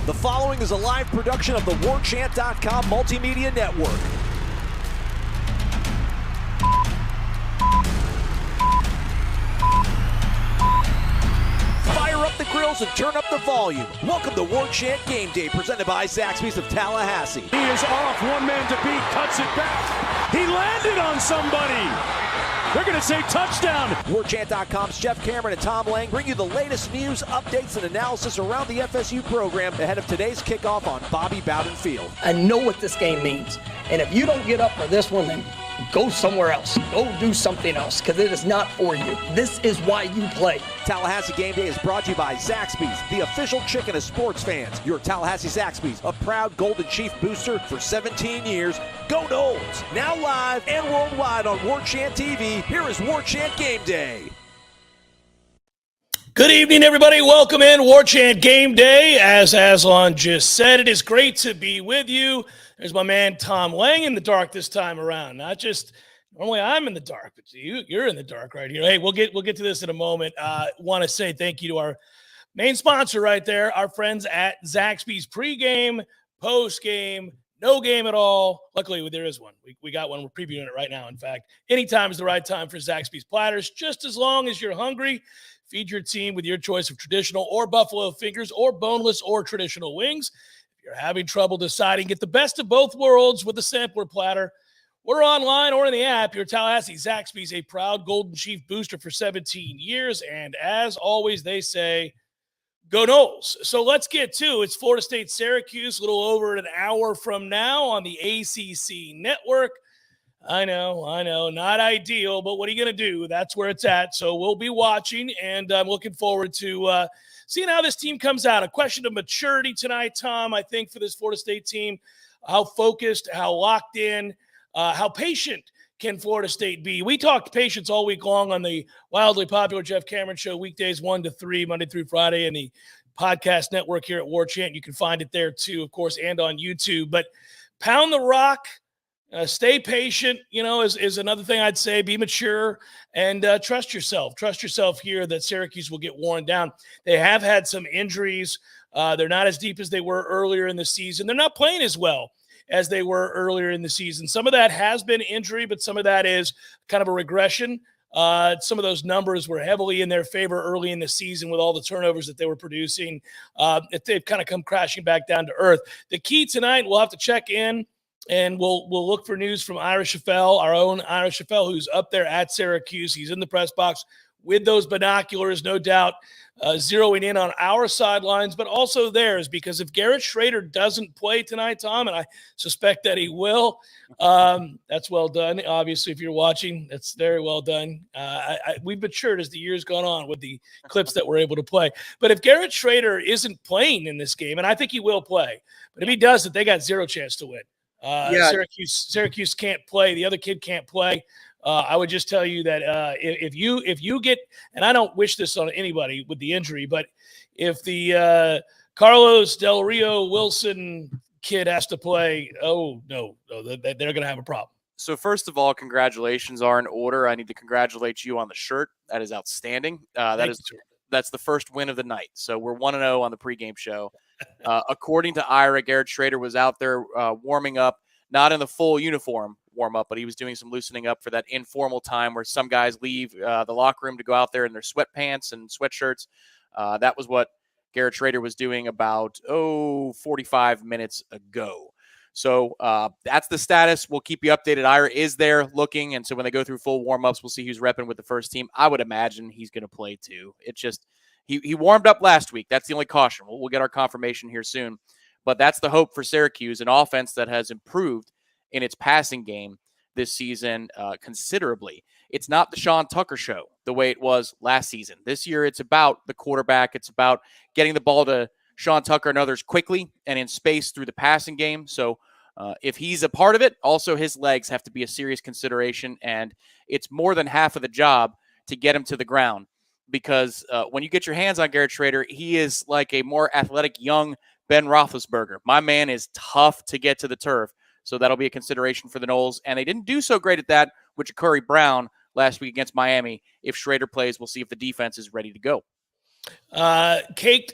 The following is a live production of the Warchant.com Multimedia Network. Fire up the grills and turn up the volume. Welcome to Warchant GameDay, presented by Zaxby's of Tallahassee. He is off, one man to beat, cuts it back. He landed on somebody. They're going to say touchdown. Warchant.com's Jeff Cameron and Tom Lang bring you the latest news, updates, and analysis around the FSU program ahead of today's kickoff on Bobby Bowden Field. I know what this game means. And if you don't get up for this one, then go somewhere else. Go do something else, because it is not for you. This is why you play. Tallahassee Game Day is brought to you by Zaxby's, the official chicken of sports fans. Your Tallahassee Zaxby's, a proud Golden Chief booster for 17 years. Go Noles! Now live and worldwide on Warchant TV, here is Warchant Game Day. Good evening, everybody. Welcome in Warchant Game Day. As Aslan just said, it is great to be with you. There's my man Tom Lang in the dark this time around. Not just normally I'm in the dark, but you're in the dark right here. Hey, we'll get to this in a moment. Want to say thank you to our main sponsor right there, our friends at Zaxby's. Pre-game, post-game, no game at all. Luckily, there is one. We got one. We're previewing it right now. In fact, anytime is the right time for Zaxby's platters. Just as long as you're hungry, feed your team with your choice of traditional or buffalo fingers or boneless or traditional wings. If you're having trouble deciding, get the best of both worlds with the sampler platter. We're online or in the app. Your Tallahassee Zaxby's, a proud Golden Chief booster for 17 years. And as always, they say, go Noles. So let's get to it. It's Florida State Syracuse, a little over an hour from now on the ACC network. I know, not ideal, but what are you going to do? That's where it's at. So we'll be watching, and I'm looking forward to seeing how this team comes out. A question of maturity tonight, Tom, I think, for this Florida State team. How focused, how locked in, how patient can Florida State be? We talked patience all week long on the wildly popular Jeff Cameron Show, weekdays 1 to 3, Monday through Friday, and the podcast network here at Warchant. You can find it there, too, of course, and on YouTube. But pound the rock. Stay patient, is another thing I'd say. Be mature and trust yourself. Trust yourself here that Syracuse will get worn down. They have had some injuries. They're not as deep as they were earlier in the season. They're not playing as well as they were earlier in the season. Some of that has been injury, but some of that is kind of a regression. Some of those numbers were heavily in their favor early in the season with all the turnovers that they were producing. They've kind of come crashing back down to earth. The key tonight, we'll have to check in. And we'll look for news from Ira Schafel, our own Ira Schafel, who's up there at Syracuse. He's in the press box with those binoculars, no doubt, zeroing in on our sidelines, but also theirs, because if Garrett Schrader doesn't play tonight, Tom, and I suspect that he will, that's well done. Obviously, if you're watching, that's very well done. We've matured as the years gone on with the clips that we're able to play. But if Garrett Schrader isn't playing in this game, and I think he will play, but if he doesn't, they got zero chance to win. Syracuse can't play. The other kid can't play. I would just tell you that if you get, and I don't wish this on anybody with the injury, but if the Carlos Del Rio Wilson kid has to play, they're going to have a problem. So first of all, congratulations are in order. I need to congratulate you on the shirt. That is outstanding. That's the first win of the night. So we're 1-0 on the pregame show. According to Ira, Garrett Schrader was out there warming up, not in the full uniform warm-up, but he was doing some loosening up for that informal time where some guys leave the locker room to go out there in their sweatpants and sweatshirts. That was what Garrett Schrader was doing about 45 minutes ago. So that's the status. We'll keep you updated. Ira is there looking, and so when they go through full warm-ups, we'll see who's repping with the first team. I would imagine he's going to play too. It's just he warmed up last week. That's the only caution. We'll get our confirmation here soon. But that's the hope for Syracuse, an offense that has improved in its passing game this season considerably. It's not the Sean Tucker show the way it was last season. This year, it's about the quarterback. It's about getting the ball to Sean Tucker and others quickly and in space through the passing game. So if he's a part of it, also his legs have to be a serious consideration, and it's more than half of the job to get him to the ground. Because when you get your hands on Garrett Schrader, he is like a more athletic young Ben Roethlisberger. My man is tough to get to the turf, so that'll be a consideration for the Noles. And they didn't do so great at that with Ja'Cory Brown last week against Miami. If Schrader plays, we'll see if the defense is ready to go. Caked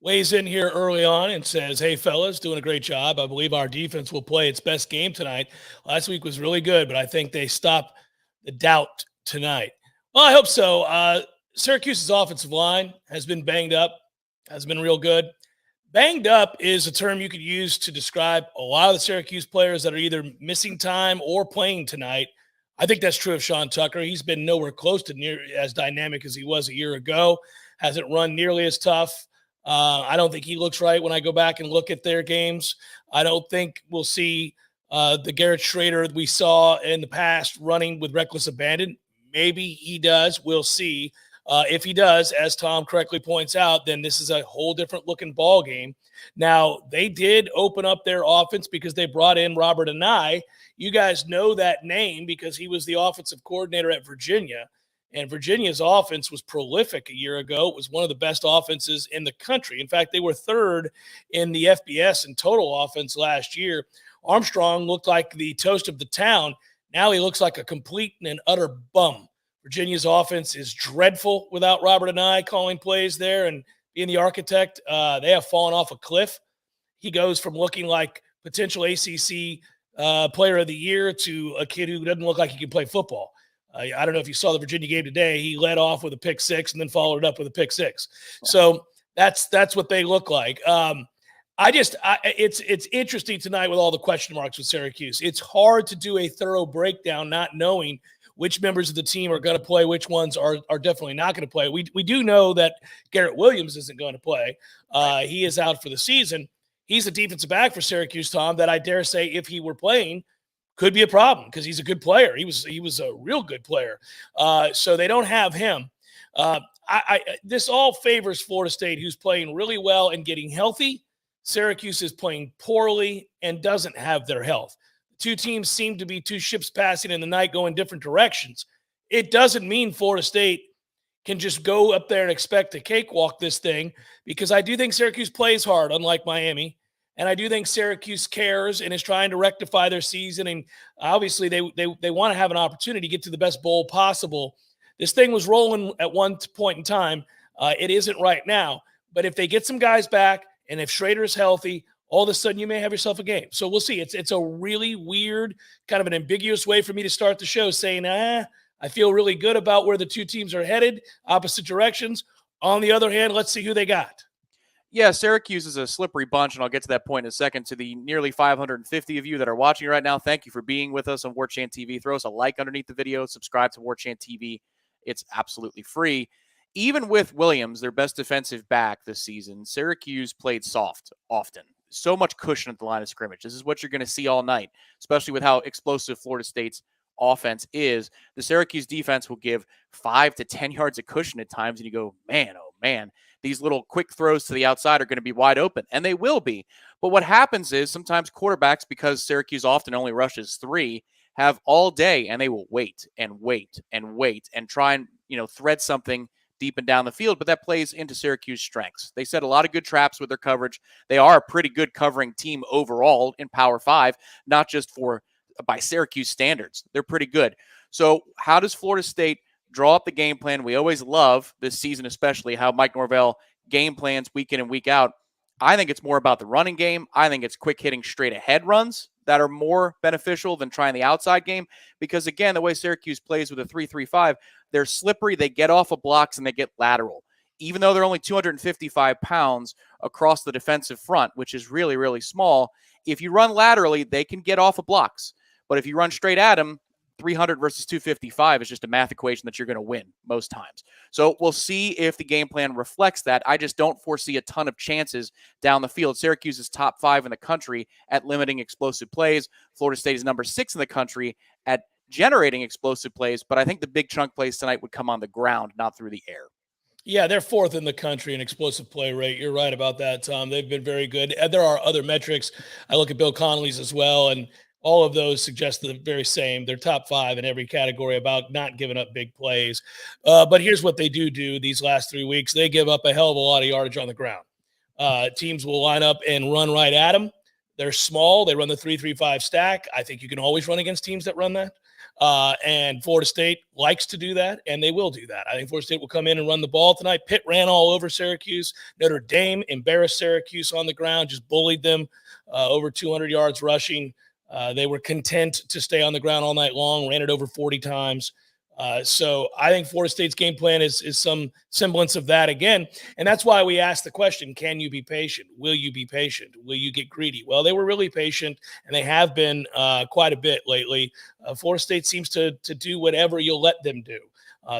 weighs in here early on and says, hey, fellas, doing a great job. I believe our defense will play its best game tonight. Last week was really good, but I think they stopped the doubt tonight. Well, I hope so. Syracuse's offensive line has been banged up, has been real good. Banged up is a term you could use to describe a lot of the Syracuse players that are either missing time or playing tonight. I think that's true of Sean Tucker. He's been nowhere close to near as dynamic as he was a year ago. Hasn't run nearly as tough. I don't think he looks right when I go back and look at their games. I don't think we'll see the Garrett Schrader we saw in the past running with reckless abandon. Maybe he does. We'll see. If he does, as Tom correctly points out, then this is a whole different looking ball game. Now, they did open up their offense because they brought in Robert Anae. You guys know that name because he was the offensive coordinator at Virginia, and Virginia's offense was prolific a year ago. It was one of the best offenses in the country. In fact, they were third in the FBS in total offense last year. Armstrong looked like the toast of the town. Now he looks like a complete and utter bum. Virginia's offense is dreadful without Robert Anae calling plays there and being the architect. They have fallen off a cliff. He goes from looking like potential ACC player of the year to a kid who doesn't look like he can play football. I don't know if you saw the Virginia game today. He led off with a pick six and then followed it up with a pick six. So that's what they look like. It's interesting tonight with all the question marks with Syracuse. It's hard to do a thorough breakdown not knowing which members of the team are going to play, which ones are definitely not going to play. We do know that Garrett Williams isn't going to play. He is out for the season. He's a defensive back for Syracuse, Tom, that I dare say if he were playing could be a problem because he's a good player. He was a real good player. So they don't have him. This all favors Florida State, who's playing really well and getting healthy. Syracuse is playing poorly and doesn't have their health. Two teams seem to be two ships passing in the night going different directions. It doesn't mean Florida State can just go up there and expect to cakewalk this thing because I do think Syracuse plays hard, unlike Miami. And I do think Syracuse cares and is trying to rectify their season. And obviously they want to have an opportunity to get to the best bowl possible. This thing was rolling at one point in time. It isn't right now. But if they get some guys back and if Schrader is healthy, all of a sudden you may have yourself a game. So we'll see. It's a really weird, kind of an ambiguous way for me to start the show saying, I feel really good about where the two teams are headed, opposite directions. On the other hand, let's see who they got. Yeah, Syracuse is a slippery bunch, and I'll get to that point in a second. To the nearly 550 of you that are watching right now, thank you for being with us on Warchant TV. Throw us a like underneath the video. Subscribe to Warchant TV. It's absolutely free. Even with Williams, their best defensive back this season, Syracuse played soft often. So much cushion at the line of scrimmage. This is what you're going to see all night, especially with how explosive Florida State's offense is. The Syracuse defense will give 5 to 10 yards of cushion at times, and you go, man, oh man, these little quick throws to the outside are going to be wide open, and they will be. But what happens is sometimes quarterbacks, because Syracuse often only rushes 3, have all day, and they will wait and wait and wait and try and thread something deep and down the field, but that plays into Syracuse strengths. They set a lot of good traps with their coverage. They are a pretty good covering team overall in Power 5, not just by Syracuse standards. They're pretty good. So how does Florida State draw up the game plan? We always love this season, especially how Mike Norvell game plans week in and week out. I think it's more about the running game. I think it's quick hitting straight ahead runs that are more beneficial than trying the outside game. Because again, the way Syracuse plays with a 3-3-5, they're slippery, they get off of blocks, and they get lateral. Even though they're only 255 pounds across the defensive front, which is really, really small, if you run laterally, they can get off of blocks. But if you run straight at them, 300 versus 255 is just a math equation that you're going to win most times. So we'll see if the game plan reflects that. I just don't foresee a ton of chances down the field. Syracuse is top 5 in the country at limiting explosive plays. Florida State is number 6 in the country at generating explosive plays. But I think the big chunk plays tonight would come on the ground, not through the air. Yeah, they're 4th in the country in explosive play rate. You're right about that, Tom. They've been very good. And there are other metrics. I look at Bill Connolly's as well, and all of those suggest the very same. They're top 5 in every category about not giving up big plays. But here's what they do these last 3 weeks. They give up a hell of a lot of yardage on the ground. Teams will line up and run right at them. They're small. They run the 3-3-5 stack. I think you can always run against teams that run that. And Florida State likes to do that, and they will do that. I think Florida State will come in and run the ball tonight. Pitt ran all over Syracuse. Notre Dame embarrassed Syracuse on the ground, just bullied them, over 200 yards rushing. They were content to stay on the ground all night long, ran it over 40 times. So I think Florida State's game plan is some semblance of that again. And that's why we asked the question, can you be patient? Will you be patient? Will you get greedy? Well, they were really patient, and they have been quite a bit lately. Florida State seems to do whatever you'll let them do.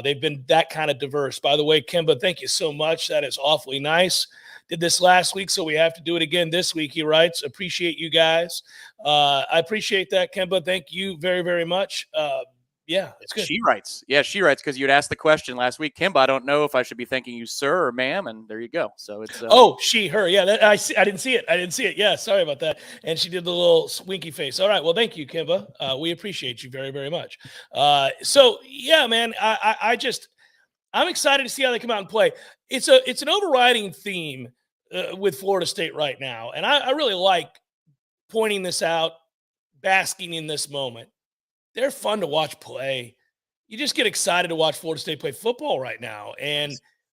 They've been that kind of diverse. By the way, Kimba, thank you so much. That is awfully nice. Did this last week, so we have to do it again this week, he writes. Appreciate you guys. I appreciate that, Kimba. Thank you very, very much. Yeah, it's good. She writes. Yeah, she writes because you'd asked the question last week, Kimba. I don't know if I should be thanking you, sir or ma'am, and there you go. So it's she, her. Yeah, I didn't see it. Yeah, sorry about that. And she did the little winky face. All right, well, thank you, Kimba. We appreciate you very, very much. So yeah, man, I'm excited to see how they come out and play. It's an overriding theme with Florida State right now, and I really like pointing this out, basking in this moment. They're fun to watch play. You just get excited to watch Florida State play football right now. And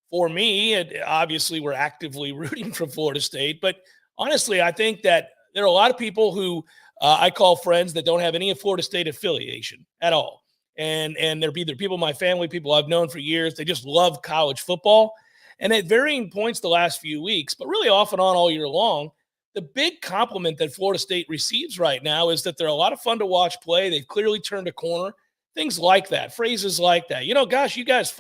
for me, obviously we're actively rooting for Florida State. But honestly, I think that there are a lot of people who I call friends that don't have any Florida State affiliation at all. And they're either people in my family, people I've known for years. They just love college football. And at varying points the last few weeks, but really off and on all year long, the big compliment that Florida State receives right now is that they're a lot of fun to watch play. They've clearly turned a corner. Things like that, phrases like that. Gosh, you guys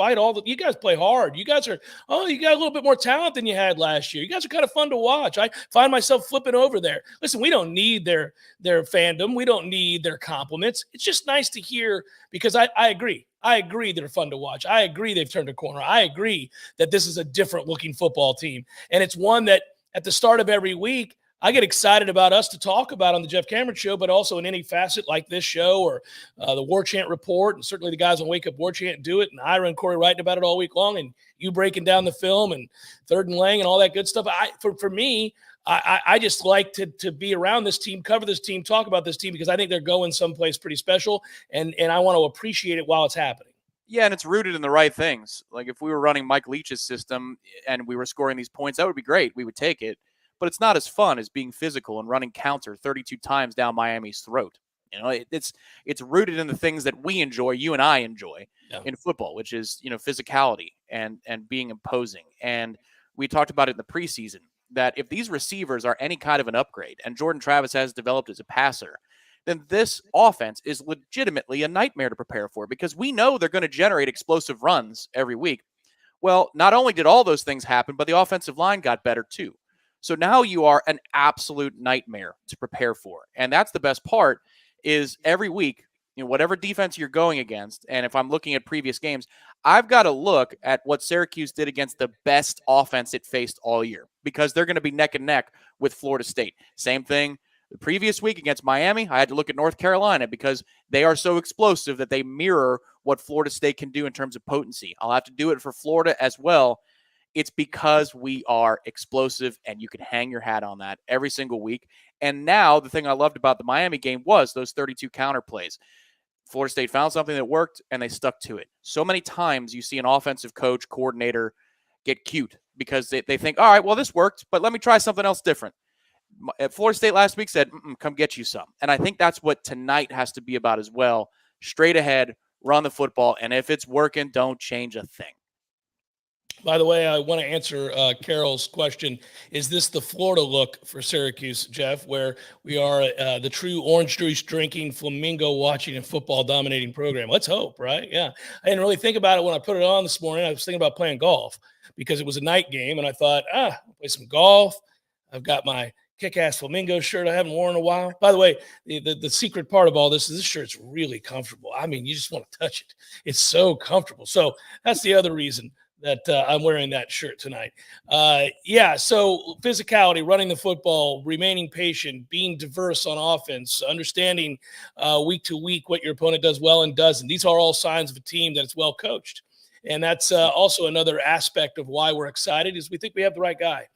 you guys play hard. You guys you got a little bit more talent than you had last year. You guys are kind of fun to watch. I find myself flipping over there. Listen, we don't need their fandom. We don't need their compliments. It's just nice to hear because I agree. I agree they're fun to watch. I agree they've turned a corner. I agree that this is a different looking football team. And it's one that at the start of every week, I get excited about us to talk about on the Jeff Cameron Show, but also in any facet like this show or the Warchant Report, and certainly the guys on Wake Up Warchant do it, and Ira and Corey writing about it all week long, and you breaking down the film and Third and Lang and all that good stuff. For me, I just like to be around this team, cover this team, talk about this team because I think they're going someplace pretty special, and I want to appreciate it while it's happening. Yeah, and it's rooted in the right things. Like if we were running Mike Leach's system and we were scoring these points, that would be great. We would take it. But it's not as fun as being physical and running counter 32 times down Miami's throat. It's rooted in the things that we enjoy, you and I enjoy in football, which is, physicality and being imposing. And we talked about it in the preseason that if these receivers are any kind of an upgrade and Jordan Travis has developed as a passer, then this offense is legitimately a nightmare to prepare for because we know they're going to generate explosive runs every week. Well, not only did all those things happen, but the offensive line got better too. So now you are an absolute nightmare to prepare for. And that's the best part is every week, whatever defense you're going against, and if I'm looking at previous games, I've got to look at what Syracuse did against the best offense it faced all year because they're going to be neck and neck with Florida State. Same thing the previous week against Miami. I had to look at North Carolina because they are so explosive that they mirror what Florida State can do in terms of potency. I'll have to do it for Florida as well. It's because we are explosive, and you can hang your hat on that every single week. And now the thing I loved about the Miami game was those 32 counter plays. Florida State found something that worked, and they stuck to it. So many times you see an offensive coach, coordinator get cute because they think, all right, well, this worked, but let me try something else different. Florida State last week said, come get you some. And I think that's what tonight has to be about as well. Straight ahead, run the football, and if it's working, don't change a thing. By the way, I want to answer Carol's question. Is this the Florida look for Syracuse, Jeff, where we are the true orange juice drinking, flamingo watching, and football dominating program? Let's hope, right? Yeah. I didn't really think about it when I put it on this morning. I was thinking about playing golf because it was a night game, and I thought, I'll play some golf. I've got my kick-ass flamingo shirt I haven't worn in a while. By the way, the secret part of all this is this shirt's really comfortable. I mean, you just want to touch it. It's so comfortable. So that's the other reason that I'm wearing that shirt tonight. So physicality, running the football, remaining patient, being diverse on offense, understanding week to week what your opponent does well and doesn't. These are all signs of a team that's well coached. And that's also another aspect of why we're excited is we think we have the right guy.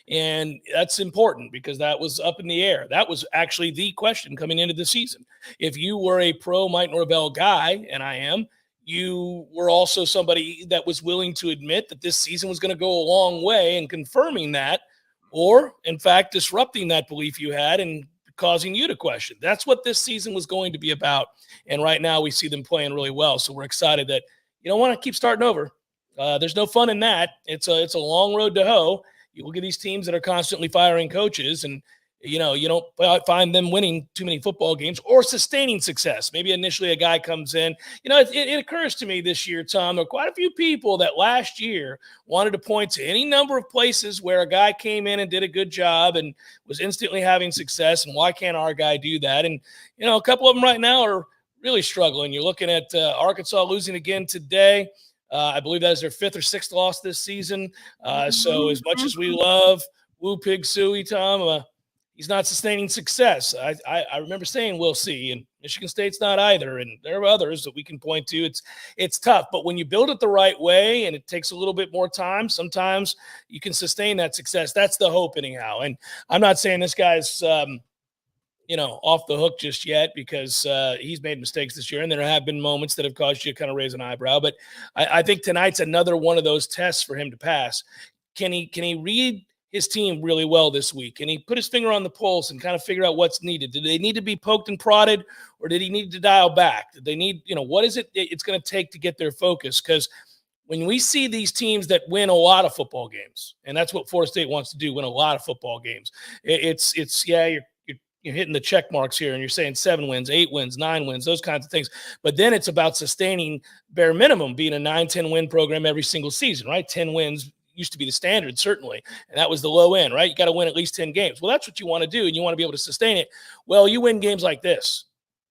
And that's important because that was up in the air. That was actually the question coming into the season. If you were a pro Mike Norvell guy, and I am, you were also somebody that was willing to admit that this season was going to go a long way in confirming that, or in fact, disrupting that belief you had and causing you to question. That's what this season was going to be about. And right now we see them playing really well. So we're excited that you don't want to keep starting over. There's no fun in that. It's a long road to hoe. You look at these teams that are constantly firing coaches, and you don't find them winning too many football games or sustaining success. Maybe initially a guy comes in. It occurs to me this year, Tom, there are quite a few people that last year wanted to point to any number of places where a guy came in and did a good job and was instantly having success, and why can't our guy do that? And, a couple of them right now are really struggling. You're looking at Arkansas losing again today. I believe that is their 5th or 6th loss this season. So as much as we love Woo Pig Suey, Tom, he's not sustaining success. I remember saying we'll see, and Michigan State's not either. And there are others that we can point to. It's tough, but when you build it the right way and it takes a little bit more time, sometimes you can sustain that success. That's the hope anyhow. And I'm not saying this guy's off the hook just yet because he's made mistakes this year, and there have been moments that have caused you to kind of raise an eyebrow. But I think tonight's another one of those tests for him to pass. Can he read his team really well this week? Can he put his finger on the pulse and kind of figure out what's needed? Do they need to be poked and prodded, or did he need to dial back? Did they need, what is it's going to take to get their focus? Because when we see these teams that win a lot of football games, and that's what Florida State wants to do, win a lot of football games, you're hitting the check marks here and you're saying 7 wins, 8 wins, 9 wins, those kinds of things. But then it's about sustaining bare minimum, being a 9-10 win program every single season, right? 10 wins used to be the standard, certainly. And that was the low end, right? You got to win at least 10 games. Well, that's what you want to do, and you want to be able to sustain it. Well, you win games like this.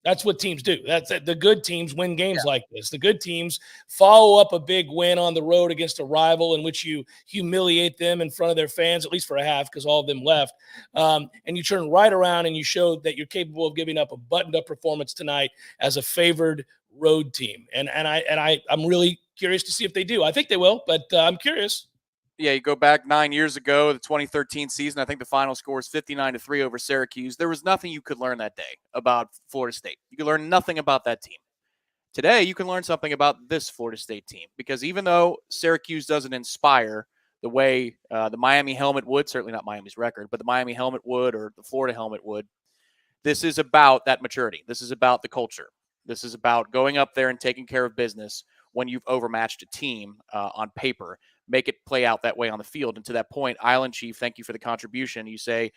That's what teams do. The good teams win games like this. The good teams follow up a big win on the road against a rival in which you humiliate them in front of their fans, at least for a half, because all of them left. And you turn right around and you show that you're capable of giving up a buttoned-up performance tonight as a favored road team. And I'm really curious to see if they do. I think they will, but I'm curious. Yeah, you go back 9 years ago, the 2013 season, I think the final score is 59-3 over Syracuse. There was nothing you could learn that day about Florida State. You could learn nothing about that team. Today, you can learn something about this Florida State team, because even though Syracuse doesn't inspire the way the Miami helmet would, certainly not Miami's record, but the Miami helmet would, or the Florida helmet would, this is about that maturity. This is about the culture. This is about going up there and taking care of business when you've overmatched a team on paper. Make it play out that way on the field. And to that point, Island Chief, thank you for the contribution. You say,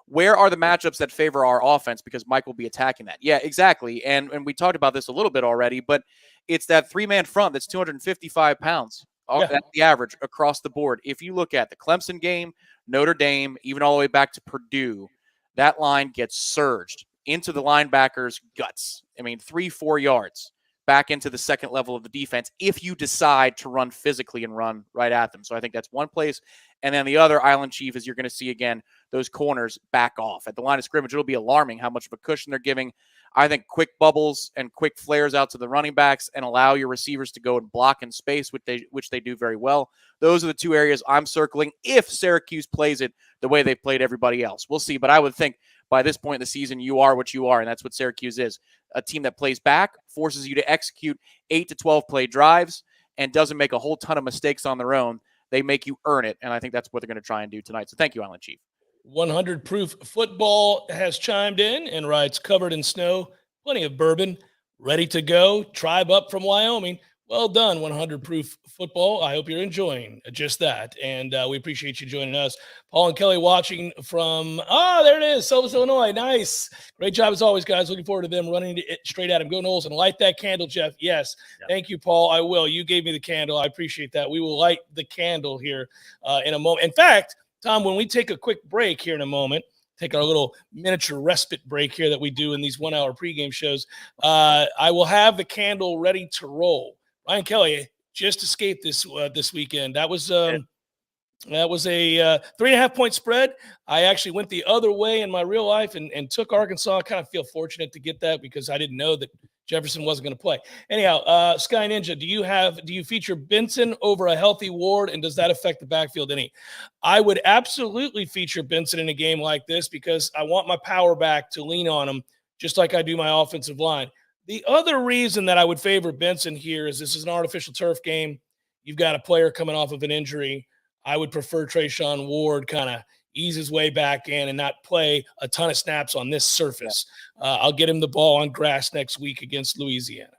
where are the matchups that favor our offense? Because Mike will be attacking that. Yeah, exactly. And we talked about this a little bit already, but it's that 3-man front that's 255 pounds. That's the average across the board. If you look at the Clemson game, Notre Dame, even all the way back to Purdue, that line gets surged into the linebackers' guts. 3-4 yards back into the second level of the defense if you decide to run physically and run right at them. So I think that's one place. And then the other, Island Chief, is you're going to see, again, those corners back off. At the line of scrimmage, it'll be alarming how much of a cushion they're giving. I think quick bubbles and quick flares out to the running backs and allow your receivers to go and block in space, which they do very well. Those are the two areas I'm circling if Syracuse plays it the way they've played everybody else. We'll see, but I would think by this point in the season, you are what you are, and that's what Syracuse is. A team that plays back, forces you to execute 8 to 12 play drives, and doesn't make a whole ton of mistakes on their own. They make you earn it, and I think that's what they're going to try and do tonight. So thank you, Island Chief. 100 Proof Football has chimed in and writes, covered in snow, plenty of bourbon, ready to go. Tribe up from Wyoming. Well done, 100 Proof Football. I hope you're enjoying just that. And we appreciate you joining us. Paul and Kelly watching from, there it is, Silvis, Illinois. Nice. Great job as always, guys. Looking forward to them running it straight at him. Go Noles and light that candle, Jeff. Yes. Yeah. Thank you, Paul. I will. You gave me the candle. I appreciate that. We will light the candle here in a moment. In fact, Tom, when we take a quick break here in a moment, take our little miniature respite break here that we do in these 1-hour pregame shows, I will have the candle ready to roll. Ryan Kelly just escaped this weekend. That was a 3.5-point spread. I actually went the other way in my real life and took Arkansas. I kind of feel fortunate to get that because I didn't know that Jefferson wasn't going to play. Anyhow, Sky Ninja, do you feature Benson over a healthy Ward, and does that affect the backfield any? I would absolutely feature Benson in a game like this because I want my power back to lean on him, just like I do my offensive line. The other reason that I would favor Benson here is this is an artificial turf game. You've got a player coming off of an injury. I would prefer Trayshawn Ward kind of ease his way back in and not play a ton of snaps on this surface. I'll get him the ball on grass next week against Louisiana.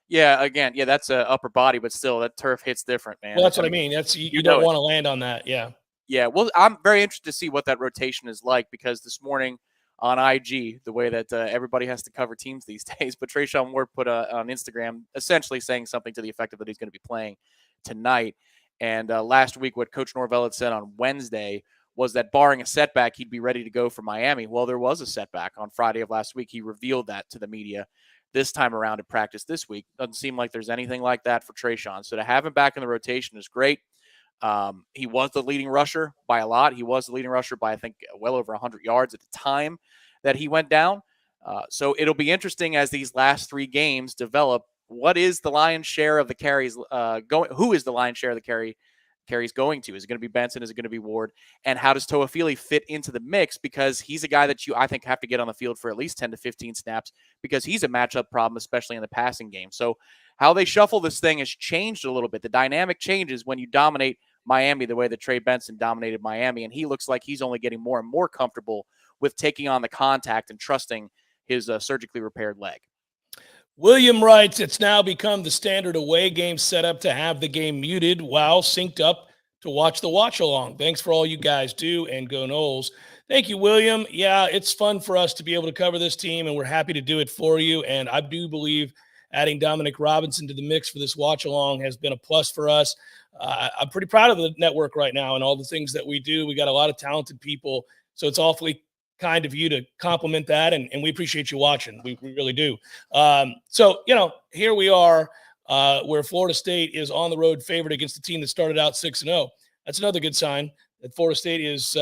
Yeah, again, that's a upper body, but still, that turf hits different, man. Well, that's what I mean. That's you don't want to land on that. Yeah. Yeah, well, I'm very interested to see what that rotation is like because this morning on IG, the way that everybody has to cover teams these days, but Trayshawn Ward put on Instagram essentially saying something to the effect of that he's going to be playing tonight. And last week, what Coach Norvell had said on Wednesday was that barring a setback, he'd be ready to go for Miami. Well, there was a setback on Friday of last week. He revealed that to the media this time around at practice this week. Doesn't seem like there's anything like that for Trayshawn. So to have him back in the rotation is great. He was the leading rusher by a lot. He was the leading rusher by, I think, well over 100 yards at the time that he went down. So it'll be interesting as these last 3 games develop. What is the lion's share of the carries going? Who is the lion's share of the carries going to? Is it going to be Benson? Is it going to be Ward? And how does Toafili fit into the mix? Because he's a guy that I think, have to get on the field for at least 10 to 15 snaps because he's a matchup problem, especially in the passing game. So how they shuffle this thing has changed a little bit. The dynamic changes when you dominate Miami the way that Trey Benson dominated Miami, and he looks like he's only getting more and more comfortable with taking on the contact and trusting his surgically repaired leg. William writes, it's now become the standard away game setup to have the game muted while synced up to watch the watch along. Thanks for all you guys do, and go Noles. Thank you, William. Yeah, it's fun for us to be able to cover this team, and we're happy to do it for you. And I do believe adding Dominic Robinson to the mix for this watch along has been a plus for us. I'm pretty proud of the network right now and all the things that we do. We got a lot of talented people, so it's awfully kind of you to compliment that, and we appreciate you watching. We really do. So, here we are where Florida State is on the road favorite against a team that started out 6-0. That's another good sign that Florida State is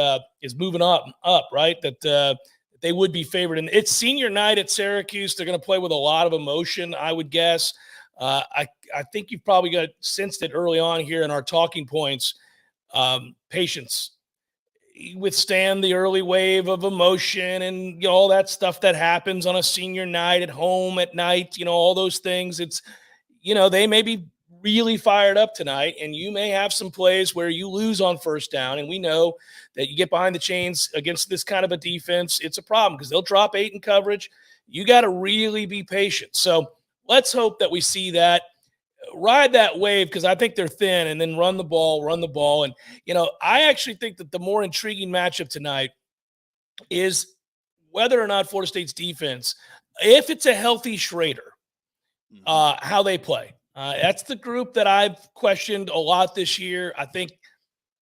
moving up, right? That they would be favored. And it's senior night at Syracuse. They're going to play with a lot of emotion, I would guess. I think you've probably sensed it early on here in our talking points. Patience. Withstand the early wave of emotion and all that stuff that happens on a senior night at home at night, all those things. It's, they may be really fired up tonight, and you may have some plays where you lose on first down. And we know that you get behind the chains against this kind of a defense, it's a problem because they'll drop 8 in coverage. You got to really be patient. So let's hope that we see that. Ride that wave because I think they're thin, and then run the ball. And, I actually think that the more intriguing matchup tonight is whether or not Florida State's defense, if it's a healthy Schrader, how they play. That's the group that I've questioned a lot this year. I think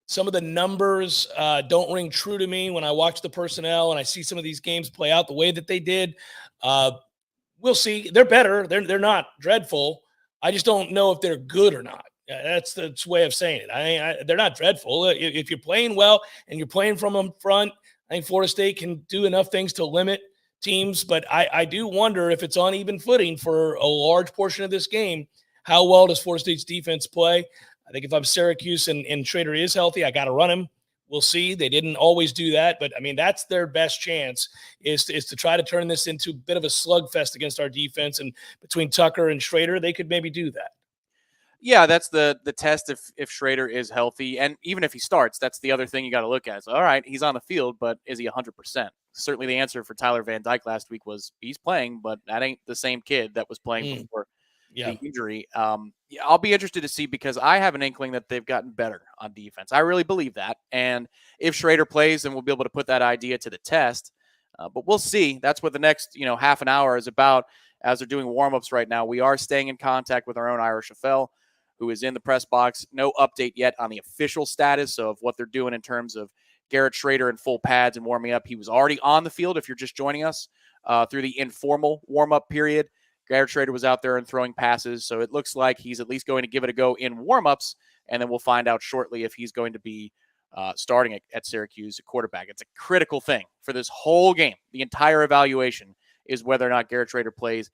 some of the numbers don't ring true to me when I watch the personnel and I see some of these games play out the way that they did. We'll see. They're better. They're not dreadful. I just don't know if they're good or not. That's the way of saying it. They're not dreadful. If you're playing well and you're playing from them front, I think Florida State can do enough things to limit teams. But I do wonder if it's on even footing for a large portion of this game. How well does Florida State's defense play? I think if I'm Syracuse and Schrader is healthy, I got to run him. We'll see. They didn't always do that, but that's their best chance is to try to turn this into a bit of a slugfest against our defense. And between Tucker and Schrader, they could maybe do that. Yeah, that's the test if Schrader is healthy. And even if he starts, that's the other thing you got to look at. So, all right, he's on the field, but is he 100%? Certainly the answer for Tyler Van Dyke last week was he's playing, but that ain't the same kid that was playing before the injury. I'll be interested to see because I have an inkling that they've gotten better on defense. I really believe that. And if Schrader plays, then we'll be able to put that idea to the test. But we'll see. That's what the next, half an hour is about as they're doing warm-ups right now. We are staying in contact with our own Ira Schafel, who is in the press box. No update yet on the official status of what they're doing in terms of Garrett Schrader in full pads and warming up. He was already on the field if you're just joining us through the informal warm-up period. Garrett Schrader was out there and throwing passes, so it looks like he's at least going to give it a go in warm-ups, and then we'll find out shortly if he's going to be starting at Syracuse at quarterback. It's a critical thing for this whole game. The entire evaluation is whether or not Garrett Schrader plays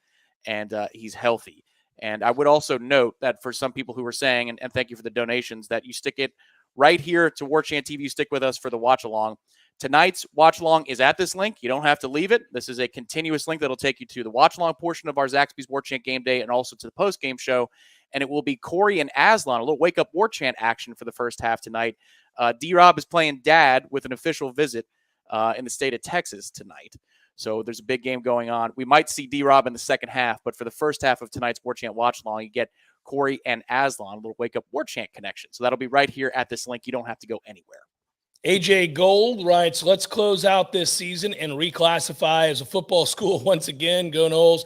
and he's healthy. And I would also note that for some people who were saying, and thank you for the donations, that you stick it right here to Warchant TV. You stick with us for the watch along. Tonight's watch along is at this link. You don't have to leave it. This is a continuous link that'll take you to the watch along portion of our Zaxby's Warchant Game Day and also to the post game show. And it will be Corey and Aslan, a little wake up Warchant action for the first half tonight. D-Rob is playing dad with an official visit in the state of Texas tonight. So there's a big game going on. We might see D-Rob in the second half, but for the first half of tonight's Warchant watch-along, you get Corey and Aslan, a little wake-up Warchant connection. So that'll be right here at this link. You don't have to go anywhere. AJ Gold writes, let's close out this season and reclassify as a football school once again. Go Noles.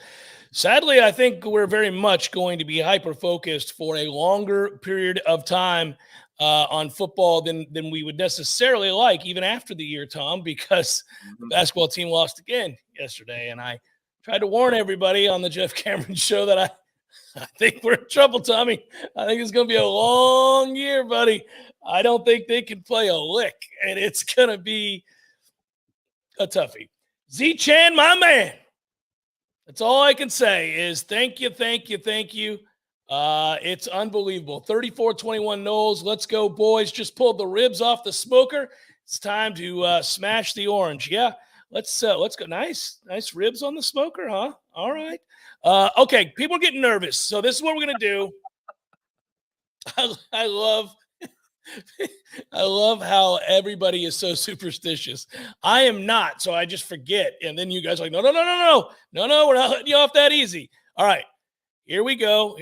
Sadly, I think we're very much going to be hyper-focused for a longer period of time on football than we would necessarily like, even after the year, Tom, because the basketball team lost again yesterday. And I tried to warn everybody on the Jeff Cameron show that I think we're in trouble, Tommy. I think it's going to be a long year, buddy. I don't think they can play a lick, and it's going to be a toughie. Z-Chan, my man. That's all I can say is thank you. It's unbelievable. 34-21 Noles. Let's go, boys. Just pulled the ribs off the smoker. It's time to smash the orange. Yeah, let's go. Nice ribs on the smoker, huh? All right. Okay, people are getting nervous. So this is what we're going to do. I love how everybody is so superstitious. I am not, so I just forget. And then you guys are like, no, we're not letting you off that easy. All right. Here we go.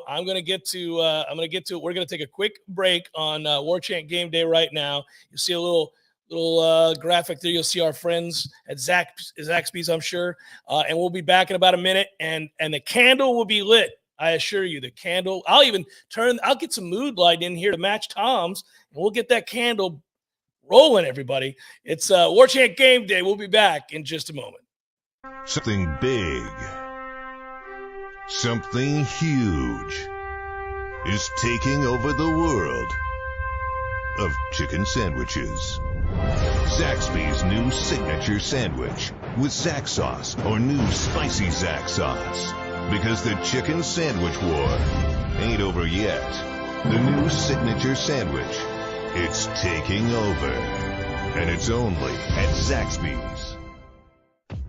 I'm going to get to it. We're going to take a quick break on Warchant Game Day right now. You see a little graphic there. You'll see our friends at Zaxby's, I'm sure. And we'll be back in about a minute. And the candle will be lit. I assure you, the candle. I'll get some mood light in here to match Tom's, and we'll get that candle rolling, everybody. It's Warchant Game Day. We'll be back in just a moment. Something big, something huge is taking over the world of chicken sandwiches. Zaxby's new signature sandwich with Zax sauce or new spicy Zax sauce. Because the chicken sandwich war ain't over yet. The new signature sandwich, it's taking over. And it's only at Zaxby's.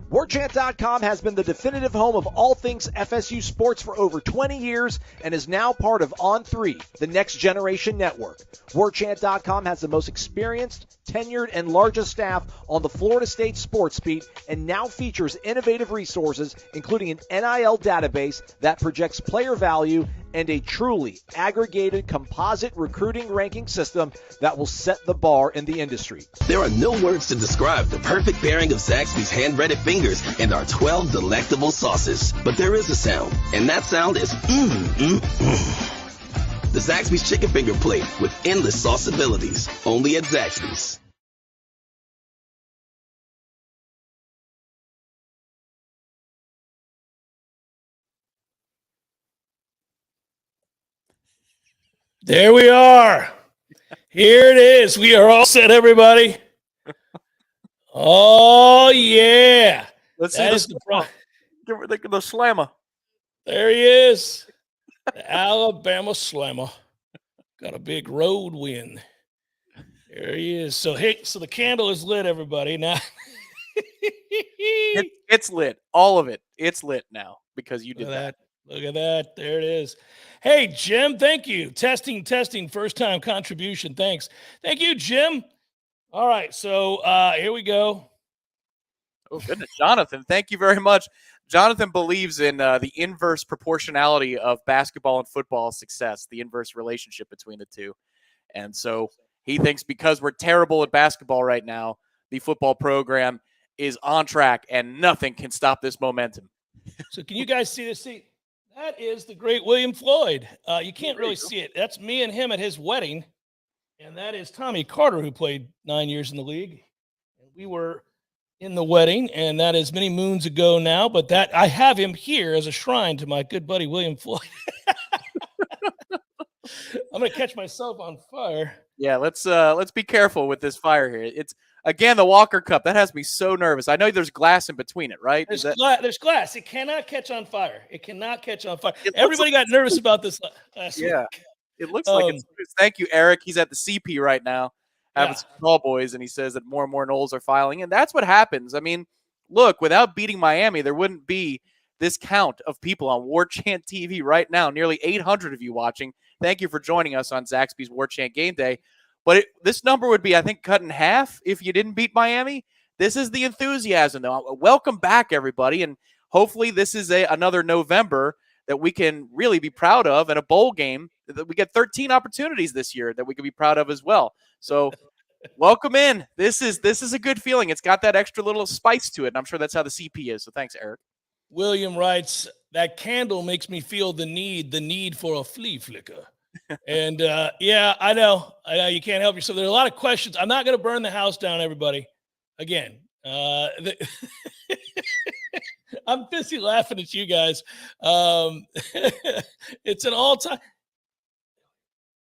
Warchant.com has been the definitive home of all things FSU sports for over 20 years and is now part of On3, the next generation network. Warchant.com has the most experienced, tenured, and largest staff on the Florida State sports beat and now features innovative resources, including an NIL database that projects player value and a truly aggregated composite recruiting ranking system that will set the bar in the industry. There are no words to describe the perfect pairing of Zaxby's hand-breaded fingers and our 12 delectable sauces. But there is a sound, and that sound is The Zaxby's Chicken Finger Plate with endless sauce abilities. Only at Zaxby's. There we are. Here it is. We are all set, everybody. Oh, yeah. Let's see the slammer. There he is. The Alabama slammer. Got a big road win. There he is. So the candle is lit, everybody. Now it's lit. All of it. It's lit now because you did that. Look at that. There it is. Hey, Jim, thank you. Testing. First-time contribution. Thanks. Thank you, Jim. All right, so here we go. Oh, goodness. Jonathan, thank you very much. Jonathan believes in the inverse proportionality of basketball and football success, the inverse relationship between the two. And so he thinks because we're terrible at basketball right now, the football program is on track and nothing can stop this momentum. So can you guys see this? See, that is the great William Floyd. You can't really see it. That's me and him at his wedding. And that is Tommy Carter, who played 9 years in the league. And we were in the wedding, and that is many moons ago now. But that I have him here as a shrine to my good buddy William Floyd. I'm gonna catch myself on fire. Yeah, let's be careful with this fire here. Again, the Walker Cup. That has me so nervous. I know there's glass in between it, right? There's glass. It cannot catch on fire. It cannot catch on fire. Everybody got nervous about this last week. It looks like it's. Thank you, Eric. He's at the CP right now, having some call boys, and he says that more and more Noles are filing, and that's what happens. I mean, look, without beating Miami, there wouldn't be this count of people on Warchant TV right now. Nearly 800 of you watching. Thank you for joining us on Zaxby's Warchant Game Day. But this number would be, I think, cut in half if you didn't beat Miami. This is the enthusiasm, though. Welcome back, everybody, and hopefully this is another November that we can really be proud of, and a bowl game that we get 13 opportunities this year that we can be proud of as well. So welcome in. This is a good feeling. It's got that extra little spice to it, and I'm sure that's how the CP is. So thanks, Eric. William writes, that candle makes me feel the need for a flea flicker. And I know you can't help yourself. There's a lot of questions. I'm not going to burn the house down, everybody. Again, I'm busy laughing at you guys. It's an all-time.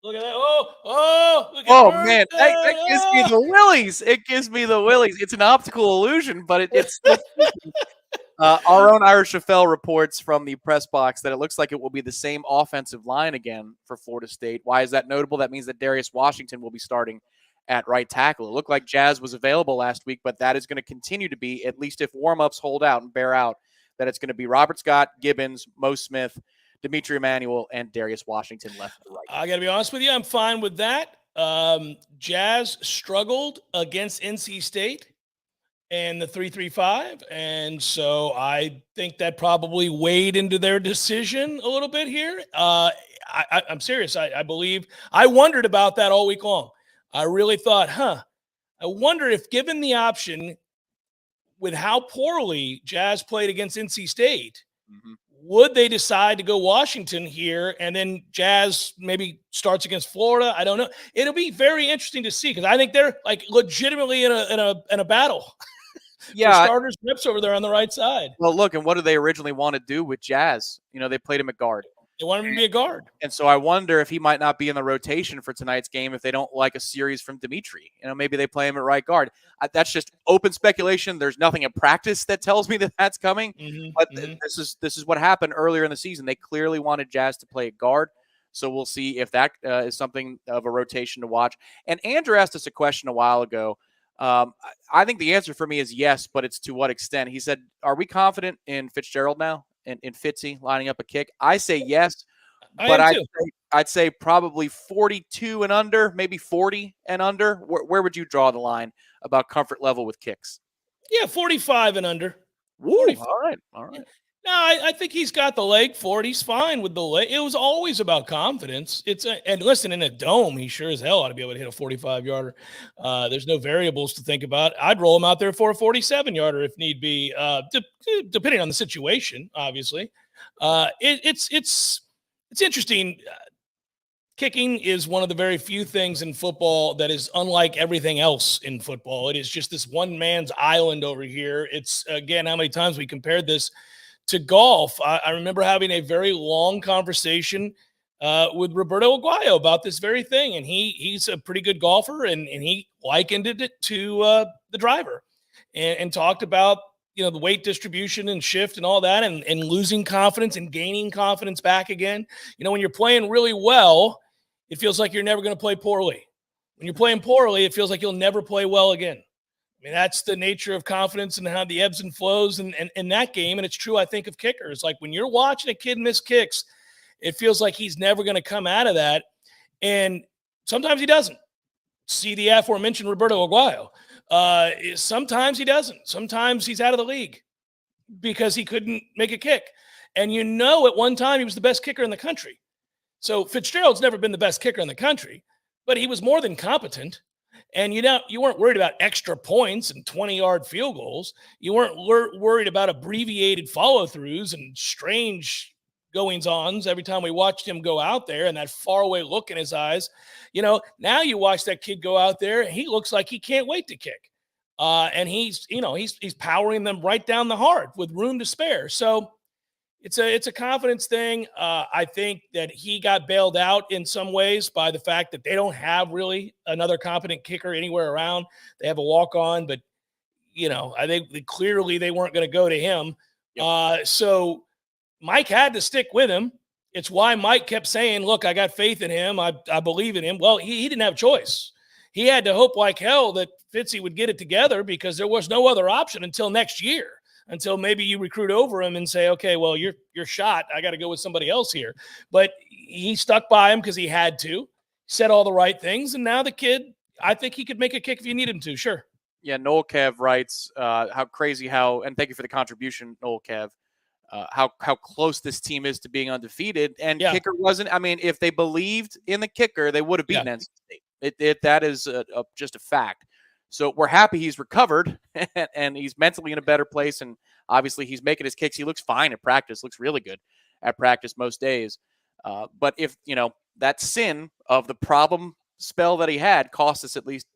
Look at that. Oh, man. That gives me the willies. It gives me the willies. It's an optical illusion, but it's our own Irish Chaffel reports from the press box that it looks like it will be the same offensive line again for Florida State. Why is that notable? That means that Darius Washington will be starting at right tackle. It looked like Jazz was available last week, but that is going to continue to be, at least if warm-ups hold out and bear out, that it's going to be Robert Scott, Gibbons, Mo Smith, Dimitri Emmanuel, and Darius Washington left and right. I got to be honest with you. I'm fine with that. Jazz struggled against NC State and the 3-3-5, and so I think that probably weighed into their decision a little bit here. I'm serious. I believe – I wondered about that all week long. I really thought, I wonder if given the option with how poorly Jazz played against NC State, would they decide to go Washington here and then Jazz maybe starts against Florida? I don't know. It'll be very interesting to see because I think they're like legitimately in a battle. Yeah, starters reps over there on the right side. Well, look, and what did they originally want to do with Jazz? You know, they played him at guard. They want him to be a guard. And so I wonder if he might not be in the rotation for tonight's game if they don't like a series from Dimitri. You know, maybe they play him at right guard. That's just open speculation. There's nothing in practice that tells me that that's coming. But this is what happened earlier in the season. They clearly wanted Jazz to play at guard. So we'll see if that is something of a rotation to watch. And Andrew asked us a question a while ago. I think the answer for me is yes, but it's to what extent. He said, are we confident in Fitzgerald now? In Fitzy lining up a kick? I say yes, but I'd say probably 42 and under, maybe 40 and under. Where would you draw the line about comfort level with kicks? Yeah, 45 and under. All right. No, I think he's got the leg for it. He's fine with the leg. It was always about confidence. And listen, in a dome, he sure as hell ought to be able to hit a 45-yarder. There's no variables to think about. I'd roll him out there for a 47-yarder if need be, depending on the situation, obviously. It's interesting. Kicking is one of the very few things in football that is unlike everything else in football. It is just this one man's island over here. It's, again, how many times we compared this to golf. I remember having a very long conversation with Roberto Aguayo about this very thing, and he's a pretty good golfer, and he likened it to the driver and talked about, you know, the weight distribution and shift and all that, and losing confidence and gaining confidence back again. You know, when you're playing really well, it feels like you're never going to play poorly. When you're playing poorly, it feels like you'll never play well again. I mean, that's the nature of confidence and how the ebbs and flows in that game. And it's true, I think, of kickers. Like when you're watching a kid miss kicks, it feels like he's never going to come out of that. And sometimes he doesn't. See the aforementioned Roberto Aguayo. Sometimes he doesn't. Sometimes he's out of the league because he couldn't make a kick. And you know, at one time he was the best kicker in the country. So Fitzgerald's never been the best kicker in the country, but he was more than competent. And you weren't worried about extra points and 20-yard field goals. You weren't worried about abbreviated follow-throughs and strange goings-ons every time we watched him go out there and that faraway look in his eyes. You know, now you watch that kid go out there, and he looks like he can't wait to kick. And he's powering them right down the heart with room to spare. So, It's a confidence thing. I think that he got bailed out in some ways by the fact that they don't have really another competent kicker anywhere around. They have a walk-on, but I think clearly they weren't going to go to him. Yep. So Mike had to stick with him. It's why Mike kept saying, look, I got faith in him. I believe in him. Well, he didn't have a choice. He had to hope like hell that Fitzy would get it together because there was no other option until next year, until maybe you recruit over him and say, okay, well, you're shot. I got to go with somebody else here. But he stuck by him because he had to, said all the right things. And now the kid, I think he could make a kick if you need him to. Sure. Yeah, Noel Kev writes, and thank you for the contribution, Noel Kev, how close this team is to being undefeated. And kicker wasn't, if they believed in the kicker, they would have beaten NC State. That is just a fact. So we're happy he's recovered and he's mentally in a better place. And obviously he's making his kicks. He looks fine at practice, looks really good at practice most days. But if, that sin of the problem spell that he had cost us at least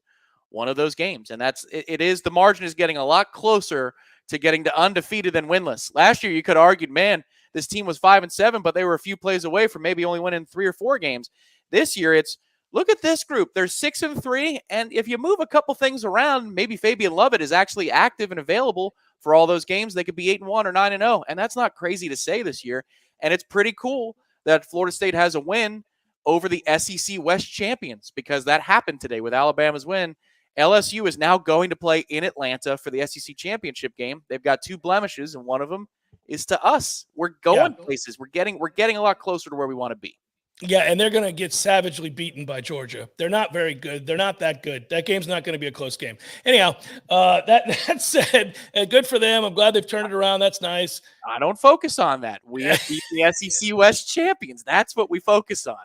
one of those games. And the margin is getting a lot closer to getting to undefeated than winless. Last year, you could have argued, man, this team was 5-7, but they were a few plays away from maybe only winning 3 or 4 games. This year, it's, look at this group. They're 6-3, and if you move a couple things around, maybe Fabian Lovett is actually active and available for all those games. They could be 8-1 or 9-0, and that's not crazy to say this year. And it's pretty cool that Florida State has a win over the SEC West champions because that happened today with Alabama's win. LSU is now going to play in Atlanta for the SEC championship game. They've got 2 blemishes, and one of them is to us. We're going places. We're getting a lot closer to where we want to be. Yeah, and they're going to get savagely beaten by Georgia. They're not very good. They're not that good. That game's not going to be a close game. Anyhow, that said, good for them. I'm glad they've turned it around. That's nice. I don't focus on that. We have beat the SEC West champions. That's what we focus on.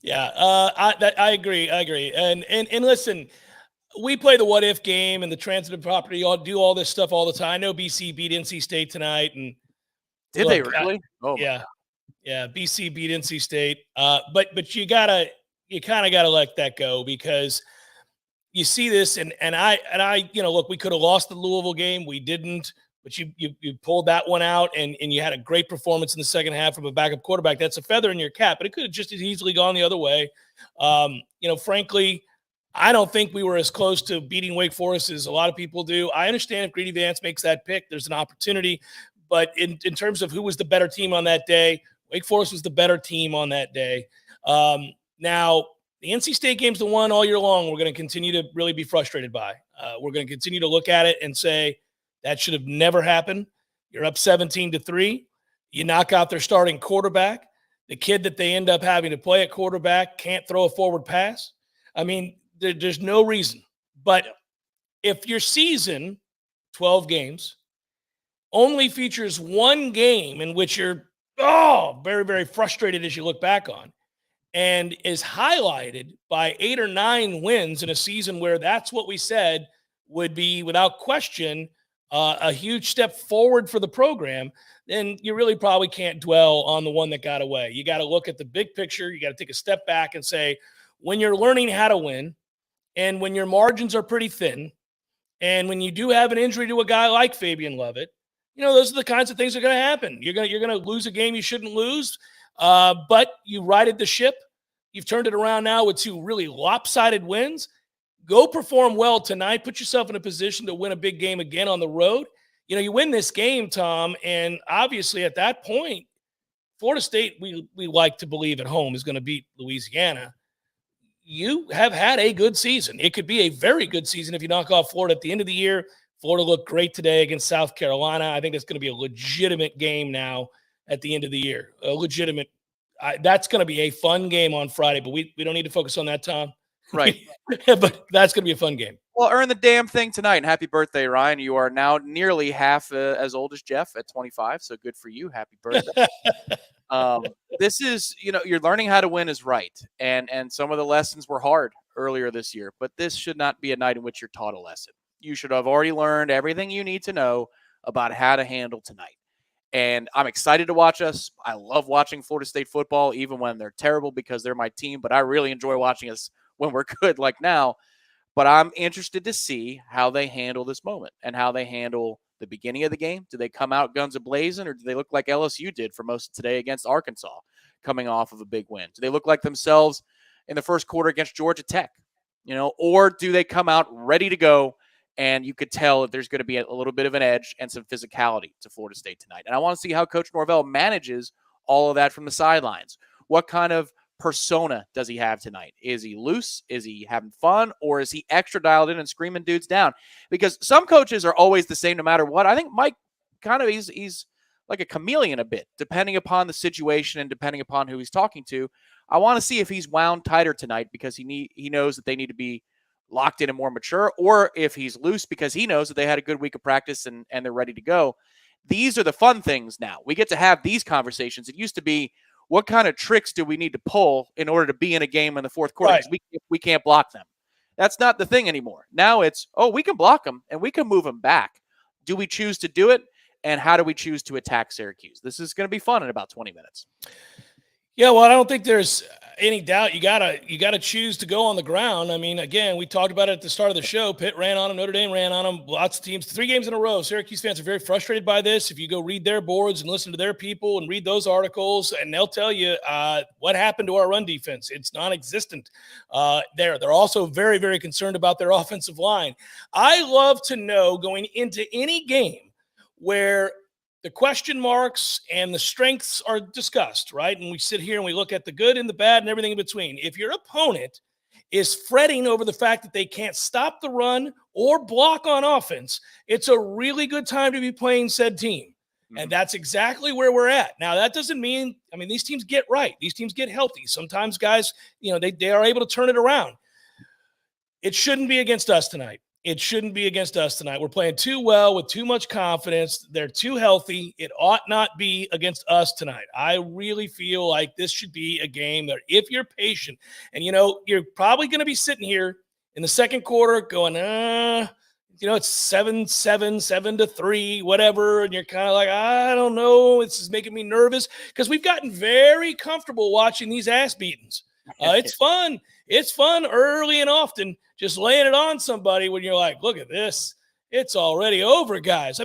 Yeah, I agree. And listen, we play the what if game and the transitive property. I'll do all this stuff all the time. I know BC beat NC State tonight, and did they really? Yeah, BC beat NC State. But you kind of gotta let that go because you see this, and I look, we could have lost the Louisville game. We didn't. But you pulled that one out, and you had a great performance in the second half from a backup quarterback. That's a feather in your cap, but it could have just as easily gone the other way. Frankly, I don't think we were as close to beating Wake Forest as a lot of people do. I understand if Greedy Vance makes that pick, there's an opportunity. But in terms of who was the better team on that day, Wake Forest was the better team on that day. Now, the NC State game's the one all year long we're going to continue to really be frustrated by. We're going to continue to look at it and say, that should have never happened. You're up 17-3. You knock out their starting quarterback. The kid that they end up having to play at quarterback can't throw a forward pass. There's no reason. But if your season, 12 games, only features one game in which you're very, very frustrated as you look back on, and is highlighted by 8 or 9 wins in a season where that's what we said would be, without question, a huge step forward for the program, then you really probably can't dwell on the one that got away. You got to look at the big picture. You got to take a step back and say, when you're learning how to win and when your margins are pretty thin and when you do have an injury to a guy like Fabian Lovett, those are the kinds of things that are going to happen. You're going to lose a game you shouldn't lose, but you righted the ship. You've turned it around now with 2 really lopsided wins. Go perform well tonight. Put yourself in a position to win a big game again on the road. You win this game, Tom, and obviously at that point, Florida State, we like to believe at home, is going to beat Louisiana. You have had a good season. It could be a very good season if you knock off Florida at the end of the year. Florida looked great today against South Carolina. I think it's going to be a legitimate game now at the end of the year. That's going to be a fun game on Friday, but we don't need to focus on that, Tom. Right. But that's going to be a fun game. Well, earn the damn thing tonight. And happy birthday, Ryan. You are now nearly half as old as Jeff at 25. So good for you. Happy birthday. This is, you're learning how to win is right. And some of the lessons were hard earlier this year, but this should not be a night in which you're taught a lesson. You should have already learned everything you need to know about how to handle tonight. And I'm excited to watch us. I love watching Florida State football, even when they're terrible because they're my team, but I really enjoy watching us when we're good like now. But I'm interested to see how they handle this moment and how they handle the beginning of the game? Do they come out guns a-blazing, or do they look like LSU did for most of today against Arkansas, coming off of a big win? Do they look like themselves in the first quarter against Georgia Tech? Or do they come out ready to go, and you could tell that there's going to be a little bit of an edge and some physicality to Florida State tonight? And I want to see how Coach Norvell manages all of that from the sidelines. What kind of persona does he have tonight? Is he loose? Is he having fun? Or is he extra dialed in and screaming dudes down? Because some coaches are always the same no matter what. I think Mike he's like a chameleon a bit, depending upon the situation and depending upon who he's talking to. I want to see if he's wound tighter tonight because he knows that they need to be locked in and more mature, or if he's loose because he knows that they had a good week of practice and they're ready to go. These are the fun things now. We get to have these conversations. It used to be, what kind of tricks do we need to pull in order to be in a game in the fourth quarter? Right. We can't block them. That's not the thing anymore. Now it's, we can block them and we can move them back. Do we choose to do it? And how do we choose to attack Syracuse? This is going to be fun in about 20 minutes. Yeah, well, I don't think there's any doubt. You gotta choose to go on the ground. I mean, again, we talked about it at the start of the show. Pitt ran on them, Notre Dame ran on them. Lots of teams, 3 games in a row. Syracuse fans are very frustrated by this. If you go read their boards and listen to their people and read those articles, and they'll tell you what happened to our run defense. It's non-existent. They're also very, very concerned about their offensive line. I love to know going into any game where the question marks and the strengths are discussed, right? And we sit here and we look at the good and the bad and everything in between. If your opponent is fretting over the fact that they can't stop the run or block on offense, it's a really good time to be playing said team. Mm-hmm. And that's exactly where we're at. Now, that doesn't mean, these teams get right. These teams get healthy. Sometimes guys, they are able to turn it around. It shouldn't be against us tonight. It shouldn't be against us tonight. We're playing too well with too much confidence. They're too healthy. It ought not be against us tonight. I really feel like this should be a game that if you're patient and, you're probably going to be sitting here in the second quarter going, it's 7-7, 7-3, whatever. And you're kind of like, I don't know. This is making me nervous because we've gotten very comfortable watching these ass beatings. It's fun. It's fun early and often just laying it on somebody when you're like, look at this. It's already over, guys.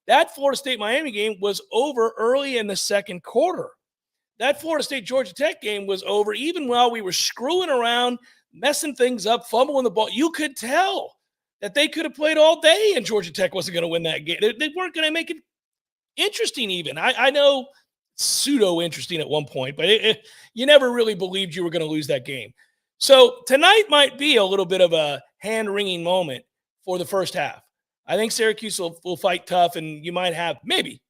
That Florida State-Miami game was over early in the second quarter. That Florida State-Georgia Tech game was over even while we were screwing around, messing things up, fumbling the ball. You could tell that they could have played all day and Georgia Tech wasn't going to win that game. They weren't going to make it interesting even. I know pseudo-interesting at one point, but you never really believed you were going to lose that game. So tonight might be a little bit of a hand-wringing moment for the first half. I think Syracuse will fight tough, and you might have maybe.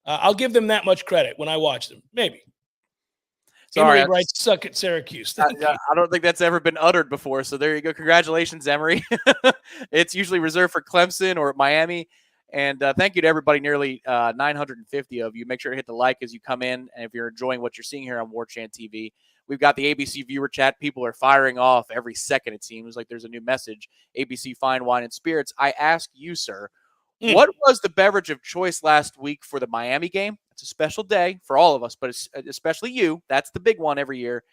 I'll give them that much credit when I watch them. Maybe. Sorry, Emory writes, suck at Syracuse. I don't think that's ever been uttered before, so there you go. Congratulations, Emory. It's usually reserved for Clemson or Miami. And thank you to everybody, nearly 950 of you. Make sure to hit the like as you come in. And if you're enjoying what you're seeing here on Warchant TV, we've got the ABC viewer chat. People are firing off every second, it seems like there's a new message. ABC Fine Wine and Spirits. I ask you, sir, what was the beverage of choice last week for the Miami game? It's a special day for all of us, but especially you. That's the big one every year.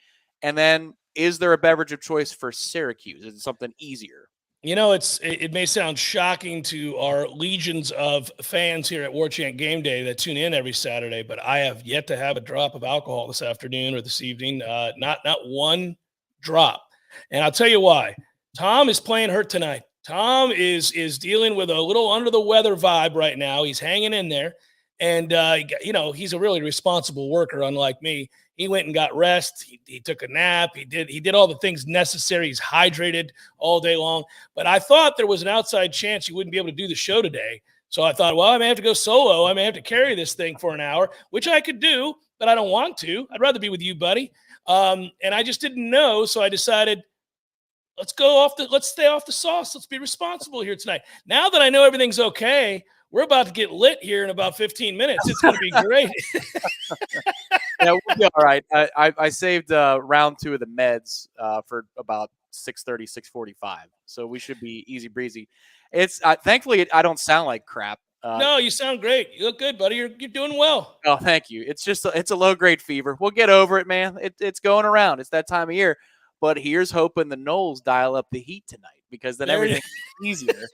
And then is there a beverage of choice for Syracuse? Is it something easier? It may sound shocking to our legions of fans here at Warchant GameDay that tune in every Saturday, but I have yet to have a drop of alcohol this afternoon or this evening. Not one drop. And I'll tell you why. Tom is playing hurt tonight. Tom is dealing with a little under the weather vibe right now. He's hanging in there. And, he's a really responsible worker, unlike me. He went and got rest. He took a nap. He did all the things necessary. He's hydrated all day long. But I thought there was an outside chance he wouldn't be able to do the show today. So I thought, well, I may have to go solo. I may have to carry this thing for an hour, which I could do, but I don't want to. I'd rather be with you, buddy. And I just didn't know. So I decided, let's stay off the sauce. Let's be responsible here tonight. Now that I know everything's okay, we're about to get lit here in about 15 minutes. It's going to be great. Yeah, we'll be all right. I saved round 2 of the meds for about 6:30, 6:45. So we should be easy breezy. It's thankfully I don't sound like crap. No, you sound great. You look good, buddy. You're doing well. Oh, thank you. It's just it's a low grade fever. We'll get over it, man. It's going around. It's that time of year. But here's hoping the Noles dial up the heat tonight. because then everything's easier.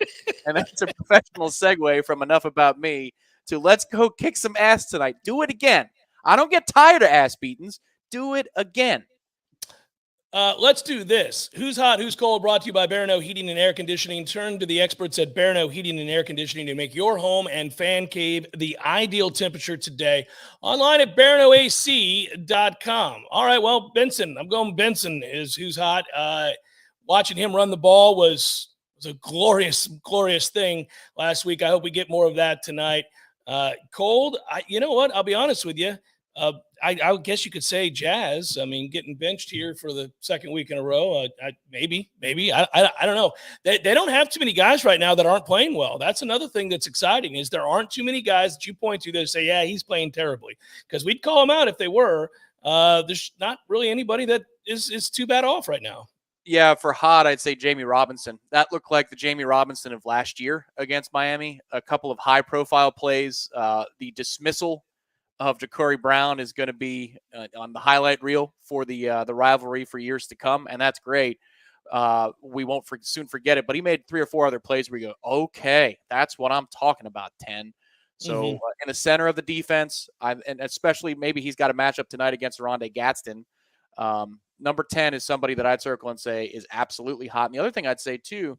And that's a professional segue from enough about me to let's go kick some ass tonight. Do it again. I don't get tired of ass beatings. Do it again. Let's do this. Who's hot, who's cold, brought to you by Barano Heating and Air Conditioning. Turn to the experts at Barano Heating and Air Conditioning to make your home and fan cave the ideal temperature today. Online at BaranoAC.com. All right, well, Benson. I'm going Benson is who's hot. Watching him run the ball was a glorious, glorious thing last week. I hope we get more of that tonight. Cold, you know what? I'll be honest with you. I guess you could say Jazz. I mean, getting benched here for the second week in a row. Maybe. I don't know. They don't have too many guys right now that aren't playing well. That's another thing that's exciting is there aren't too many guys that you point to that say, yeah, he's playing terribly. Because we'd call him out if they were. There's not really anybody that is too bad off right now. Yeah, for hot, I'd say Jamie Robinson. That looked like the Jamie Robinson of last year against Miami. A couple of high-profile plays. The dismissal of Ja'Cory Brown is going to be on the highlight reel for the rivalry for years to come, and that's great. We won't soon forget it, but he made 3 or 4 other plays where you go, okay, that's what I'm talking about, 10. So in the center of the defense, and especially maybe he's got a matchup tonight against Rondae Gadsden. Number 10 is somebody that I'd circle and say is absolutely hot. And the other thing I'd say, too,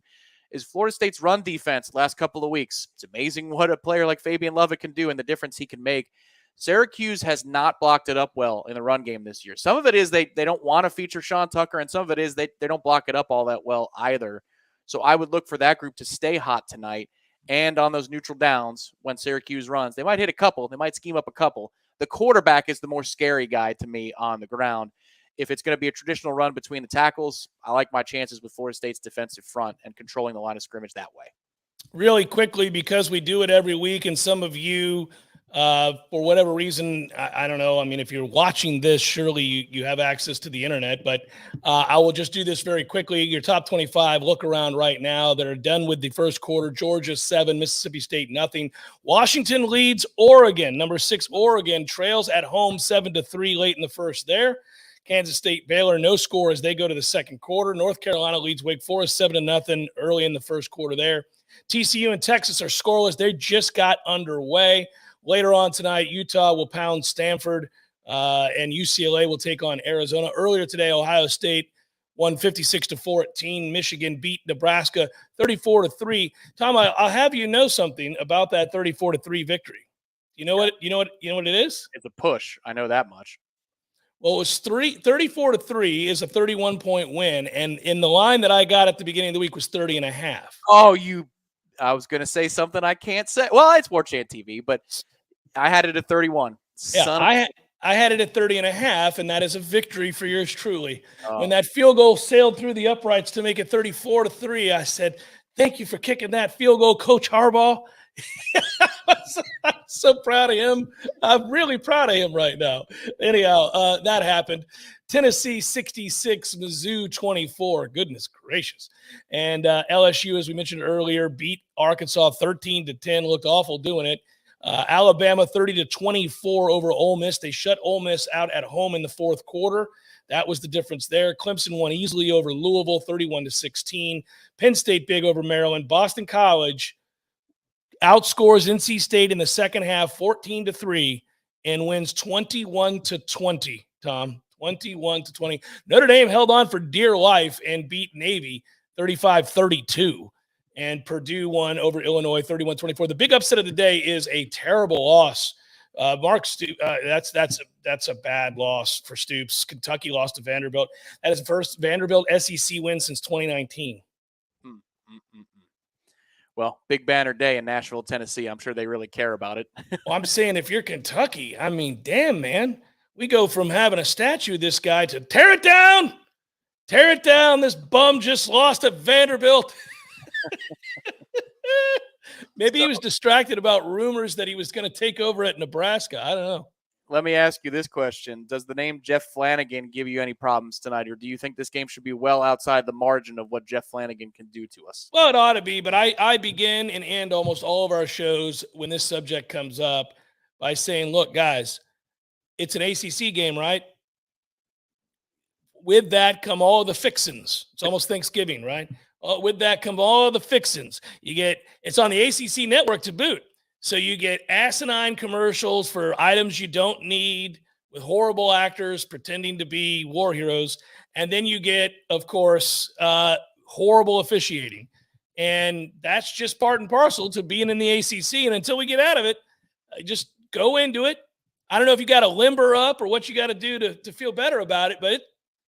is Florida State's run defense last couple of weeks. It's amazing what a player like Fabian Lovett can do and the difference he can make. Syracuse has not blocked it up well in the run game this year. Some of it is they don't want to feature Sean Tucker, and some of it is they don't block it up all that well either. So I would look for that group to stay hot tonight. And on those neutral downs, when Syracuse runs, they might hit a couple. They might scheme up a couple. The quarterback is the more scary guy to me on the ground. If it's going to be a traditional run between the tackles, I like my chances with Florida State's defensive front and controlling the line of scrimmage that way. Really quickly, because we do it every week, and some of you, for whatever reason, I don't know. I mean, if you're watching this, surely you have access to the internet, but I will just do this very quickly. Your top 25 look around right now that are done with the first quarter. Georgia 7, Mississippi State nothing. Washington leads Oregon. Number 6, Oregon trails at home 7-3 late in the first there. Kansas State, Baylor, no score as they go to the second quarter. North Carolina leads Wake Forest 7-0 early in the first quarter there. TCU and Texas are scoreless. They just got underway. Later on tonight, Utah will pound Stanford, and UCLA will take on Arizona. Earlier today, Ohio State won 56-14. Michigan beat Nebraska 34-3. Tom, I'll have you know something about that 34-3 victory. You know what it is? It's a push. I know that much. Well, it was 34-3 is a 31-point win, and in the line that I got at the beginning of the week was 30.5. Oh, I was going to say something I can't say. Well, it's Warchant TV, but I had it at 31. Yeah, I had it at 30.5, and that is a victory for yours truly. Oh. When that field goal sailed through the uprights to make it 34-3, I said, thank you for kicking that field goal, Coach Harbaugh. I'm so proud of him. I'm really proud of him right now. Anyhow, that happened. Tennessee 66, Mizzou 24. Goodness gracious. And LSU, as we mentioned earlier, beat Arkansas 13-10. Looked awful doing it. Alabama 30-24 over Ole Miss. They shut Ole Miss out at home in the fourth quarter. That was the difference there. Clemson won easily over Louisville 31-16. Penn State big over Maryland. Boston College outscores NC State in the second half 14-3 and wins 21-20, Tom. 21-20. Notre Dame held on for dear life and beat Navy 35-32. And Purdue won over Illinois 31-24. The big upset of the day is a terrible loss. That's a bad loss for Stoops. Kentucky lost to Vanderbilt. That is the first Vanderbilt SEC win since 2019. Well, big banner day in Nashville, Tennessee. I'm sure they really care about it. Well, I'm saying if you're Kentucky, I mean, damn, man. We go from having a statue of this guy to tear it down. Tear it down. This bum just lost at Vanderbilt. Maybe he was distracted about rumors that he was going to take over at Nebraska. I don't know. Let me ask you this question. Does the name Jeff Flanagan give you any problems tonight, or do you think this game should be well outside the margin of what Jeff Flanagan can do to us? Well, it ought to be, but I begin and end almost all of our shows when this subject comes up by saying, look, guys, it's an ACC game, right? With that come all the fixins. It's almost Thanksgiving, right? with that come all the fixins. It's on the ACC network to boot. So you get asinine commercials for items you don't need with horrible actors pretending to be war heroes. And then you get, of course, horrible officiating. And that's just part and parcel to being in the ACC. And until we get out of it, just go into it. I don't know if you got to limber up or what you got to do to feel better about it, but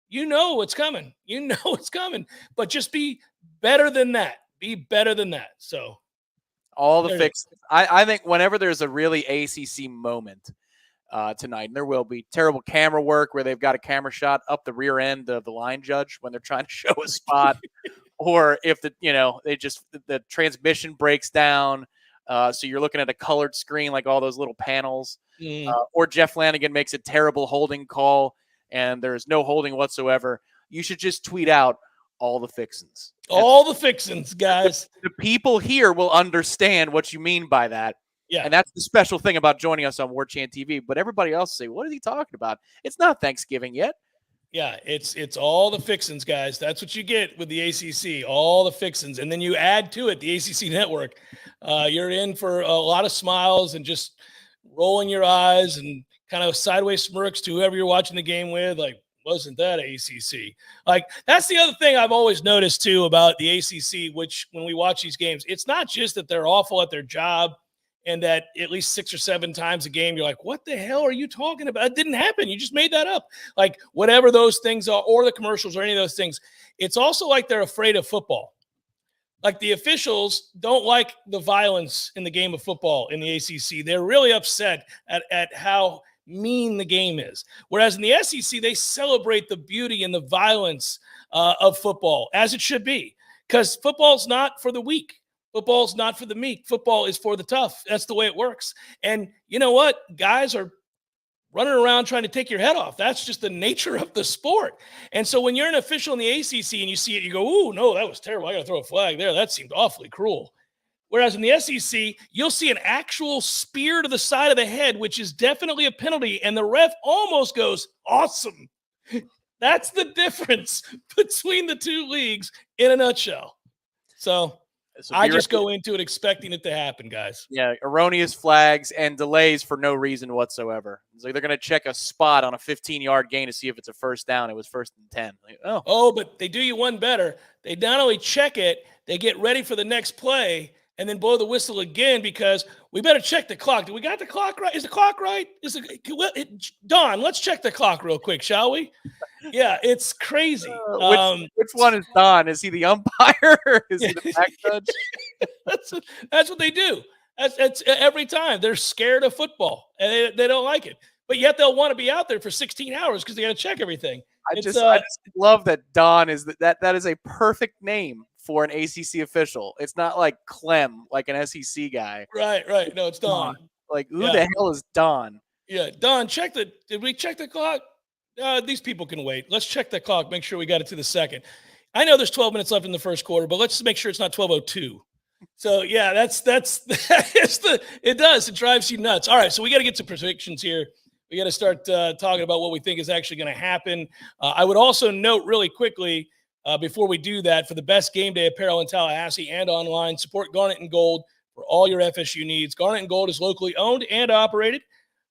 you know what's coming. You know what's coming. But just be better than that. Be better than that. So all the fixes. I think whenever there's a really ACC moment tonight, and there will be terrible camera work where they've got a camera shot up the rear end of the line judge when they're trying to show a spot, or if the transmission breaks down, so you're looking at a colored screen like all those little panels, or Jeff Flanagan makes a terrible holding call and there's no holding whatsoever. You should just tweet out all the fixins. All the fixins, guys. The people here will understand what you mean by that. Yeah. And that's the special thing about joining us on Warchant TV. But everybody else say, what is he talking about? It's not Thanksgiving yet. Yeah, it's all the fixins, guys. That's what you get with the ACC, all the fixins. And then you add to it the ACC network. You're in for a lot of smiles and just rolling your eyes and kind of sideways smirks to whoever you're watching the game with, like, wasn't that ACC? Like, that's the other thing I've always noticed, too, about the ACC, which when we watch these games, it's not just that they're awful at their job and that at least 6 or 7 times a game, you're like, what the hell are you talking about? It didn't happen. You just made that up. Like, whatever those things are, or the commercials or any of those things. It's also like they're afraid of football. Like, the officials don't like the violence in the game of football in the ACC. They're really upset at how mean the game is. Whereas in the SEC, they celebrate the beauty and the violence of football, as it should be. Because football's not for the weak. Football's not for the meek. Football is for the tough. That's the way it works. And you know what? Guys are running around trying to take your head off. That's just the nature of the sport. And so when you're an official in the ACC and you see it, you go, ooh, no, that was terrible. I got to throw a flag there. That seemed awfully cruel. Whereas in the SEC, you'll see an actual spear to the side of the head, which is definitely a penalty, and the ref almost goes, awesome. That's the difference between the two leagues in a nutshell. So I just go into it expecting it to happen, guys. Yeah, erroneous flags and delays for no reason whatsoever. So they're going to check a spot on a 15-yard gain to see if it's a first down. It was 1st and 10. Like, oh, but they do you one better. They not only check it, they get ready for the next play, and then blow the whistle again because we better check the clock. Do we got the clock right? Is the clock right? Don, let's check the clock real quick, shall we? Yeah, it's crazy. Which one is Don? Is he the umpire or is he the back judge? That's what they do. That's every time. They're scared of football, and they don't like it. But yet they'll want to be out there for 16 hours because they got to check everything. I just love that Don is that is a perfect name for an ACC official. It's not like Clem, like an SEC guy. Right. No, it's Don. Like, who the hell is Don? Yeah, Don, did we check the clock? These people can wait. Let's check the clock, make sure we got it to the second. I know there's 12 minutes left in the first quarter, but let's make sure it's not 12:02. So, yeah, it does. It drives you nuts. All right, so we got to get to predictions here. We got to start talking about what we think is actually going to happen. I would also note really quickly, before we do that, for the best game day apparel in Tallahassee and online, support Garnet and Gold for all your FSU needs. Garnet and Gold is locally owned and operated.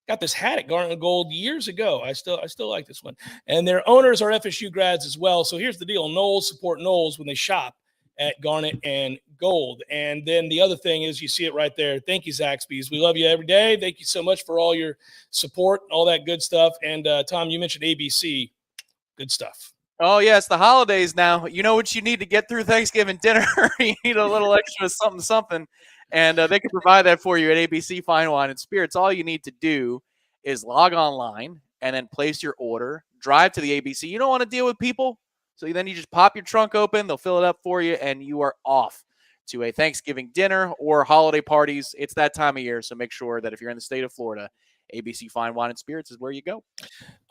Got this hat at Garnet and Gold years ago. I still like this one. And their owners are FSU grads as well. So here's the deal. Noles support Noles when they shop at Garnet and Gold. And then the other thing is, you see it right there. Thank you, Zaxby's. We love you every day. Thank you so much for all your support, all that good stuff. And Tom, you mentioned ABC. Good stuff. Oh, yeah, it's the holidays now. You know what you need to get through Thanksgiving dinner? You need a little extra something. And they can provide that for you at ABC Fine Wine and Spirits. All you need to do is log online and then place your order. Drive to the ABC. You don't want to deal with people, so then you just pop your trunk open. They'll fill it up for you, and you are off to a Thanksgiving dinner or holiday parties. It's that time of year, so make sure that if you're in the state of Florida, ABC Fine Wine and Spirits is where you go.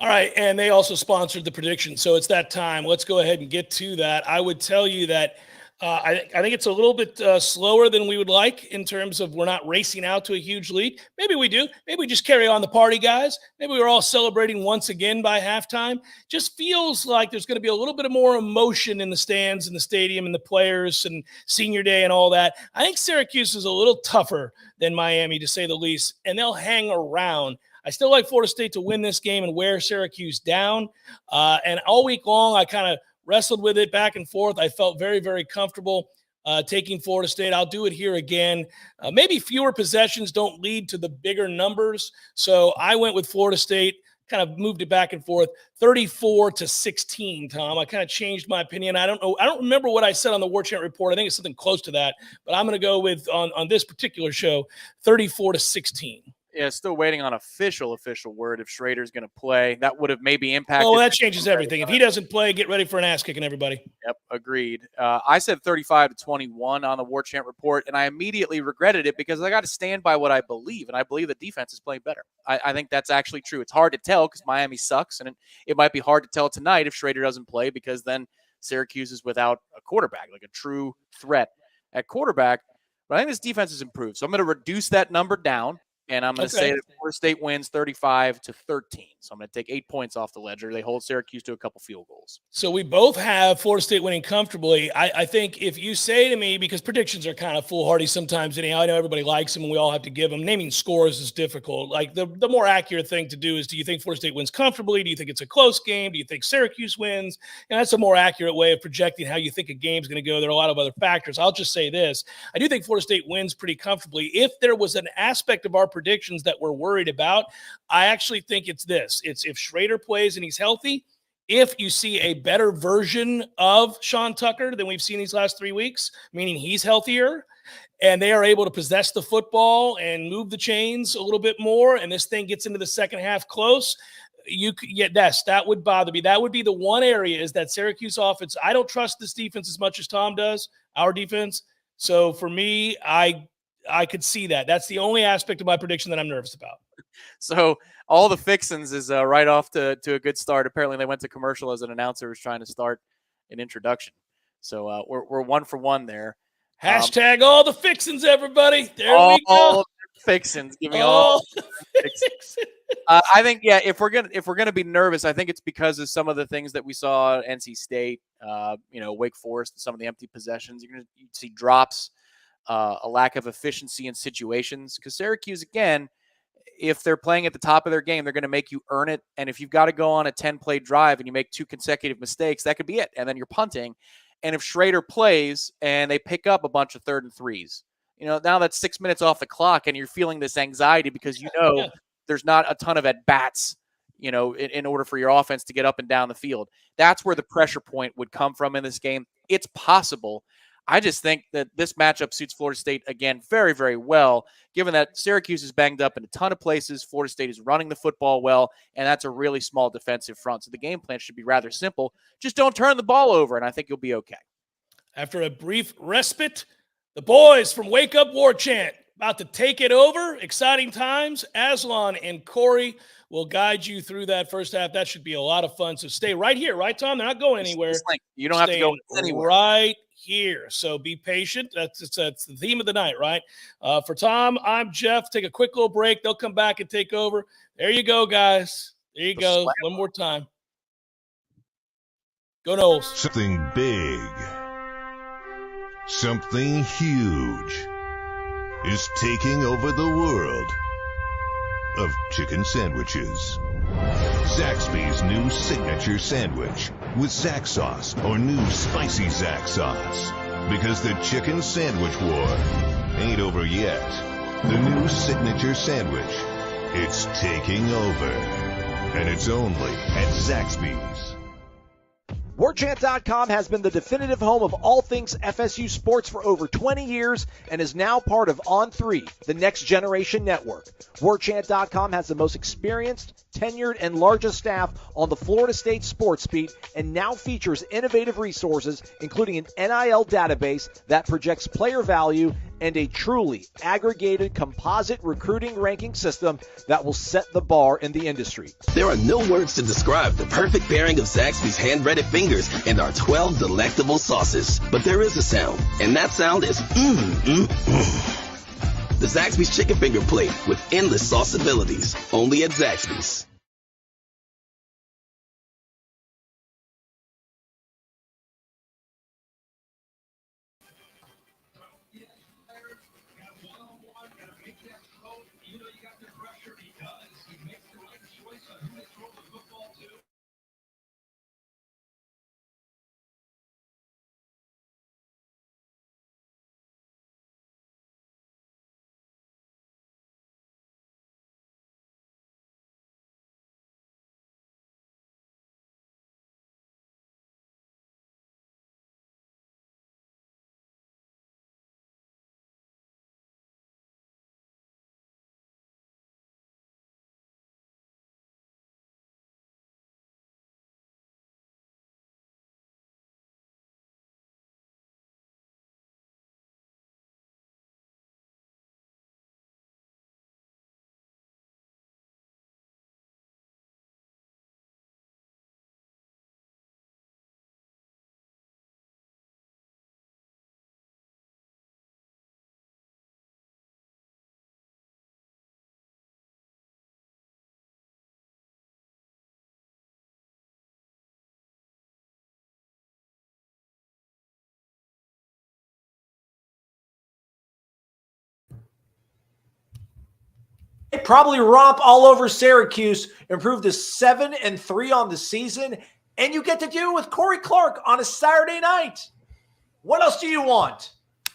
All right, and they also sponsored the prediction, so it's that time. Let's go ahead and get to that. I would tell you that I think it's a little bit slower than we would like in terms of we're not racing out to a huge lead. Maybe we do. Maybe we just carry on the party, guys. Maybe we're all celebrating once again by halftime. Just feels like there's going to be a little bit of more emotion in the stands, in the stadium, and the players, and senior day and all that. I think Syracuse is a little tougher than Miami, to say the least, and they'll hang around. I still like Florida State to win this game and wear Syracuse down. And all week long, I kind of wrestled with it back and forth. I felt very, very comfortable taking Florida State. I'll do it here again. Maybe fewer possessions don't lead to the bigger numbers. So I went with Florida State, kind of moved it back and forth, 34-16, Tom. I kind of changed my opinion. I don't know. I don't remember what I said on the Warchant report. I think it's something close to that. But I'm going to go with, on this particular show, 34-16. Yeah, still waiting on official word if Schrader's going to play. That would have maybe impacted. Oh, that changes everything. If he doesn't play, get ready for an ass kicking, everybody. Yep, agreed. I said 35-21 on the Warchant report, and I immediately regretted it because I got to stand by what I believe, and I believe the defense is playing better. I think that's actually true. It's hard to tell because Miami sucks, and it might be hard to tell tonight if Schrader doesn't play because then Syracuse is without a quarterback, like a true threat at quarterback. But I think this defense has improved, so I'm going to reduce that number down. And I'm going to say that Florida State wins 35-13. So I'm going to take 8 points off the ledger. They hold Syracuse to a couple field goals. So we both have Florida State winning comfortably. I think if you say to me, because predictions are kind of foolhardy sometimes anyhow, I know everybody likes them and we all have to give them. Naming scores is difficult. Like the more accurate thing to do is, do you think Florida State wins comfortably? Do you think it's a close game? Do you think Syracuse wins? And that's a more accurate way of projecting how you think a game's going to go. There are a lot of other factors. I'll just say this. I do think Florida State wins pretty comfortably. If there was an aspect of our predictions that we're worried about, I actually think it's this. It's if Schrader plays and he's healthy, if you see a better version of Sean Tucker than we've seen these last 3 weeks, meaning he's healthier, and they are able to possess the football and move the chains a little bit more, and this thing gets into the second half close, that would bother me. That would be the one area, is that Syracuse offense. I don't trust this defense as much as Tom does, our defense. So for me, I could see that. That's the only aspect of my prediction that I'm nervous about. So all the fixins is right off to a good start. Apparently they went to commercial as an announcer was trying to start an introduction. So we're 1 for 1 there. Hashtag all the fixins, everybody. There we go. All the fixins. Give me all the fixins. I think, yeah, if we're gonna be nervous, I think it's because of some of the things that we saw at NC State, Wake Forest, some of the empty possessions. You're gonna see drops. A lack of efficiency in situations, because Syracuse, again, if they're playing at the top of their game, they're going to make you earn it. And if you've got to go on a 10-play drive and you make 2 consecutive mistakes, that could be it. And then you're punting. And if Schrader plays and they pick up a bunch of 3rd and 3s, now that's 6 minutes off the clock and you're feeling this anxiety because there's not a ton of at-bats, in order for your offense to get up and down the field. That's where the pressure point would come from in this game. It's possible. I just think that this matchup suits Florida State, again, very, very well, given that Syracuse is banged up in a ton of places. Florida State is running the football well, and that's a really small defensive front. So the game plan should be rather simple. Just don't turn the ball over, and I think you'll be okay. After a brief respite, the boys from Wake Up Warchant about to take it over. Exciting times. Aslan and Corey will guide you through that first half. That should be a lot of fun. So stay right here, right, Tom? They're not going anywhere. You don't have to go anywhere. Right here. So be patient. That's the theme of the night, right? For Tom, I'm Jeff. Take a quick little break. They'll come back and take over. There you go, guys. There you go. One more time. Go Noles. Something big, something huge is taking over the world of chicken sandwiches. Zaxby's new signature sandwich with Zax sauce or new spicy Zax sauce. Because the chicken sandwich war ain't over yet. The new signature sandwich, it's taking over. And it's only at Zaxby's. Warchant.com has been the definitive home of all things FSU sports for over 20 years and is now part of On3, the next generation network. Warchant.com has the most experienced, tenured, and largest staff on the Florida State sports beat and now features innovative resources, including an NIL database that projects player value and a truly aggregated composite recruiting ranking system that will set the bar in the industry. There are no words to describe the perfect pairing of Zaxby's hand-breaded fingers and our 12 delectable sauces. But there is a sound, and that sound is The Zaxby's Chicken Finger Plate with endless sauce abilities. Only at Zaxby's. Probably romp all over Syracuse, improve to 7-3 on the season, and you get to do it with Corey Clark on a Saturday night. What else do you want?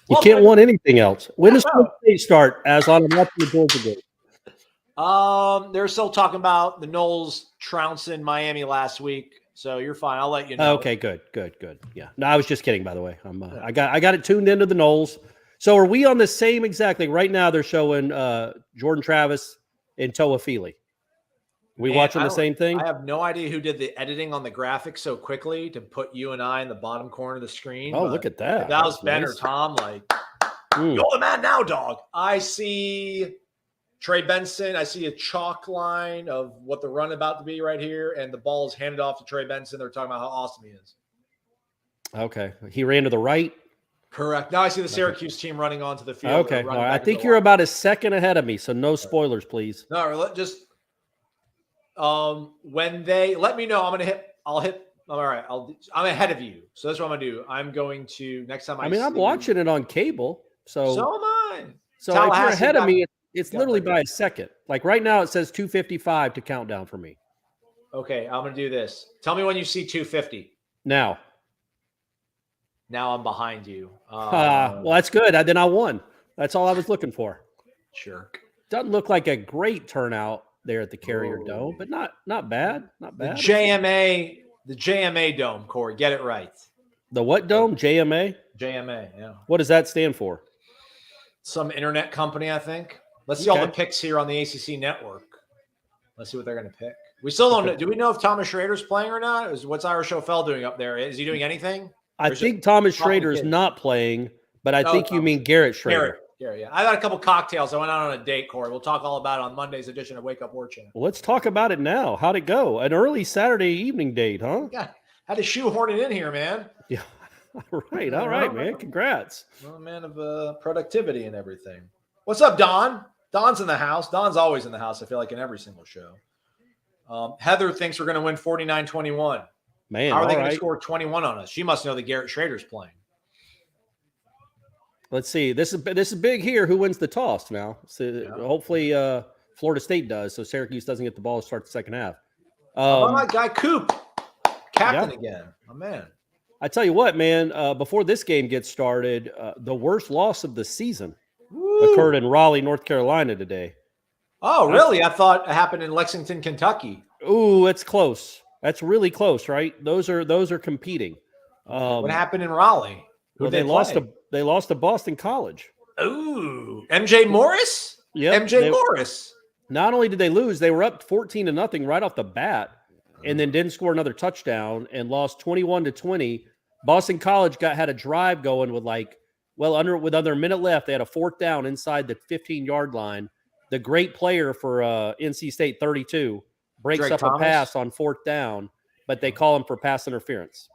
You can't want anything else. When does State start? As on watching the Georgia game. They're still talking about the Noles trouncing Miami last week, so you're fine. I'll let you know. Okay, good. Yeah, no, I was just kidding. By the way, I got it tuned into the Noles. So are we on the same exactly? Right now they're showing Jordan Travis and Toa Feely. We watching the same thing? I have no idea who did the editing on the graphic so quickly to put you and I in the bottom corner of the screen. Oh, look at that. If that was Ben or Tom, you're the man now, dog. I see Trey Benson. I see a chalk line of what the run about to be right here, and the ball is handed off to Trey Benson. They're talking about how awesome he is. Okay. He ran to the right. Correct. Now I see the Syracuse team running onto the field. Okay. All right. I think you're about a second ahead of me, so no spoilers, please. No, just when they let me know, I'll hit. All right. I'm ahead of you. So that's what I'm gonna do. I'm going to next time I'm watching it on cable. So am I. So if you're ahead of me, it's literally by a second. Like right now, it says 2:55 to count down for me. Okay, I'm gonna do this. Tell me when you see 2:50. Now I'm behind you. Well, that's good. Then I won. That's all I was looking for. Jerk. Doesn't look like a great turnout there at the Carrier Dome, but not bad. Not bad. The JMA Dome, Corey. Get it right. The what dome? JMA? JMA, yeah. What does that stand for? Some internet company, I think. Let's see all the picks here on the ACC network. Let's see what they're going to pick. We still don't know. Do we know if Thomas Schrader's playing or not? What's Irish O'Fell doing up there? Is he doing anything? I think Thomas Schrader is not playing, but I think you mean Garrett Schrader. Garrett, yeah. I got a couple cocktails. I went out on a date, Corey. We'll talk all about it on Monday's edition of Wake Up Warchant. Well, let's talk about it now. How'd it go? An early Saturday evening date, huh? Yeah. Had to shoehorn it in here, man. Yeah. All right, man. Congrats. Well, a man of productivity and everything. What's up, Don? Don's in the house. Don's always in the house, I feel like, in every single show. Heather thinks we're going to win 49-21. Man, how are they going to score 21 on us? She must know that Garrett Schrader's playing. Let's see. This is big here. Who wins the toss now? So hopefully Florida State does, so Syracuse doesn't get the ball to start the second half. My guy Coop, captain again. My man. I tell you what, man. Before this game gets started, the worst loss of the season occurred in Raleigh, North Carolina today. Oh, really? I thought it happened in Lexington, Kentucky. Ooh, it's close. That's really close, right? Those are competing. What happened in Raleigh? They lost to Boston College. Ooh, MJ Morris? Yeah, Morris. Not only did they lose, they were up 14-0 right off the bat, and then didn't score another touchdown and lost 21-20. Boston College had a drive going with Well, with under a minute left, they had a 4th down inside the 15-yard line. The great player for NC State 32 breaks Drake up Thomas? a pass on 4th down, but they call him for pass interference.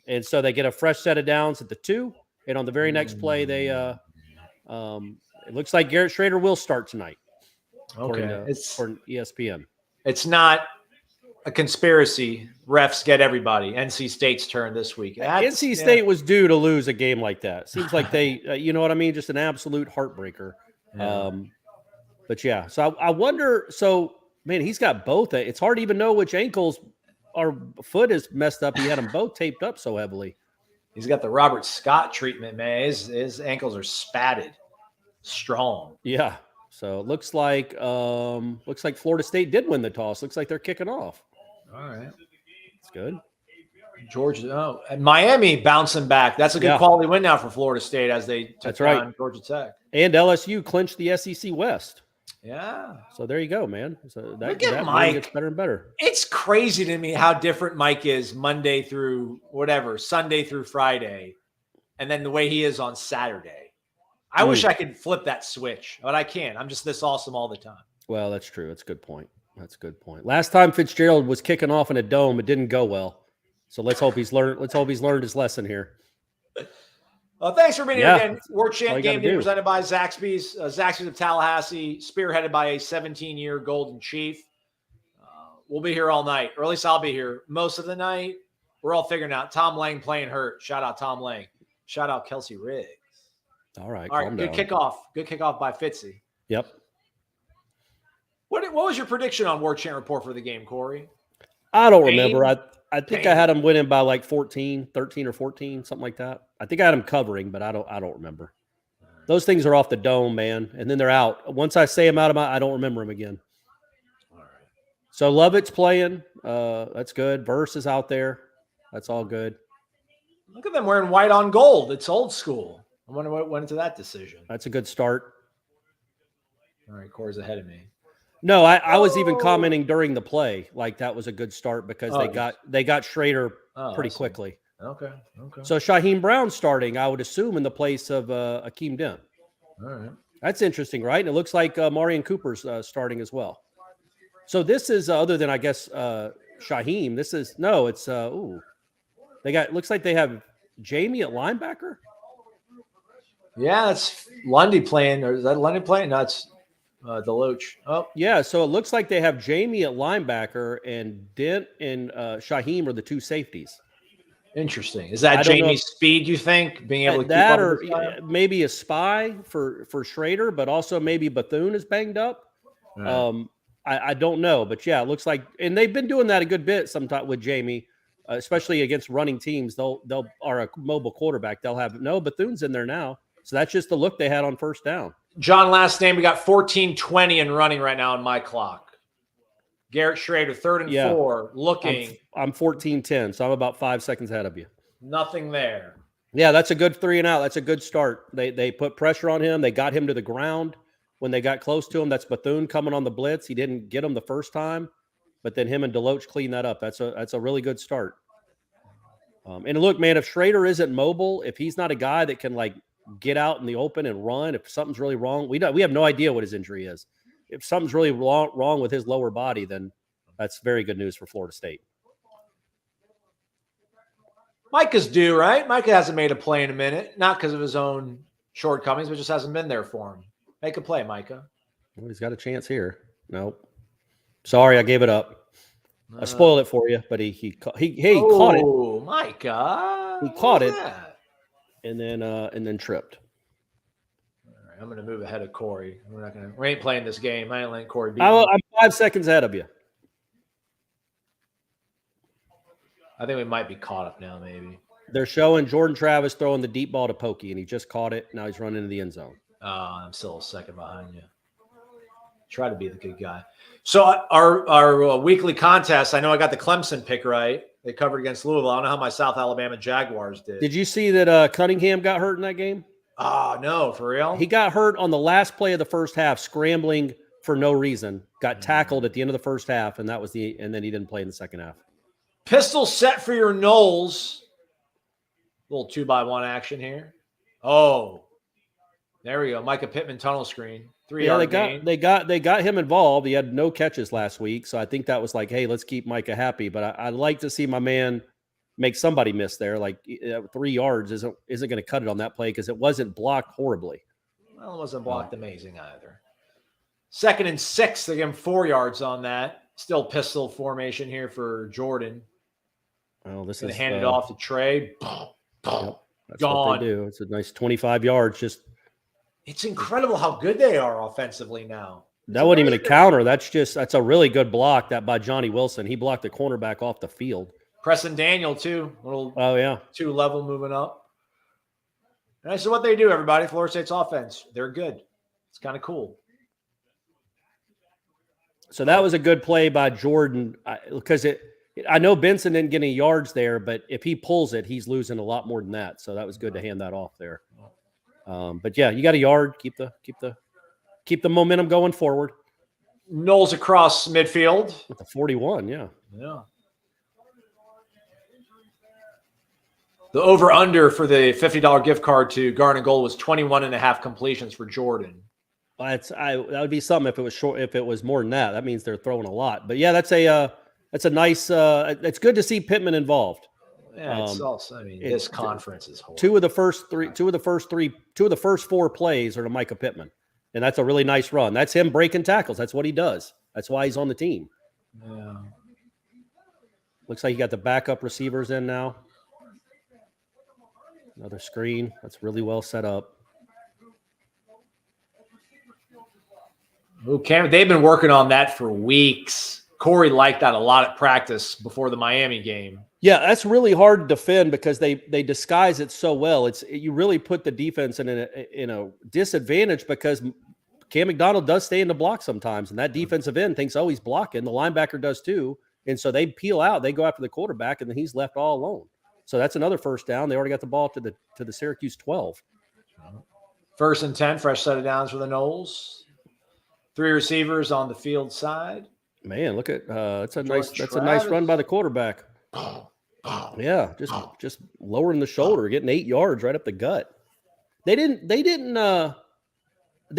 And so they get a fresh set of downs at the 2. And on the very next play, they it looks like Garrett Schrader will start tonight. Okay. For ESPN. It's not a conspiracy. Refs get everybody. NC State's turn this week. NC State was due to lose a game like that. Seems like they, you know what I mean? Just an absolute heartbreaker. Yeah. But yeah, so I wonder. So man, he's got both. It's hard to even know which ankles or foot is messed up. He had them both taped up so heavily. He's got the Robert Scott treatment, man. His ankles are spatted, strong. Yeah. So it looks like Florida State did win the toss. Looks like they're kicking off. All right, it's good. Georgia, and Miami bouncing back. That's a good quality win now for Florida State as they took down Georgia Tech. And LSU clinched the SEC West. Yeah. So there you go, man. So that Mike. Gets better and better. It's crazy to me how different Mike is Monday through Sunday through Friday, and then the way he is on Saturday. I wish I could flip that switch, but I can't. I'm just this awesome all the time. Well, that's true. That's a good point. Last time Fitzgerald was kicking off in a dome, it didn't go well. So let's hope he's learned his lesson here. Thanks for being here again. Warchant GameDay presented by Zaxby's. Zaxby's of Tallahassee, spearheaded by a 17-year Golden Chief. We'll be here all night, or at least I'll be here most of the night. We're all figuring out. Tom Lang playing hurt. Shout out Tom Lang. Shout out Kelsey Riggs. All right. Good kickoff. Good kickoff by Fitzy. Yep. What was your prediction on Warchant Report for the game, Corey? I don't remember. I think I had them winning by like 13 or 14, something like that. I think I had them covering, but I don't remember. Those things are off the dome, man, and then they're out. Once I say them out, I don't remember them again. All right. So Lovett's playing. That's good. Verse is out there. That's all good. Look at them wearing white on gold. It's old school. I wonder what went into that decision. That's a good start. All right, Corey's ahead of me. No, I was even commenting during the play like that was a good start because they got Schrader pretty quickly. Okay. So Shaheem Brown starting, I would assume, in the place of Akeem Dent. All right. That's interesting, right? And it looks like Marion Cooper's starting as well. So this is other than I guess Shaheem. Looks like they have Jamie at linebacker. Yeah, that's Lundy playing. Or is that Lundy playing? No, it's Deloach. Oh, yeah. So it looks like they have Jamie at linebacker and Dent and Shaheem are the two safeties. Interesting. Is that Jamie's speed, you think? Being able to keep up with or maybe a spy for Schrader, but also maybe Bethune is banged up. Right. I don't know. But yeah, it looks like – and they've been doing that a good bit sometimes with Jamie, especially against running teams. They'll are a mobile quarterback. They'll have – no, Bethune's in there now. So that's just the look they had on first down. John, last name, we got 14:20 and running right now on my clock. Garrett Schrader, 3rd and 4, looking. I'm 14-10, so I'm about 5 seconds ahead of you. Nothing there. Yeah, that's a good 3 and out. That's a good start. They put pressure on him. They got him to the ground when they got close to him. That's Bethune coming on the blitz. He didn't get him the first time, but then him and Deloach cleaned that up. That's a really good start. And look, man, if Schrader isn't mobile, if he's not a guy that can like get out in the open and run, if something's really wrong, we have no idea what his injury is. If something's really wrong with his lower body, then that's very good news for Florida State. Micah's due, right? Micah hasn't made a play in a minute, not because of his own shortcomings, but just hasn't been there for him. Make a play, Micah. Well, he's got a chance here. Nope. Sorry, I gave it up. I spoiled it for you, but he caught it. Oh, Micah. He caught it and then tripped. I'm going to move ahead of Corey. We ain't playing this game. I ain't letting Corey beat me. I'm 5 seconds ahead of you. I think we might be caught up now, maybe. They're showing Jordan Travis throwing the deep ball to Pokey, and he just caught it. Now he's running into the end zone. I'm still a second behind you. Try to be the good guy. So our weekly contest, I know I got the Clemson pick right. They covered against Louisville. I don't know how my South Alabama Jaguars did. Did you see that Cunningham got hurt in that game? No, for real? He got hurt on the last play of the first half, scrambling for no reason. Got tackled at the end of the first half, and then he didn't play in the second half. Pistol set for your Noles. Little 2-by-1 action here. Oh, there we go. Micah Pittman tunnel screen. 3-yard gain. They got him involved. He had no catches last week, so I think that was like, hey, let's keep Micah happy. But I'd like to see my man make somebody miss there. Like 3 yards isn't going to cut it on that play because it wasn't blocked horribly. Well, it wasn't blocked amazing either. 2nd and 6. They give him 4 yards on that. Still pistol formation here for Jordan. Well, this is is hand it off to Trey. Yep, that's Gone. what they do. It's a nice 25 yards. Just it's incredible how good they are offensively now. That wasn't even a counter. That's a really good block that by Johnny Wilson. He blocked the cornerback off the field. Preston Daniel too. 2-level moving up. And this is what they do, everybody. Florida State's offense. They're good. It's kind of cool. So that was a good play by Jordan because I know Benson didn't get any yards there, but if he pulls it, he's losing a lot more than that. So that was good to hand that off there. But yeah, you got a yard. Keep the momentum going forward. Noles across midfield. With the 41, yeah. Yeah. The over-under for the $50 gift card to Garden and Gold was 21.5 completions for Jordan. That would be something if it was short. If it was more than that, that means they're throwing a lot. But yeah, that's a nice. It's good to see Pittman involved. Yeah, it's also. I mean, this conference is horrible. Two of the first 4 plays are to Micah Pittman, and that's a really nice run. That's him breaking tackles. That's what he does. That's why he's on the team. Yeah. Looks like you got the backup receivers in now. Another screen. That's really well set up. Okay, they've been working on that for weeks. Corey liked that a lot at practice before the Miami game. Yeah, that's really hard to defend because they disguise it so well. You really put the defense in a disadvantage because Cam McDonald does stay in the block sometimes, and that defensive end thinks, oh, he's blocking. The linebacker does too, and so they peel out. They go after the quarterback, and then he's left all alone. So that's another first down. They already got the ball to the Syracuse 12. 1st and 10, fresh set of downs for the Noles. 3 receivers on the field side. Man, look at that's a nice run by the quarterback. Yeah, just lowering the shoulder, getting 8 yards right up the gut. They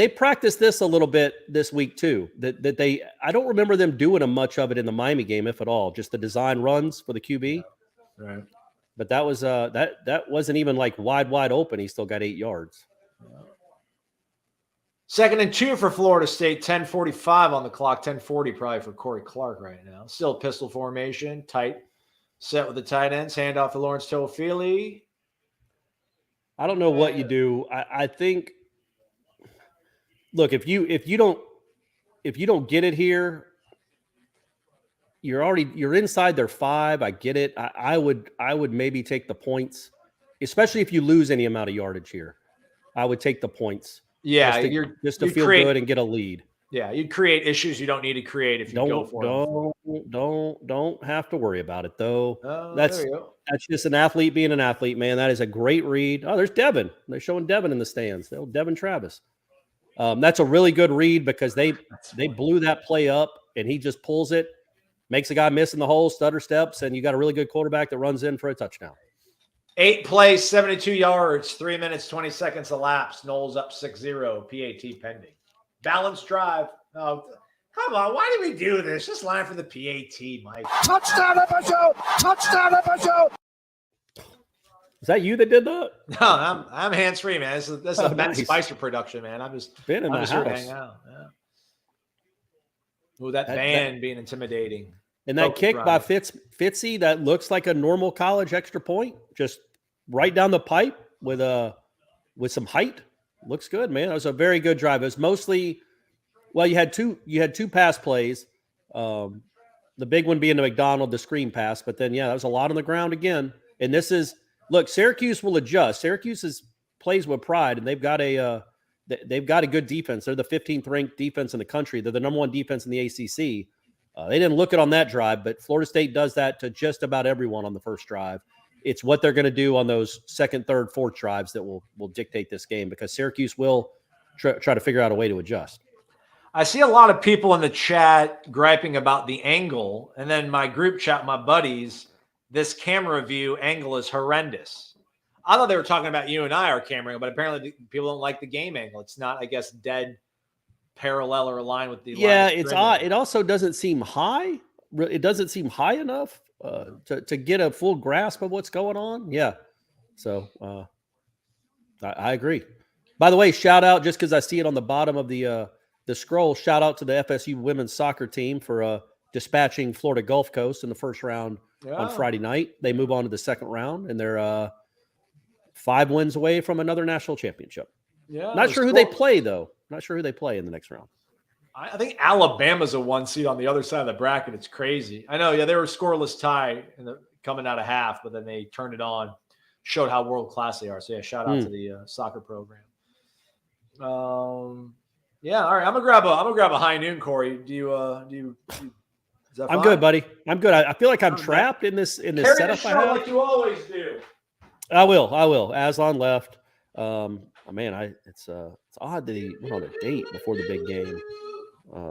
practiced this a little bit this week too. I don't remember them doing much of it in the Miami game, if at all. Just the design runs for the QB. Right. But that was that wasn't even like wide open. He still got 8 yards. 2nd and 2 for Florida State. 10:45 on the clock. 10:40 probably for Corey Clark right now. Still pistol formation. Tight set with the tight ends. Hand off to Lawrence Toafili. I don't know what you do. I think. Look, if you don't get it here, you're inside their 5. I get it. I would maybe take the points, especially if you lose any amount of yardage here. I would take the points. Yeah, just to feel good and get a lead. Yeah, you'd create issues you don't need to create if you go for it. Don't have to worry about it though. That's just an athlete being an athlete, man. That is a great read. Oh, there's Devin. They're showing Devin in the stands. Devin Travis. That's a really good read because they blew that play up and he just pulls it, makes a guy miss in the hole, stutter steps, and you got a really good quarterback that runs in for a touchdown. 8 plays, 72 yards, 3 minutes, 20 seconds elapsed. Noles up 6-0, PAT pending. Balanced drive. Oh, come on. Why did we do this? Just line for the PAT, Mike. Touchdown FSU! Touchdown FSU! Is that you that did that? No, I'm hands-free, man. This is a Ben nice. Spicer production, man. I'm just here to hang out. Yeah. Ooh, that band being intimidating. And that kick by Fitzy, that looks like a normal college extra point, just right down the pipe with some height. Looks good, man. It was a very good drive. It was mostly, well, you had two pass plays. The big one being the McDonald, the screen pass, but then that was a lot on the ground again. And this is, look, Syracuse will adjust. Syracuse plays with pride, and they've got a good defense. They're the 15th ranked defense in the country. They're the number 1 defense in the ACC. They didn't look it on that drive, but Florida State does that to just about everyone on the first drive. It's what they're going to do on those 2nd, 3rd, 4th drives that will dictate this game because Syracuse will try to figure out a way to adjust. I see a lot of people in the chat griping about the angle, and then my group chat, my buddies, this camera view angle is horrendous. I thought they were talking about you and I, our camera angle, but apparently people don't like the game angle. It's not, I guess, dead parallel or aligned with the Yeah, it's odd. It also doesn't seem high. It doesn't seem high enough to get a full grasp of what's going on. Yeah. So I agree. By the way, shout out, just because I see it on the bottom of the scroll, shout out to the FSU women's soccer team for dispatching Florida Gulf Coast in the first round on Friday night. They move on to the second round, and they're 5 wins away from another national championship. Yeah, not sure who they play, though. Not sure who they play in the next round. I think Alabama's a 1 seed on the other side of the bracket. It's crazy. I know, yeah, they were scoreless tie coming out of half, but then they turned it on, showed how world-class they are. So, yeah, shout out to the soccer program. Yeah, all right. I'm gonna grab a high noon, Corey. Do you is that fine? I'm good, buddy. I'm good. I feel like I'm trapped in this Carry setup. the show like you always do. I will. Aslan left. Man, it's odd that he went on a date before the big game.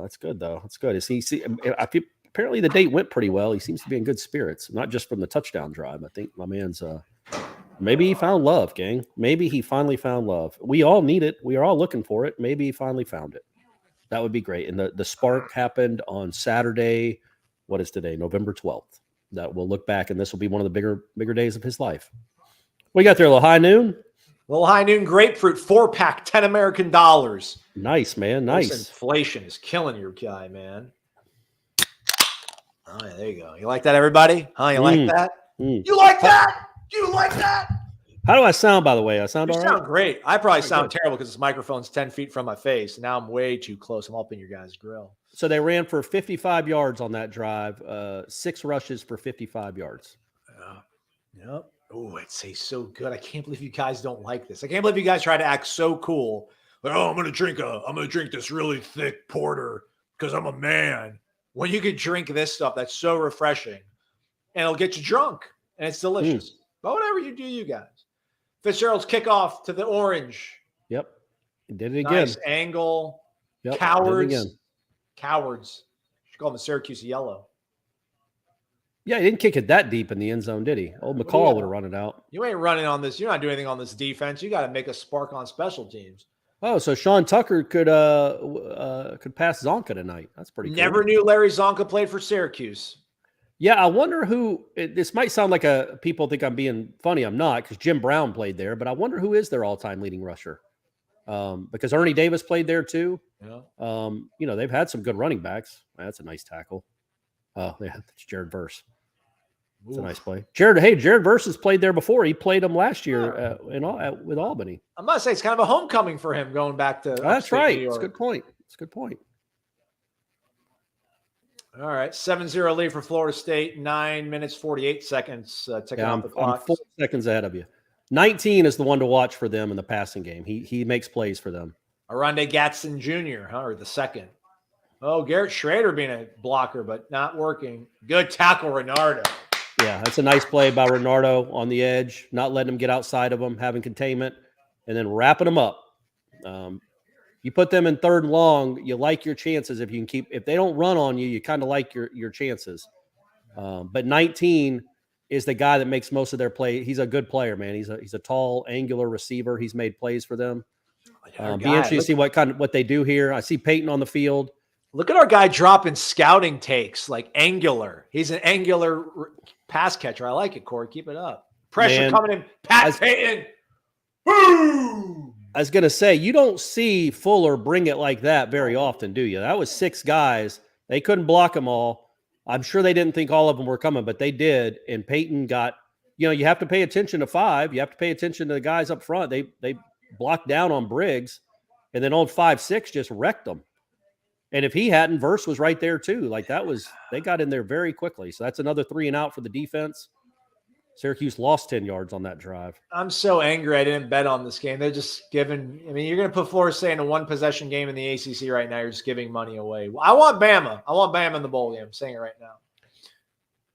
That's good though. That's good. Apparently the date went pretty well. He seems to be in good spirits, not just from the touchdown drive. I think my man's maybe he found love, gang. Maybe he finally found love. We all need it. We are all looking for it. Maybe he finally found it. That would be great. And the spark happened on Saturday. What is today? November 12th. That we'll look back, and this will be one of the bigger days of his life. What you got there, a little high noon? Little high noon grapefruit 4-pack, $10 American. Nice, man. Nice. This inflation is killing your guy, man. Oh, yeah, there you go. You like that, everybody? Huh? You like that? You like that? You like that? How do I sound, by the way? I sound all right? You sound great. I probably sound terrible because this microphone's 10 feet from my face. Now I'm way too close. I'm up in your guys' grill. So they ran for 55 yards on that drive, 6 rushes for 55 yards. Yep. Oh, it tastes so good. I can't believe you guys don't like this. I can't believe you guys try to act so cool. Like, oh, I'm gonna drink this really thick porter because I'm a man. When you could drink this stuff that's so refreshing and it'll get you drunk and it's delicious. But whatever you do, you guys. Fitzgerald's kickoff to the orange. Yep. He did it again. Nice angle. Yep. Cowards. Cowards. You should call them the Syracuse yellow. Yeah, he didn't kick it that deep in the end zone, did he? Old McCall would have run it out. You ain't running on this. You're not doing anything on this defense. You got to make a spark on special teams. Oh, so Sean Tucker could pass Zonka tonight. That's pretty cool. Never knew Larry Zonka played for Syracuse. Yeah, I wonder who. This might sound like people think I'm being funny. I'm not, because Jim Brown played there. But I wonder who is their all-time leading rusher. Because Ernie Davis played there too. Yeah. They've had some good running backs. That's a nice tackle. Yeah, that's Jared Verse. It's a nice play. Jared Verse has played there before. He played them last year with Albany. I must say, it's kind of a homecoming for him going back to. That's right. It's a good point. All right, 7-0 lead for Florida State. 9 minutes 48 seconds. Ticking off the clock. I'm 4 seconds ahead of you. 19 is the one to watch for them in the passing game. He makes plays for them. Aronde Gatson Jr., or the second. Oh, Garrett Schrader being a blocker, but not working. Good tackle, Renardo. Yeah, that's a nice play by Renardo on the edge, not letting him get outside of him, having containment, and then wrapping them up. You put them in third and long, you like your chances if you can keep. If they don't run on you, you kind of like your chances. But 19 is the guy that makes most of their play. He's a good player, man. He's a tall, angular receiver. He's made plays for them. Be interesting to see what they do here. I see Peyton on the field. Look at our guy dropping scouting takes, like angular. He's an angular pass catcher. I like it, Corey. Keep it up. Pressure coming in. Pat Peyton. Boom! I was going to say, you don't see Fuller bring it like that very often, do you? That was 6 guys. They couldn't block them all. I'm sure they didn't think all of them were coming, but they did. And Peyton got, you have to pay attention to 5. You have to pay attention to the guys up front. They blocked down on Briggs, and then on 5-6 just wrecked them. And if he hadn't, Verse was right there too. They got in there very quickly. So that's another 3 and out for the defense. Syracuse lost 10 yards on that drive. I'm so angry I didn't bet on this game. They're just giving – you're going to put Florida State in a one-possession game in the ACC right now. You're just giving money away. I want Bama. I want Bama in the bowl game. I'm saying it right now.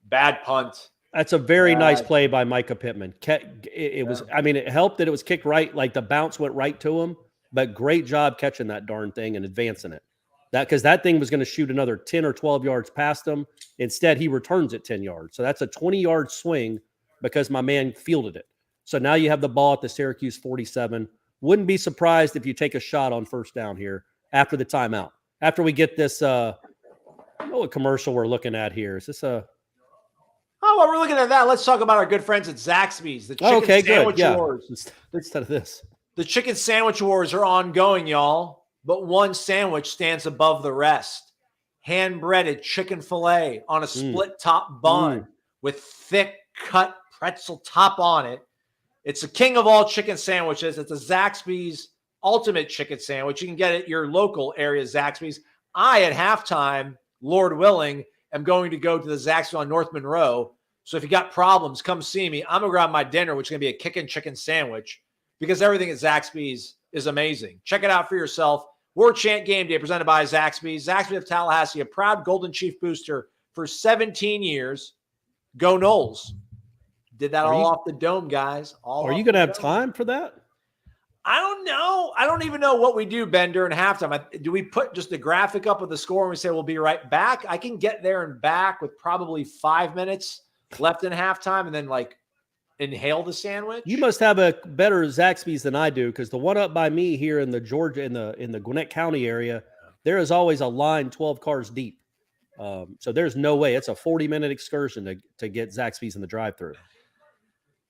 Bad punt. That's a very nice play by Micah Pittman. It was – it helped that it was kicked right. Like the bounce went right to him. But great job catching that darn thing and advancing it. Because that thing was going to shoot another 10 or 12 yards past him. Instead, he returns it 10 yards. So that's a 20-yard swing because my man fielded it. So now you have the ball at the Syracuse 47. Wouldn't be surprised if you take a shot on first down here after the timeout. After we get this, I don't know what commercial we're looking at here. Is this a... Oh, while we're looking at that, let's talk about our good friends at Zaxby's. The chicken sandwich wars. Instead of this. The chicken sandwich wars are ongoing, y'all. But one sandwich stands above the rest. Hand-breaded chicken filet on a split-top bun with thick cut pretzel top on it. It's the king of all chicken sandwiches. It's a Zaxby's ultimate chicken sandwich. You can get it at your local area Zaxby's. I, at halftime, Lord willing, am going to go to the Zaxby on North Monroe. So if you got problems, come see me. I'm going to grab my dinner, which is going to be a kickin' chicken sandwich, because everything at Zaxby's is amazing. Check it out for yourself. Warchant GameDay presented by Zaxby's. Zaxby of Tallahassee, a proud Golden Chief booster for 17 years. Go Noles. Did that all off the dome, guys. Are you going to have time for that? I don't know. I don't even know what we do, Ben, during halftime. Do we put just the graphic up with the score and we say we'll be right back? I can get there and back with probably 5 minutes left in halftime and then like inhale the sandwich. You must have a better Zaxby's than I do, because the one up by me here in the Georgia in the Gwinnett County area, there is always a line 12 cars deep. So there's no way. It's a 40-minute excursion to get Zaxby's in the drive-thru.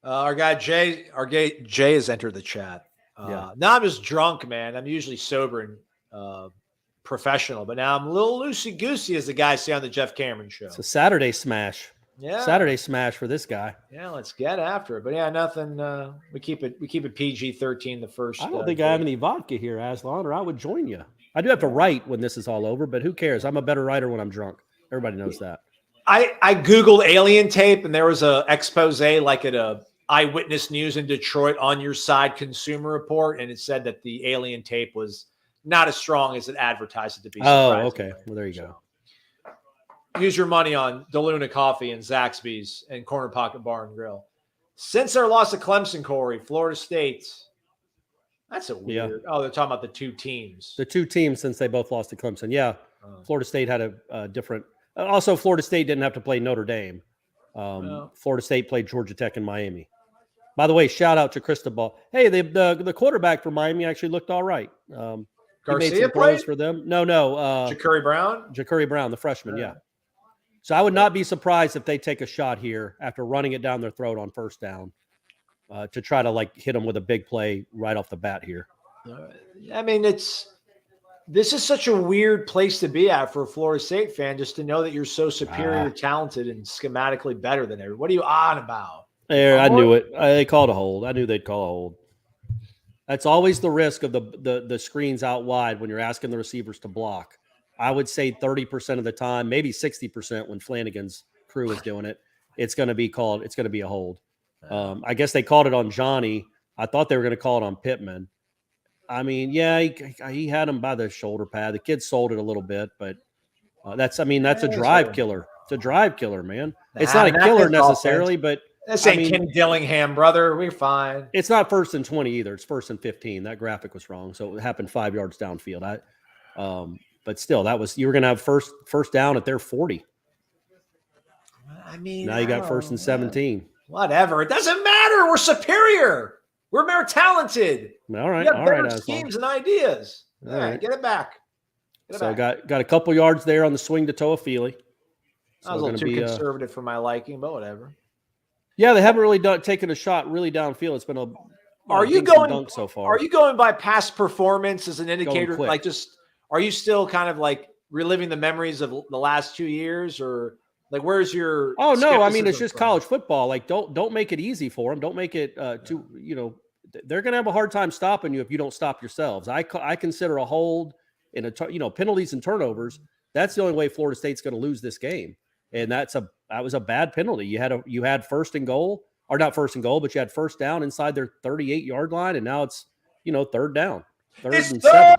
Our guy Jay has entered the chat. Now I'm just drunk, man. I'm usually sober and professional, but now I'm a little loosey-goosey, as the guys say on the Jeff Cameron show. It's a Saturday smash. Yeah. Saturday smash for this guy. Yeah, let's get after it. But yeah, nothing. We keep it PG-13 the first. I don't think I have any vodka here, Aslan, or I would join you. I do have to write when this is all over, but who cares? I'm a better writer when I'm drunk. Everybody knows that. I Googled alien tape, and there was a expose like at a Eyewitness News in Detroit On Your Side Consumer Report, and it said that the alien tape was not as strong as it advertised it to be. Oh, okay. Well, there you go. Use your money on DeLuna Coffee and Zaxby's and Corner Pocket Bar and Grill. Since their loss to Clemson, Corey, Florida State. That's a weird. Yeah. Oh, they're talking about the two teams. The two teams since they both lost to Clemson. Yeah. Florida State had a different. Also, Florida State didn't have to play Notre Dame. Florida State played Georgia Tech and Miami. By the way, shout out to Cristobal. Hey, the quarterback for Miami actually looked all right. Garcia played for them. No. Ja'Carri Brown? Ja'Carri Brown, the freshman, yeah. So I would not be surprised if they take a shot here after running it down their throat on first down to try to like hit them with a big play right off the bat here. I mean, this is such a weird place to be at for a Florida State fan, just to know that you're so superior, talented, and schematically better than everyone. What are you on about? I knew it. They called a hold. I knew they'd call a hold. That's always the risk of the screens out wide when you're asking the receivers to block. I would say 30% of the time, maybe 60% when Flanagan's crew is doing it, it's going to be a hold. I guess they called it on Johnny. I thought they were going to call it on Pittman. I mean, yeah, he had him by the shoulder pad. The kid sold it a little bit, but that's a drive killer. It's a drive killer, man. It's not a killer necessarily, but this ain't Ken Dillingham, brother. We're fine. It's not 1st and 20 either. It's 1st and 15. That graphic was wrong, so it happened 5 yards downfield. But still, you were going to have first down at their 40. I mean, now you got 1st and 17. Whatever. It doesn't matter. We're superior. We're more talented. All right. We have better schemes and ideas. All right. Get it back. Got a couple yards there on the swing to Toafili. So I was a little too conservative for my liking, but whatever. Yeah, they haven't really taken a shot really downfield. It's been a dunk so far. Are you going by past performance as an indicator? Like, are you still kind of like reliving the memories of the last 2 years, or like where's your? Oh no, I mean it's just college football. Like don't make it easy for them. Don't make it too. They're going to have a hard time stopping you if you don't stop yourselves. I consider a hold in penalties and turnovers. That's the only way Florida State's going to lose this game, and that was a bad penalty. You had 1st and goal, or not 1st and goal, but you had first down inside their 38-yard line, and now it's 3rd down, 3rd and 7.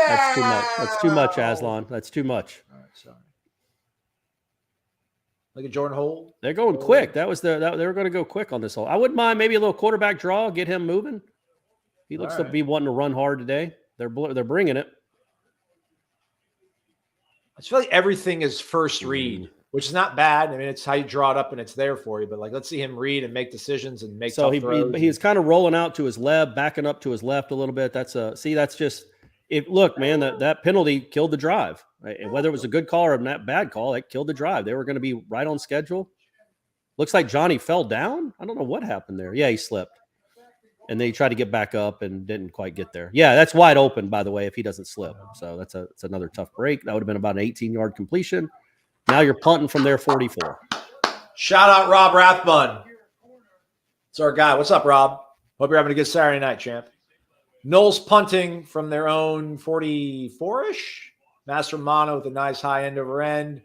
That's too much. That's too much, Aslan. That's too much. All right, sorry. Look at Jordan Hold. They're going quick. They were going to go quick on this hole. I wouldn't mind maybe a little quarterback draw, get him moving. He looks to be wanting to run hard today. They're bringing it. I feel like everything is first read which is not bad. I mean, it's how you draw it up and it's there for you. But like, let's see him read and make decisions and make tough throws. He's kind of rolling out to his left, backing up to his left a little bit. That's just it. Look, man, that penalty killed the drive. Right? And whether it was a good call or a bad call, it killed the drive. They were going to be right on schedule. Looks like Johnny fell down. I don't know what happened there. Yeah, he slipped. And then he tried to get back up and didn't quite get there. Yeah, that's wide open, by the way, if he doesn't slip. So that's another tough break. That would have been about an 18-yard completion. Now you're punting from their 44. Shout out Rob Rathbun. It's our guy. What's up, Rob? Hope you're having a good Saturday night, champ. Noles punting from their own 44-ish. Master Mono with a nice high end over end.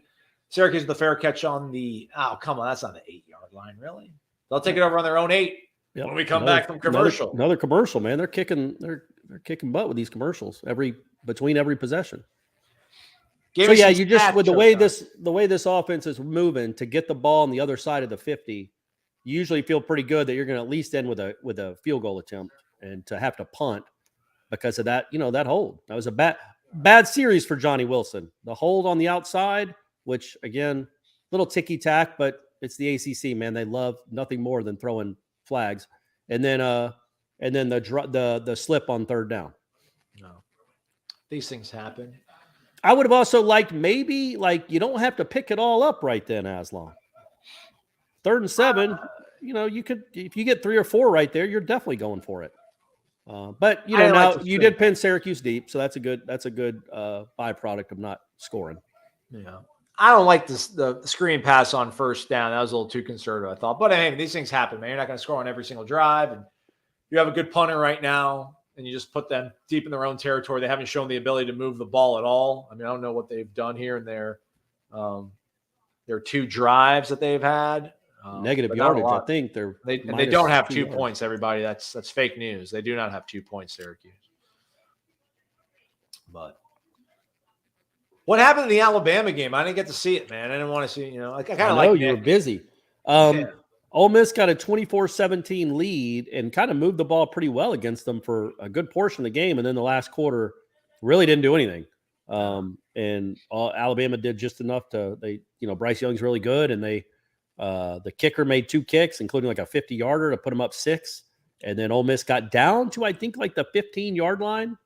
Syracuse with the fair catch on the – oh, come on. That's on the 8-yard line, really? They'll take it over on their own 8. Yep. When we come back from commercial. Another commercial, man. They're kicking butt with these commercials between every possession. So yeah, you just with the way this offense is moving to get the ball on the other side of the 50, you usually feel pretty good that you're going to at least end with a field goal attempt, and to have to punt because of that, that hold. That was a bad series for Johnny Wilson. The hold on the outside, which again, little ticky tack, but it's the ACC, man. They love nothing more than throwing flags, and then the slip on third down. No, these things happen. I would have also liked maybe you don't have to pick it all up right then, Aslan. 3rd and 7, you could, if you get 3 or 4 right there, you're definitely going for it. But now you did pin Syracuse deep, so that's a good byproduct of not scoring. Yeah. I don't like the screen pass on first down. That was a little too conservative, I thought. But hey, these things happen, man. You're not going to score on every single drive. And you have a good punter right now, and you just put them deep in their own territory. They haven't shown the ability to move the ball at all. I mean, I don't know what they've done here in their 2 drives that they've had. Negative yardage, I think. They don't have 2 points, everybody. That's fake news. They do not have 2 points, Syracuse. But what happened in the Alabama game? I didn't get to see it, man. I didn't want to see, I kind of like you were busy. Ole Miss got a 24-17 lead and kind of moved the ball pretty well against them for a good portion of the game. And then the last quarter really didn't do anything. Alabama did just enough Bryce Young's really good. And the kicker made 2 kicks, including like a 50-yarder to put them up 6. And then Ole Miss got down to, I think, like the 15-yard line.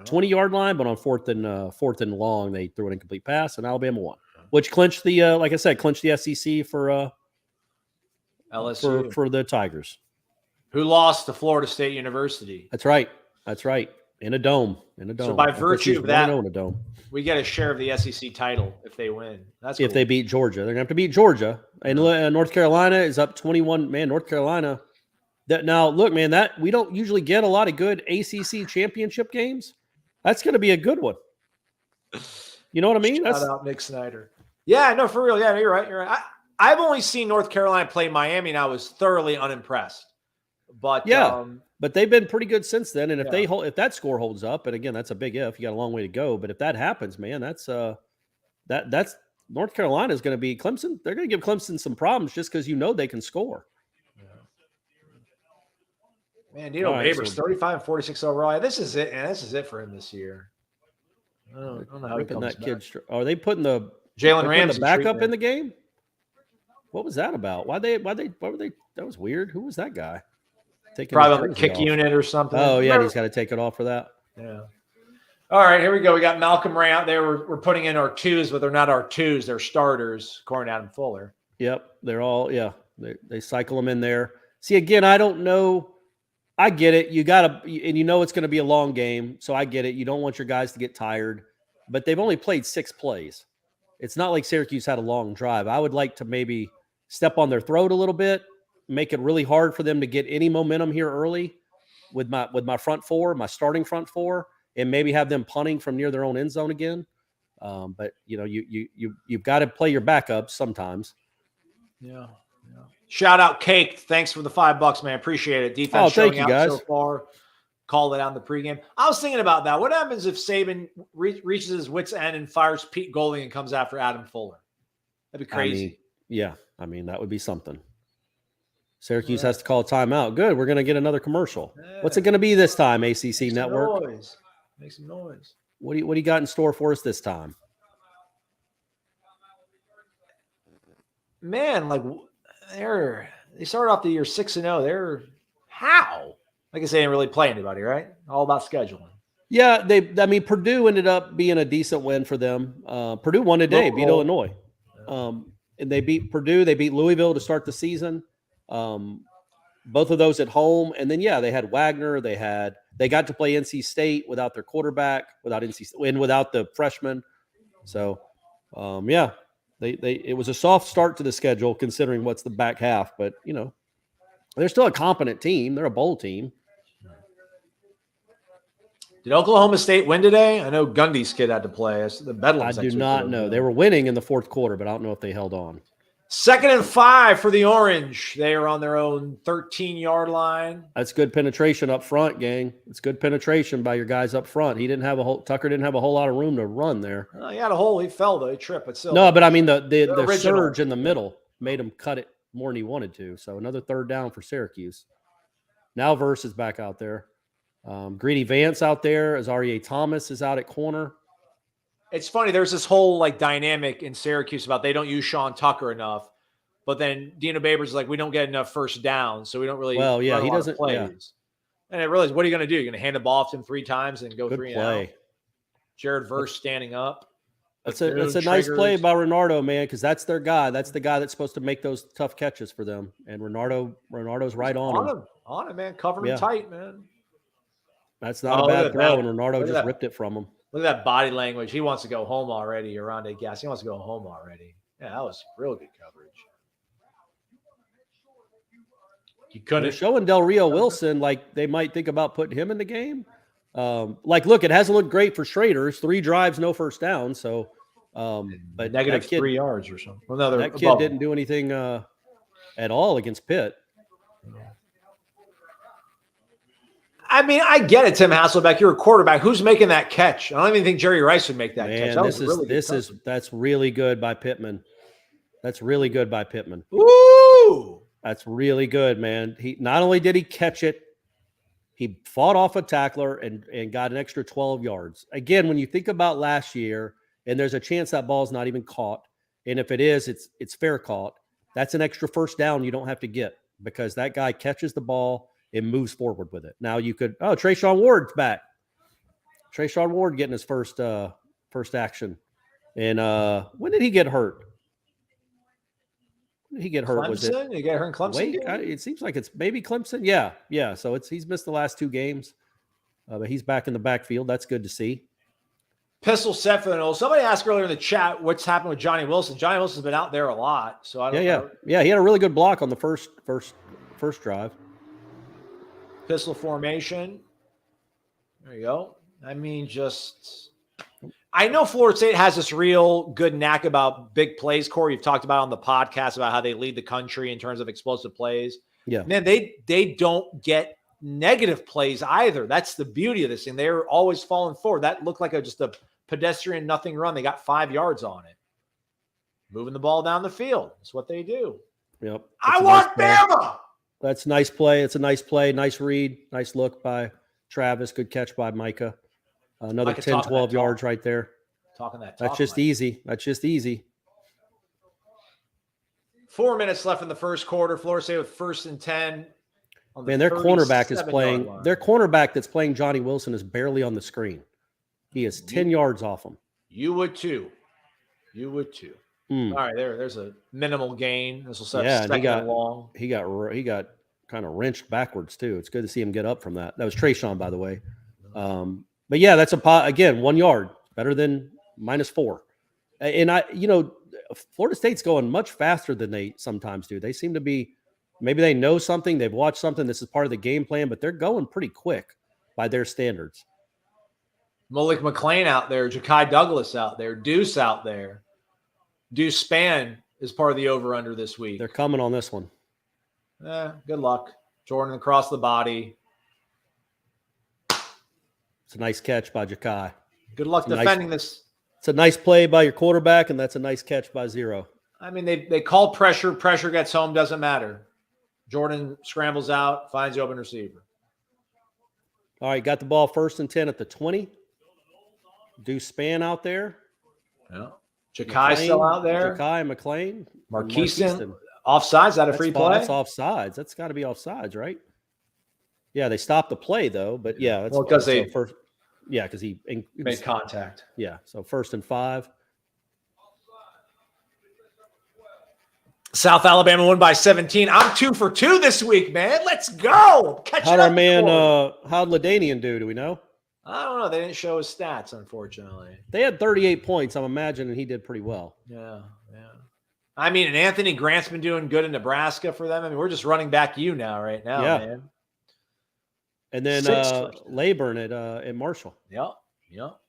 20-yard line, but on fourth and long, they threw an incomplete pass, and Alabama won, which clinched the SEC for LSU for the Tigers, who lost to Florida State University. That's right. In a dome. So by virtue of that, we get a share of the SEC title if they win. That's if they beat Georgia. They're gonna have to beat Georgia, and North Carolina is up 21. Man, North Carolina. That now look, man, that we don't usually get a lot of good ACC championship games. That's going to be a good one. You know what I mean? Shout out Nick Snyder. Yeah, no, for real. Yeah, you're right. I've only seen North Carolina play Miami, and I was thoroughly unimpressed. But but they've been pretty good since then. And if that score holds up, and again, that's a big if. You got a long way to go. But if that happens, man, that's North Carolina is going to be Clemson. They're going to give Clemson some problems just because they can score. Man, Babers, 35 and 46 overall. This is it, and this is it for him this year. I don't know how he comes back. Are they putting the Jalen Ramsey backup in the game? What was that about? Why were they? That was weird. Who was that guy? Probably on the kick unit or something. Oh, yeah, he's got to take it off for that. Yeah. All right, here we go. We got Malcolm Ray out there. We're putting in our 2s, but they're not our 2s. They're starters, according to Adam Fuller. Yep, they're all, they cycle them in there. See, again, I don't know. I get it. You got to, and it's going to be a long game, so I get it. You don't want your guys to get tired, but they've only played 6 plays. It's not like Syracuse had a long drive. I would like to maybe step on their throat a little bit, make it really hard for them to get any momentum here early with my front 4, my starting front 4, and maybe have them punting from near their own end zone again. But you've got to play your backups sometimes. Yeah. Shout out Cake. Thanks for the $5, man. Appreciate it. Defense showing out so far. Called it out in the pregame. I was thinking about that. What happens if Saban reaches his wit's end and fires Pete Golding and comes after Adam Fuller? That'd be crazy. I mean, that would be something. Syracuse has to call a timeout. Good. We're going to get another commercial. Yeah. What's it going to be this time, ACC Network? Make some noise. What do you got in store for us this time? man, like they started off the year 6-0. They're how? I guess they didn't really play anybody, right? All about scheduling. Yeah, Purdue ended up being a decent win for them. Purdue won today, beat Illinois. And they beat Purdue. They beat Louisville to start the season. Both of those at home. And then, they had Wagner. They got to play NC State without their quarterback, without the freshman. So, it was a soft start to the schedule considering what's the back half. But, they're still a competent team. They're a bowl team. Did Oklahoma State win today? I know Gundy's kid had to play. The Bedlam's I do not know. They were winning in the fourth quarter, but I don't know if they held on. 2nd and 5 for the Orange. They are on their own 13-yard line. That's good penetration up front, gang. It's good penetration by your guys up front. Tucker didn't have a whole lot of room to run there. He had a hole. He fell though. He tripped, but still. No, but I mean the surge in the middle made him cut it more than he wanted to. So another 3rd down for Syracuse. Now Verse is back out there. Greedy Vance out there. Azaria Thomas is out at corner. It's funny. There's this whole dynamic in Syracuse about they don't use Sean Tucker enough, but then Dino Babers is like, we don't get enough first downs, so we don't really. Well, yeah, he doesn't. Plays. Yeah. And I realized, what are you going to do? You're going to hand the ball off to him 3 times and go Good 3 play. and out. Jared Verse standing up. That's a nice play by Renardo, man, because that's their guy. That's the guy that's supposed to make those tough catches for them. And Renardo's right on him. On him, man. Covering him tight, man. That's not a bad throw, and Renardo just ripped it from him. Look at that body language. He wants to go home already. Arande Gas. He wants to go home already. Yeah, that was real good coverage. You couldn't. They're showing Del Rio Wilson like they might think about putting him in the game. Look, it hasn't looked great for Schrader's 3 drives, no first down. So, but negative 3 yards or something. Well, that kid didn't do anything at all against Pitt. I mean, I get it, Tim Hasselbeck. You're a quarterback. Who's making that catch? I don't even think Jerry Rice would make that catch. That's really good by Pittman. That's really good by Pittman. Woo! That's really good, man. He not only did he catch it, he fought off a tackler and got an extra 12 yards. Again, when you think about last year, and there's a chance that ball's not even caught, and if it is, it's fair caught. That's an extra first down you don't have to get because that guy catches the ball and moves forward with it. Now you could, Trayshawn Ward's back. Trayshawn Ward getting his first action. And when did he get hurt? When did he get hurt? Clemson? Was it? He got hurt in Clemson? It seems like it's maybe Clemson. Yeah. So he's missed the last 2 games, but he's back in the backfield. That's good to see. Pistol set for the Noles. Somebody asked earlier in the chat what's happened with Johnny Wilson. Johnny Wilson's been out there a lot, so I don't know. Yeah. He had a really good block on the first drive. Pistol formation. There you go. I mean, I know Florida State has this real good knack about big plays, Corey. You've talked about on the podcast about how they lead the country in terms of explosive plays. Yeah. Man, they don't get negative plays either. That's the beauty of this thing. They're always falling forward. That looked like just a pedestrian nothing run. They got 5 yards on it. Moving the ball down the field. That's what they do. Yep. I want Bama. That's a nice play. It's a nice play. Nice read. Nice look by Travis. Good catch by Micah. Another 10, 12 yards right there. That's just easy. That's just easy. 4 minutes left in the first quarter. Florida State with 1st and 10. Man, their cornerback is playing. Their cornerback that's playing Johnny Wilson is barely on the screen. He is 10 yards off him. You would too. All right, there's a minimal gain. This will set second and long. He got kind of wrenched backwards too. It's good to see him get up from that. That was Trayshawn, by the way. But yeah, that's again 1 yard better than -4. And Florida State's going much faster than they sometimes do. They seem to be. Maybe they know something. They've watched something. This is part of the game plan, but they're going pretty quick by their standards. Malik McLean out there, Ja'Kai Douglas out there, Deuce out there. Deuce Span is part of the over-under this week. They're coming on this one. Good luck. Jordan across the body. It's a nice catch by Ja'Kai. Good luck defending this. It's a nice play by your quarterback, and that's a nice catch by Zero. I mean, they call pressure. Pressure gets home, doesn't matter. Jordan scrambles out, finds the open receiver. All right, got the ball 1st and 10 at the 20. Deuce Span out there. Yeah. Ja'Kai still out there. Ja'Kai McLean. Marqueson. Offsides, that a free play? That's offsides. That's got to be offsides, right? Yeah, they stopped the play though, but yeah, that's because because he made contact. Yeah, so 1st and 5. South Alabama won by 17. I'm 2 for 2 this week, man. Let's go. How'd our man, how'd LaDainian do? Do we know? I don't know. They didn't show his stats, unfortunately. They had 38 points. I'm imagining he did pretty well. Yeah. I mean, and Anthony Grant's been doing good in Nebraska for them. I mean, we're just running back now, man. And then Layburn at Marshall. Yep.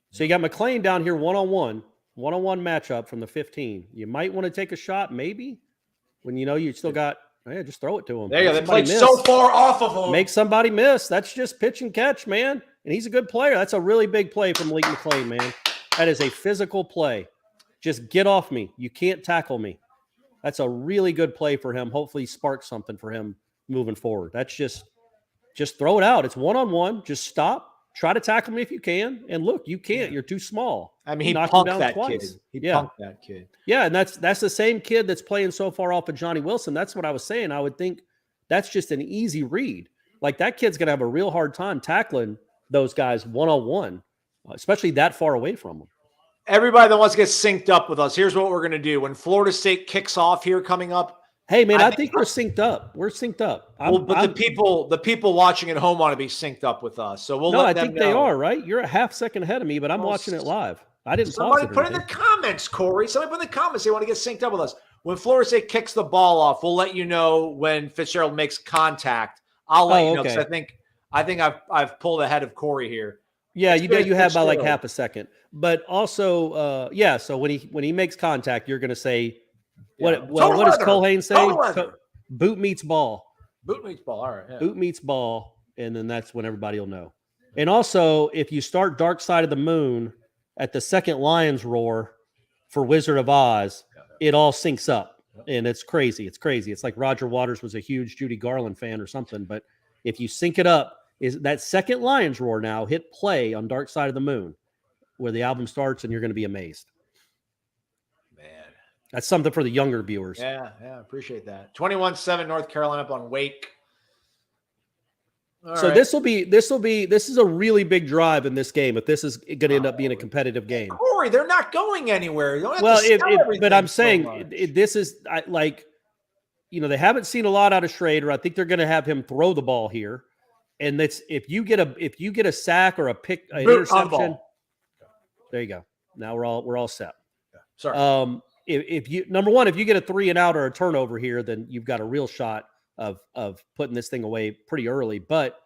So you got McLean down here one-on-one matchup from the 15. You might want to take a shot, maybe, when you know you still got. Yeah, just throw it to him. There you go. They played so far off of him. Make somebody miss. That's just pitch and catch, man. And he's a good player. That's a really big play from Malik McLean, man. That is a physical play. Just get off me. You can't tackle me. That's a really good play for him. Hopefully sparks something for him moving forward. That's just throw it out. It's one-on-one. Just stop. Try to tackle me if you can. And look, you can't. You're too small. I mean, he punked that kid. Punked that kid. Yeah, and that's the same kid that's playing so far off of Johnny Wilson. That's what I was saying. I would think that's just an easy read. Like, that kid's going to have a real hard time tackling those guys one-on-one, especially that far away from them. Everybody that wants to get synced up with us, here's what we're going to do. When Florida State kicks off here coming up, hey, man, I think we're synced up. We're synced up. The people watching at home want to be synced up with us. So we'll let them know. I think they are, right? You're a half second ahead of me, but I'm watching it live. I didn't Somebody put in the comments, Corey. Somebody put in the comments they want to get synced up with us. When Florida State kicks the ball off, we'll let you know when Fitzgerald makes contact. I'll let you know because I think I've pulled ahead of Corey here. Yeah, you have by like half a second. But also, so when he makes contact, you're going to say, what does Colhane say? Boot meets ball. Boot meets ball. All right. Yeah. Boot meets ball, and then that's when everybody will know. And also, if you start Dark Side of the Moon at the second Lions roar for Wizard of Oz, it all syncs up, and it's crazy. It's crazy. It's like Roger Waters was a huge Judy Garland fan or something. But if you sync it up, is that second Lions roar now hit play on Dark Side of the Moon, where the album starts, and you're going to be amazed. That's something for the younger viewers. Yeah, appreciate that. 21-7 North Carolina up on Wake. All right. This is a really big drive in this game if this is going to end up being a competitive game. Corey, they're not going anywhere. You don't have to sell everything but I'm saying this is they haven't seen a lot out of Schrader. I think they're going to have him throw the ball here. And that's if you get a sack or an interception. There you go. Now we're all set. Yeah. Sorry. If you get a 3 and out or a turnover here, then you've got a real shot of putting this thing away pretty early. But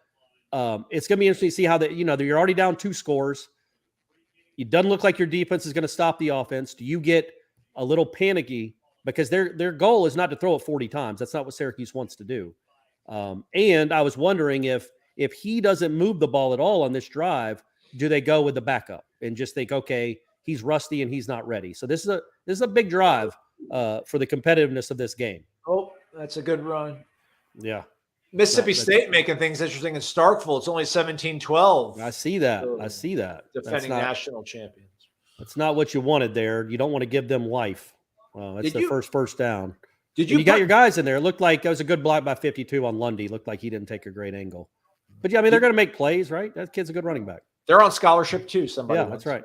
it's going to be interesting to see how you're already down 2 scores. It doesn't look like your defense is going to stop the offense. Do you get a little panicky because their goal is not to throw it 40 times? That's not what Syracuse wants to do. And I was wondering if he doesn't move the ball at all on this drive, do they go with the backup and just think, okay, he's rusty and he's not ready? So this is a big drive for the competitiveness of this game. Oh, that's a good run. Yeah. Mississippi State making things interesting in Starkville. It's only 17-12. I see that. Defending national champions. That's not what you wanted there. You don't want to give them life. That's the first down. You got your guys in there. It looked like it was a good block by 52 on Lundy. Looked like he didn't take a great angle. But yeah, I mean, they're going to make plays, right? That kid's a good running back. They're on scholarship too. That's right.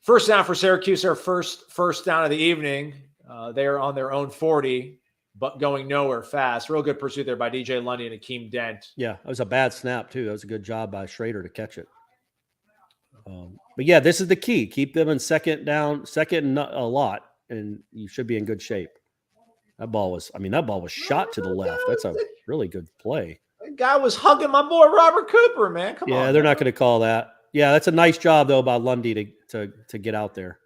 First down for Syracuse, their first down of the evening. They're on their own 40, but going nowhere fast. Real good pursuit there by DJ Lundy and Akeem Dent. Yeah, it was a bad snap too. That was a good job by Schrader to catch it. But yeah, this is the key. Keep them in second and a lot, and you should be in good shape. That ball was shot to the left. That's a really good play. That guy was hugging my boy Robert Cooper, man. Come on. Yeah, they're not going to call that. Yeah, that's a nice job though by Lundy to get out there.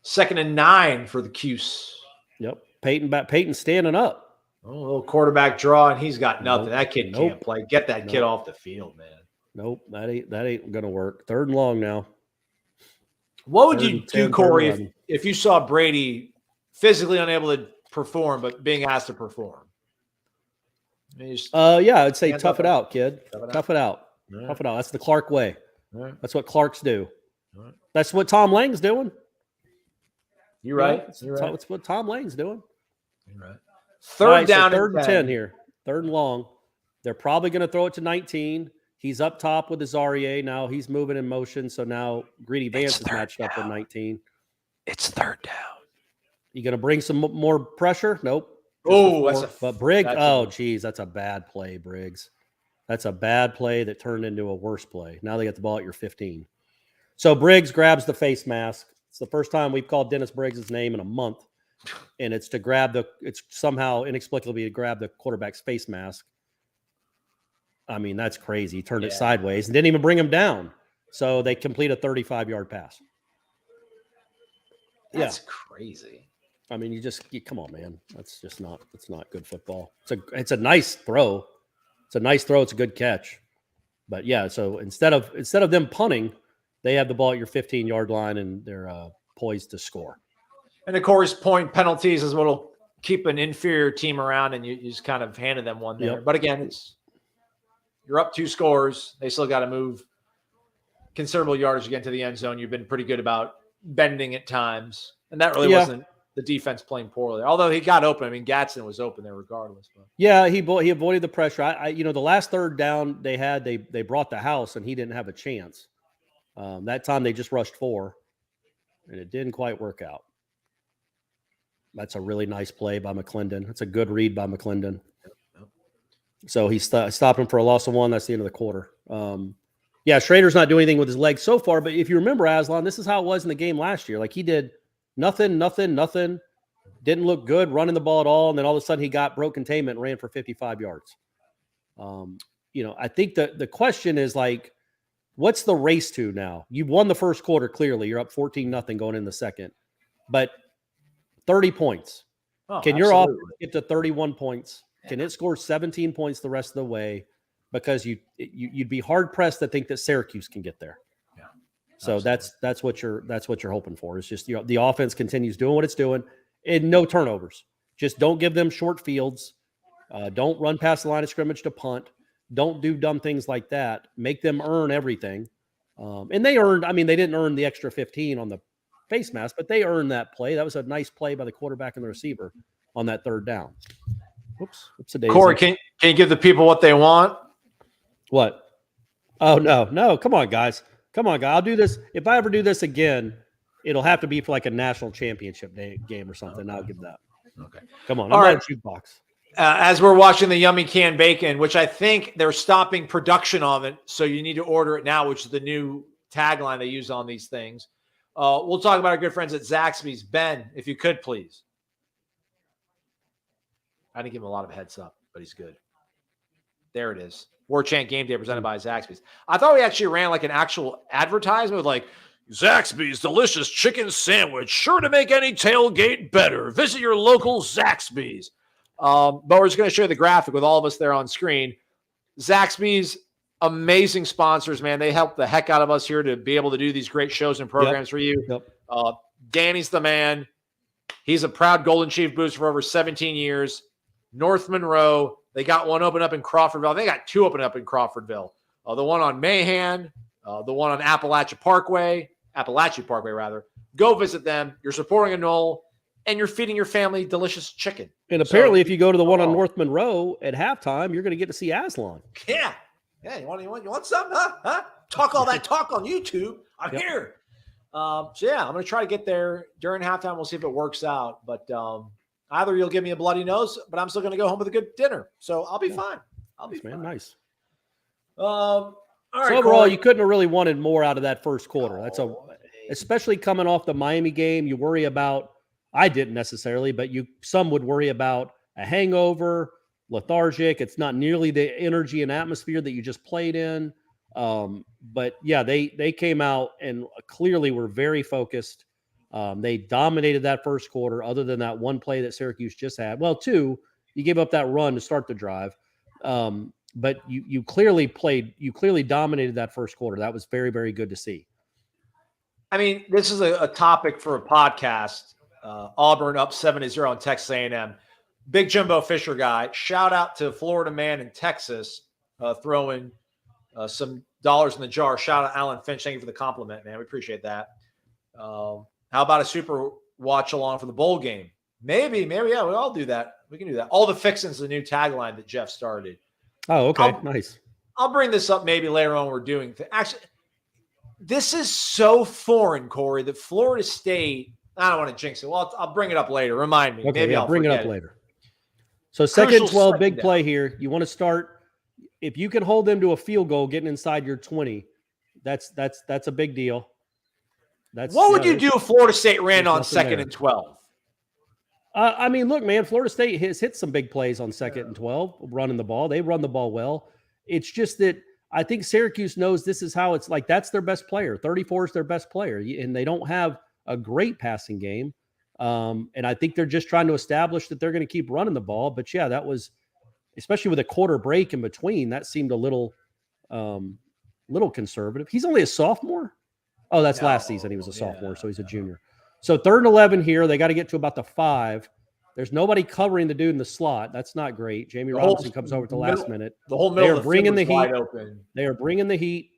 Second and 9 for the Cuse. Yep, Peyton standing up. Oh, a little quarterback draw, and he's got nothing. That kid can't play. Get that kid off the field, man. Nope, that ain't gonna work. 3rd and long now. What would you do, Corey, if you saw Brady physically unable to perform, but being asked to perform? I'd say tough it out, kid. Tough it out. Right. Tough it out. That's the Clark way. Right. That's what Clarks do. Right. That's what Tom Lang's doing. You're right. That's what Tom Lang's doing. You're right. Third down, third and 10 here. Third and long. They're probably going to throw it to 19. He's up top with Azaria. Now he's moving in motion. So now Greedy Vance is matched up with 19. It's third down. You going to bring some more pressure? Nope. But Briggs. That's a bad play, Briggs. That's a bad play that turned into a worse play. Now they get the ball at your 15. So Briggs grabs the face mask. It's the first time we've called Dennis Briggs' name in a month. And it's somehow inexplicably to grab the quarterback's face mask. I mean, that's crazy. He turned it sideways and didn't even bring him down. So they complete a 35-yard pass. That's crazy. I mean, come on, man. That's not good football. It's a nice throw. It's a nice throw. It's a good catch. But yeah, so instead of them punting, they have the ball at your 15-yard line and they're poised to score. And of course, point penalties is what'll keep an inferior team around, and you just kind of handed them one there. Yep. But again, you're up 2 scores. They still got to move considerable yardage to get to the end zone. You've been pretty good about bending at times, and that really wasn't the defense playing poorly. Although he got open. I mean, Gadsden was open there regardless. But. Yeah, he avoided the pressure. The last third down they brought the house, and he didn't have a chance. That time they just rushed 4, and it didn't quite work out. That's a really nice play by McClendon. That's a good read by McClendon. So he stopped him for a loss of 1. That's the end of the quarter. Schrader's not doing anything with his legs so far, but if you remember, Aslan, this is how it was in the game last year. Like he did nothing, didn't look good running the ball at all, and then all of a sudden he broke containment and ran for 55 yards. I think the question is like, what's the race to now? You've won the first quarter clearly. You're up 14-0 going in the second, but 30 points. Can your offense get to 31 points? Can it score 17 points the rest of the way? Because you'd be hard pressed to think that Syracuse can get there. Yeah. So that's what you're hoping for. It's just the offense continues doing what it's doing and no turnovers. Just don't give them short fields. Don't run past the line of scrimmage to punt. Don't do dumb things like that. Make them earn everything. And they didn't earn the extra 15 on the face mask, but they earned that play. That was a nice play by the quarterback and the receiver on that third down. Whoops a daisy. Corey, can you give the people what they want? What? Oh, no. Come on, guys. I'll do this. If I ever do this again, it'll have to be for like a national championship game or something. I'll give that. Okay. Come on. All I'm right. not a jukebox. As we're watching the Yummy Canned Bacon, which I think they're stopping production of it, so you need to order it now, which is the new tagline they use on these things. We'll talk about our good friends at Zaxby's. Ben, if you could, please. I didn't give him a lot of heads up, but he's good. There it is. Warchant GameDay presented by Zaxby's. I thought we actually ran like an actual advertisement with like, Zaxby's delicious chicken sandwich, sure to make any tailgate better. Visit your local Zaxby's. But we're just going to show you the graphic with all of us there on screen. Zaxby's, amazing sponsors, man. They help the heck out of us here to be able to do these great shows and programs for you. Yep. Danny's the man. He's a proud Golden Chief booster for over 17 years. North Monroe, they got one open up in Crawfordville. They got 2 open up in Crawfordville. The one on Mahan, the one on Appalachia Parkway. Go visit them. You're supporting a Nole, and you're feeding your family delicious chicken. And apparently, if you go to the one on North Monroe at halftime, you're going to get to see Aslan. Yeah. Yeah, you want something? Huh? Talk all that talk on YouTube. I'm here. I'm going to try to get there during halftime. We'll see if it works out. But either you'll give me a bloody nose, but I'm still going to go home with a good dinner. So I'll be fine. Nice. All right. So overall, you couldn't have really wanted more out of that first quarter. Especially coming off the Miami game, you worry about. I didn't necessarily, but some would worry about a hangover. Lethargic. It's not nearly the energy and atmosphere that you just played in. But yeah, they came out and clearly were very focused. They dominated that first quarter, other than that one play that Syracuse just had. Well, 2, you gave up that run to start the drive. But you clearly dominated that first quarter. That was very, very good to see. I mean, this is a topic for a podcast. Auburn up 7-0 on Texas A&M. Big Jimbo Fisher guy. Shout out to Florida man in Texas throwing some dollars in the jar. Shout out Alan Finch. Thank you for the compliment, man. We appreciate that. How about a super watch along for the bowl game? Maybe. Yeah, we all do that. We can do that. All the fixins, the new tagline that Jeff started. Oh, okay. Nice. I'll bring this up maybe later on. We're doing actually. This is so foreign, Corey, that Florida State. I don't want to jinx it. Well, I'll bring it up later. Remind me. Okay, maybe I'll bring it up later. So Crucial 2nd 12, big second play here. You want to start. If you can hold them to a field goal, getting inside your 20, that's a big deal. What would you do if Florida State ran on 2nd and 12? I mean, look, man, Florida State has hit some big plays on 2nd and 12, running the ball. They run the ball well. It's just that I think Syracuse knows this is how it's like. That's their best player. 34 is their best player, and they don't have a great passing game. And I think they're just trying to establish that they're going to keep running the ball. But yeah, that was, especially with a quarter break in between, that seemed a little conservative. He's only a sophomore. Oh, that's last season. He was a sophomore, so he's a junior. So 3rd and 11 here. They got to get to about the 5. There's nobody covering the dude in the slot. That's not great. Jamie Robinson comes over at the last minute. The whole middle They're of the bringing the field was heat. wide open. They are bringing the heat.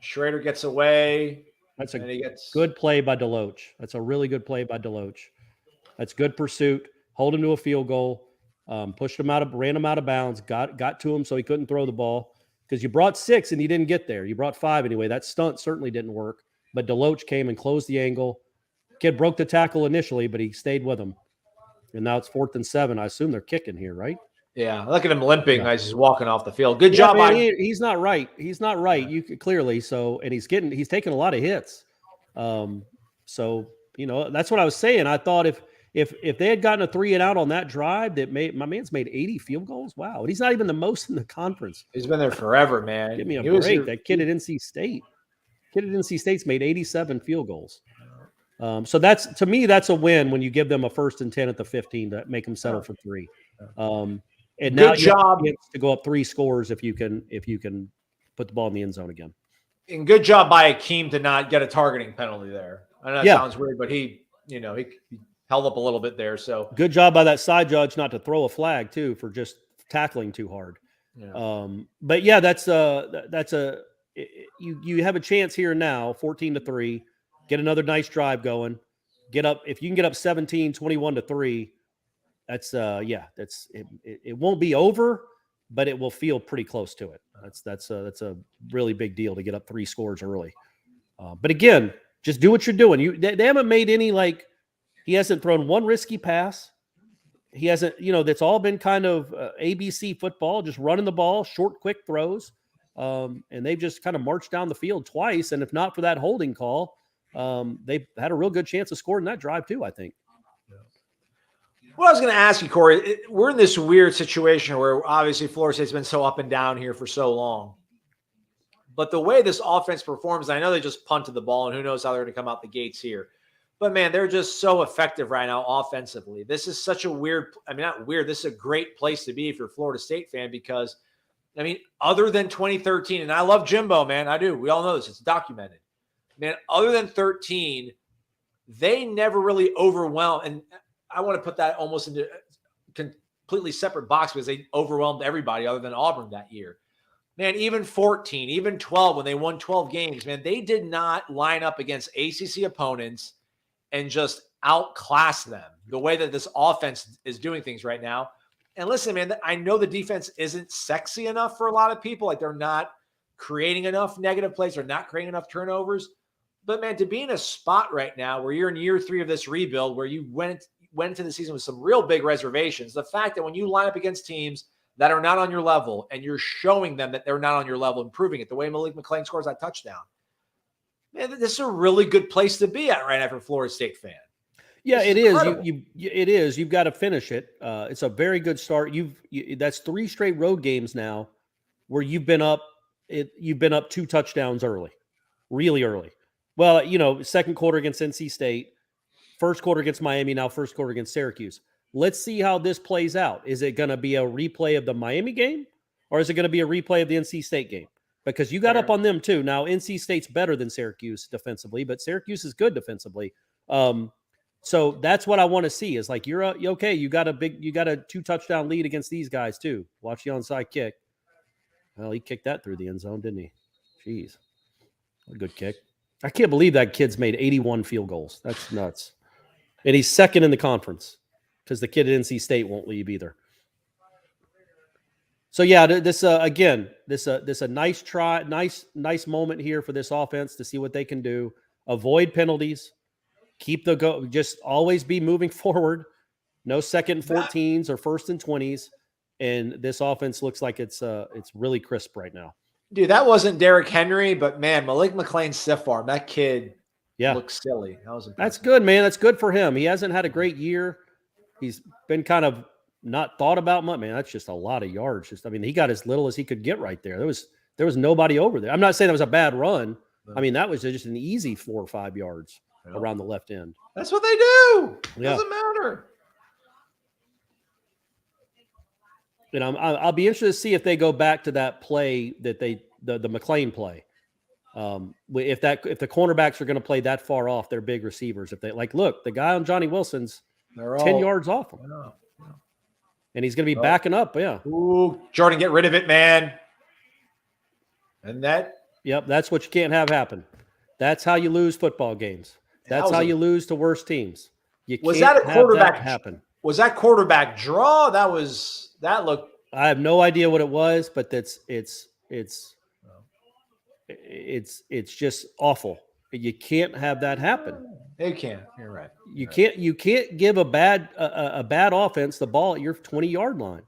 Schrader gets away. That's a good play by Deloach. That's a really good play by Deloach. That's good pursuit. Hold him to a field goal. Ran him out of bounds. Got to him so he couldn't throw the ball. Because you brought 6 and you didn't get there. You brought 5 anyway. That stunt certainly didn't work. But Deloach came and closed the angle. Kid broke the tackle initially, but he stayed with him. And now it's 4th and 7. I assume they're kicking here, right? Yeah, look at him limping as he's walking off the field. Good job, man, he's not right. He's not right. You could clearly and he's taking a lot of hits. So that's what I was saying. I thought if they had gotten a 3 and out on that drive, my man's made 80 field goals. Wow, and he's not even the most in the conference. He's been there forever, man. Give me a break. That kid at NC State. State's made 87 field goals. So to me, that's a win when you give them a 1st and 10 at the 15 to make them settle for 3. And now you have a chance to go up 3 scores if you can put the ball in the end zone again. And good job by Akeem to not get a targeting penalty there. I know that sounds weird, but he held up a little bit there. So good job by that side judge not to throw a flag too for just tackling too hard. Yeah. But yeah, you have a chance here now, 14-3. Get another nice drive going. Get up if you can get up 17, 21-3. That's it won't be over, but it will feel pretty close to it. That's a really big deal to get up 3 scores early. But again, just do what you're doing. They haven't made any he hasn't thrown one risky pass. He hasn't, that's all been kind of ABC football, just running the ball, short, quick throws. And they've just kind of marched down the field twice. And if not for that holding call, they had a real good chance of scoring that drive too, I think. Well, I was going to ask you, Corey, we're in this weird situation where obviously Florida State's been so up and down here for so long. But the way this offense performs, I know they just punted the ball, and who knows how they're going to come out the gates here. But, man, they're just so effective right now offensively. This is such a this is a great place to be if you're a Florida State fan because, other than 2013, and I love Jimbo, man, I do. We all know this. It's documented. Man, other than 13, they never really overwhelmed. And I want to put that almost into a completely separate box because they overwhelmed everybody other than Auburn that year. Man, even 14, even 12, when they won 12 games, man, they did not line up against ACC opponents and just outclass them the way that this offense is doing things right now. And listen, man, I know the defense isn't sexy enough for a lot of people. They're not creating enough negative plays or not creating enough turnovers. But, man, to be in a spot right now where you're in year 3 of this rebuild, where you went into the season with some real big reservations, the fact that when you line up against teams that are not on your level and you're showing them that they're not on your level and proving it, the way Malik McClain scores that touchdown, man, this is a really good place to be at right now for a Florida State fan. Yeah, it is. It is. You've got to finish it. It's a very good start. That's 3 straight road games now where you've been up 2 touchdowns early, really early. Well, second quarter against NC State, first quarter against Miami, now first quarter against Syracuse. Let's see how this plays out. Is it going to be a replay of the Miami game or is it going to be a replay of the NC State game? Because you got up on them too. Now, NC State's better than Syracuse defensively, but Syracuse is good defensively. So that's what I want to see is you're okay. You got a 2 touchdown lead against these guys too. Watch the onside kick. Well, he kicked that through the end zone, didn't he? Jeez. A good kick. I can't believe that kid's made 81 field goals. That's nuts. And he's second in the conference because the kid at NC State won't leave either. So yeah, this again, this a nice try, nice moment here for this offense to see what they can do. Avoid penalties, keep the go, just always be moving forward. No second and 14s or first and 20s, and this offense looks like it's really crisp right now. Dude, that wasn't Derrick Henry, but man, Malik McLean's stiff arm. That kid looks silly. That was impressive. That's good, man. That's good for him. He hasn't had a great year. He's been kind of not thought about much. Man, that's just a lot of yards. He got as little as he could get right there. There was nobody over there. I'm not saying that was a bad run. I mean, that was just an easy 4 or 5 yards around the left end. That's what they do. It Yeah. doesn't matter. And I'll be interested to see if they go back to that play that the McLean play. If the cornerbacks are going to play that far off their big receivers, if they look, the guy on Johnny Wilson's 10 yards off him, and he's going to be backing up. Yeah. Ooh, Jordan, get rid of it, man. And that. Yep, that's what you can't have happen. That's how you lose football games. That's how you lose to worse teams. Was that a quarterback happen? Was that quarterback draw? That looked. I have no idea what it was, but it's just awful. You can't have that happen. You can't. You're right. You can't give a bad offense the ball at your 20-yard line.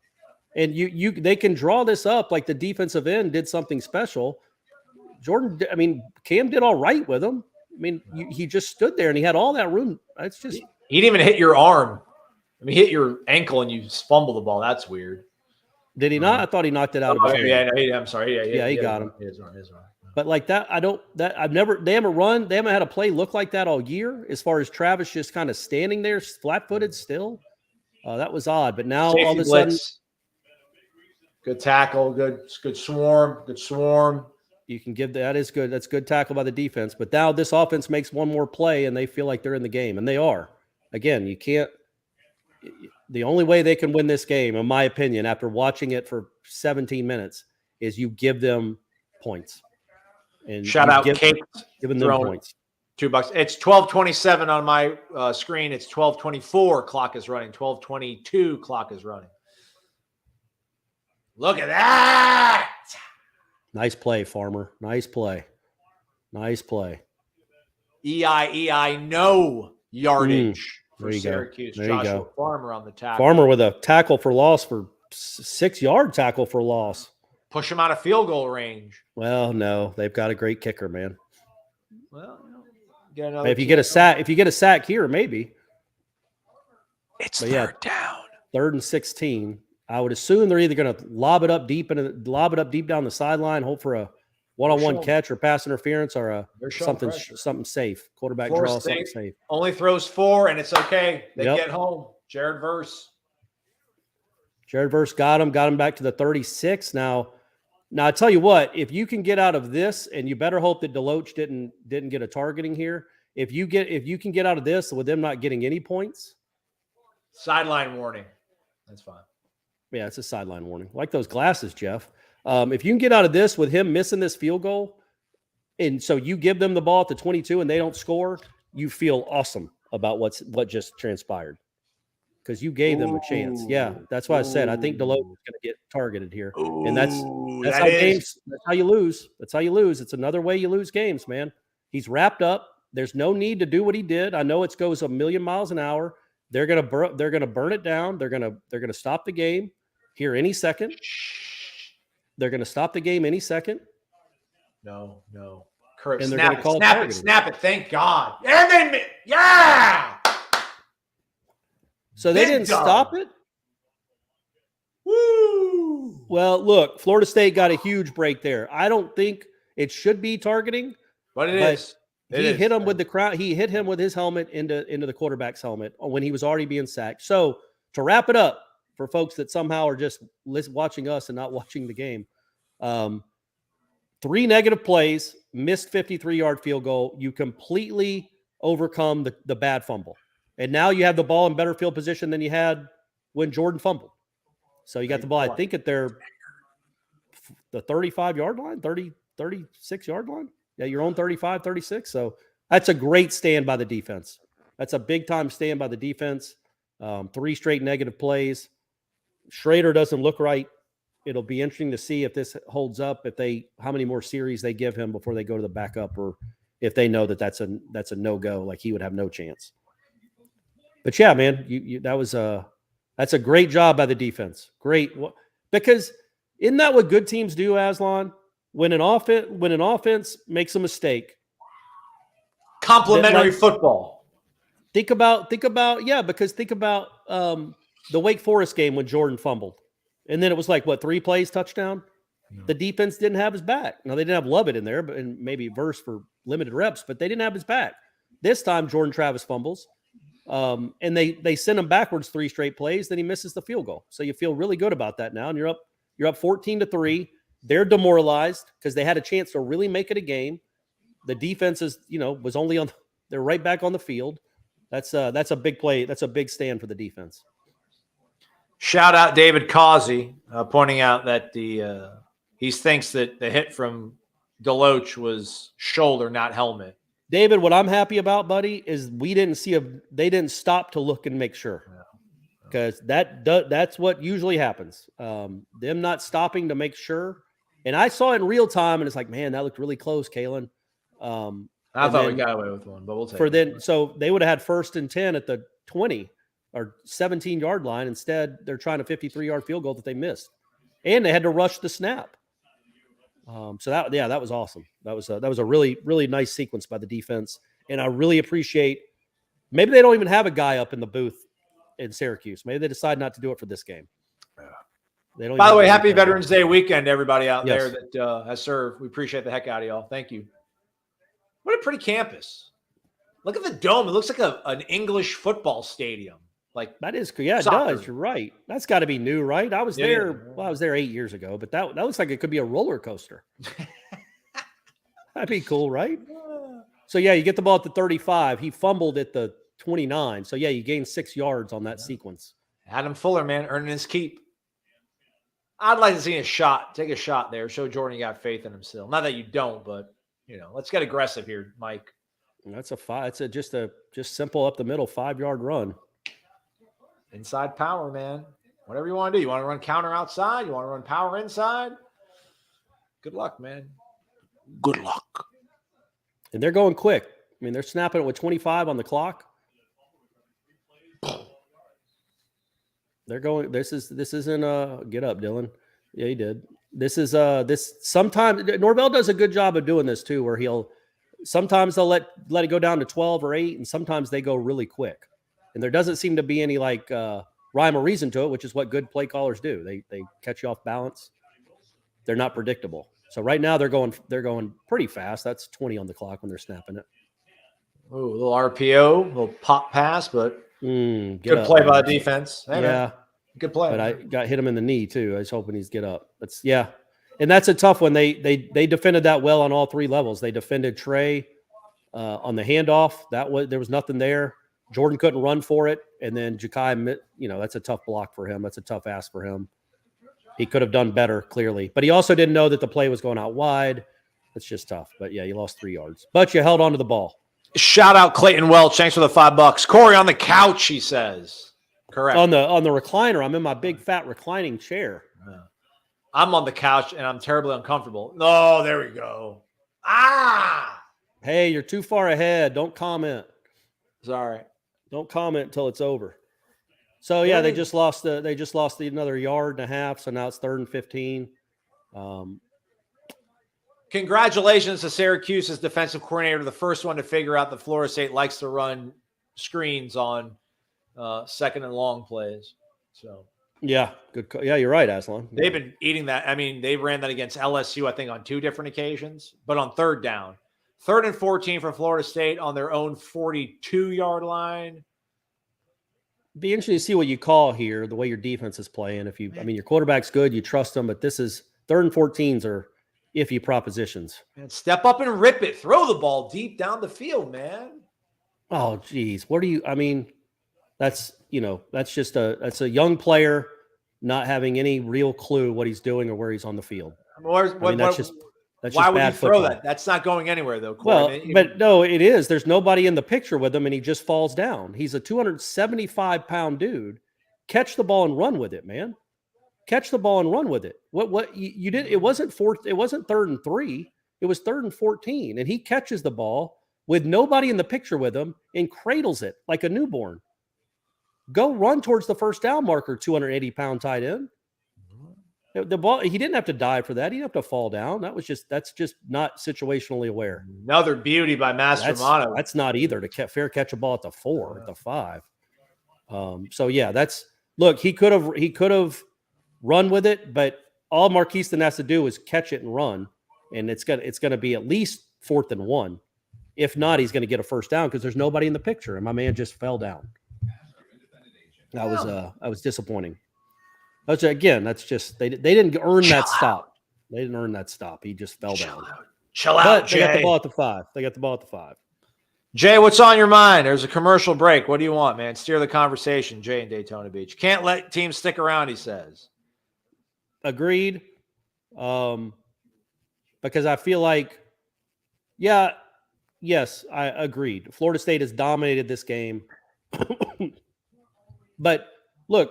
And they can draw this up like the defensive end did something special. Cam did all right with him. He just stood there and he had all that room. It's just he didn't even hit your arm. He hit your ankle and you fumble the ball. That's weird. Did he not? I thought he knocked it out of his hand. Yeah, I'm sorry. Yeah, he got him. His arm. But like that, they haven't had a play look like that all year, as far as Travis just kind of standing there flat-footed still. That was odd. But now Safety all of a sudden, good tackle, good swarm. You can give that is good. That's good tackle by the defense. But now this offense makes one more play and they feel like they're in the game, and they are. Again, you can't. The only way they can win this game, in my opinion, after watching it for 17 minutes, is you give them points. And shout out Kate, giving them points. $2. It's 12:27 on my screen. It's 12:24. Clock is running. 12:22. Clock is running. Look at that! Nice play, Farmer. Nice play. EI, no yardage for there you Syracuse. Go. There Joshua you go. Farmer on the tackle. Farmer with a tackle for loss for 6-yard tackle for loss. Push him out of field goal range. Well, no, they've got a great kicker, man. Well, if you get a sack here, maybe. It's third down. 3rd and 16. I would assume they're either going to lob it up deep down the sideline, hope for a one-on-one catch or pass interference, or something safe. Quarterback draw, something safe. Only throws 4, and it's okay. They get home. Jared Verse got him back to the 36. Now I tell you what, if you can get out of this, and you better hope that Deloach didn't get a targeting here. If you can get out of this with them not getting any points, sideline warning. That's fine. Yeah, it's a sideline warning. Like those glasses, Jeff. If you can get out of this with him missing this field goal, and so you give them the ball at the 22 and they don't score, you feel awesome about what just transpired. Because you gave them a chance. Yeah, that's why I said I think Deloach is going to get targeted here. And that's how you lose. That's how you lose. It's another way you lose games, man. He's wrapped up. There's no need to do what he did. I know it goes a million miles an hour. They're gonna burn it down. They're gonna stop the game here any second. They're gonna stop the game any second. No. And they're gonna call snap it. Thank God. And then So they didn't stop it. Woo! Well, look, Florida State got a huge break there. I don't think it should be targeting, but it is. He hit him with the crowd. He hit him with his helmet into the quarterback's helmet when he was already being sacked. So to wrap it up for folks that somehow are just watching us and not watching the game, 3 negative plays, missed 53-yard field goal. You completely overcome the bad fumble. And now you have the ball in better field position than you had when Jordan fumbled. So you got the ball, I think, at their the 35-yard line, 36-yard line. Yeah, your own 35, 36. So that's a great stand by the defense. That's a big-time stand by the defense. 3 straight negative plays. Schrader doesn't look right. It'll be interesting to see if this holds up, how many more series they give him before they go to the backup, or if they know that that's a no-go, like he would have no chance. But yeah, man, that's a great job by the defense. Great. Because isn't that what good teams do, Aslan? When an offense makes a mistake, complimentary football. Think about the Wake Forest game when Jordan fumbled. And then it was like, 3 plays, touchdown? The defense didn't have his back. Now, they didn't have Lovett in there, and maybe Verse for limited reps, but they didn't have his back. This time, Jordan Travis fumbles, and they send him backwards 3 straight plays, then he misses the field goal. So you feel really good about that now, and you're up 14-3. They're demoralized because they had a chance to really make it a game. The defense is, was only they're right back on the field. That's a big play. That's a big stand for the defense. Shout out David Causey, pointing out that he thinks that the hit from Deloach was shoulder, not helmet. David, what I'm happy about, buddy, is they didn't stop to look and make sure, because that's what usually happens. Them not stopping to make sure, and I saw it in real time, and it's like, man, that looked really close, Kalen. I thought we got away with one, but we'll take it. So they would have had 1st and 10 at the 20 or 17-yard line. Instead, they're trying a 53-yard field goal that they missed, and they had to rush the snap. So that was awesome. That was a really, really nice sequence by the defense, and I really appreciate. Maybe they don't even have a guy up in the booth in Syracuse. Maybe they decide not to do it for this game. They don't. By the way, happy Veterans Day weekend, everybody out there that has served. We appreciate the heck out of y'all. Thank you. What a pretty campus! Look at the dome. It looks like an English football stadium. Like that is, yeah, it does. You're right. That's got to be new, right? I was there. Well, I was there 8 years ago, but that looks like it could be a roller coaster. That'd be cool, right? So yeah, you get the ball at the 35. He fumbled at the 29. So yeah, you gain 6 yards on that sequence. Adam Fuller, man, earning his keep. I'd like to see a shot. Take a shot there. Show Jordan you got faith in him still. Not that you don't, but let's get aggressive here, Mike. That's just simple up the middle 5-yard run. Inside power, man. Whatever you want to do. You want to run counter outside? You want to run power inside? Good luck, man. Good luck. And they're going quick. I mean, they're snapping it with 25 on the clock. They're going. This isn't get up, Dylan. Yeah, he did. This is sometimes Norvell does a good job of doing this too, where sometimes they'll let it go down to 12 or 8, and sometimes they go really quick. And there doesn't seem to be any rhyme or reason to it, which is what good play callers do. They catch you off balance. They're not predictable. So right now they're going pretty fast. That's 20 on the clock when they're snapping it. Ooh, a little RPO, a little pop pass, but good play by the defense. Hey, man. Good play. But I got hit him in the knee too. I was hoping he's get up. And that's a tough one. They defended that well on all 3 levels. They defended Trey on the handoff. There was nothing there. Jordan couldn't run for it, and then Ja'Kai, that's a tough block for him. That's a tough ask for him. He could have done better, clearly. But he also didn't know that the play was going out wide. It's just tough. But, yeah, you lost 3 yards. But you held on to the ball. Shout out Clayton Welch. Thanks for the $5. Corey on the couch, he says. Correct. On the recliner. I'm in my big, fat reclining chair. I'm on the couch, and I'm terribly uncomfortable. Oh, there we go. Hey, you're too far ahead. Don't comment. Sorry. Don't comment until it's over. So yeah, they just lost another 1.5 yards. So now it's 3rd and 15. Congratulations to Syracuse's defensive coordinator, the first one to figure out that Florida State likes to run screens on 2nd and long plays. So yeah, good. Yeah, you're right, Aslan. They've been eating that. I mean, they ran that against LSU, I think, on 2 different occasions, but on 3rd down. 3rd and 14 for Florida State on their own 42-yard line. Be interesting to see what you call here, the way your defense is playing. Your quarterback's good, you trust him, but this is 3rd and 14s are iffy propositions. Man, step up and rip it. Throw the ball deep down the field, man. Oh, geez. That's a young player not having any real clue what he's doing or where he's on the field. That's just why would bad you throw football. that? That's not going anywhere, though, Corey. Well, but no, it is. There's nobody in the picture with him, and he just falls down. He's a 275-pound dude. Catch the ball and run with it, man. Catch the ball and run with it. What you did? It wasn't 3rd and 3. It was 3rd and 14, and he catches the ball with nobody in the picture with him and cradles it like a newborn. Go run towards the first down marker, 280-pound tight end. The ball, he didn't have to dive for that. He didn't have to fall down. That's just not situationally aware. Another beauty by Mastromanno. That's not either to fair catch a ball at the 4, at the 5. So yeah, look, he could have run with it, but all Marquiston has to do is catch it and run, and it's gonna be at least 4th and 1. If not, he's gonna get a first down because there's nobody in the picture, and my man just fell down. That was disappointing. That's just they didn't earn that stop. They didn't earn that stop. He just fell down. Chill out, Jay. They got the ball at the 5. Jay, what's on your mind? There's a commercial break. What do you want, man? Steer the conversation, Jay in Daytona Beach. Can't let teams stick around, he says. Agreed. Because I feel like, yes, I agreed. Florida State has dominated this game. But look,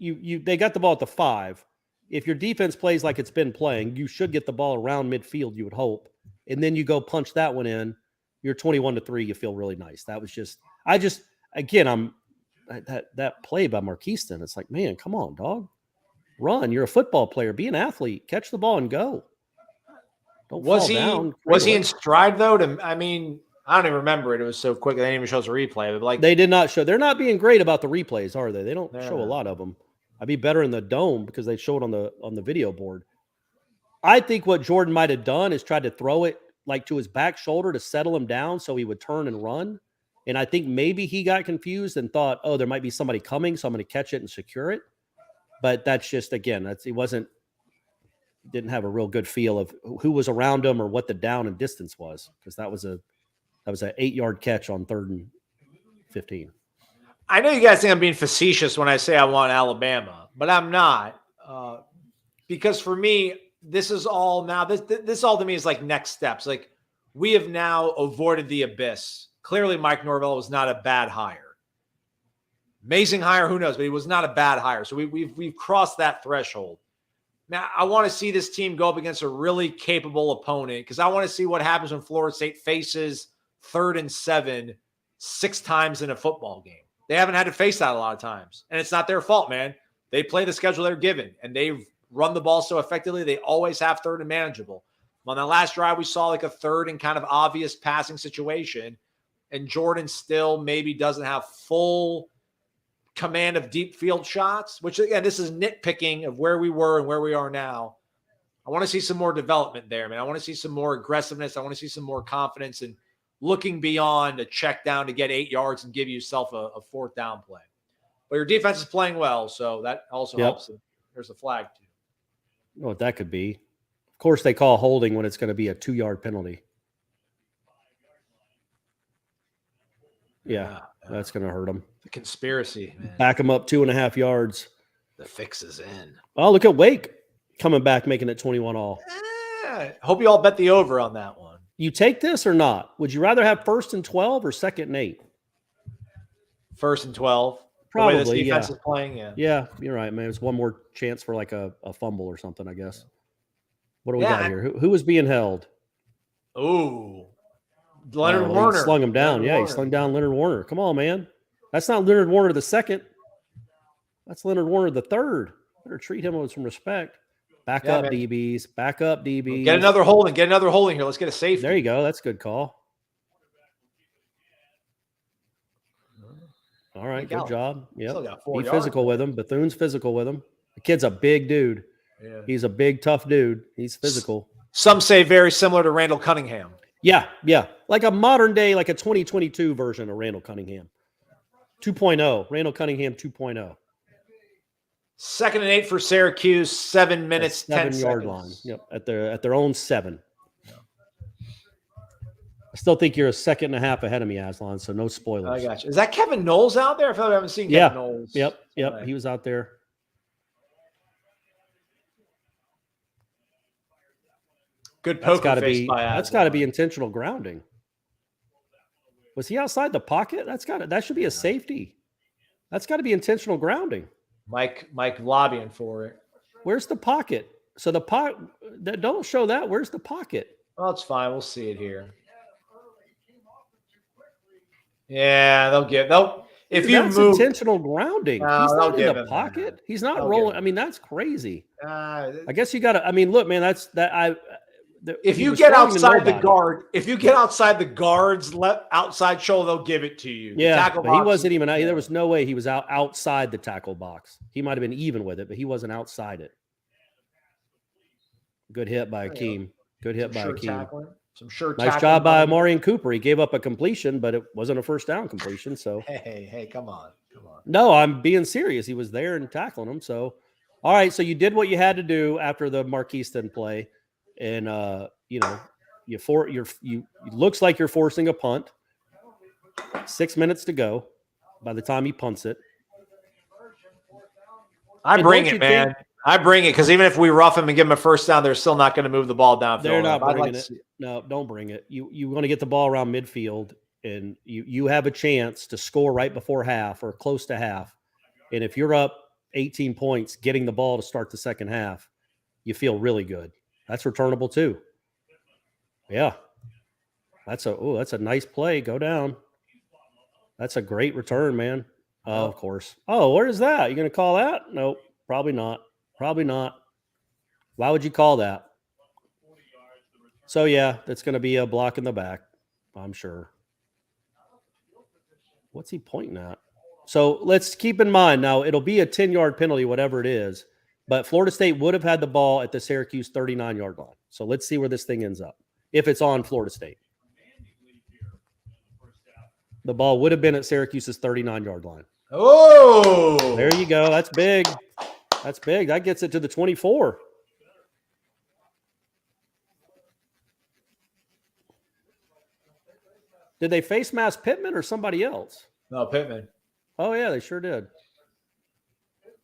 they got the ball at the 5. If your defense plays like it's been playing, you should get the ball around midfield, you would hope. And then you go punch that one in. You're 21-3. You feel really nice. That was that play by Marquiston. It's like, man, come on, dog. Run. You're a football player. Be an athlete. Catch the ball and go. Don't fall down. Was he in stride, though? I don't even remember it. It was so quick. They didn't even show us a replay. But they did not show. They're not being great about the replays, are they? They don't show a lot of them. I'd be better in the dome because they show it on the video board. I think what Jordan might have done is tried to throw it like to his back shoulder to settle him down so he would turn and run. And I think maybe he got confused and thought, oh, there might be somebody coming, so I'm going to catch it and secure it. But that's just, again, didn't have a real good feel of who was around him or what the down and distance was, because that was an 8-yard catch on 3rd and 15. I know you guys think I'm being facetious when I say I want Alabama, but I'm not. Because for me, this is all now. This all to me is like next steps. Like, we have now avoided the abyss. Clearly, Mike Norvell was not a bad hire. Amazing hire, who knows? But he was not a bad hire. So we've crossed that threshold. Now, I want to see this team go up against a really capable opponent, because I want to see what happens when Florida State faces 3rd and 7 6 times in a football game. They haven't had to face that a lot of times, and it's not their fault, man. They play the schedule they're given, and they've run the ball so effectively. They always have 3rd and manageable. On that last drive, we saw like a 3rd and kind of obvious passing situation, and Jordan still maybe doesn't have full command of deep field shots, which, again, this is nitpicking of where we were and where we are now. I want to see some more development there, man. I want to see some more aggressiveness. I want to see some more confidence and looking beyond a check down to get 8 yards and give yourself a 4th down play. But your defense is playing well, so that also helps. There's a flag, too. You know what that could be? Of course, they call holding when it's going to be a 2-yard penalty. Yeah, that's going to hurt them. The conspiracy, man. Back them up 2.5 yards. The fix is in. Oh, look at Wake coming back, making it 21 all. Hope you all bet the over on that one. You take this or not? Would you rather have 1st and 12 or 2nd and 8? 1st and 12. Probably, the way this defense is playing, Yeah, you're right, man. It's one more chance for like a fumble or something, I guess. What do we got here? Who was being held? Ooh. Leonard Warner. He slung him down. He slung down Leonard Warner. Come on, man. That's not Leonard Warner the 2nd. That's Leonard Warner the 3rd. Better treat him with some respect. Back up, man. DBs. Back up, DBs. Get another holding. here. Let's get a safety. There you go. That's a good call. All right, good job. Yeah, be physical with him. Bethune's physical with him. The kid's a big dude. Yeah. He's a big, tough dude. He's physical. Some say very similar to Randall Cunningham. Yeah. Like a modern day, like a 2022 version of Randall Cunningham. 2.0. Randall Cunningham 2.0. 2nd and 8 for Syracuse. 7 minutes, 10 7-yard seconds. line. Yep, at their own 7. I still think you're a 2.5 seconds ahead of me, Aslan, so no spoilers. I got you. Is that Kevin Noles out there? I feel like I haven't seen Kevin Noles. Yep. Right. He was out there. Good poker face by That's got to be intentional grounding. Was he outside the pocket? That should be a safety. That's got to be intentional grounding. Mike lobbying for it. Where's the pocket? So the pocket, don't show that. Where's the pocket? Well, it's fine. We'll see it here. Yeah, if you that's move intentional grounding. He's not in the pocket. He's not rolling. I mean, that's crazy. I guess you got to. I mean, look, man, if you get outside the guard, if you get outside the guard's outside shoulder, they'll give it to you. Yeah, but he wasn't even. There was no way he was outside the tackle box. He might have been even with it, but he wasn't outside it. Good hit by Akeem. Good hit by Akeem. Nice job by Amarian Cooper. He gave up a completion, but it wasn't a first down completion. So hey, come on. No, I'm being serious. He was there and tackling him. So, all right. So you did what you had to do after the Marquiston play, and it looks like you're forcing a punt. 6 minutes to go. By the time he punts it, I bring it, man. I bring it because even if we rough him and give him a first down, they're still not going to move the ball downfield. They're not bringing it. No, don't bring it. You want to get the ball around midfield, and you have a chance to score right before half or close to half. And if you're up 18 points, getting the ball to start the second half, you feel really good. That's returnable too. Yeah, that's a nice play. Go down. That's a great return, man. Oh, of course. Oh, where is that? You going to call that? Nope, probably not. Probably not. Why would you call that? So, yeah, that's going to be a block in the back, I'm sure. What's he pointing at? So, let's keep in mind now, it'll be a 10-yard penalty, whatever it is, but Florida State would have had the ball at the Syracuse 39-yard line. So, let's see where this thing ends up, if it's on Florida State. The ball would have been at Syracuse's 39-yard line. Oh! There you go. That's big. That's big. That gets it to the 24. Did they face mask Pittman or somebody else? No, Pittman. Oh, yeah, they sure did.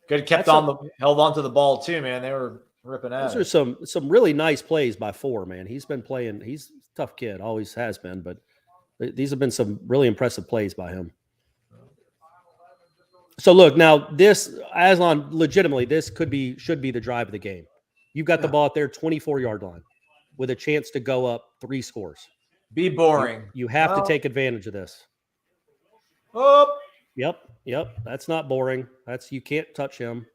Good, held on to the ball too, man. They were ripping out. Those are some really nice plays by Four, man. He's been playing. He's a tough kid, always has been, but these have been some really impressive plays by him. So look, now this, Aslan, legitimately, this should be the drive of the game. You've got the ball at their 24-yard line with a chance to go up 3 scores. Be boring. You have to take advantage of this. Oh. Yep. That's not boring. You can't touch him.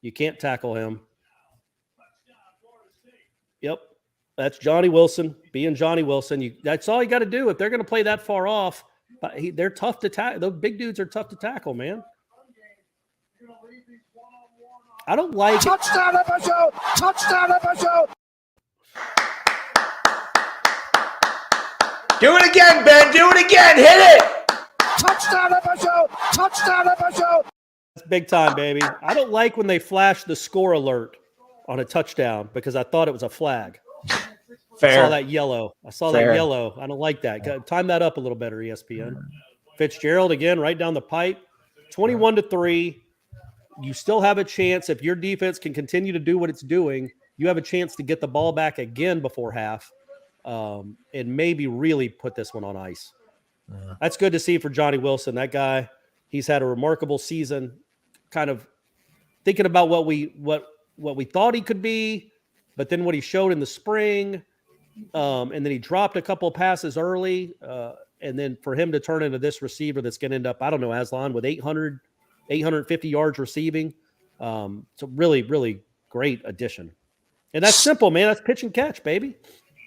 You can't tackle him. Yep. That's Johnny Wilson being Johnny Wilson. That's all you got to do. If they're going to play that far off, they're tough to tackle. Those big dudes are tough to tackle, man. I don't like touchdown FSU! Touchdown FSU! Do it again, Ben. Do it again. Hit it. Touchdown FSU! Touchdown FSU! That's big time, baby. I don't like when they flash the score alert on a touchdown because I thought it was a flag. Fair. I saw that yellow. I don't like that. Time that up a little better, ESPN. Fitzgerald again, right down the pipe. 21-3. You still have a chance if your defense can continue to do what it's doing. You have a chance to get the ball back again before half, and maybe really put this one on ice. Yeah. That's good to see for Johnny Wilson. That guy, he's had a remarkable season. Kind of thinking about what we thought he could be, but then what he showed in the spring, and then he dropped a couple of passes early, and then for him to turn into this receiver that's going to end up, I don't know, Aslan, with 850 yards receiving. It's a really, really great addition. And that's simple, man. That's pitch and catch, baby.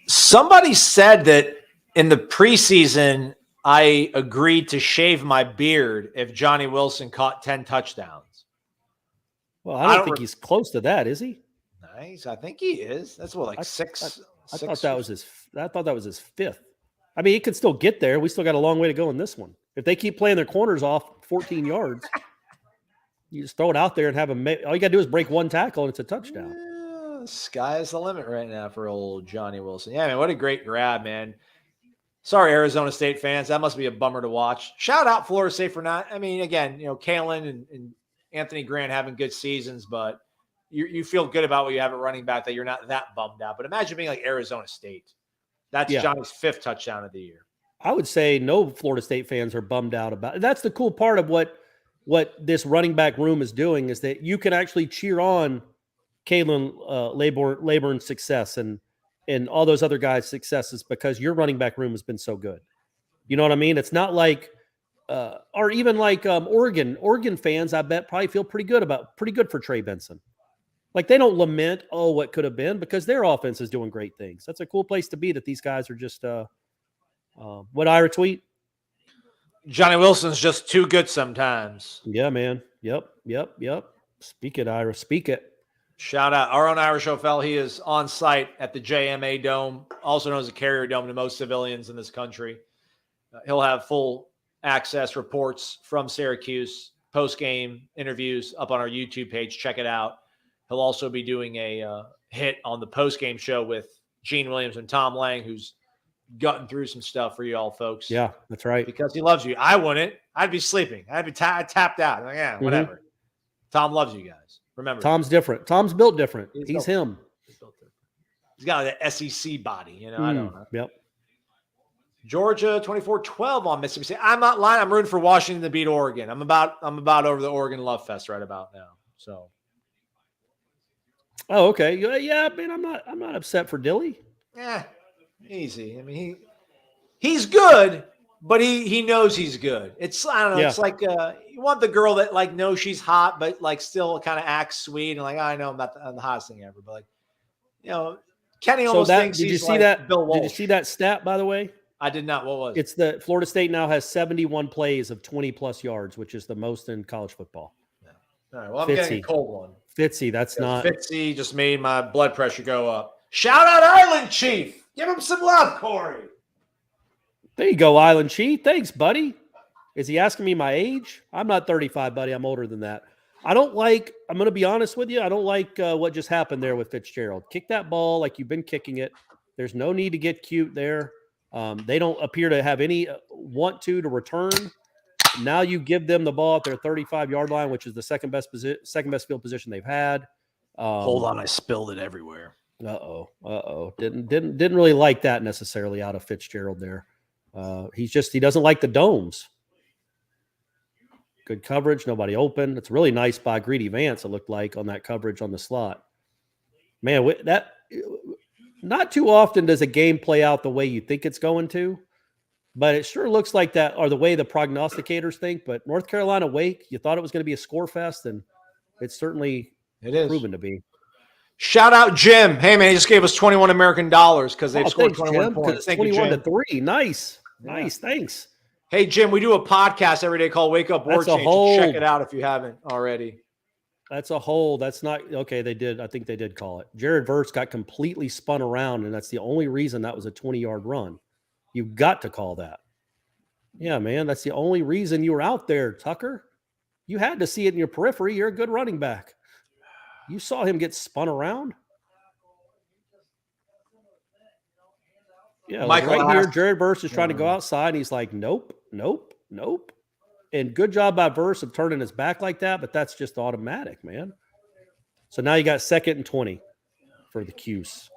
Somebody said that in the preseason, I agreed to shave my beard if Johnny Wilson caught 10 touchdowns. Well, I don't think he's close to that, is he? Nice. I think he is. That's what, six. I thought that was his 5th. I mean, he could still get there. We still got a long way to go in this one. If they keep playing their corners off 14 yards, you just throw it out there and have him. All you got to do is break one tackle and it's a touchdown. Yeah, sky is the limit right now for old Johnny Wilson. Yeah, man, what a great grab, man. Sorry, Arizona State fans. That must be a bummer to watch. Shout out Florida State for not. I mean, again, Kalen and Anthony Grant having good seasons, but, you feel good about what you have at running back, that you're not that bummed out. But imagine being like Arizona State. That's Johnny's 5th touchdown of the year. I would say no Florida State fans are bummed out about it. That's the cool part of what this running back room is doing, is that you can actually cheer on Kalen Laborn's success and all those other guys' successes because your running back room has been so good. You know what I mean? It's not like or even like Oregon fans, I bet, probably feel pretty good for Trey Benson. Like they don't lament, what could have been, because their offense is doing great things. That's a cool place to be, that these guys are just what Ira tweet? Johnny Wilson's just too good sometimes. Yeah, man. Yep. Speak it, Ira. Speak it. Shout out our own Irish O'Fell. He is on site at the JMA Dome, also known as the Carrier Dome to most civilians in this country. He'll have full access reports from Syracuse, post-game interviews up on our YouTube page. Check it out. He'll also be doing a hit on the post-game show with Gene Williams and Tom Lang, who's gotten through some stuff for you all folks. Yeah, that's right. Because he loves you. I wouldn't. I'd be sleeping. I'd be tapped out. Like, yeah, whatever. Tom loves you guys. Remember, Tom's different. Tom's built different. He's him. He's got an SEC body. I don't know. Yep. Georgia 24-12 on Mississippi State. I'm not lying. I'm rooting for Washington to beat Oregon. I'm about over the Oregon love fest right about now. So. Oh, okay. Yeah, man, I'm not upset for Dilly. Yeah, easy. I mean, he's good, but he knows he's good. It's, I don't know. Yeah. It's like you want the girl that like knows she's hot, but like still kind of acts sweet and like, I know I'm not the hottest thing ever, but like, Kenny almost thinks did you he's see like that? Bill Walsh. Did you see that stat, by the way? I did not. What was it? It's the Florida State now has 71 plays of 20+ yards, which is the most in college football. Yeah. All right. Well, I'm getting a cold one. Fitzy, that's not. Fitzy just made my blood pressure go up. Shout out Island Chief. Give him some love, Corey. There you go, Island Chief. Thanks, buddy. Is he asking me my age? I'm not 35, buddy. I'm older than that. I'm going to be honest with you. I don't like what just happened there with Fitzgerald. Kick that ball like you've been kicking it. There's no need to get cute there. They don't appear to have any want to return. Now you give them the ball at their 35-yard line, which is the second best field position they've had. Hold on, I spilled it everywhere. Didn't really like that necessarily out of Fitzgerald there. He doesn't like the domes. Good coverage, nobody open. It's really nice by Greedy Vance, it looked like, on that coverage on the slot. Man, that not too often does a game play out the way you think it's going to, but it sure looks like that, or the way the prognosticators think. But North Carolina Wake, you thought it was going to be a score fest, and it's certainly proven to be. Shout out Jim. Hey man, he just gave us $21 American because they've scored 21 Jim, points. Thank 21-3. Nice. Thanks. Hey Jim, we do a podcast every day called Wake Up Warchant. Check it out if you haven't already. That's a hold. That's not okay. They did. I think they did call it. Jared Verse got completely spun around, and that's the only reason that was a 20-yard run. You got to call that. Yeah, man. That's the only reason you were out there, Tucker. You had to see it in your periphery. You're a good running back. You saw him get spun around. Yeah, like right here, Jared Verse is trying to go outside, and he's like, nope. And good job by Verse of turning his back like that, but that's just automatic, man. So now you got 2nd and 20 for the Cuse.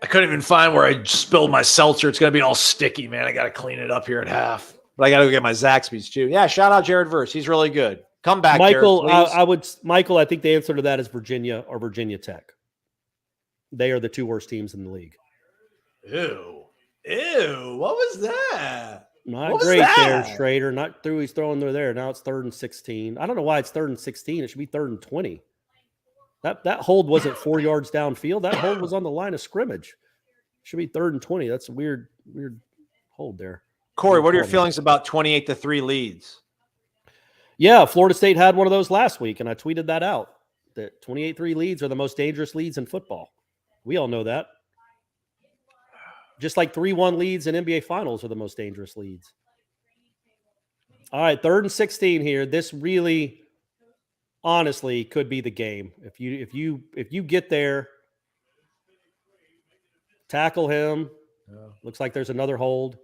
I couldn't even find where I spilled my seltzer. It's going to be all sticky, man. I got to clean it up here at half. But I got to go get my Zaxby's too. Yeah, shout out Jared Verse. He's really good. Come back, Michael. Jared, Michael, I think the answer to that is Virginia or Virginia Tech. They are the 2 worst teams in the league. Ew. What was that? Not great there, Schrader. Not through. He's throwing there. Now it's 3rd and 16. I don't know why it's 3rd and 16. It should be 3rd and 20. That hold wasn't 4 yards downfield. That hold was on the line of scrimmage. Should be 3rd and 20. That's a weird hold there. Corey, what are your feelings about 28-3 leads? Yeah, Florida State had one of those last week, and I tweeted that out. That 28-3 leads are the most dangerous leads in football. We all know that. Just like 3-1 leads in NBA Finals are the most dangerous leads. All right, 3rd and 16 here. This really, honestly, could be the game. If you get there, tackle him. Looks like there's another hold.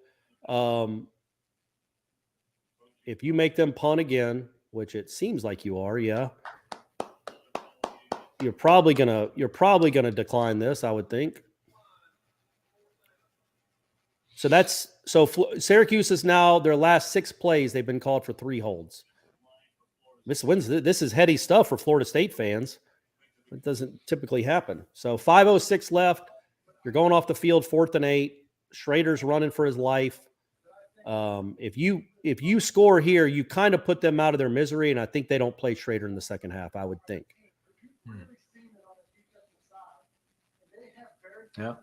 If you make them punt again, which it seems like you are, yeah. you're probably gonna decline this, I would think. So Syracuse is now their last 6 plays. They've been called for 3 holds. This is heady stuff for Florida State fans. It doesn't typically happen. So 5:06 left. You're going off the field 4th and 8. Schrader's running for his life. If you score here, you kind of put them out of their misery, and I think they don't play Schrader in the second half, I would think. Yeah.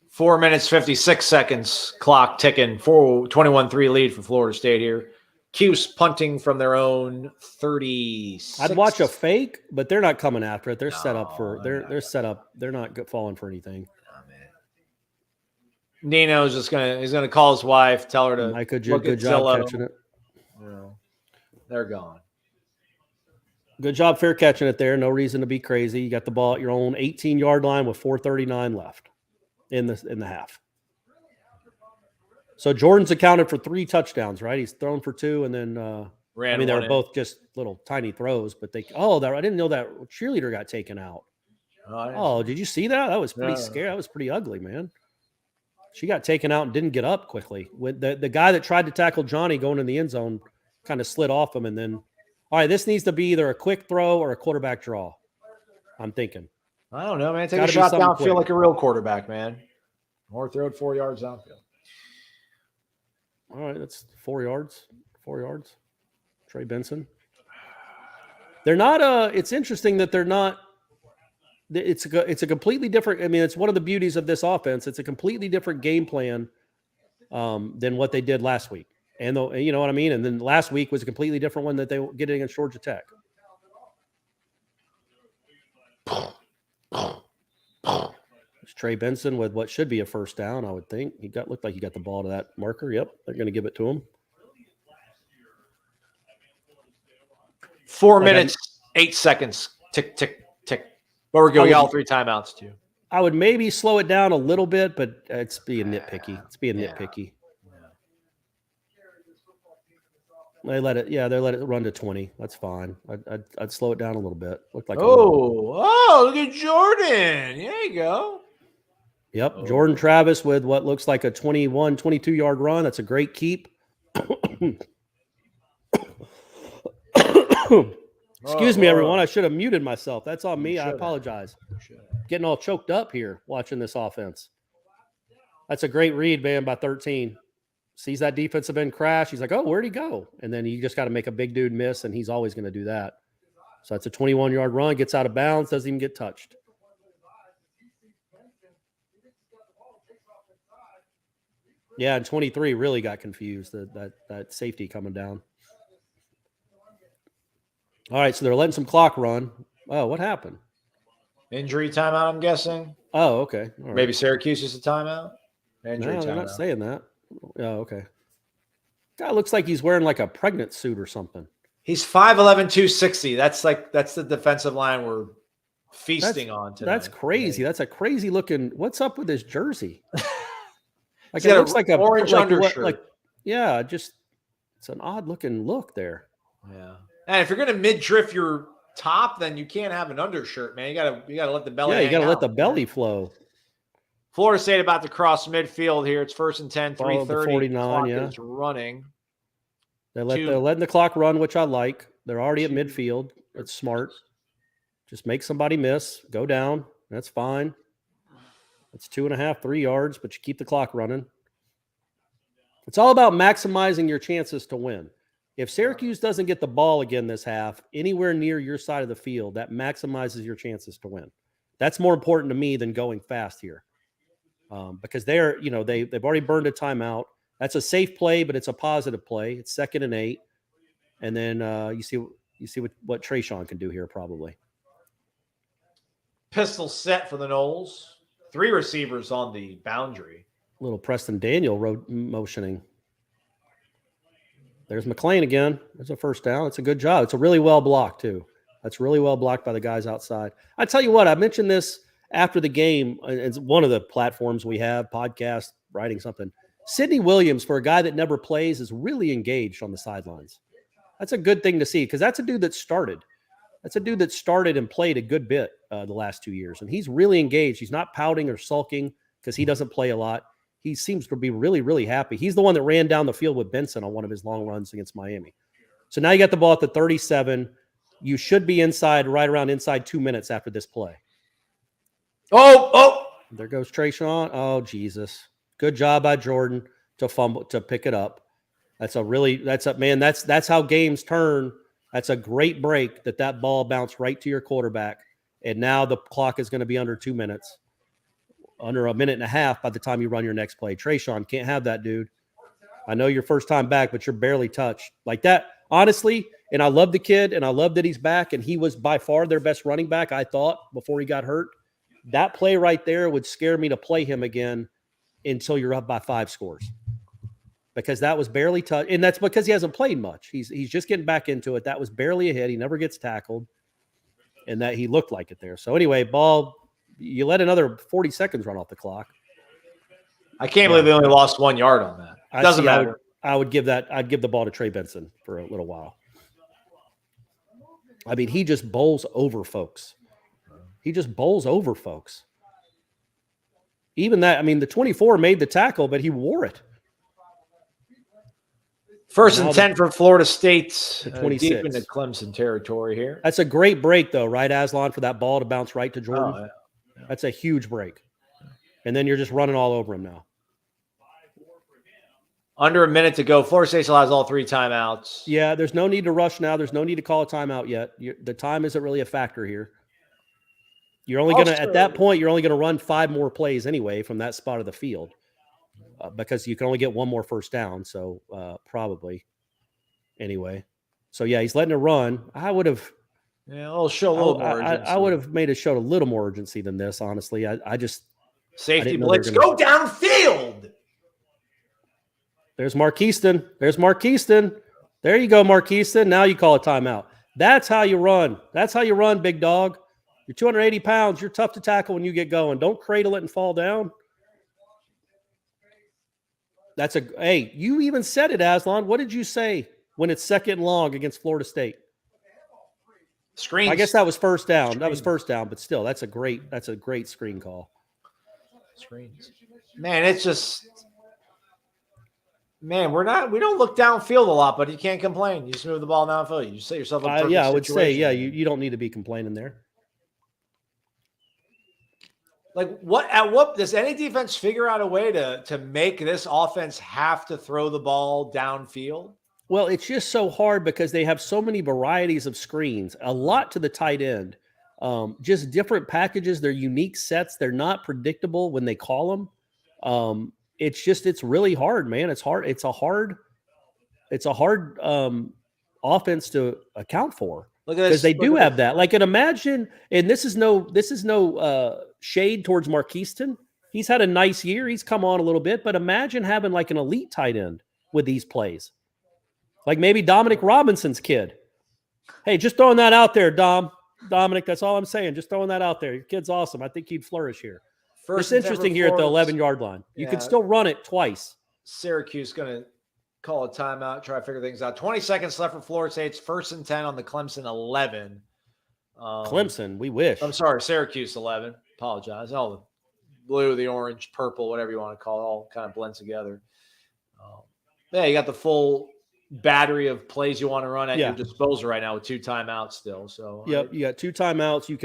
4 minutes, 56 seconds, clock ticking, 21-3 lead for Florida State here. Cuse punting from their own 36. I'd watch a fake, but they're not coming after it. They're set up for they're set up. They're not falling for anything. Nino's just he's gonna call his wife, tell her to good job catching it. They're gone. Good job fair catching it there. No reason to be crazy. You got the ball at your own 18-yard line with 4:39 left in the half. So Jordan's accounted for 3 touchdowns, right? He's thrown for 2 and then they were both just little tiny throws, but I didn't know that cheerleader got taken out. Oh, did you see that? That was pretty scary. That was pretty ugly, man. She got taken out and didn't get up quickly. With the guy that tried to tackle Johnny going in the end zone kind of slid off him, and then all right, this needs to be either a quick throw or a quarterback draw. I'm thinking. I don't know, man. Take a shot downfield like a real quarterback, man. Or throw it 4 yards downfield. All right, that's 4 yards. 4 yards. Trey Benson. They're not. It's interesting that they're not. It's a completely different. I mean, it's one of the beauties of this offense. It's a completely different game plan than what they did last week. And you know what I mean. And then last week was a completely different one that they get against Georgia Tech. It's Trey Benson with what should be a first down, I would think. Looked like he got the ball to that marker. Yep, they're going to give it to him. 4 minutes, 8 seconds. Tick, tick, tick. But we're going all 3 timeouts too. I would maybe slow it down a little bit, but it's being nitpicky. They let it run to 20. That's fine. I'd slow it down a little bit. Looked like look at Jordan. There you go. Yep, Jordan Travis with what looks like a 22-yard run. That's a great keep. Excuse me, everyone. I should have muted myself. That's on me. I apologize. Getting all choked up here watching this offense. That's a great read, man, by 13. Sees that defensive end crash. He's like, oh, where'd he go? And then you just got to make a big dude miss, and he's always going to do that. So that's a 21-yard run, gets out of bounds, doesn't even get touched. Yeah, and 23 really got confused, that safety coming down. All right, so they're letting some clock run. Oh, what happened? Injury timeout, I'm guessing. Oh, okay. All right. Maybe Syracuse is a timeout? Injury they're timeout. not saying that. Oh, okay. Guy looks like he's wearing like a pregnant suit or something. He's 5'11", 260. That's the defensive line we're feasting on tonight. That's crazy. That's a crazy looking. What's up with his jersey? Like it looks like a orange undershirt. It's an odd looking look there. Yeah. And if you're gonna mid-drift your top, then you can't have an undershirt, man. You gotta let the belly. Yeah, you gotta out. let the belly flow. Florida State about to cross midfield here. It's 1st and 10, 3:30. 49, yeah. Is running. They're letting the clock run, which I like. They're already at midfield. It's smart. Just make somebody miss. Go down. That's fine. It's 2.5, 3 yards, but you keep the clock running. It's all about maximizing your chances to win. If Syracuse doesn't get the ball again this half, anywhere near your side of the field, that maximizes your chances to win. That's more important to me than going fast here. Because they've already burned a timeout. That's a safe play, but it's a positive play. It's 2nd and 8, and then you see what Trayshawn can do here probably. Pistol set for the Noles. 3 receivers on the boundary. Little Preston Daniel motioning. There's McLean again. There's a first down. It's a good job. It's a really well blocked too. That's really well blocked by the guys outside. I tell you what, I mentioned this after the game. It's one of the platforms we have, podcast, writing something. Sidney Williams, for a guy that never plays, is really engaged on the sidelines. That's a good thing to see because that's a dude that started. That's a dude that started and played a good bit the last 2 years, and he's really engaged. He's not pouting or sulking because he doesn't play a lot. He seems to be really, really happy. He's the one that ran down the field with Benson on one of his long runs against Miami. So now you got the ball at the 37. You should be right around inside 2 minutes after this play. Oh! There goes Trayshawn. Oh, Jesus. Good job by Jordan to pick it up. That's how games turn. That's a great break that ball bounced right to your quarterback. And now the clock is going to be under 2 minutes, under a minute and a half by the time you run your next play. Trayshawn, can't have that, dude. I know you're first time back, but you're barely touched. Like that, honestly, and I love the kid, and I love that he's back, and he was by far their best running back, I thought, before he got hurt. That play right there would scare me to play him again until you're up by 5 scores. Because that was barely touched, and that's because he hasn't played much. He's just getting back into it. That was barely a hit. He never gets tackled, and that he looked like it there. So anyway, ball, you let another 40 seconds run off the clock. I can't believe they only lost 1 yard on that. Doesn't matter. I'd give the ball to Trey Benson for a little while. I mean, he just bowls over folks. Even that, I mean, the 24 made the tackle, but he wore it. First and 10 for Florida State. 26. Deep into Clemson territory here. That's a great break, though, right, Aslan, for that ball to bounce right to Jordan? Oh, yeah. That's a huge break. And then you're just running all over him now. Under a minute to go. Florida State still has all 3 timeouts. Yeah, there's no need to rush now. There's no need to call a timeout yet. The time isn't really a factor here. You're only going to, at that point, you're only going to run 5 more plays anyway from that spot of the field. Because you can only get 1 more first down, so probably anyway. So yeah, he's letting it run. I would have, I'll show a little more urgency. I would have made it show a little more urgency than this. Honestly, I just safety blitz. Go downfield. There's Marquiston. There you go, Marquiston. Now you call a timeout. That's how you run. Big dog. You're 280 pounds. You're tough to tackle when you get going. Don't cradle it and fall down. Hey, you even said it, Aslan. What did you say when it's second and long against Florida State? Screens. I guess that was first down. Screen. That was first down, but still, that's a great screen call. Screens. Man, it's just, we don't look downfield a lot, but you can't complain. You just move the ball downfield. You just set yourself up. I would say, you don't need to be complaining there. Like what does any defense figure out a way to make this offense have to throw the ball downfield? Well, it's just so hard because they have so many varieties of screens, a lot to the tight end, just different packages. They're unique sets. They're not predictable when they call them. It's really hard, man. It's hard. It's a hard offense to account for. Because they do have that. Like, and imagine, and this is no shade towards Marquiston. He's had a nice year. He's come on a little bit, but imagine having like an elite tight end with these plays. Like maybe Dominic Robinson's kid. Hey, just throwing that out there, Dominic, that's all I'm saying. Just throwing that out there. Your kid's awesome. I think he'd flourish here. It's interesting here at the 11-yard line. You can still run it twice. Syracuse going to call a timeout, try to figure things out. 20 seconds left for Florida State. It's 1st and 10 on the Clemson 11. Clemson, we wish. I'm sorry, Syracuse 11. Apologize. All the blue, the orange, purple, whatever you want to call it, all kind of blends together. You got the full battery of plays you want to run at your disposal right now with 2 timeouts still. So you got 2 timeouts. You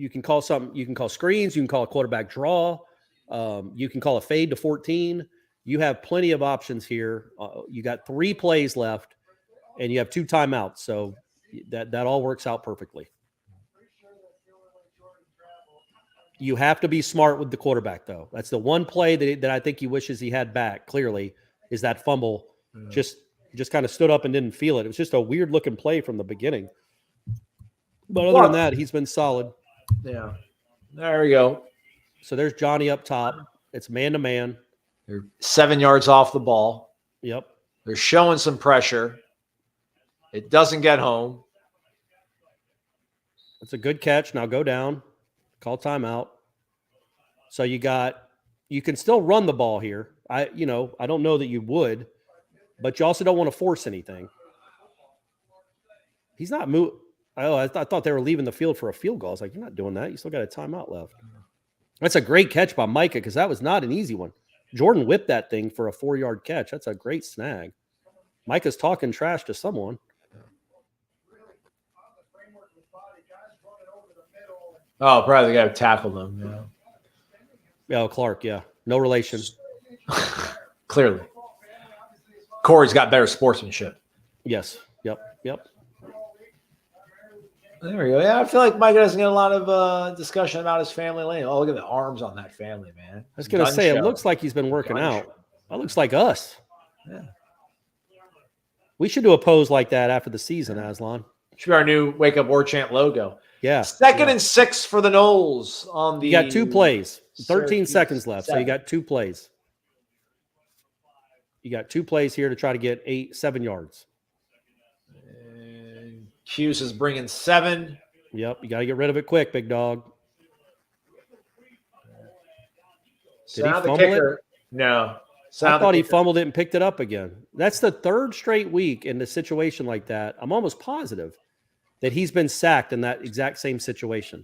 can call something. You can call screens. You can call a quarterback draw. You can call a fade to 14. You have plenty of options here. You got 3 plays left, and you have 2 timeouts. So that all works out perfectly. You have to be smart with the quarterback, though. That's the one play that I think he wishes he had back, clearly, is that fumble. Just kind of stood up and didn't feel it. It was just a weird-looking play from the beginning. But other than that, he's been solid. Yeah. There we go. So there's Johnny up top. It's man-to-man. They're 7 yards off the ball. Yep. They're showing some pressure. It doesn't get home. It's a good catch. Now go down. Call timeout. So you can still run the ball here. I don't know that you would, but you also don't want to force anything. He's not moving. Oh, I thought they were leaving the field for a field goal. I was like, you're not doing that. You still got a timeout left. That's a great catch by Micah because that was not an easy one. Jordan whipped that thing for a 4-yard catch. That's a great snag. Micah's talking trash to someone. Oh, probably the guy who tackled him. Yeah, Clark, yeah. No relation. Clearly. Corey's got better sportsmanship. Yes. Yep. There we go. Yeah, I feel like Micah doesn't get a lot of discussion about his family lately. Oh, look at the arms on that family, man. I was going to say, it looks like he's been working out. That looks like us. Yeah. We should do a pose like that after the season, Aslan. Should be our new Wake Up Warchant logo. Yeah. Second and 6 for the Noles on the. You got 2 plays. 13 Syracuse seconds left. 7. So you got 2 plays. You got 2 plays here to try to get 7 yards. And Hughes is bringing 7. Yep. You got to get rid of it quick, big dog. Did he fumble it? No. I thought he fumbled it and picked it up again. That's the 3rd straight week in a situation like that. I'm almost positive that he's been sacked in that exact same situation.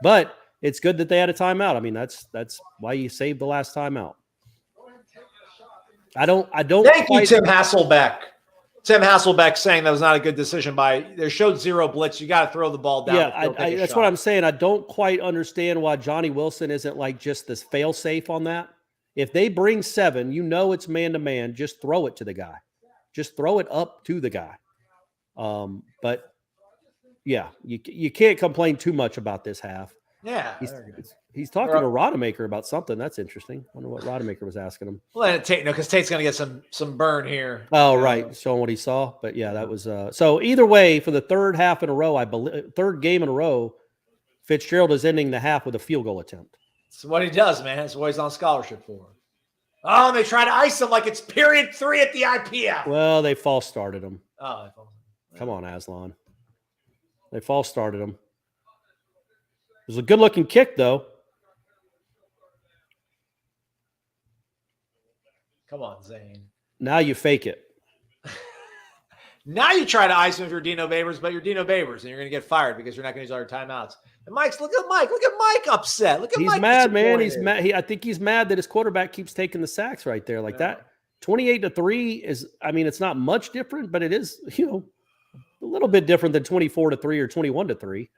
But it's good that they had a timeout. I mean, that's why you saved the last timeout. I don't. Thank you, Tim Hasselbeck. Tim Hasselbeck saying that was not a good decision they showed 0 blitz. You got to throw the ball down. Yeah, that's what I'm saying. I don't quite understand why Johnny Wilson isn't like just this fail safe on that. If they bring 7, it's man-to-man. Just throw it to the guy. Just throw it up to the guy. But, yeah, you can't complain too much about this half. Yeah. He's talking to Rodemaker about something. That's interesting. I wonder what Rodemaker was asking him. Well, Tate, because Tate's going to get some burn here. Oh, right. Showing what he saw. But, yeah, that was so either way, for the 3rd half in a row, 3rd game in a row, Fitzgerald is ending the half with a field goal attempt. It's what he does, man. It's what he's on scholarship for. Oh, and they try to ice him like it's period 3 at the IPF. Well, they false started him. Oh, come on, Aslan. They false started him. It was a good-looking kick, though. Come on, Zane. Now you fake it. Now you try to ice him if you're Dino Babers, but you're Dino Babers, and you're going to get fired because you're not going to use all your timeouts. And look at Mike. Look at Mike upset. Look at Mike. He's mad, man. He's mad. I think he's mad that his quarterback keeps taking the sacks right there like that. 28-3 is, I mean, it's not much different, but it is, a little bit different than 24-3 or 21-3.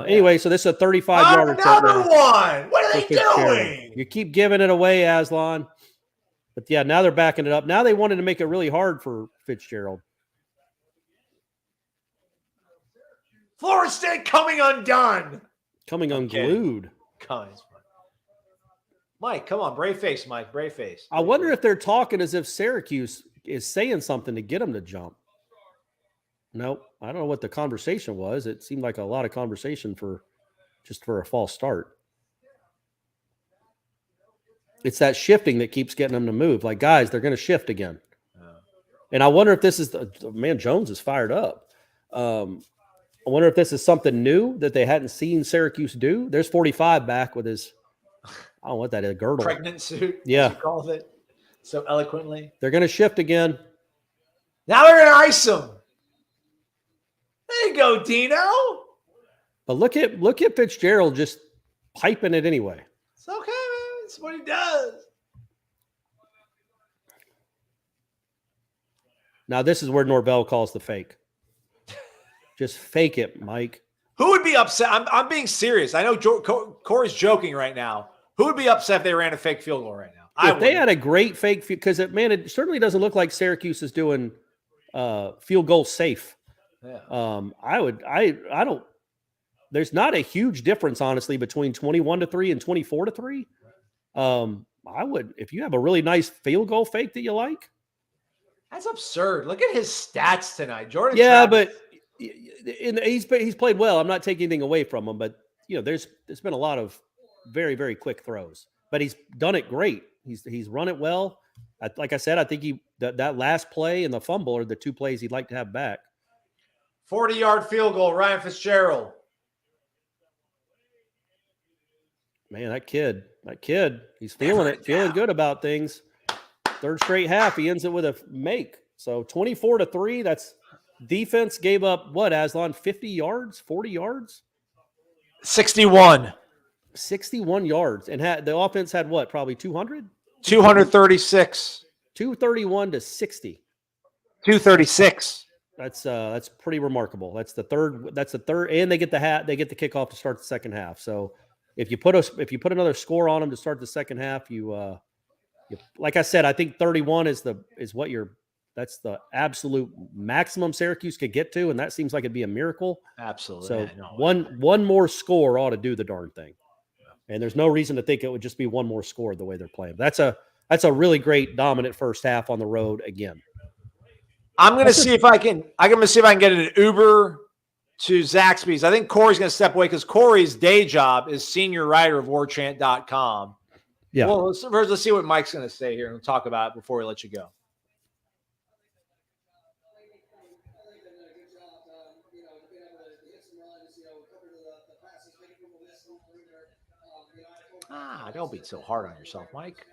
Anyway, so this is a 35-yard attempt. Another one. What are they doing? You keep giving it away, Aslan. But yeah, now they're backing it up. Now they wanted to make it really hard for Fitzgerald. Florida State coming undone. Coming unglued. Mike, come on. Brave face, Mike. Brave face. I wonder if they're talking as if Syracuse is saying something to get them to jump. Nope. I don't know what the conversation was. It seemed like a lot of conversation for a false start. It's that shifting that keeps getting them to move. Like, guys, they're going to shift again. And I wonder if this is man, Jones is fired up. I wonder if this is something new that they hadn't seen Syracuse do. There's 45 back with his, I don't know what that is, girdle. Pregnant suit, yeah. as you called it so eloquently. They're going to shift again. Now they're going to ice him. There you go, Dino. But look at Fitzgerald just piping it anyway. It's okay, man. It's what he does. Now this is where Norvell calls the fake. Just fake it, Mike. Who would be upset? I'm being serious. I know Corey's joking right now. Who would be upset if they ran a fake field goal right now? If they had a great fake, because it certainly doesn't look like Syracuse is doing field goal safe. Yeah. I don't. There's not a huge difference, honestly, between 21-3 and 24-3. I would, if you have a really nice field goal fake that you like. That's absurd. Look at his stats tonight, Jordan. Yeah, Travis. but he's played well. I'm not taking anything away from him, but there's been a lot of very, very quick throws. But he's done it great. He's run it well. Like I said, I think that last play and the fumble are the 2 plays he'd like to have back. 40-yard field goal, Ryan Fitzgerald. Man, that kid, he's feeling it, feeling good about things. 3rd straight half, he ends it with a make. So 24-3, Defense gave up what, Aslan? 50 yards, 40 yards? 61. 61 yards. And the offense had what, probably 200? 236. 231 to 60. 236. That's pretty remarkable. That's the third, and they get the kickoff to start the second half. So if you put another score on them to start the second half, you like I said, I think 31 that's the absolute maximum Syracuse could get to, and that seems like it'd be a miracle. Absolutely. So Yeah, one more score ought to do the darn thing. And there's no reason to think it would just be one more score the way they're playing. That's a really great dominant first half on the road again. I'm going to see if I can get an Uber to Zaxby's. I think Corey's going to step away because Corey's day job is senior writer of Warchant.com. Yeah. Well, let's see what Mike's going to say here and we'll talk about it before we let you go. Don't be so hard on yourself, Mike.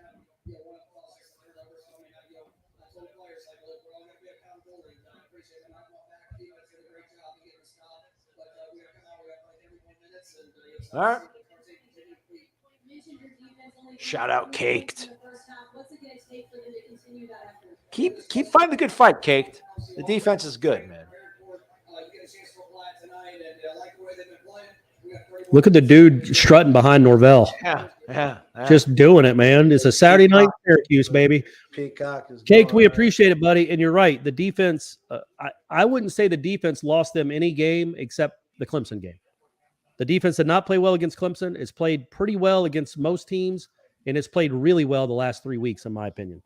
All right. Shout out Caked. Keep finding the good fight, Caked. The defense is good, man. Look at the dude strutting behind Norvell. Yeah. Just doing it, man. It's a Saturday night Syracuse, baby. Peacock is Caked, we appreciate it, buddy. And you're right. The defense, I wouldn't say the defense lost them any game except the Clemson game. The defense did not play well against Clemson. It's played pretty well against most teams, and it's played really well the last 3 weeks, in my opinion,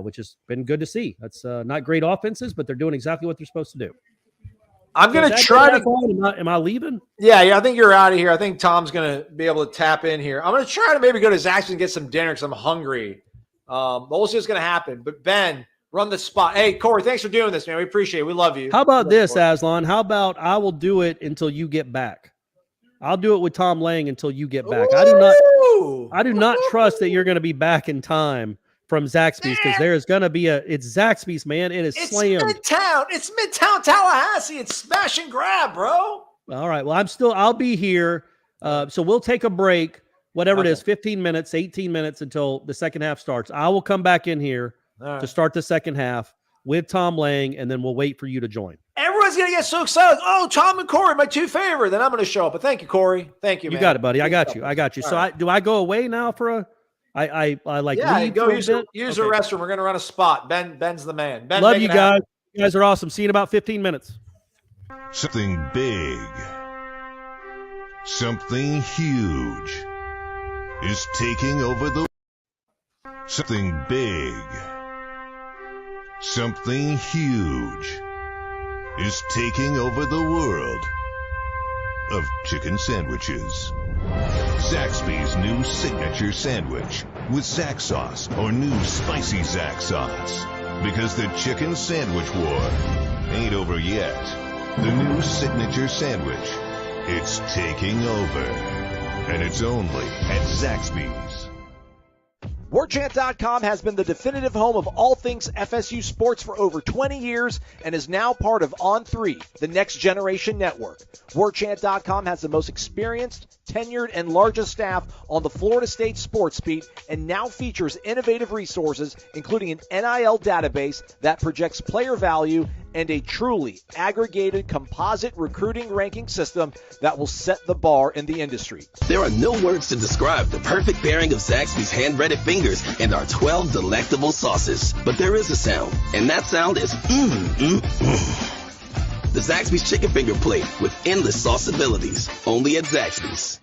which has been good to see. That's not great offenses, but they're doing exactly what they're supposed to do. I'm going to try to. Am I leaving? Yeah, I think you're out of here. I think Tom's going to be able to tap in here. I'm going to try to maybe go to Zaxby and get some dinner because I'm hungry. We'll see what's going to happen. But Ben, run the spot. Hey, Corey, thanks for doing this, man. We appreciate it. We love you. How about this, Aslan? How about I will do it until you get back? I'll do it with Tom Lang until you get back. Ooh. I do not trust that you're going to be back in time from Zaxby's because there is going to be it's Zaxby's, man. It's slammed. It's Midtown Tallahassee. It's smash and grab, bro. All right. Well, I'll be here. So we'll take a break, whatever it is, 15 minutes, 18 minutes until the second half starts. I will come back in here to start the second half with Tom Lang, and then we'll wait for you to join. Everyone's going to get so excited. Oh, Tom and Corey, my two favorite. Then I'm going to show up. But thank you, Corey. Thank you, man. You got it, buddy. I got you. So right. do I go away now for a I like leave go for use a bit? the restroom. We're going to run a spot. Ben's the man. Ben, love you guys. You guys are awesome. See you in about 15 minutes. Something big, something huge is taking over the. Something big, something huge is taking over the world of chicken sandwiches. Zaxby's new signature sandwich with Zax sauce or new spicy Zax sauce. Because the chicken sandwich war ain't over yet. The new signature sandwich, it's taking over. And it's only at Zaxby's. Warchant.com has been the definitive home of all things FSU sports for over 20 years and is now part of On3, the next generation network. Warchant.com has the most experienced, tenured, and largest staff on the Florida State sports beat and now features innovative resources, including an NIL database that projects player value and a truly aggregated composite recruiting ranking system that will set the bar in the industry. There are no words to describe the perfect pairing of Zaxby's hand-breaded fingers and our 12 delectable sauces. But there is a sound, and that sound is The Zaxby's Chicken Finger Plate with endless sauce abilities. Only at Zaxby's.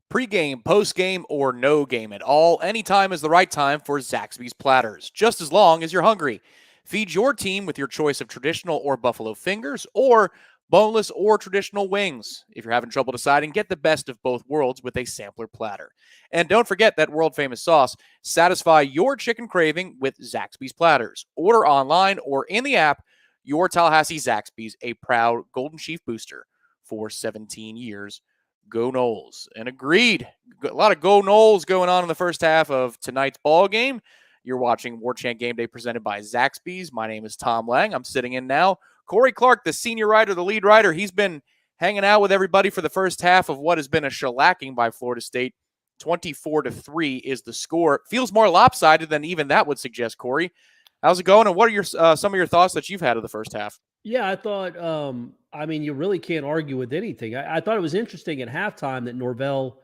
Pre-game, post-game, or no game at all, anytime is the right time for Zaxby's Platters, just as long as you're hungry. Feed your team with your choice of traditional or buffalo fingers or boneless or traditional wings. If you're having trouble deciding, get the best of both worlds with a sampler platter. And don't forget that world-famous sauce. Satisfy your chicken craving with Zaxby's Platters. Order online or in the app. Your Tallahassee Zaxby's, a proud Golden Chief booster for 17 years. Go Noles. And agreed. A lot of Go Noles going on in the first half of tonight's ball game. You're watching Warchant GameDay presented by Zaxby's. My name is Tom Lang. I'm sitting in now. Corey Clark, the senior writer, the lead writer, he's been hanging out with everybody for the first half of what has been a shellacking by Florida State. 24-3 is the score. Feels more lopsided than even that would suggest, Corey. How's it going, and what are your some of your thoughts that you've had of the first half? Yeah, I thought, you really can't argue with anything. I thought it was interesting at halftime that Norvell,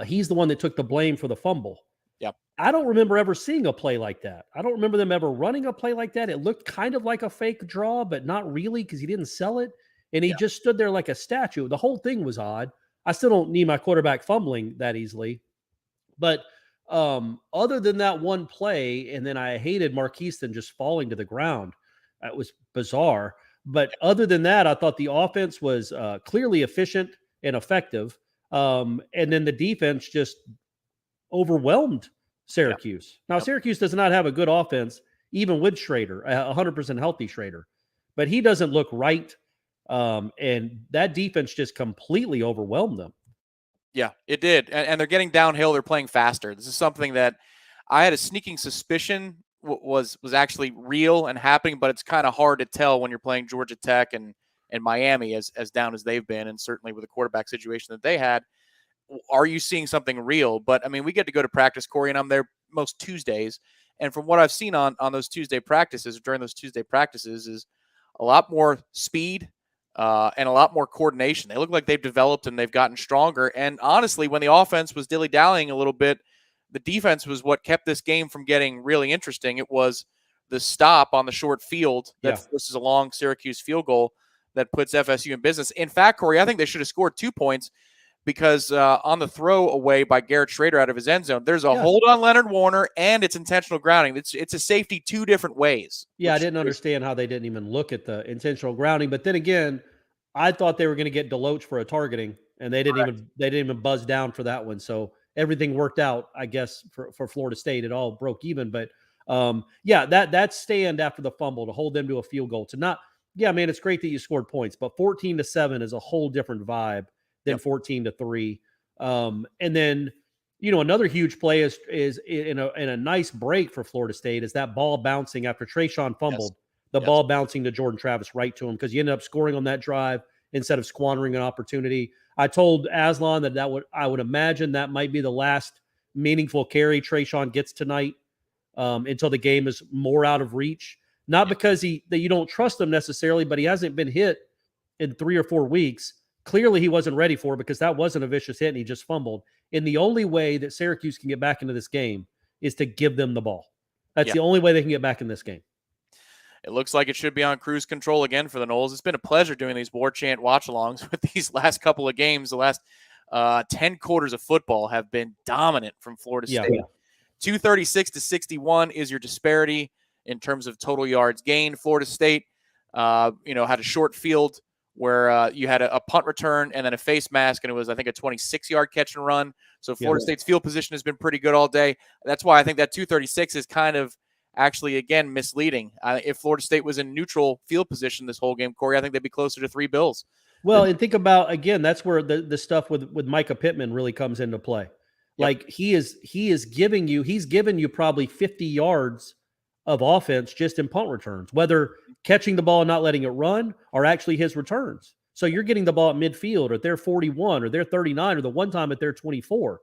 he's the one that took the blame for the fumble. Yep. I don't remember ever seeing a play like that. I don't remember them ever running a play like that. It looked kind of like a fake draw, but not really because he didn't sell it. And he just stood there like a statue. The whole thing was odd. I still don't need my quarterback fumbling that easily. But other than that one play, and then I hated Marquiston just falling to the ground. It was bizarre. But other than that, I thought the offense was clearly efficient and effective. And then the defense just overwhelmed Syracuse. Now, Syracuse does not have a good offense, even with Schrader, 100% healthy Schrader. But he doesn't look right. And that defense just completely overwhelmed them. Yeah, it did. And they're getting downhill. They're playing faster. This is something that I had a sneaking suspicion was actually real and happening, but it's kind of hard to tell when you're playing Georgia Tech and Miami as down as they've been, and certainly with the quarterback situation that they had. Are you seeing something real? But, I mean, we get to go to practice, Corey, and I'm there most Tuesdays. And from what I've seen on those Tuesday practices, during those Tuesday practices, is a lot more speed and a lot more coordination. They look like they've developed and they've gotten stronger. And honestly, when the offense was dilly-dallying a little bit, the defense was what kept this game from getting really interesting. It was the stop on the short field that forces a long Syracuse field goal that puts FSU in business. In fact, Corey, I think they should have scored 2 points because on the throw away by Garrett Schrader out of his end zone, there's a hold on Leonard Warner and it's intentional grounding. It's a safety two different ways. Yeah, I didn't understand how they didn't even look at the intentional grounding. But then again, I thought they were going to get Deloach for a targeting, and they didn't even buzz down for that one. So everything worked out, I guess, for Florida State. It all broke even. But that stand after the fumble to hold them to a field goal to not, man, it's great that you scored points, but 14-7 is a whole different vibe than 14-3. And then, another huge play is in a nice break for Florida State is that ball bouncing after Trayshawn fumbled, the ball bouncing to Jordan Travis right to him because he ended up scoring on that drive instead of squandering an opportunity. I told Aslan that I would imagine that might be the last meaningful carry Trayshawn gets tonight until the game is more out of reach. Not because that you don't trust him necessarily, but he hasn't been hit in 3 or 4 weeks. Clearly he wasn't ready for it because that wasn't a vicious hit and he just fumbled. And the only way that Syracuse can get back into this game is to give them the ball. That's the only way they can get back in this game. It looks like it should be on cruise control again for the Noles. It's been a pleasure doing these Warchant watch-alongs with these last couple of games. The last 10 quarters of football have been dominant from Florida State. 236-61 is your disparity in terms of total yards gained. Florida State, had a short field where you had a punt return and then a face mask, and it was, I think, a 26-yard catch and run. So Florida State's field position has been pretty good all day. That's why I think that 236 is kind of actually, again, misleading. If Florida State was in neutral field position this whole game, Corey, I think they'd be closer to 3 Bills. Well, and think about, again, that's where the stuff with Micah Pittman really comes into play. Like he's given you probably 50 yards of offense just in punt returns, whether catching the ball and not letting it run or actually his returns. So you're getting the ball at midfield or they're 41 or they're 39 or the one time at their 24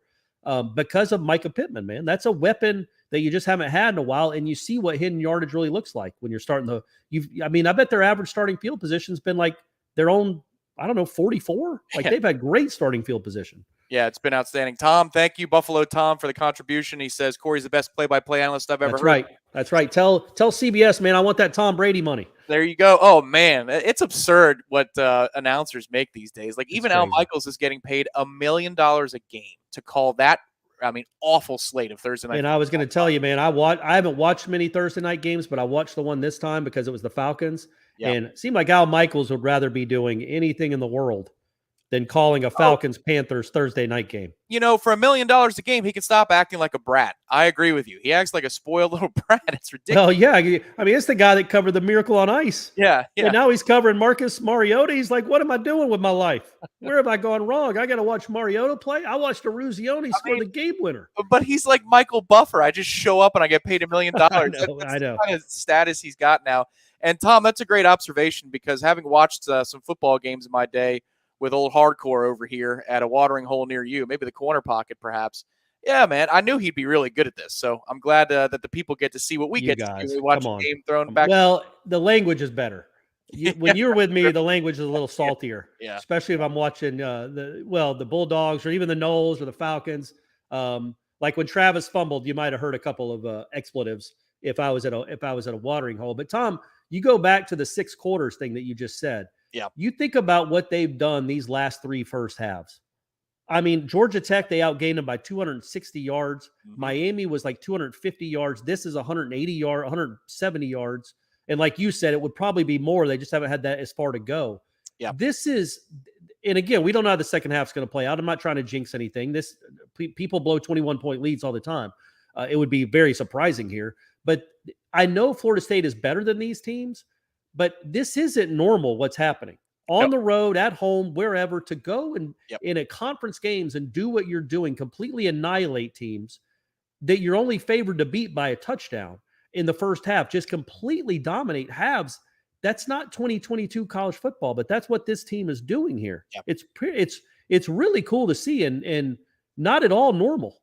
because of Micah Pittman, man. That's a weapon that you just haven't had in a while, and you see what hidden yardage really looks like when you're starting I bet their average starting field position has been like their own I don't know, 44. Like they've had great starting field position. Yeah, it's been outstanding. Tom, thank you, Buffalo Tom, for the contribution. He says Corey's the best play-by-play analyst I've ever heard. That's right. Tell CBS, man, I want that Tom Brady money. There you go. Oh, man, it's absurd what announcers make these days. Like, even Al Michaels is getting paid $1 million a game to call that, awful slate of Thursday night. And I was going to tell you, man, I haven't watched many Thursday night games, but I watched the one this time because it was the Falcons. Yeah. And it seemed like Al Michaels would rather be doing anything in the world than calling a Falcons-Panthers Thursday night game. For $1 million a game, he can stop acting like a brat. I agree with you. He acts like a spoiled little brat. It's ridiculous. Well, yeah. It's the guy that covered the Miracle on Ice. Yeah. And now he's covering Marcus Mariota. He's like, what am I doing with my life? Where have I gone wrong? I got to watch Mariota play? I watched Eruzione score the game winner. But he's like Michael Buffer. I just show up and I get paid $1 million. I know. The kind of status he's got now. And, Tom, that's a great observation because having watched some football games in my day, with old hardcore over here at a watering hole near you, maybe the corner pocket perhaps. Yeah, man, I knew he'd be really good at this. So I'm glad that the people get to see what we get to see. We watch a game thrown back. Well, the language is better. When you're with me, the language is a little saltier. Yeah. Especially if I'm watching the Bulldogs or even the Noles or the Falcons. Like when Travis fumbled, you might have heard a couple of expletives if I was at a watering hole. But Tom, you go back to the 6 quarters thing that you just said. Yeah. You think about what they've done these last 3 first halves. Georgia Tech, they outgained them by 260 yards. Mm-hmm. Miami was like 250 yards. This is 170 yards. And like you said, it would probably be more. They just haven't had that as far to go. Yeah. And again, we don't know how the second half is going to play out. I'm not trying to jinx anything. People blow 21-point leads all the time. It would be very surprising here. But I know Florida State is better than these teams. But this isn't normal what's happening. On the road, at home, wherever, to go and in a conference games and do what you're doing, completely annihilate teams that you're only favored to beat by a touchdown in the first half, just completely dominate halves. That's not 2022 college football, but that's what this team is doing here. Yep. It's really cool to see and not at all normal.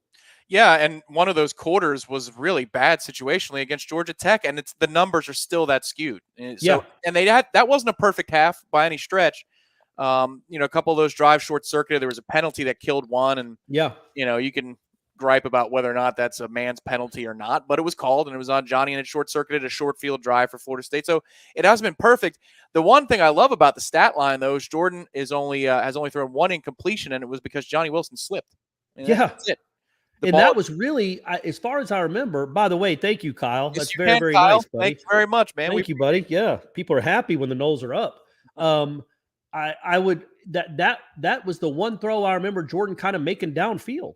Yeah, and one of those quarters was really bad situationally against Georgia Tech, and the numbers are still that skewed. And that wasn't a perfect half by any stretch. A couple of those drives short-circuited. There was a penalty that killed one, and you can gripe about whether or not that's a man's penalty or not, but it was called, and it was on Johnny, and it short-circuited a short field drive for Florida State. So it hasn't been perfect. The one thing I love about the stat line, though, is Jordan has only thrown 1 incompletion, and it was because Johnny Wilson slipped. And that's it. That was really, as far as I remember, by the way, thank you, Kyle. Yes, that's very, very nice, buddy. Thank you very much, man. Thank you, buddy. Yeah. People are happy when the Noles are up. I would, that was the one throw I remember Jordan kind of making downfield.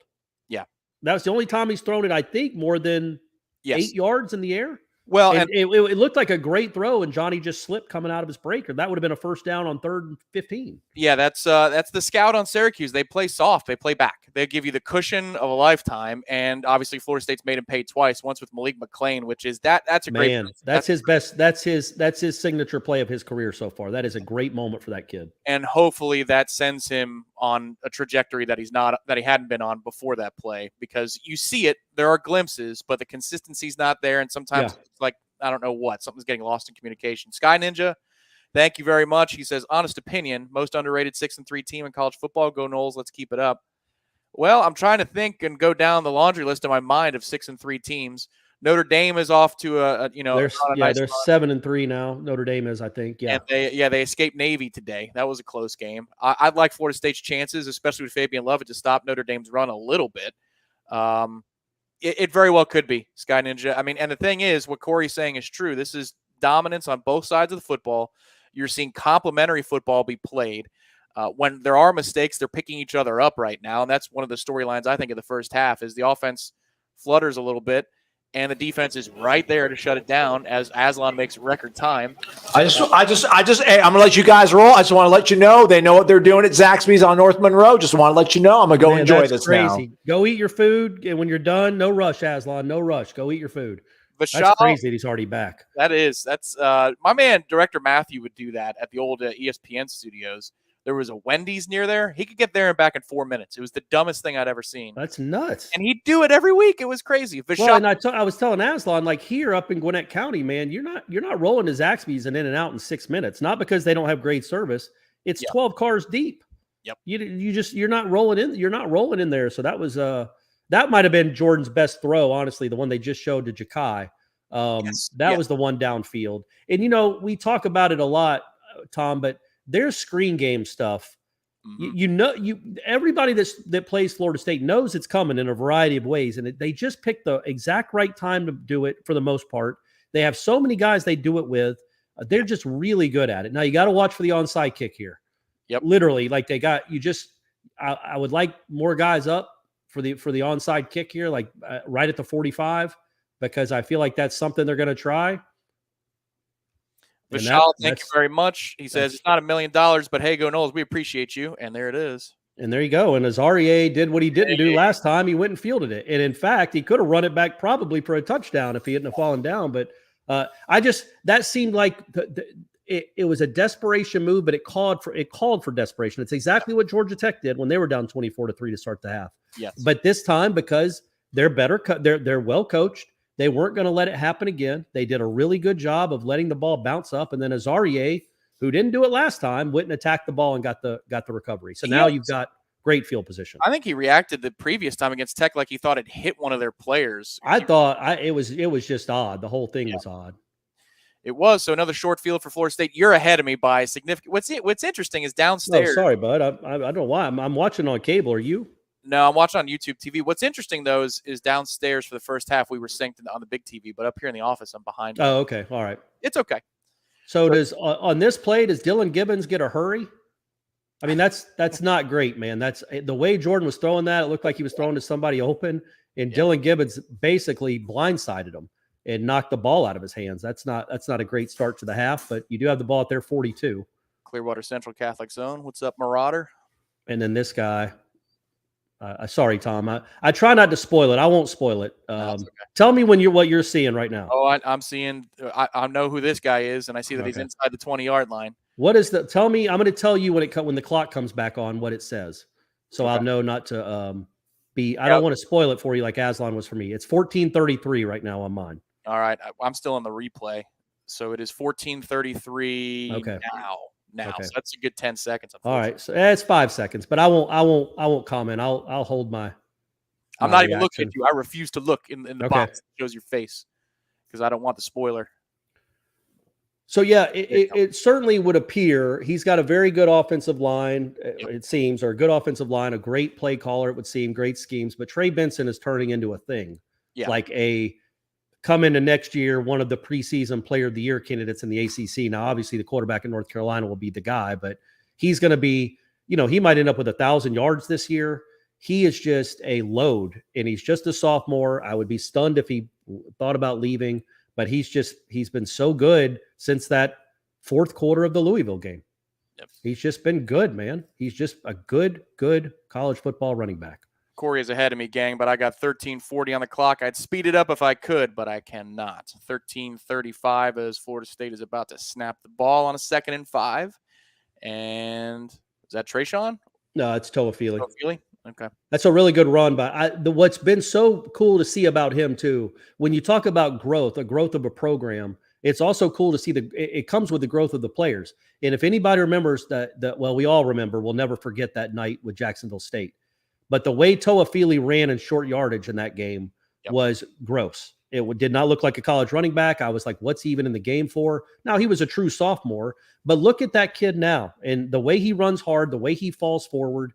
Yeah. That was the only time he's thrown it, I think, more than 8 yards in the air. Well, and it looked like a great throw, and Johnny just slipped coming out of his breaker. That would have been a first down on 3rd and 15. Yeah, that's the scout on Syracuse. They play soft. They play back. They give you the cushion of a lifetime. And obviously, Florida State's made him pay twice. Once with Malik McClain, which is that's a great. That's his best. That's his signature play of his career so far. That is a great moment for that kid. And hopefully, that sends him on a trajectory that he hadn't been on before that play, because you see it. There are glimpses, but the consistency's not there, and sometimes it's like, I don't know what. Something's getting lost in communication. Sky Ninja, thank you very much. He says, honest opinion, most underrated 6-3 team in college football. Go Noles. Let's keep it up. Well, I'm trying to think and go down the laundry list in my mind of 6-3 teams. Notre Dame is off to they're 7-3 now. Notre Dame is, I think. Yeah. And they escaped Navy today. That was a close game. I'd like Florida State's chances, especially with Fabian Lovett, to stop Notre Dame's run a little bit. It very well could be, Sky Ninja. And the thing is, what Corey's saying is true. This is dominance on both sides of the football. You're seeing complementary football be played. When there are mistakes, they're picking each other up right now, and that's one of the storylines, I think, of the first half, is the offense flutters a little bit, and the defense is right there to shut it down as Aslan makes record time. Hey, I'm gonna let you guys roll. I just want to let you know they know what they're doing at Zaxby's on North Monroe. Just want to let you know I'm gonna go enjoy this crazy. Now. Go eat your food, and when you're done, no rush, Aslan, no rush. Go eat your food. But that's crazy that he's already back. That's my man, Director Matthew would do that at the old ESPN studios. There was a Wendy's near there. He could get there and back in 4 minutes. It was the dumbest thing I'd ever seen. That's nuts. And he'd do it every week. It was crazy. And I was telling Aslan, like here up in Gwinnett County, man, you're not rolling to Zaxby's and in and out in 6 minutes. Not because they don't have great service. It's 12 cars deep. Yep. You're not rolling in. You're not rolling in there. So that was that might have been Jordan's best throw, honestly, the one they just showed to Ja'Kai. That was the one downfield. And we talk about it a lot, Tom, but there's screen game stuff. Everybody that plays Florida State knows it's coming in a variety of ways, and they just pick the exact right time to do it for the most part. They have so many guys they do it with. They're just really good at it. Now you got to watch for the onside kick here. Yep. Literally, like I would like more guys up for the onside kick here, like right at the 45, because I feel like that's something they're going to try. Vishal, thank you very much. He says it's not $1 million, but hey, go Noles. We appreciate you. And there it is. And there you go. And Azarie did what he didn't do last time. He went and fielded it. And in fact, he could have run it back probably for a touchdown if he hadn't have fallen down. But that seemed like it was a desperation move, but it called for desperation. It's exactly what Georgia Tech did when they were down 24-3 to start the half. Yes. But this time, because they're better, they're well coached. They weren't going to let it happen again. They did a really good job of letting the ball bounce up, and then Azarie, who didn't do it last time, went and attacked the ball and got the recovery. So now you've got great field position. I think he reacted the previous time against Tech like he thought it hit one of their players. I thought it was just odd. The whole thing was odd. It was. So another short field for Florida State. You're ahead of me by significant. What's interesting is downstairs. Oh, sorry, bud. I don't know why. I'm watching on cable. Are you? No, I'm watching on YouTube TV. What's interesting, though, is downstairs for the first half, we were synced on the big TV, but up here in the office, I'm behind. Oh, okay. All right. It's okay. So does on this play, does Dylan Gibbons get a hurry? I mean, that's not great, man. That's the way Jordan was throwing that. It looked like he was throwing to somebody open, and Dylan Gibbons basically blindsided him and knocked the ball out of his hands. That's not a great start to the half, but you do have the ball at their 42. Clearwater Central Catholic Zone. What's up, Marauder? And then this guy. Sorry, Tom. I try not to spoil it. I won't spoil it. Okay. Tell me what you're seeing right now. Oh, I'm seeing. I know who this guy is, and I see that he's inside the 20-yard line. What is the? Tell me. I'm going to tell you when the clock comes back on what it says, so I'll know not to be. I don't want to spoil it for you like Aslan was for me. It's 14:33 right now on mine. All right, I'm still in the replay, so it is 14:33 now. Okay. So that's a good 10 seconds. All right, so it's 5 seconds, but I won't comment. I'll hold my. I'm not even looking at you. I refuse to look in the box that shows your face because I don't want the spoiler. So yeah, it certainly would appear he's got a very good offensive line. It seems, or a good offensive line, a great play caller. It would seem, great schemes. But Trey Benson is turning into a thing, like a. Come into next year, one of the preseason player of the year candidates in the ACC. Now, obviously, the quarterback in North Carolina will be the guy, but he's going to be, he might end up with 1,000 yards this year. He is just a load, and he's just a sophomore. I would be stunned if he thought about leaving, but he's been so good since that fourth quarter of the Louisville game. Yep. He's just been good, man. He's just a good college football running back. Corey is ahead of me, gang, but I got 13:40 on the clock. I'd speed it up if I could, but I cannot. 13:35 as Florida State is about to snap the ball on a 2nd and 5. And is that Trayshawn? No, it's Toafili. Okay. That's a really good run. But what's been so cool to see about him, too, when you talk about growth of a program, it's also cool to see it comes with the growth of the players. And if anybody remembers that, well, we all remember, we'll never forget that night with Jacksonville State. But the way Toafili ran in short yardage in that game was gross. It did not look like a college running back. I was like, what's he even in the game for? Now, he was a true sophomore, but look at that kid now. And the way he runs hard, the way he falls forward,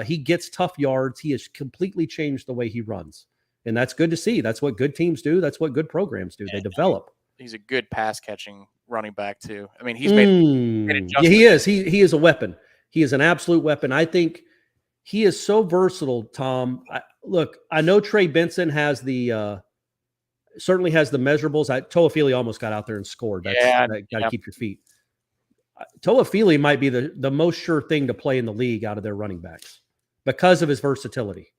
he gets tough yards. He has completely changed the way he runs. And that's good to see. That's what good teams do. That's what good programs do. They develop. He's a good pass-catching running back, too. I mean, he's made yeah, he is. He is a weapon. He is an absolute weapon. I think he is so versatile, Tom. Look, I know Trey Benson has certainly has the measurables. Toafili almost got out there and scored. Got to keep your feet. Toafili might be the most sure thing to play in the league out of their running backs because of his versatility.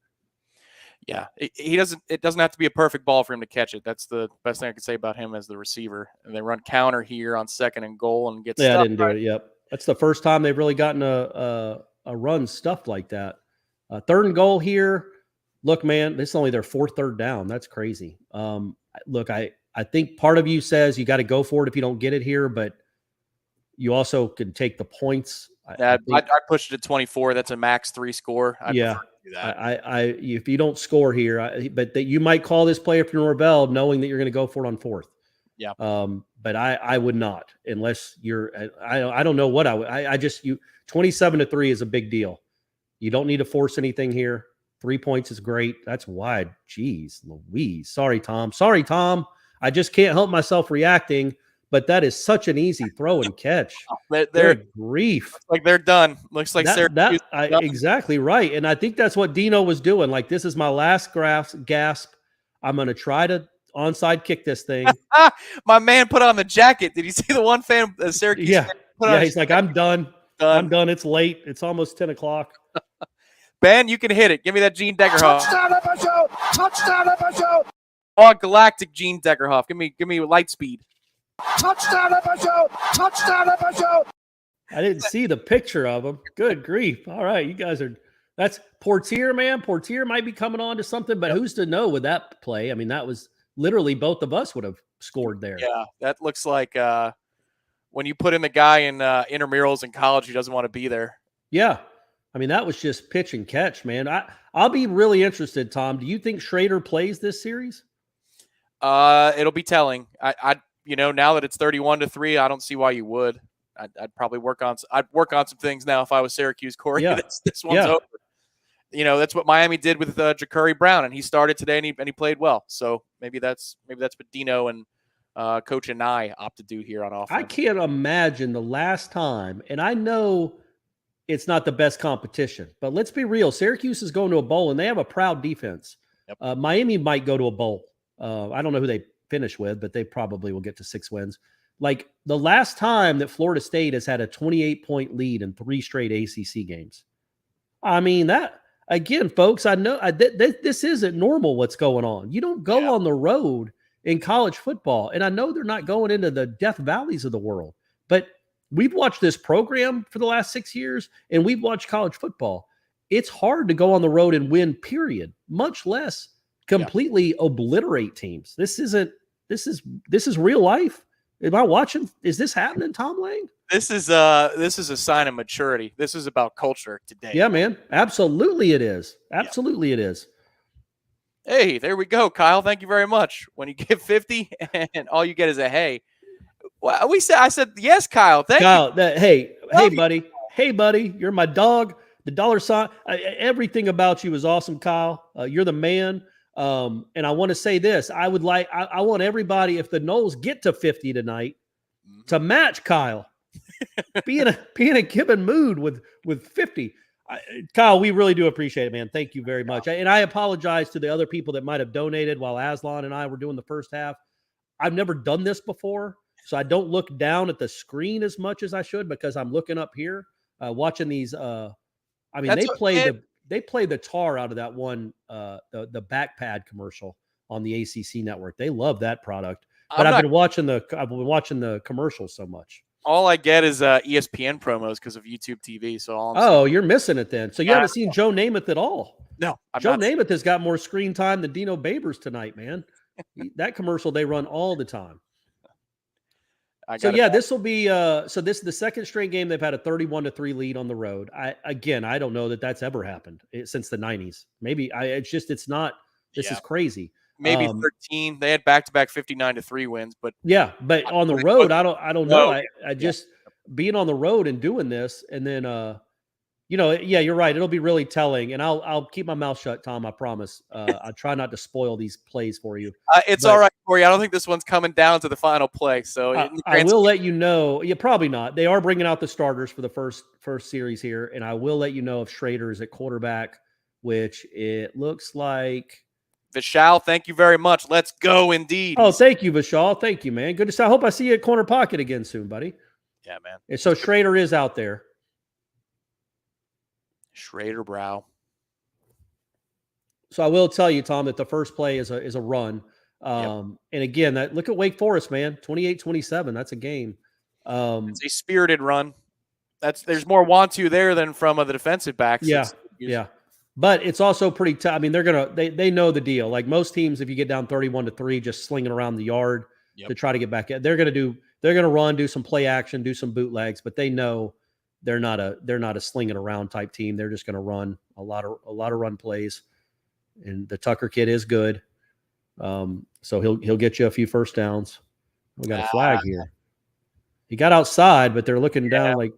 Yeah, it doesn't have to be a perfect ball for him to catch it. That's the best thing I could say about him as the receiver. And they run counter here on 2nd and goal and get I didn't do it. Yep, that's the first time they've really gotten a run stuffed like that. 3rd and goal here. Look, man, this is only their 4th third down. That's crazy. Look, I think part of you says you got to go for it if you don't get it here, but You also can take the points. I'd push it to 24. That's a max 3 score. I'd prefer to do that. If you don't score here, but that you might call this play for Norvell, knowing that you're going to go for it on 4th. Yeah. But I would not, unless you're. I don't know what I would. I just 27-3 is a big deal. You don't need to force anything here. 3 points is great. That's wide. Jeez Louise. Sorry, Tom. I just can't help myself reacting. But that is such an easy throw and catch. They're grief. Looks like they're done. Looks like Syracuse. Exactly right. And I think that's what Dino was doing. Like, this is my last gasp. I'm going to try to onside kick this thing. My man put on the jacket. Did you see the one fan, Syracuse? Yeah. He's like, I'm done. I'm done. It's late. It's almost 10 o'clock. Ben, you can hit it. Give me that Gene Deckerhoff. Touchdown, FSU! Oh, galactic Gene Deckerhoff. Give me light speed. Touchdown, FSU! Touchdown, FSU! I didn't see the picture of him. Good grief. All right, you guys are – that's Portier, man. Portier might be coming on to something, but who's to know with that play? I mean, that was literally both of us would have scored there. Yeah, that looks like when you put in the guy in intramurals in college who doesn't want to be there. Yeah. I mean, that was just pitch and catch, man. I'll be really interested, Tom. Do you think Schrader plays this series? It'll be telling. Now that it's 31-3, I don't see why you would. I'd probably work on some things now if I was Syracuse, Corey. Yeah. This one's over. That's what Miami did with Ja'Cory Brown, and he started today and he played well. So maybe that's what Dino and Coach and I opt to do here on offense. I can't imagine the last time, and I know it's not the best competition, but let's be real. Syracuse is going to a bowl, and they have a proud defense. Yep. Miami might go to a bowl. I don't know who they finish with, but they probably will get to 6 wins. Like the last time that Florida State has had a 28-point lead in 3 straight ACC games. I mean, that again, folks, I know this isn't normal what's going on. You don't go on the road in college football. And I know they're not going into the Death Valleys of the world, but we've watched this program for the last 6 years and we've watched college football. It's hard to go on the road and win, period, much less completely obliterate teams. This is real life. Am I watching? Is this happening, Tom Lang? This is a sign of maturity. This is about culture today. Yeah, man. Absolutely it is. Absolutely it is. Hey, there we go, Kyle. Thank you very much. When you give 50 and all you get is a hey. Well, I said yes, Kyle. Thank you. Hey, buddy. Hey, buddy. You're my dog. The dollar sign. Everything about you is awesome, Kyle. You're the man. And I want to say this. I want everybody, if the Noles get to 50 tonight, to match Kyle. be in a given mood with 50. Kyle, we really do appreciate it, man. Thank you very much. And I apologize to the other people that might have donated while Aslan and I were doing the first half. I've never done this before, so I don't look down at the screen as much as I should because I'm looking up here, watching these. They play the tar out of that one, the back pad commercial on the ACC network. They love that product. But I've been watching the commercials so much. All I get is ESPN promos because of YouTube TV. So you're missing it then. So you haven't seen Joe Namath at all. No, Joe Namath has got more screen time than Dino Babers tonight, man. That commercial they run all the time. This will be this is the second straight game they've had a 31-3 lead on the road. I don't know that that's ever happened since the 90s. Maybe it's not. This is crazy. Maybe 13. They had back-to-back 59-3 wins, but but on the road, I don't know. I just being on the road and doing this, and then you're right. It'll be really telling, and I'll keep my mouth shut, Tom. I promise. I try not to spoil these plays for you. It's all right, Corey. I don't think this one's coming down to the final play. So I will let you know. Yeah, probably not. They are bringing out the starters for the first series here, and I will let you know if Schrader is at quarterback, which it looks like. Vishal, thank you very much. Let's go, indeed. Oh, thank you, Vishal. Thank you, man. Good to see. I hope I see you at corner pocket again soon, buddy. Yeah, man. And so Schrader is out there. Schrader Brow. So I will tell you, Tom, that the first play is a run. And again, look at Wake Forest, man. 28-27. That's a game. It's a spirited run. There's more want to there than from the defensive backs. Yeah. But it's also pretty tough. I mean, they know the deal. Like most teams, if you get down 31-3, just slinging around the yard to try to get back. They're They're going to run, do some play action, do some bootlegs, but they know they're not a slinging around type team. They're just going to run a lot of run plays. And the Tucker kid is good. So he'll get you a few first downs. We got a flag here. He got outside, but they're looking down like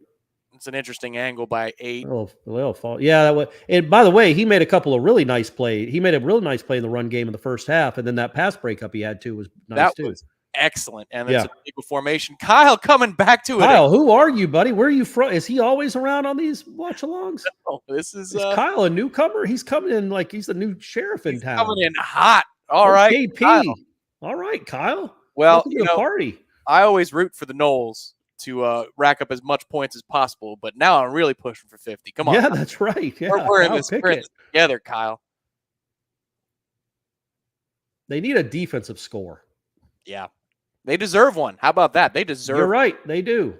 it's an interesting angle by 8. Little fall. Yeah, that was. And by the way, he made a couple of really nice plays. He made a really nice play in the run game in the first half, and then that pass breakup he had too was nice too. Was excellent, and it's a big formation. Kyle coming back to it. Kyle, who are you, buddy? Where are you from? Is he always around on these watch-alongs? No, this is Kyle a newcomer? He's coming in like he's the new sheriff in town. Coming in hot. All right, KP. Kyle. All right, Kyle. Well, welcome to the party. I always root for the Noles to rack up as much points as possible, but now I'm really pushing for 50. Come on. Yeah, that's right. Yeah, we're in this together, Kyle. They need a defensive score. Yeah. They deserve one. How about that? They deserve You're right. They do.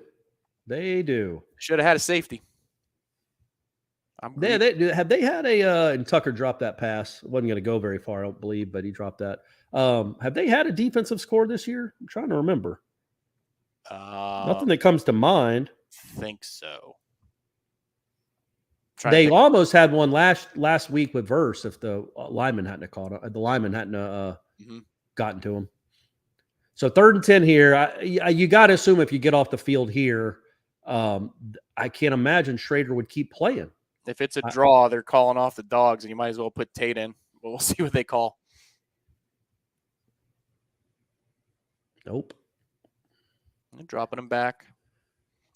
They do. Should have had a safety. Have they had and Tucker dropped that pass. Wasn't going to go very far, I don't believe, but he dropped that. Have they had a defensive score this year? I'm trying to remember. Nothing that comes to mind. Think so. They almost had one last week with Verse if the lineman hadn't caught it. The lineman hadn't gotten to him. So 3rd and 10 here. You got to assume if you get off the field here, I can't imagine Schrader would keep playing. If it's a draw, they're calling off the dogs, and you might as well put Tate in. But we'll see what they call. Nope. And dropping him back.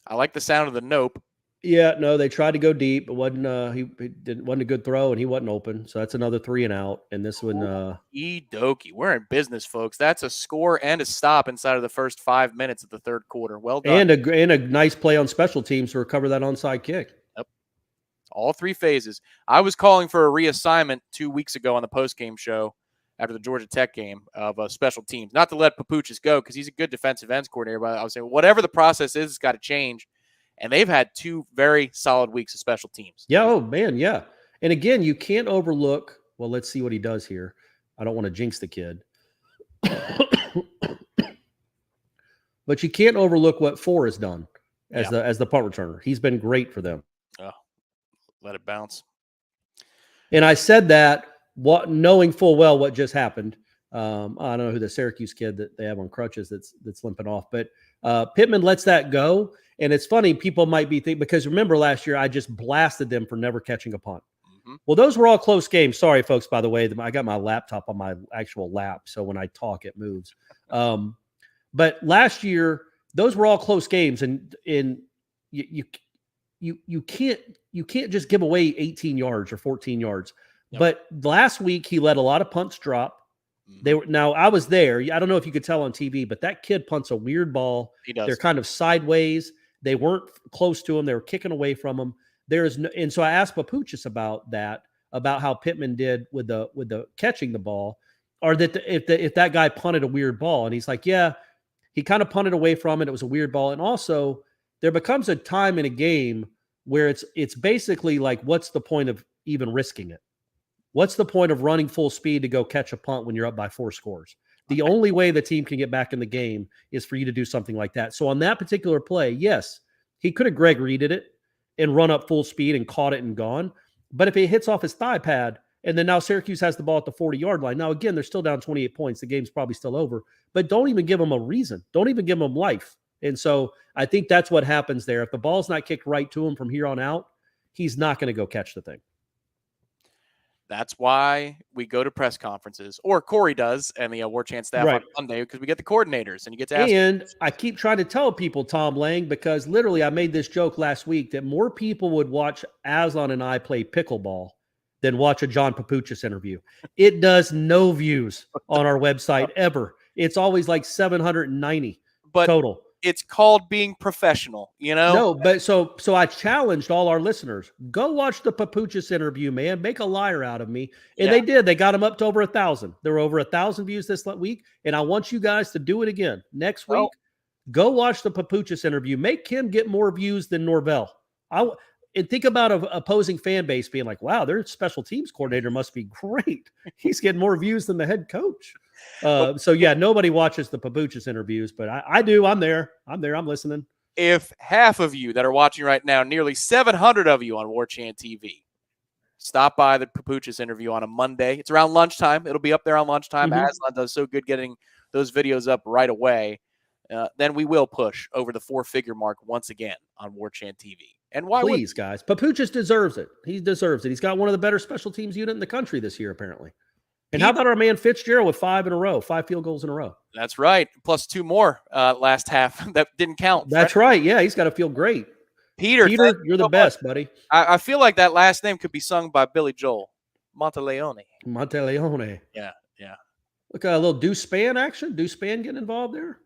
I like the sound of the nope. Yeah, no, they tried to go deep. It wasn't wasn't a good throw, and he wasn't open. So that's another 3 and out. And this one, Dokie. We're in business, folks. That's a score and a stop inside of the first 5 minutes of the third quarter. Well done. And a nice play on special teams to recover that onside kick. Yep. All 3 phases. I was calling for a reassignment 2 weeks ago on the postgame show after the Georgia Tech game of special teams. Not to let Papuchis go because he's a good defensive ends coordinator, but I was saying whatever the process is, it's got to change. And they've had 2 very solid weeks of special teams. Yeah, oh, man, yeah. And again, you can't overlook – well, let's see what he does here. I don't want to jinx the kid. But you can't overlook what 4 has done as the punt returner. He's been great for them. Oh, let it bounce. And I said that knowing full well what just happened. I don't know who the Syracuse kid that they have on crutches that's limping off. But Pittman lets that go. And it's funny, people might be thinking, because remember last year, I just blasted them for never catching a punt. Mm-hmm. Well, those were all close games. Sorry, folks, by the way, I got my laptop on my actual lap. So when I talk, it moves. But last year, those were all close games. And you can't just give away 18 yards or 14 yards. Yep. But last week, he let a lot of punts drop. Now I was there. I don't know if you could tell on TV, but that kid punts a weird ball. He does. They're kind of sideways. They weren't close to him. They were kicking away from him. And so I asked Papuchis about that, about how Pittman did with the catching the ball, or that if that guy punted a weird ball, and he's like, yeah, he kind of punted away from it. It was a weird ball, and also there becomes a time in a game where it's basically like, what's the point of even risking it? What's the point of running full speed to go catch a punt when you're up by 4 scores? The only way the team can get back in the game is for you to do something like that. So on that particular play, yes, he could have Greg Reeded it and run up full speed and caught it and gone. But if it hits off his thigh pad, and then now Syracuse has the ball at the 40-yard line. Now, again, they're still down 28 points. The game's probably still over. But don't even give them a reason. Don't even give them life. And so I think that's what happens there. If the ball's not kicked right to him from here on out, he's not going to go catch the thing. That's why we go to press conferences, or Corey does, and the Warchant staff on Monday, because we get the coordinators and you get to ask. And I keep trying to tell people, Tom Lang, because literally I made this joke last week that more people would watch Aslan and I play pickleball than watch a John Papuchis interview. It does no views on our website ever. It's always like 790 total. It's called being professional, you know? No, but so I challenged all our listeners. Go watch the Papuchis interview, man. Make a liar out of me. And they did. They got him up to over 1,000. There were over 1,000 views this week. And I want you guys to do it again next week. Go watch the Papuchis interview. Make him get more views than Norvell. And think about an opposing fan base being like, wow, their special teams coordinator must be great. He's getting more views than the head coach. So yeah, nobody watches the Pabuchas interviews, but I do. I'm there. I'm listening. If half of you that are watching right now, nearly 700 of you on Warchant TV, stop by the Papuchas interview on a Monday. It's around lunchtime. It'll be up there on lunchtime. Aslan does so good getting those videos up right away. Then we will push over the 4-figure mark once again on Warchant TV. And why Please, guys. Papuchas deserves it. He deserves it. He's got one of the better special teams unit in the country this year, apparently. And how about our man Fitzgerald with 5 field goals in a row? That's right. Plus 2 more last half that didn't count. That's right. Yeah, he's got to feel great. Peter, you're the best, buddy. I feel like that last name could be sung by Billy Joel. Monteleone. Yeah. Yeah. Look, a little Deuce Span action. Deuce Span getting involved there.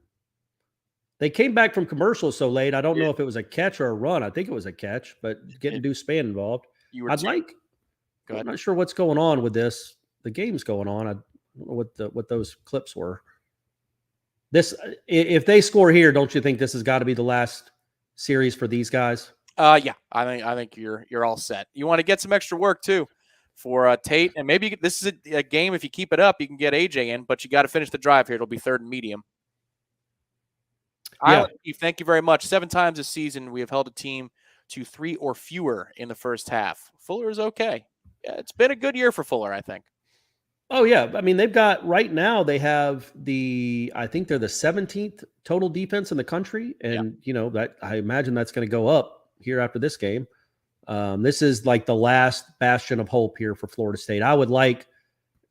They came back from commercials so late. I don't know if it was a catch or a run. I think it was a catch, but getting Deuce Span involved. I'm not sure what's going on with this. The game's going on. I don't know what those clips were. If they score here, don't you think this has got to be the last series for these guys? Yeah, I think you're all set. You want to get some extra work too for Tate, and maybe this is a game. If you keep it up, you can get AJ in, but you got to finish the drive here. It'll be 3rd and medium. Yeah. Thank you very much. 7 times this season, we have held a team to 3 or fewer in the first half. Fuller is okay. Yeah, it's been a good year for Fuller, I think. Oh, yeah. I mean, right now they have I think they're the 17th total defense in the country. And, that I imagine that's going to go up here after this game. This is like the last bastion of hope here for Florida State. I would like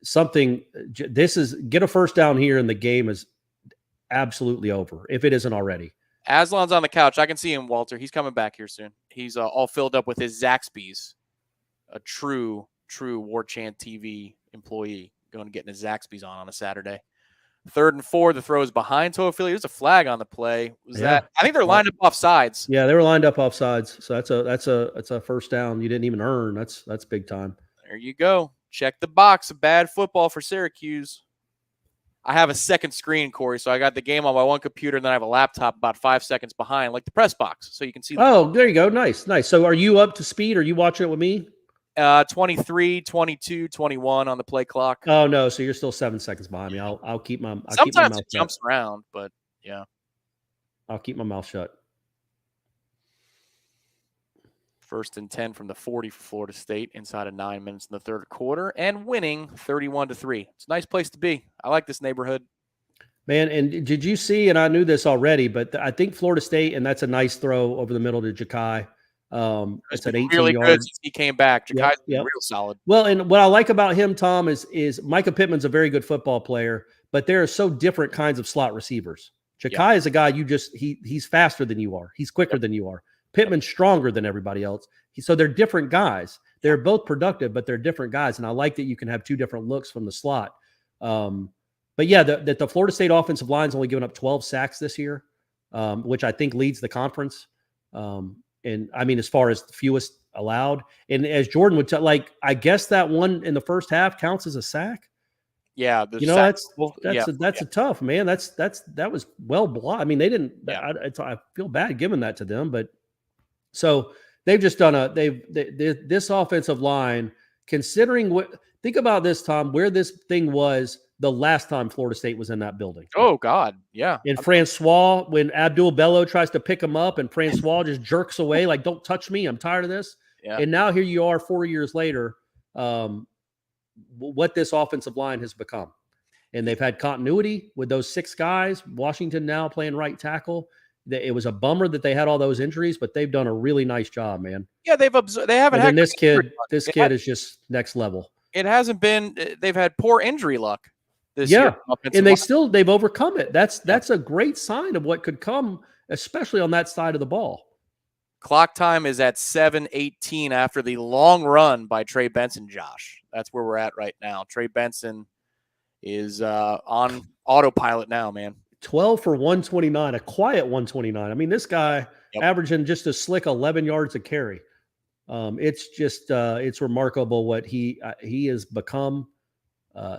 something. Get a first down here and the game is absolutely over if it isn't already. Aslan's on the couch. I can see him, Walter. He's coming back here soon. He's all filled up with his Zaxby's, a true Warchant TV employee going to get his Zaxby's on a Saturday. 3rd and 4. The throw is behind Toafili. There's a flag on the play. I think they're lined up off sides. Yeah, they were lined up off sides. So that's a first down you didn't even earn. That's big time. There you go. Check the box. Bad football for Syracuse. I have a second screen, Corey, so I got the game on my one computer, and then I have a laptop about 5 seconds behind, like the press box, so you can see. Oh, there you go. Nice. So are you up to speed? Are you watching it with me? 23, 22, 21 on the play clock. Oh, no, so you're still 7 seconds behind me. I'll keep my mouth Sometimes it jumps around, but yeah. I'll keep my mouth shut. 1st and 10 from the 40 for Florida State inside of 9 minutes in the 3rd quarter and winning 31-3. It's a nice place to be. I like this neighborhood. Man, and did you see, and I knew this already, but I think Florida State, and that's a nice throw over the middle to Ja'Kai. It's an 18 really yard. Good since he came back. Ja'Kai's real solid. Well, and what I like about him, Tom, is Micah Pittman's a very good football player, but there are so different kinds of slot receivers. Ja'Kai is a guy he's faster than you are. He's quicker than you are. Pittman's stronger than everybody else. So they're different guys. They're both productive, but they're different guys. And I like that you can have 2 different looks from the slot. But yeah, the Florida State offensive line's only given up 12 sacks this year, which I think leads the conference. And I mean, as far as the fewest allowed. And as Jordan would tell, I guess that one in the first half counts as a sack. Yeah, that's a tough, man. That was well blocked. I mean, they didn't. Yeah. I feel bad giving that to them, but so they've just done this offensive line. Considering think about this, Tom, where this thing was the last time Florida State was in that building. Oh God, yeah. And Francois, when Abdul Bello tries to pick him up, and Francois just jerks away like, "Don't touch me! I'm tired of this." Yeah. And now here you are, 4 years later. What this offensive line has become. And they've had continuity with those 6 guys. Washington now playing right tackle. It was a bummer that they had all those injuries, but they've done a really nice job, man. Yeah, they haven't had this kid is just next level. It hasn't been they've had poor injury luck this year. And they've overcome it. That's a great sign of what could come, especially on that side of the ball. Clock time is at 7:18 after the long run by Trey Benson, Josh. That's where we're at right now. Trey Benson is on autopilot now, man. 12 for 129, a quiet 129. I mean, this guy averaging just a slick 11 yards a carry. It's just it's remarkable what he has become.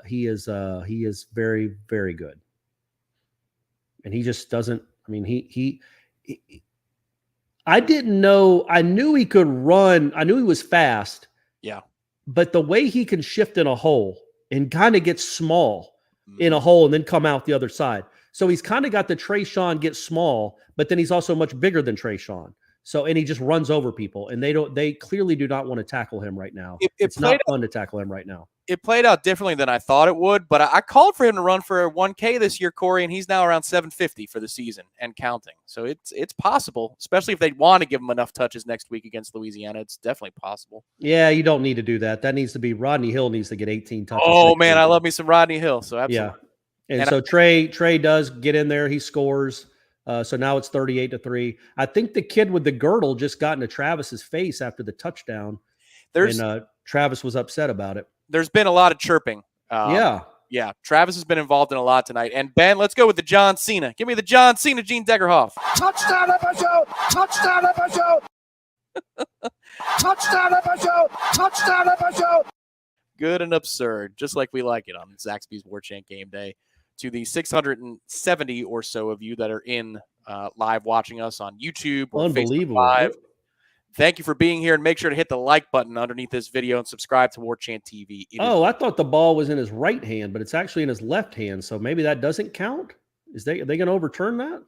He is very, very good. And he just doesn't. I mean, he I didn't know. I knew he could run. I knew he was fast. Yeah. But the way he can shift in a hole and kind of get small, in a hole and then come out the other side. So he's kind of got the Trayshawn get small, but then he's also much bigger than Trayshawn. So, and he just runs over people, and they clearly do not want to tackle him right now. It's not fun to tackle him right now. It played out differently than I thought it would, but I called for him to run for 1K this year, Corey, and he's now around 750 for the season and counting. So it's possible, especially if they want to give him enough touches next week against Louisiana. It's definitely possible. Yeah, you don't need to do that. That needs to be Rodney Hill needs to get 18 touches. Oh man, I love me some Rodney Hill. So absolutely. Yeah, and so Trey does get in there. He scores. So now it's 38-3. I think the kid with the girdle just got into Travis's face after the touchdown. And Travis was upset about it. There's been a lot of chirping. Yeah. Travis has been involved in a lot tonight. And Ben, let's go with the John Cena. Give me the John Cena, Gene Deckerhoff. Touchdown FSU! Touchdown FSU! Touchdown FSU! Touchdown FSU! Good and absurd, just like we like it on Zaxby's Warchant Game Day. To the 670 or so of you that are in live watching us on YouTube or Facebook Live. Thank you for being here, and make sure to hit the like button underneath this video and subscribe to Warchant TV. I thought the ball was in his right hand, but it's actually in his left hand, so maybe that doesn't count? Are they going to overturn that?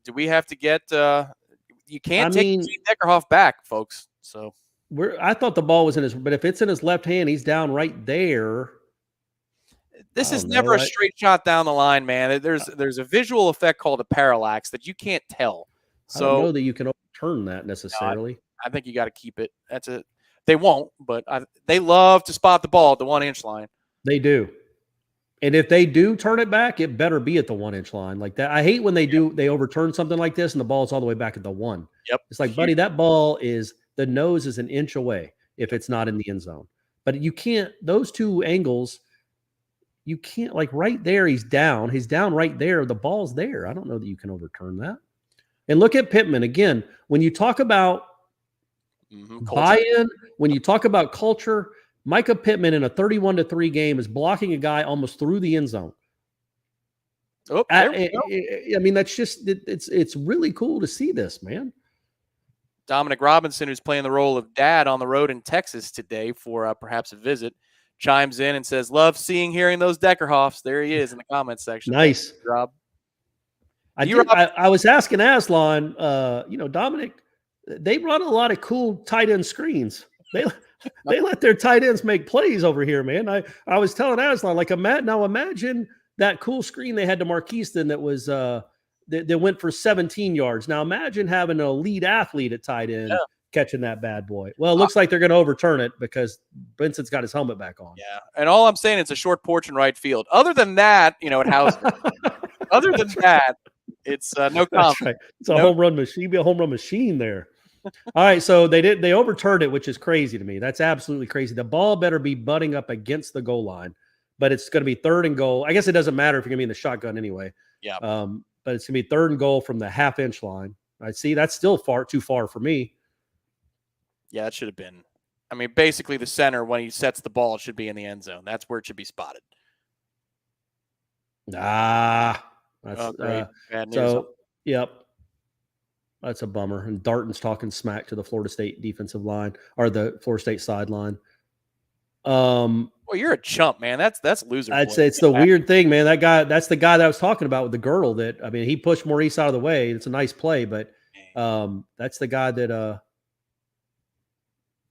Do we have to get you can't take Gene Deckerhoff back, folks. So I thought the ball was in his, but if it's in his left hand, he's down right there. This is never a straight shot down the line, man. There's a visual effect called a parallax that you can't tell. So I don't know that you can overturn that necessarily. I think you got to keep it. They won't, but they love to spot the ball at the 1-inch line. They do. And if they do turn it back, it better be at the 1-inch line like that. I hate when they overturn something like this and the ball's all the way back at the 1. Yep. It's like, buddy, that ball the nose is an inch away if it's not in the end zone. But you can't, those two angles, you can't, like right there, he's down right there. The ball's there. I don't know that you can overturn that. And look at Pittman again. When you talk about buy-in, when you talk about culture, Micah Pittman in a 31-3 game is blocking a guy almost through the end zone. Oh, I mean, that's just it's really cool to see this, man. Dominic Robinson, who's playing the role of dad on the road in Texas today for perhaps a visit, chimes in and says, "Love hearing those Deckerhoffs." There he is in the comments section. Nice, Rob. I was asking Aslan, Dominic, they run a lot of cool tight end screens. They let their tight ends make plays over here, man. I was telling Aslan, like, imagine that cool screen they had to Marquiston that was that went for 17 yards. Now imagine having an elite athlete at tight end catching that bad boy. Well, it looks like they're going to overturn it because Benson's got his helmet back on. Yeah, and all I'm saying, it's a short porch in right field. Other than that, at Hauser. Other than that, it's no comment. Right. It's a home run machine. Be a home run machine there. All right, so they overturned it, which is crazy to me. That's absolutely crazy. The ball better be butting up against the goal line, but it's going to be 3rd and goal. I guess it doesn't matter if you're going to be in the shotgun anyway. Yeah. But it's going to be 3rd and goal from the 1/2-inch line. I see that's still too far for me. Yeah, it should have been. I mean, basically the center, when he sets the ball, it should be in the end zone. That's where it should be spotted. That's great. Bad news. So, yep. That's a bummer. And Darton's talking smack to the Florida State defensive line or the Florida State sideline. Well, you're a chump, man. That's loser. I'd say it's the weird thing, man. That's the guy that I was talking about with the girdle he pushed Maurice out of the way. It's a nice play, but that's the guy that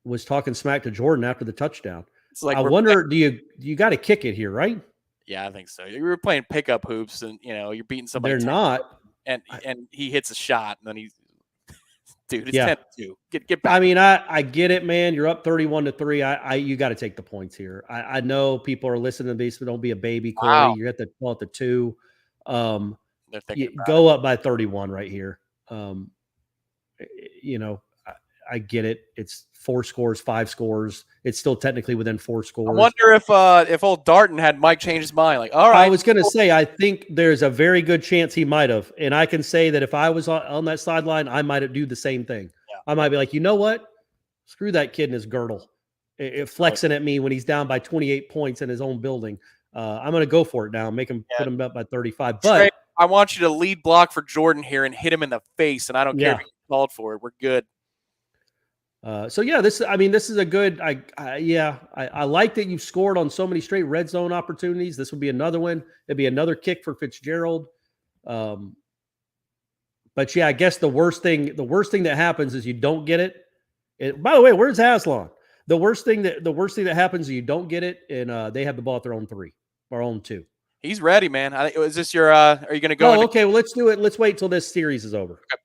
was talking smack to Jordan after the touchdown. It's like, I wonder, do you got to kick it here, right? Yeah, I think so. You were playing pickup hoops and you're beating somebody. They're not. And he hits a shot and then dude, it's 10-2. Get back. I mean, I get it, man. You're up 31-3. You got to take the points here. I know people are listening to these, but don't be a baby, Corey. Wow. You're at the 2. They're thinking go up by 31 right here. I get it. It's 4 scores, 5 scores. It's still technically within 4 scores. I wonder if old Darton had Mike change his mind. Like, all right. I was going to say, I think there's a very good chance he might have. And I can say that if I was on that sideline, I might do the same thing. Yeah. I might be like, you know what? Screw that kid in his girdle. Flexing at me when he's down by 28 points in his own building. I'm going to go for it now. Make him put him up by 35. But Trey, I want you to lead block for Jordan here and hit him in the face. And I don't care if you called for it. We're good. So yeah, this is a good. I like that you've scored on so many straight red zone opportunities. This would be another one. It'd be another kick for Fitzgerald. But yeah, I guess the worst thing that happens is you don't get it. By the way, where's Aslan? The worst thing that happens is you don't get it, and they have the ball at their own 3 or own 2. He's ready, man. Is this your? Are you going to go? Oh, okay. Well, let's do it. Let's wait till this series is over. Okay.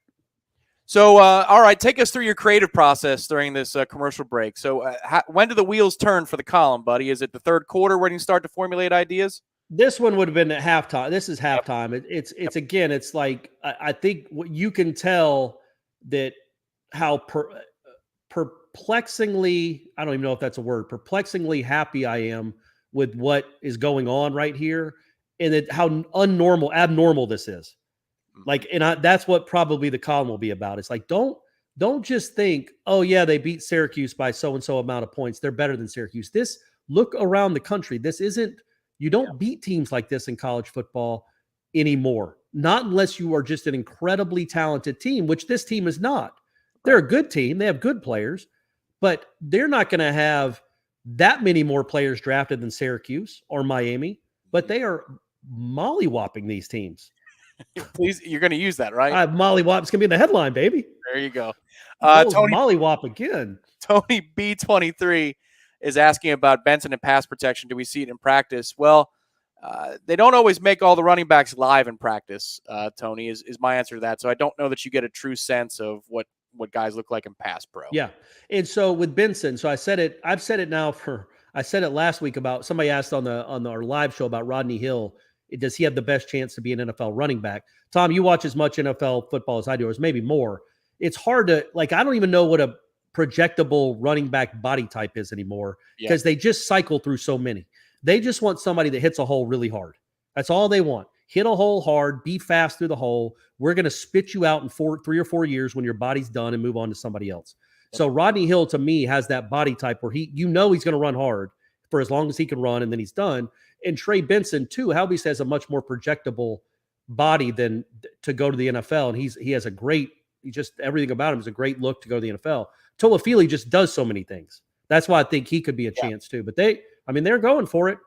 So, all right, take us through your creative process during this commercial break. So, when do the wheels turn for the column, buddy? Is it the third quarter when you start to formulate ideas? This one would have been at halftime. This is halftime. It's again. It's like I think what you can tell that how perplexingly, I don't even know if that's a word, perplexingly happy I am with what is going on right here, and that how abnormal this is. Like, and that's what probably the column will be about. It's like, don't just think, oh yeah, they beat Syracuse by so-and-so amount of points, they're better than Syracuse. Look around the country. This isn't, you don't beat teams like this in college football anymore. Not unless you are just an incredibly talented team, which this team is not. They're a good team. They have good players, but they're not going to have that many more players drafted than Syracuse or Miami, but they are mollywhopping these teams. Please, you're going to use that, right? Mollywop's going to be in the headline, baby. There you go. Tony Mollywop again. Tony B23 is asking about Benson and pass protection. Do we see it in practice? Well, they don't always make all the running backs live in practice, Tony, is my answer to that. So I don't know that you get a true sense of what guys look like in pass pro. Yeah. And so with Benson, so I've said it last week about somebody asked on our live show about Rodney Hill. Does he have the best chance to be an NFL running back? Tom, you watch as much NFL football as I do, or maybe more. It's hard to, I don't even know what a projectable running back body type is anymore because they just cycle through so many. They just want somebody that hits a hole really hard. That's all they want. Hit a hole hard, be fast through the hole. We're going to spit you out in 3 or 4 years when your body's done and move on to somebody else. So Rodney Hill, to me, has that body type where he's going to run hard for as long as he can run, and then he's done. And Trey Benson, too, Halby says a much more projectable body than to go to the NFL. And he has everything about him is a great look to go to the NFL. Toafili just does so many things. That's why I think he could be a chance, too. But they're going for it.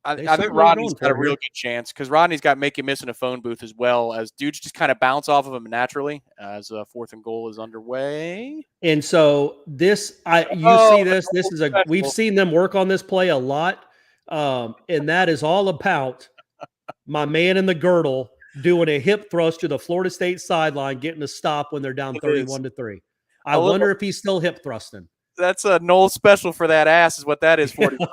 I think Rodney's got a real good chance because Rodney's got make you miss in a phone booth as well as dudes just kind of bounce off of him naturally as 4th and goal is underway. And so we've seen them work on this play a lot. And that is all about my man in the girdle doing a hip thrust to the Florida State sideline, getting a stop when they're down 31-3. I wonder if he's still hip thrusting. That's a Noles special for that ass is what that is, 45.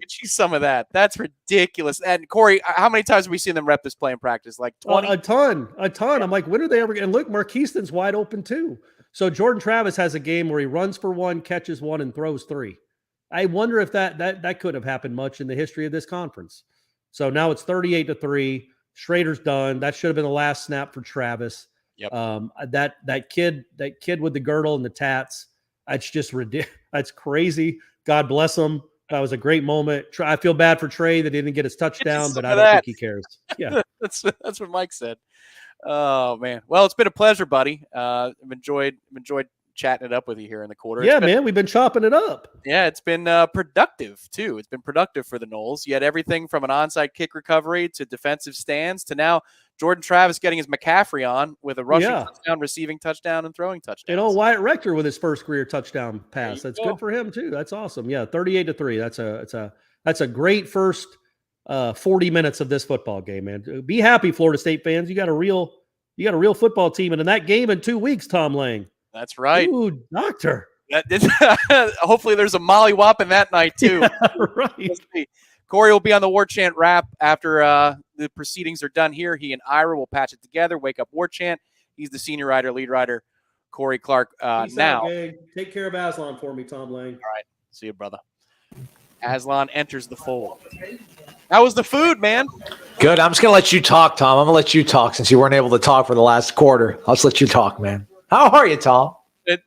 Get you some of that. That's ridiculous. And Corey, how many times have we seen them rep this play in practice? Like 20? A ton. I'm like, when are they ever going to look? Marquiston's wide open too. So Jordan Travis has a game where he runs for 1, catches 1, and throws 3. I wonder if that could have happened much in the history of this conference. So now it's 38-3. Schrader's done. That should have been the last snap for Travis. Yep. That kid with the girdle and the tats. That's just ridiculous. That's crazy. God bless him. That was a great moment. I feel bad for Trey that he didn't get his touchdown, but I don't think he cares. Yeah, that's what Mike said. Oh man. Well, it's been a pleasure, buddy. I've enjoyed chatting it up with you here in the quarter. Yeah, man, we've been chopping it up. Yeah, it's been productive too. It's been productive for the Noles. You had everything from an onside kick recovery to defensive stands to now Jordan Travis getting his McCaffrey on with a rushing touchdown, receiving touchdown, and throwing touchdown. Wyatt Rector with his first career touchdown pass. That's good for him too. That's awesome. Yeah, 38-3. That's a great first 40 minutes of this football game, man. Be happy, Florida State fans. You got a real football team, and in that game in 2 weeks, Tom Lang. That's right. Ooh, doctor. Hopefully there's a mollywop in that night too. Yeah, right. Corey will be on the Warchant wrap after the proceedings are done here. He and Ira will patch it together. Wake up Warchant. He's the senior writer, lead writer, Corey Clark. Now, take care of Aslan for me, Tom Lang. All right. See you, brother. Aslan enters the fold. That was the food, man. Good. I'm just going to let you talk, Tom. I'm going to let you talk since you weren't able to talk for the last quarter. I'll just let you talk, man. How are you, Tom?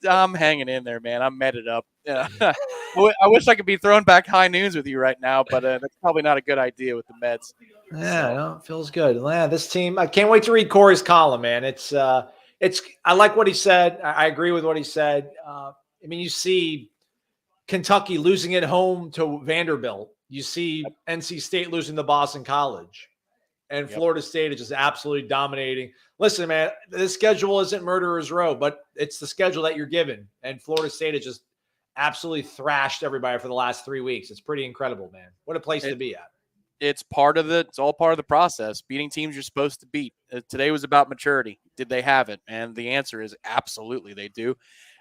I'm hanging in there, man. I'm meted up. Yeah. I wish I could be throwing back high noons with you right now, but that's probably not a good idea with the meds. Yeah, no, it feels good. Man, this team, I can't wait to read Corey's column, man. I like what he said. I agree with what he said. I mean, you see Kentucky losing at home to Vanderbilt. You see NC State losing to Boston College. And Florida State is just absolutely dominating. Listen, man, this schedule isn't murderer's row, but it's the schedule that you're given. And Florida State has just absolutely thrashed everybody for the last 3 weeks. It's pretty incredible, man. What a place to be at. It's all part of the process. Beating teams you're supposed to beat. Today was about maturity. Did they have it? And the answer is absolutely they do.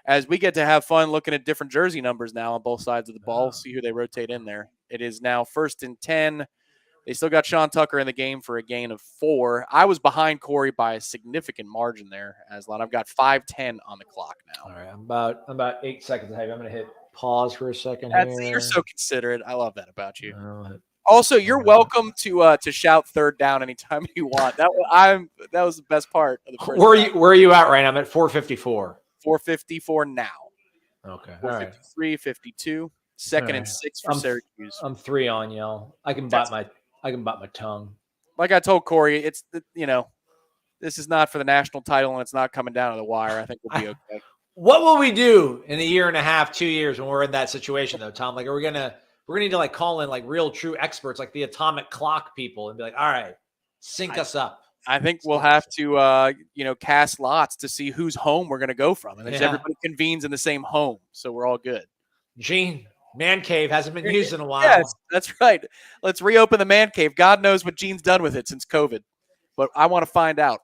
As we get to have fun looking at different jersey numbers now on both sides of the ball, see who they rotate in there. It is now 1st and 10. They still got Sean Tucker in the game for a gain of 4. I was behind Corey by a significant margin there, Aslan. I've got 5:10 on the clock now. All right, I'm about 8 seconds ahead. I'm going to hit pause for a second here. You're so considerate. I love that about you. Also, you're welcome to shout third down anytime you want. That was the best part of the first. Where are you at right now? I'm at 454. 454 now. Okay. 453, 52. Second and 6 for Syracuse. I'm 3 on y'all. I can bite my tongue. Like I told Corey, it's this is not for the national title and it's not coming down to the wire. I think we'll be okay. What will we do in a year and a half, 2 years when we're in that situation though, Tom? Like, we're gonna need to like call in like real true experts, like the atomic clock people, and be like, all right, sync us up. I think we'll have to cast lots to see whose home we're gonna go from. And everybody convenes in the same home, so we're all good. Gene, man cave hasn't been used in a while. Yes, that's right. Let's reopen the man cave. God knows what Gene's done with it since COVID, but I want to find out.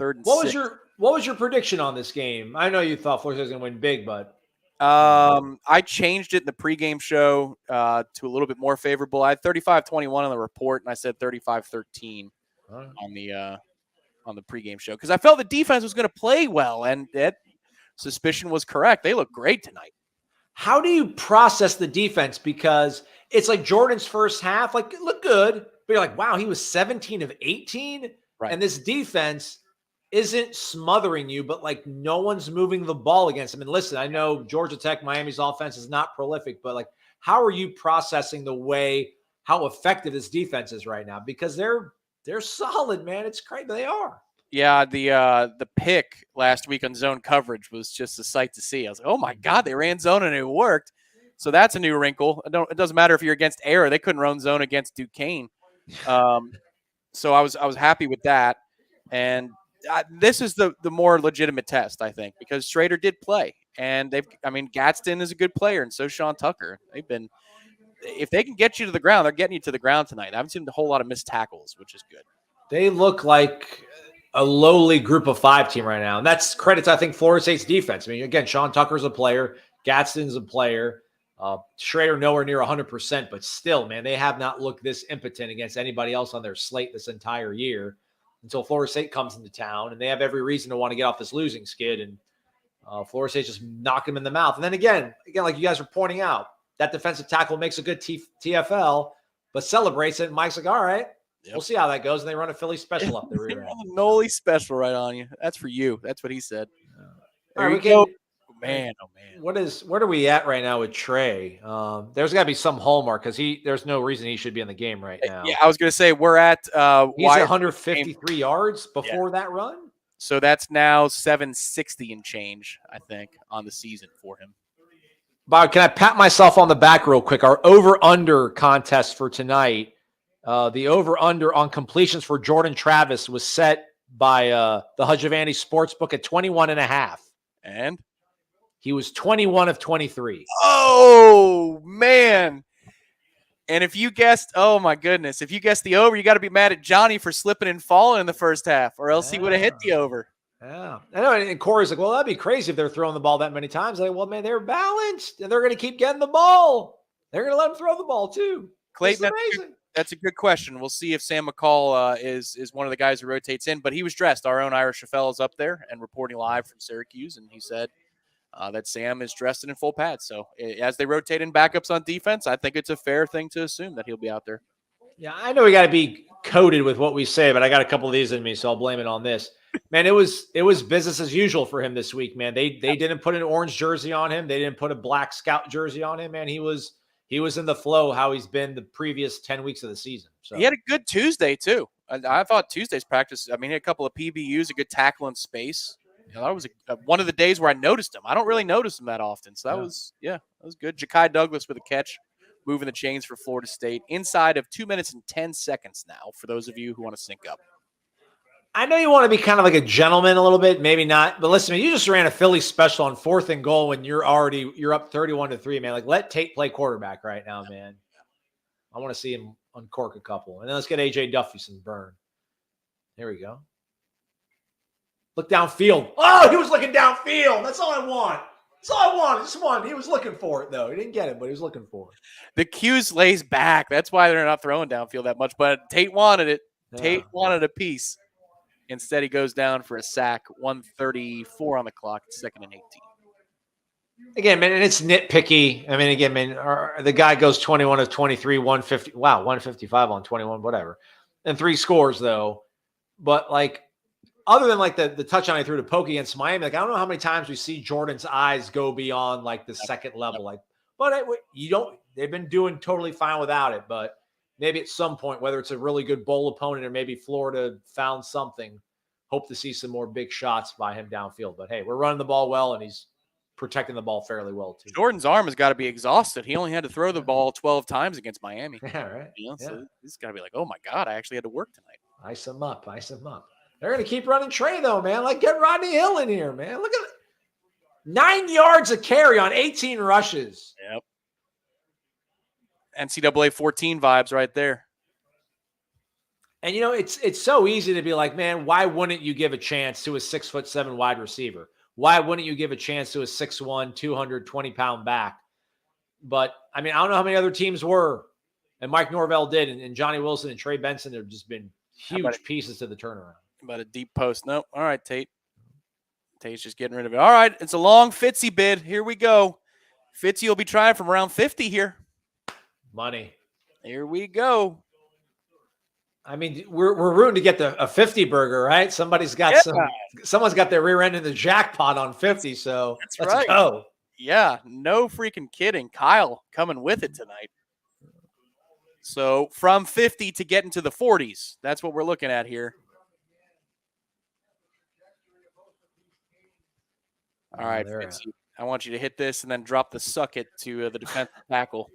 3rd and 6. What was your prediction on this game? I know you thought Florida was going to win big, but I changed it in the pregame show to a little bit more favorable. I had 35-21 on the report, and I said 35-13 on the pregame show because I felt the defense was going to play well, and that suspicion was correct. They look great tonight. How do you process the defense? Because it's like Jordan's first half, like, it looked good, but you're like, wow, he was 17 of 18. Right. And this defense isn't smothering you, but like no one's moving the ball against him. And listen, I know Georgia Tech, Miami's offense is not prolific, but like, how are you processing how effective this defense is right now? Because they're solid, man. It's crazy. They are. Yeah, the pick last week on zone coverage was just a sight to see. I was like, oh my God, they ran zone and it worked. So that's a new wrinkle. It doesn't matter if you're against air. They couldn't run zone against Duquesne. So I was happy with that. And this is the more legitimate test, I think, because Schrader did play. And Gadsden is a good player, and so Sean Tucker. If they can get you to the ground, they're getting you to the ground tonight. I haven't seen a whole lot of missed tackles, which is good. They look like a lowly group of 5 team right now. And that's credits, I think, Florida State's defense. I mean, again, Sean Tucker's a player. Gadsden's a player. Schrader nowhere near 100%, but still, man, they have not looked this impotent against anybody else on their slate this entire year until Florida State comes into town, and they have every reason to want to get off this losing skid, and Florida State just knocked them in the mouth. And then again, like you guys were pointing out, that defensive tackle makes a good TFL, but celebrates it, and Mike's like, all right, we'll see how that goes, and they run a Philly special up the rear end. Noles special right on you. That's for you. That's what he said. All right, we go. Man, oh man. What are we at right now with Trey? There's got to be some hallmark because there's no reason he should be in the game right now. Yeah, I was going to say we're at he's at 153 yards before that run. So that's now 760 and change, I think, on the season for him. Bob, can I pat myself on the back real quick? Our over-under contest for tonight, the over-under on completions for Jordan Travis was set by the Hudjavani Sportsbook at 21.5. And he was 21 of 23. Oh, man. And if you guessed, oh, my goodness, if you guessed the over, you got to be mad at Johnny for slipping and falling in the first half, or else he would have hit the over. Yeah. I know. And Corey's like, well, that'd be crazy if they're throwing the ball that many times. Like, well, man, they're balanced, and they're going to keep getting the ball. They're going to let them throw the ball, too. Clayton, that's a good question. We'll see if Sam McCall is one of the guys who rotates in, but he was dressed. Our own Irish Chaffel is up there and reporting live from Syracuse, and he said that Sam is dressed in full pads. So as they rotate in backups on defense, I think it's a fair thing to assume that he'll be out there. Yeah, I know we got to be coded with what we say, but I got a couple of these in me, so I'll blame it on this. Man, it was business as usual for him this week, man. They didn't put an orange jersey on him. They didn't put a black scout jersey on him, man. He was in the flow how he's been the previous 10 weeks of the season. So he had a good Tuesday, too. I thought Tuesday's practice, he had a couple of PBUs, a good tackle in space. that was one of the days where I noticed him. I don't really notice him that often. So that was good. Ja'Kai Douglas with a catch, moving the chains for Florida State inside of 2 minutes and 10 seconds now for those of you who want to sync up. I know you want to be kind of like a gentleman a little bit, maybe not, but listen, man, you just ran a Philly special on 4th and goal when you're up 31-3, man. Like, let Tate play quarterback right now, man. I want to see him uncork a couple. And then let's get AJ Duffy some burn. There we go. Look downfield. Oh, he was looking downfield. That's all I want. That's all I want. Just one. He was looking for it, though. He didn't get it, but he was looking for it. The Q's lays back. That's why they're not throwing downfield that much. But Tate wanted it. Yeah. Tate wanted a piece. Instead, he goes down for a sack. 1:34 on the clock. 2nd and 18. Again, man, and it's nitpicky. I mean, again, man, the guy goes 21 of 23, 150. Wow, 155 on 21, whatever. And 3 scores, though. But, like, other than, like, the touchdown I threw to Poke against Miami, like, I don't know how many times we see Jordan's eyes go beyond, like, the second level. Like, but you don't – they've been doing totally fine without it. But maybe at some point, whether it's a really good bowl opponent or maybe Florida found something, hope to see some more big shots by him downfield. But, hey, we're running the ball well, and he's protecting the ball fairly well, too. Jordan's arm has got to be exhausted. He only had to throw the ball 12 times against Miami. Yeah, right. So he's got to be like, oh, my God, I actually had to work tonight. Ice him up. They're going to keep running Trey, though, man. Like, get Rodney Hill in here, man. Look at it. 9 yards a carry on 18 rushes. Yep. NCAA 14 vibes right there. And, you know, it's so easy to be like, man, why wouldn't you give a chance to a 6'7" wide receiver? Why wouldn't you give a chance to a 6'1", 220-pound back? But, I mean, I don't know how many other teams were. And Mike Norvell did. And Johnny Wilson and Trey Benson have just been huge pieces to the turnaround. About a deep post. Nope. All right, Tate. Tate's just getting rid of it. All right, it's a long Fitzy bid. Here we go. Fitzy will be trying from around 50 here. Money. Here we go. I mean, we're rooting to get a 50 burger, right? Someone's got their rear end in the jackpot on 50, so let's go. Yeah, no freaking kidding. Kyle coming with it tonight. So from 50 to get into the 40s, that's what we're looking at here. All right, Fitzy, I want you to hit this and then drop the suck it to the defensive tackle.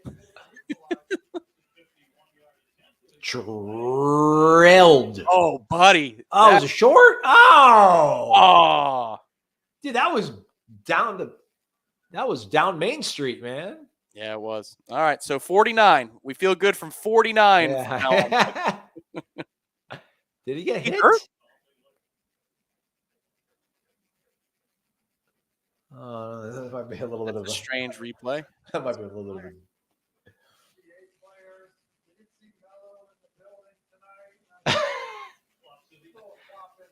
Drilled. Oh, buddy. Oh, was it short? Oh. Dude, that was down Main Street, man. Yeah, it was. All right, so 49. We feel good from 49. Yeah. Did he get hit? Hurt? That might be a little bit of a strange replay. That might be a little bit.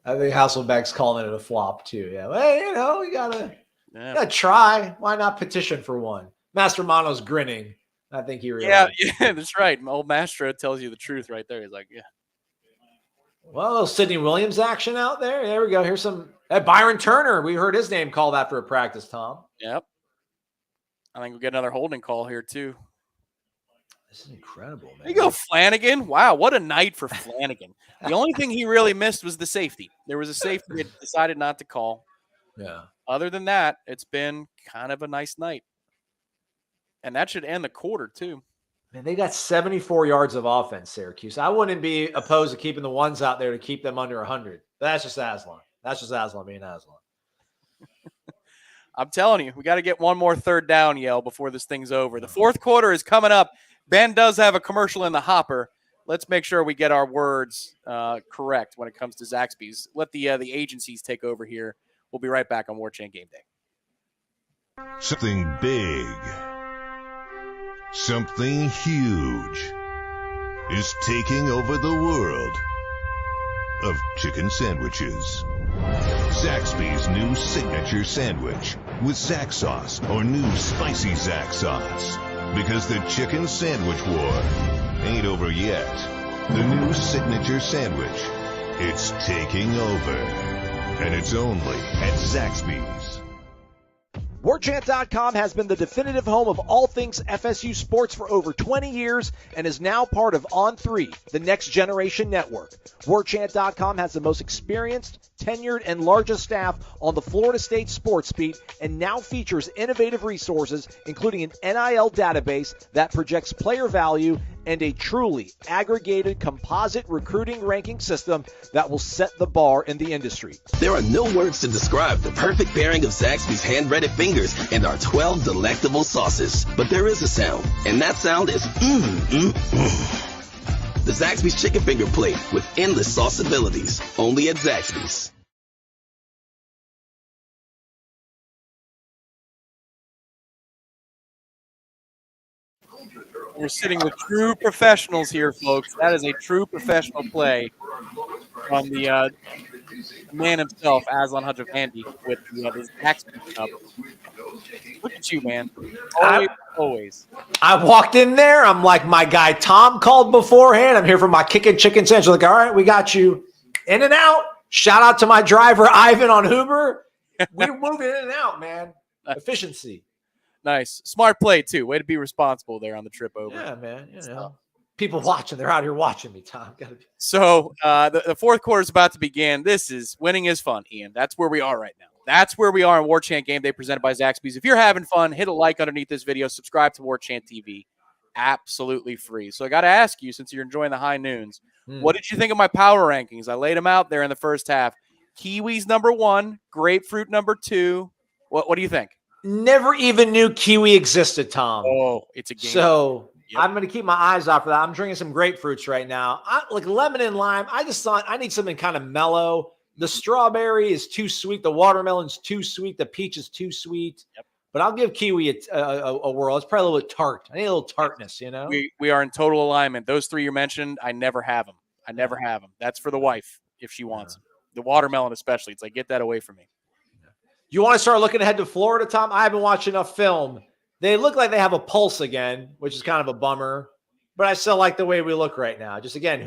I think Hasselbeck's calling it a flop too. Yeah, well, you know, we gotta try. Why not petition for one? Master Mono's grinning. I think he realized. Yeah, that's right. Old Mastro tells you the truth right there. He's like, yeah. Well, a little Sidney Williams action out there. There we go. Here's some Byron Turner. We heard his name called after a practice, Tom. Yep. I think we'll get another holding call here, too. This is incredible, man. There you go, Flanagan. Wow, what a night for Flanagan. The only thing he really missed was the safety. There was a safety that decided not to call. Yeah. Other than that, it's been kind of a nice night. And that should end the quarter, too. Man, they got 74 yards of offense, Syracuse. I wouldn't be opposed to keeping the ones out there to keep them under 100. But that's just Aslan. That's just Aslan being Aslan. I'm telling you, we got to get one more third down, Yale, before this thing's over. The fourth quarter is coming up. Ben does have a commercial in the hopper. Let's make sure we get our words correct when it comes to Zaxby's. Let the agencies take over here. We'll be right back on Warchant GameDay. Something big, something huge is taking over the world of chicken sandwiches. Zaxby's new signature sandwich with Zax sauce or new spicy Zax sauce. Because the chicken sandwich war ain't over yet. The new signature sandwich, it's taking over. And it's only at Zaxby's. Warchant.com has been the definitive home of all things FSU sports for over 20 years and is now part of On3, the next generation network. Warchant.com has the most experienced, tenured, and largest staff on the Florida State sports beat and now features innovative resources, including an NIL database that projects player value and a truly aggregated composite recruiting ranking system that will set the bar in the industry. There are no words to describe the perfect pairing of Zaxby's hand-breaded fingers and our 12 delectable sauces. But there is a sound, and that sound is The Zaxby's Chicken Finger Plate with endless sauce abilities. Only at Zaxby's. We're sitting with true professionals here, folks. That is a true professional play from the man himself, Aslan Hajavandi, with the Zaxby Cup. Look at you, man. Always. I walked in there. I'm like, my guy Tom called beforehand. I'm here for my kicking chicken sandwich. Like, all right, we got you in and out. Shout out to my driver, Ivan, on Uber. We're moving in and out, man. Efficiency. Nice. Smart play, too. Way to be responsible there on the trip over. Yeah, man. You know, people watching. They're out here watching me, Tom. So the fourth quarter is about to begin. Winning is fun, Ian. That's where we are right now. That's where we are on Warchant Game Day presented by Zaxby's. If you're having fun, hit a like underneath this video. Subscribe to Warchant TV. Absolutely free. So I got to ask you, since you're enjoying the high noons, what did you think of my power rankings? I laid them out there in the first half. Kiwis number 1, grapefruit number 2. What do you think? Never even knew kiwi existed, Tom. Oh, it's a game. So I'm going to keep my eyes out for that. I'm drinking some grapefruits right now. Like lemon and lime. I just thought I need something kind of mellow. The strawberry is too sweet. The watermelon's too sweet. The peach is too sweet. Yep. But I'll give kiwi a whirl. It's probably a little tart. I need a little tartness, you know? We are in total alignment. Those 3 you mentioned, I never have them. That's for the wife if she wants them. The watermelon especially. It's like, get that away from me. You want to start looking ahead to Florida, Tom? I haven't watched enough film. They look like they have a pulse again, which is kind of a bummer. But I still like the way we look right now. Just again,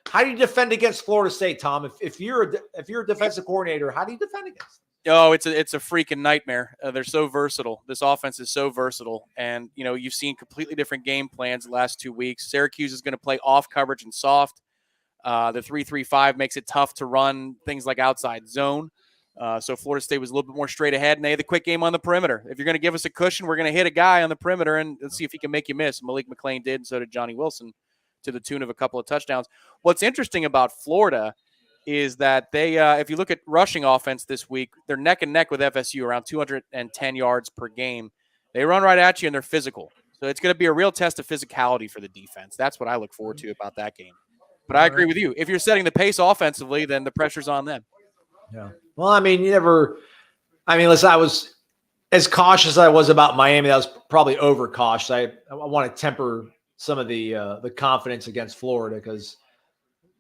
how do you defend against Florida State, Tom? If you're a defensive coordinator, how do you defend against them? Oh, it's a freaking nightmare. They're so versatile. This offense is so versatile. And, you've seen completely different game plans the last 2 weeks. Syracuse is going to play off coverage and soft. The 3-3-5 makes it tough to run things like outside zone. So Florida State was a little bit more straight ahead, and they had the quick game on the perimeter. If you're going to give us a cushion, we're going to hit a guy on the perimeter, and let's see if he can make you miss. Malik McClain did, and so did Johnny Wilson, to the tune of a couple of touchdowns. What's interesting about Florida is that they, if you look at rushing offense this week, they're neck and neck with FSU, around 210 yards per game. They run right at you, and they're physical. So it's going to be a real test of physicality for the defense. That's what I look forward to about that game. But I agree with you. If you're setting the pace offensively, then the pressure's on them. Yeah. Well, I mean, listen, I was as cautious as I was about Miami. That was probably over-cautious. I want to temper some of the confidence against Florida because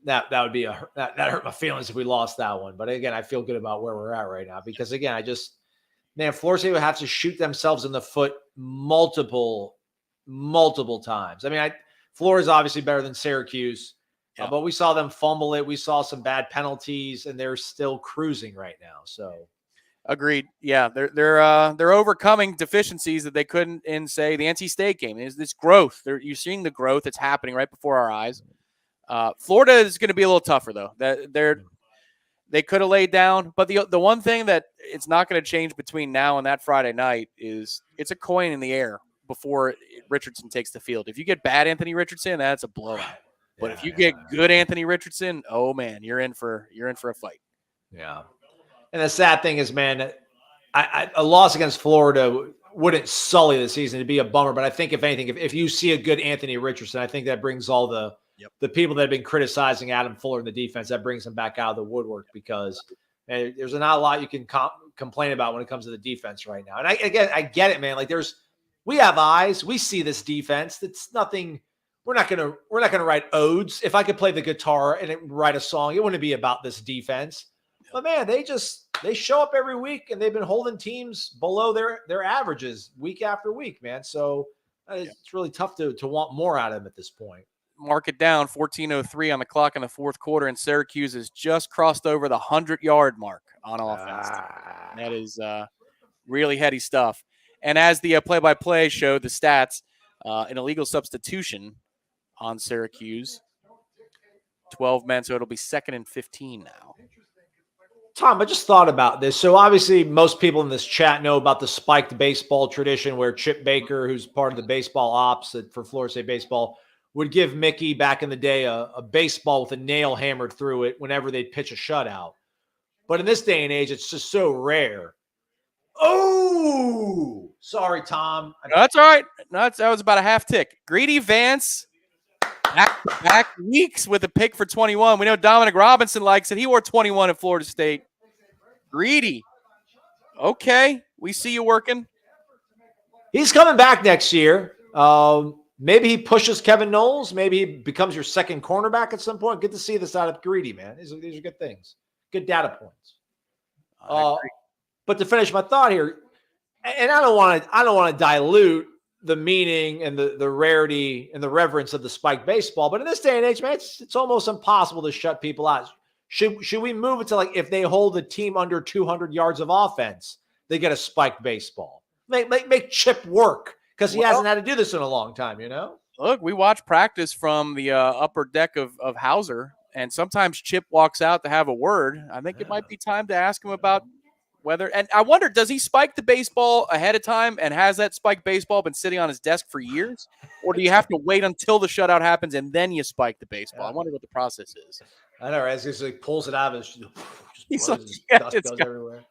that would be that hurt my feelings if we lost that one. But again, I feel good about where we're at right now because again, Florida State would have to shoot themselves in the foot multiple times. I mean, Florida's obviously better than Syracuse. Yeah. But we saw them fumble it. We saw some bad penalties, and they're still cruising right now. So, agreed. Yeah, they're overcoming deficiencies that they couldn't in, say, the NC State game. There's this growth. You're seeing the growth that's happening right before our eyes. Florida is going to be a little tougher though. They could have laid down, but the one thing that it's not going to change between now and that Friday night is it's a coin in the air before Richardson takes the field. If you get bad Anthony Richardson, that's a blowout. But if you get good Anthony Richardson, oh man, you're in for a fight. Yeah. And the sad thing is, man, a loss against Florida wouldn't sully the season. It'd be a bummer. But I think if anything, if you see a good Anthony Richardson, I think that brings all the people that have been criticizing Adam Fuller in the defense, that brings them back out of the woodwork because there's not a lot you can complain about when it comes to the defense right now. And I get it, man. Like we have eyes. We see this defense. It's nothing. We're not gonna write odes. If I could play the guitar and write a song, it wouldn't be about this defense. But man, they show up every week and they've been holding teams below their averages week after week, man. So it's really tough to want more out of them at this point. Mark it down, 14:03 on the clock in the fourth quarter, and Syracuse has just crossed over the 100-yard mark on offense. That is Really heady stuff. And as the play-by-play showed the stats, an illegal substitution on Syracuse. 12 men, so it'll be 2nd and 15 now. Tom, I just thought about this. So obviously most people in this chat know about the spiked baseball tradition where Chip Baker, who's part of the baseball ops for Florida State baseball, would give Mickey back in the day a baseball with a nail hammered through it whenever they'd pitch a shutout. But in this day and age, it's just so rare. Oh, sorry, Tom. No, that's all right. No, that was about a half tick. Greedy Vance, back weeks with a pick for 21. We know Dominic Robinson likes it. He wore 21 at Florida State. Greedy. Okay, we see you working. He's coming back next year. Maybe he pushes Kevin Noles. Maybe he becomes your second cornerback at some point. Good to see this out of Greedy, man. These are good things. Good data points. But to finish my thought here, and I don't want to dilute the meaning and the rarity and the reverence of the spiked baseball, but in this day and age, man, it's almost impossible to shut people out. Should we move it to like if they hold the team under 200 yards of offense, they get a spiked baseball? Make Chip work because he hasn't had to do this in a long time, you know? Look, we watch practice from the upper deck of Hauser, and sometimes Chip walks out to have a word. I think it might be time to ask him about whether – and I wonder, does he spike the baseball ahead of time, and has that spiked baseball been sitting on his desk for years? Or do you have to wait until the shutout happens and then you spike the baseball? I wonder what the process is. I know, as he like pulls it out of his – He's like, dust goes everywhere.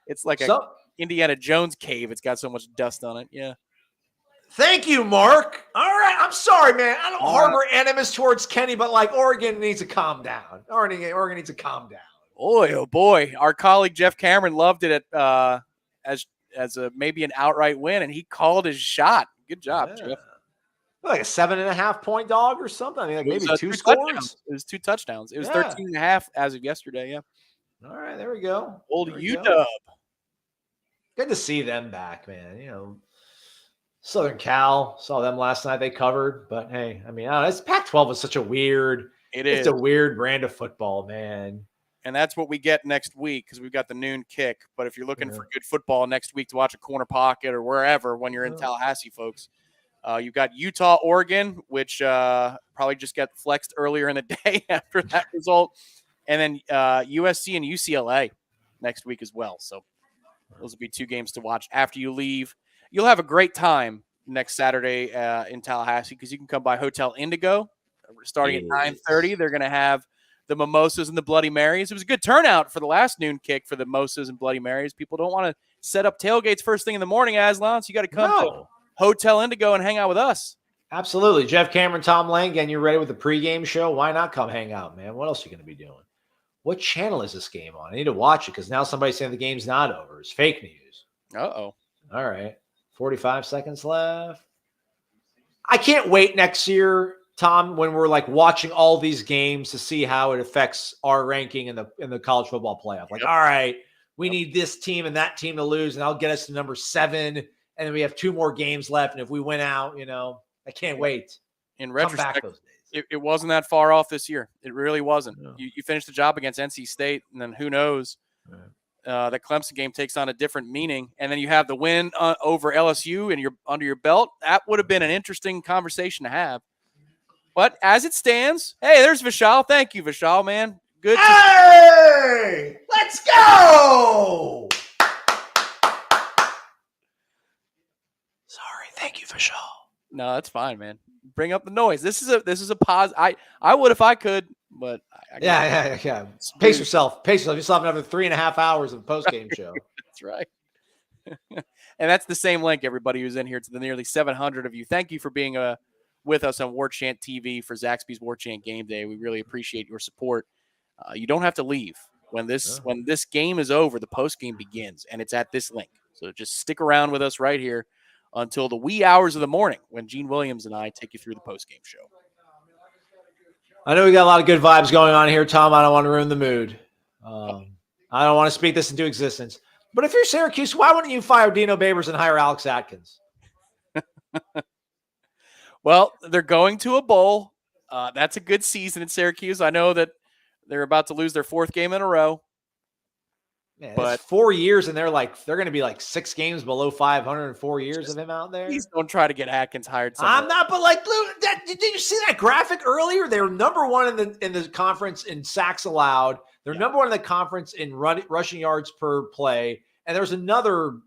It's like a Indiana Jones cave. It's got so much dust on it. Yeah. Thank you, Mark. All right. I'm sorry, man. I don't harbor animus towards Kenny, but like Oregon needs to calm down. Oregon needs to calm down. Boy, oh boy. Our colleague Jeff Cameron loved it as maybe an outright win, and he called his shot. Good job, Jeff. Like a 7.5 point dog or something. I mean, like maybe two scores. touchdowns. It was 2 touchdowns. It was 13.5 as of yesterday. Yeah. All right, there we go. Old UW. Good to see them back, man. You know, Southern Cal, saw them last night. They covered, but hey, I mean, I don't know, it's Pac-12 is such a weird. It's a weird brand of football, man. And that's what we get next week because we've got the noon kick. But if you're looking for good football next week to watch a corner pocket or wherever when you're in Tallahassee, folks, you've got Utah, Oregon, which probably just got flexed earlier in the day after that result. And then USC and UCLA next week as well. So those will be 2 games to watch after you leave. You'll have a great time next Saturday in Tallahassee because you can come by Hotel Indigo. Starting at 9:30, they're going to have the mimosas and the Bloody Marys. It was a good turnout for the last noon kick for the mimosas and Bloody Marys. People don't want to set up tailgates first thing in the morning, Aslan, so you got to come to Hotel Indigo and hang out with us. Absolutely. Jeff Cameron, Tom Lang, again, you're ready with the pregame show. Why not come hang out, man? What else are you going to be doing? What channel is this game on? I need to watch it because now somebody's saying the game's not over. It's fake news. Uh-oh. All right. 45 seconds left. I can't wait next year, Tom, when we're like watching all these games to see how it affects our ranking in the college football playoff. Like, all right, we need this team and that team to lose, and I'll get us to number 7. And then we have 2 more games left. And if we win out, you know, I can't wait. In retrospect, it wasn't that far off this year. It really wasn't. No. You finished the job against NC State, and then who knows? That Clemson game takes on a different meaning. And then you have the win over LSU and you're under your belt. That would have been an interesting conversation to have. But as it stands, hey, there's Vishal. Thank you, Vishal, man. Good. Hey, let's go. Sorry. Thank you, Vishal. No, that's fine, man. Bring up the noise. This is a pause. I would if I could, but yeah. Pace yourself. You still have another 3.5 hours of the post game show. That's right. And that's the same link, everybody who's in here, to the nearly 700 of you. Thank you for being with us on Warchant TV for Zaxby's Warchant Game Day. We really appreciate your support. You don't have to leave when this game is over. The post game begins, and it's at this link. So just stick around with us right here until the wee hours of the morning when Gene Williams and I take you through the postgame show. I know we got a lot of good vibes going on here, Tom. I don't want to ruin the mood. I don't want to speak this into existence. But if you're Syracuse, why wouldn't you fire Dino Babers and hire Alex Atkins? Well, they're going to a bowl. That's a good season in Syracuse. I know that they're about to lose their 4th game in a row. Man, but it's 4 years, and they're going to be like 6 games below 500 in 4 years of him out there. Please don't try to get Atkins hired. I'm not, but like, did you see that graphic earlier? They were number one in the conference in sacks allowed. They're number one in the conference in rushing yards per play, and there's another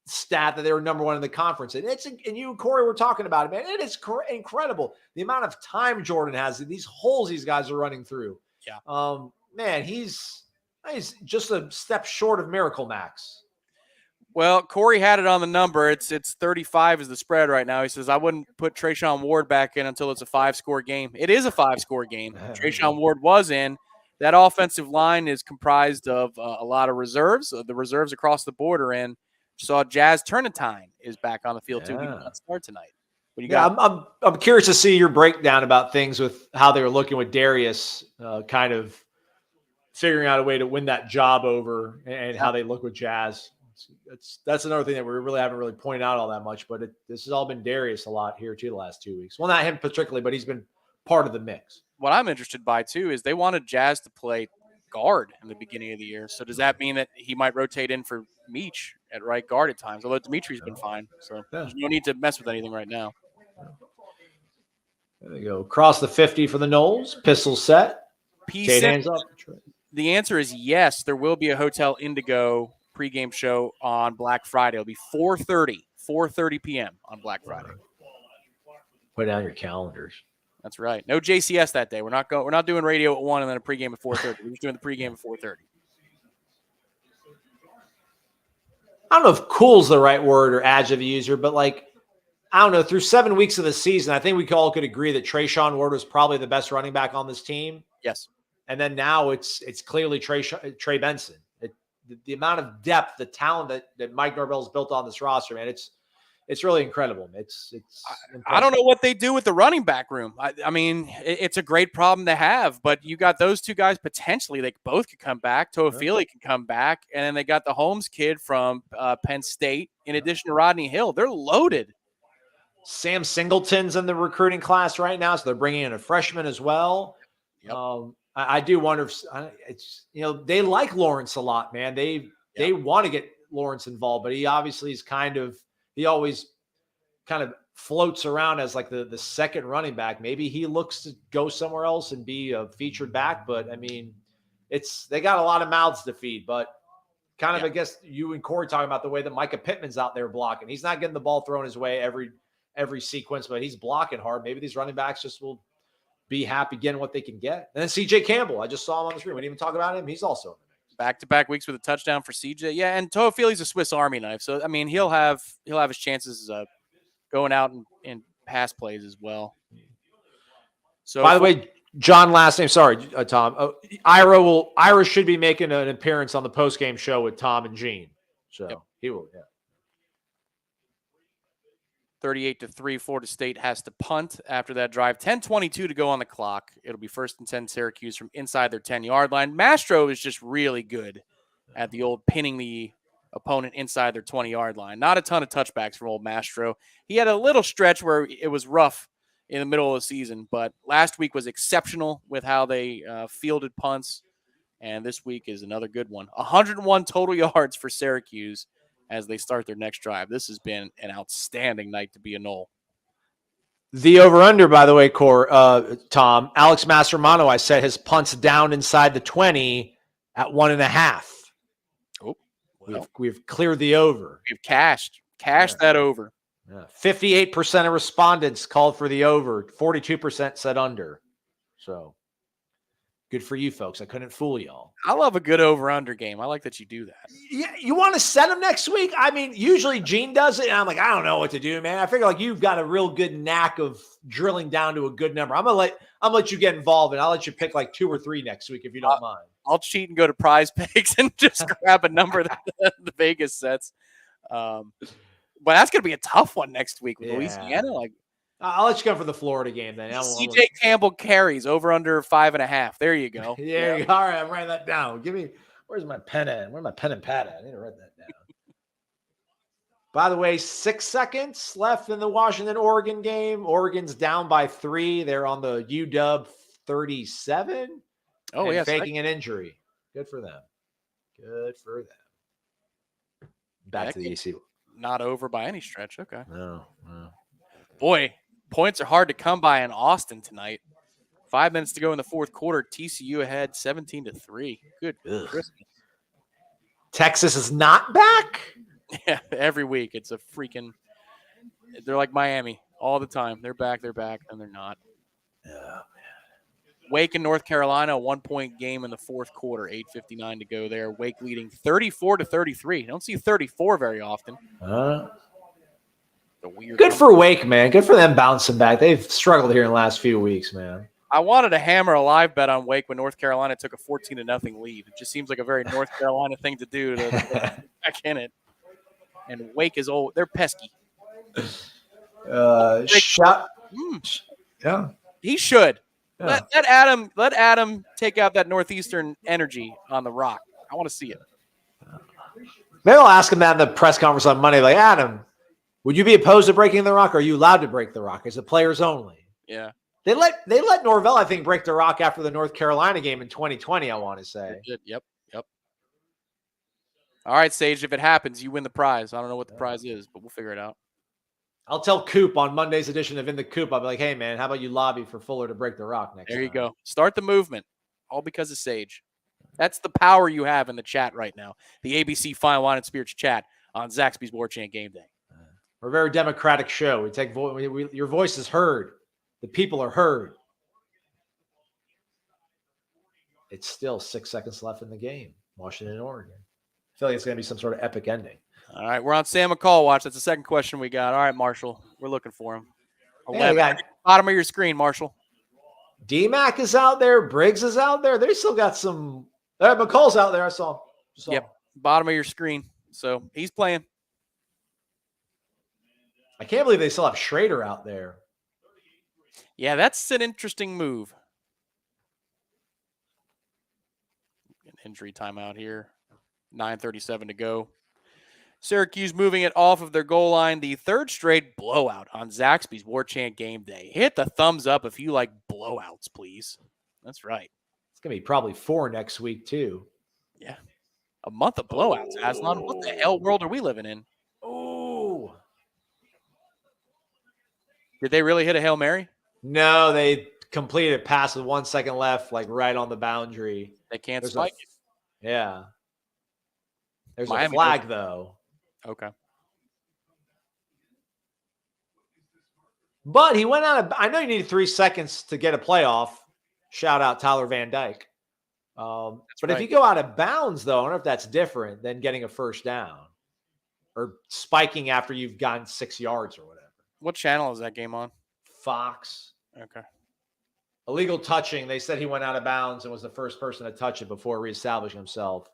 stat that they were number one in the conference. And you and Corey were talking about it, man. It is incredible the amount of time Jordan has, these holes these guys are running through. Yeah. Man, he's just a step short of Miracle Max. Well, Corey had it on the number. It's 35 is the spread right now. He says, I wouldn't put Trayshawn Ward back in until it's a 5-score game. It is a 5-score game. Trayshawn Ward was in. That offensive line is comprised of a lot of reserves. The reserves across the board are in. Saw Jazz Turnitine is back on the field too. He did not start tonight. What do you got? I'm curious to see your breakdown about things with how they were looking with Darius, kind of figuring out a way to win that job over, and how they look with Jazz. That's another thing that we really haven't really pointed out all that much, but this has all been Darius a lot here too the last 2 weeks. Well, not him particularly, but he's been part of the mix. What I'm interested by too is they wanted Jazz to play guard in the beginning of the year. So does that mean that he might rotate in for Meach at right guard at times? Although Dimitri's been fine, so there's no need to mess with anything right now. There we go. Across the 50 for the Noles. Pistol set. Tate hands up. The answer is yes. There will be a Hotel Indigo pregame show on Black Friday. It'll be 4:30 p.m. on Black Friday. Put down your calendars. That's right. No JCS that day. We're not doing radio at 1 and then a pregame at 4:30. We're just doing the pregame at 4:30. I don't know if cool's the right word or adjective user, but like, I don't know, through 7 weeks of the season, I think we all could agree that Trayshawn Ward was probably the best running back on this team. Yes. And then now it's clearly Trey Benson. The amount of depth, the talent that Mike Norvell's built on this roster, man, it's really incredible. It's I don't know what they do with the running back room. I mean, it's a great problem to have, but you got those two guys potentially. They both could come back. Toafili can come back, and then they got the Holmes kid from Penn State. In addition to Rodney Hill, they're loaded. Sam Singleton's in the recruiting class right now, so they're bringing in a freshman as well. Yep. I do wonder if it's, they like Lawrence a lot, man. They want to get Lawrence involved, but he obviously is he always kind of floats around as like the second running back. Maybe he looks to go somewhere else and be a featured back, but I mean, they got a lot of mouths to feed, but kind of, I guess you and Corey talking about the way that Micah Pittman's out there blocking. He's not getting the ball thrown his way every sequence, but he's blocking hard. Maybe these running backs just will be happy getting what they can get. And then CJ Campbell, I just saw him on the screen. We didn't even talk about him. He's also in the mix. Back-to-back weeks with a touchdown for CJ. Yeah, and Toafili's a Swiss Army knife. So, I mean, he'll have his chances going out in pass plays as well. So, by the way, John, last name, sorry, Tom. Ira should be making an appearance on the post-game show with Tom and Gene. So he will, 38-3, Florida State has to punt after that drive. 10:22 to go on the clock. It'll be 1st and 10 Syracuse from inside their 10-yard line. Mastro is just really good at the old pinning the opponent inside their 20-yard line. Not a ton of touchbacks from old Mastro. He had a little stretch where it was rough in the middle of the season, but last week was exceptional with how they fielded punts, and this week is another good one. 101 total yards for Syracuse as they start their next drive. This has been an outstanding night to be a Nole. The over-under, by the way, Tom, Alex Mastromanno, I said his punts down inside the 20 at 1.5. Oh, well, we've cleared the over. We've cashed that over. 58% of respondents called for the over. 42% said under. So good for you folks. I couldn't fool y'all. I love a good over-under game. I like that you do that. Yeah, you want to set them next week? I mean, usually Gene does it, and I'm like, I don't know what to do, man. I figure like you've got a real good knack of drilling down to a good number. I'm gonna let you get involved, and I'll let you pick like 2 or 3 next week if you don't mind. I'll cheat and go to Prize Picks and just grab a number that the Vegas sets. But that's gonna be a tough one next week with Louisiana. Like, I'll let you go for the Florida game then. CJ Campbell carries over under 5.5. There you go. Yeah. All right, I'm writing that down. Where's my pen at? Where's my pen and pad at? I need to write that down. By the way, 6 seconds left in the Washington-Oregon game. Oregon's down by 3. They're on the UW 37. Oh, yeah. Faking an injury. Good for them. Good for them. Back to the AC. Not over by any stretch. Okay. No. Boy, points are hard to come by in Austin tonight. 5 minutes to go in the fourth quarter. TCU ahead 17-3. Good Christmas. Texas is not back? Yeah, every week it's a freaking – they're like Miami all the time. They're back, and they're not. Yeah, man. Wake in North Carolina, a 1-point game in the fourth quarter, 8:59 to go there. Wake leading 34-33. You don't see 34 very often. Good for Wake, man. Good for them bouncing back. They've struggled here in the last few weeks, man. I wanted to hammer a live bet on Wake when North Carolina took a 14-0 lead. It just seems like a very North Carolina thing to do to back in it. And Wake is old. They're pesky. Yeah. He should. Yeah. Let Adam take out that Northeastern energy on the Rock. I want to see it. Maybe I'll ask him that in the press conference on Monday. Like, Adam, would you be opposed to breaking the Rock? Or are you allowed to break the Rock? Is it players only? Yeah. They let Norvell, I think, break the Rock after the North Carolina game in 2020, I want to say. Yep. All right, Sage, if it happens, you win the prize. I don't know what the prize is, but we'll figure it out. I'll tell Coop on Monday's edition of In the Coop. I'll be like, hey, man, how about you lobby for Fuller to break the Rock next time? There you go. Start the movement. All because of Sage. That's the power you have in the chat right now. The ABC Fine Wine and Spirits chat on Zaxby's Warchant GameDay. We're a very democratic show. We take your voice is heard. The people are heard. It's still 6 seconds left in the game. Washington and Oregon. I feel like it's going to be some sort of epic ending. All right, we're on Sam McCall watch. That's the second question we got. All right, Marshall, we're looking for him. 11. Bottom of your screen, Marshall. D-Mac is out there. Briggs is out there. They still got some. McCall's out there. I saw. Yep, bottom of your screen. So he's playing. I can't believe they still have Schrader out there. Yeah, that's an interesting move. An injury timeout here. 9:37 to go. Syracuse moving it off of their goal line. The third straight blowout on Zaxby's Warchant GameDay. Hit the thumbs up if you like blowouts, please. That's right. It's going to be probably 4 next week, too. Yeah. A month of blowouts, Aslan. What the hell world are we living in? Oh. Did they really hit a Hail Mary? No, they completed a pass with 1 second left, like right on the boundary. They can't spike it. Yeah. There's Miami a flag, though. Okay. But he went out of – I know you needed 3 seconds to get a playoff. Shout out Tyler Van Dyke. But right. If you go out of bounds, though, I wonder if that's different than getting a first down or spiking after you've gone 6 yards or whatever. What channel is that game on? Fox. Okay. Illegal touching. They said he went out of bounds and was the first person to touch it before reestablishing himself.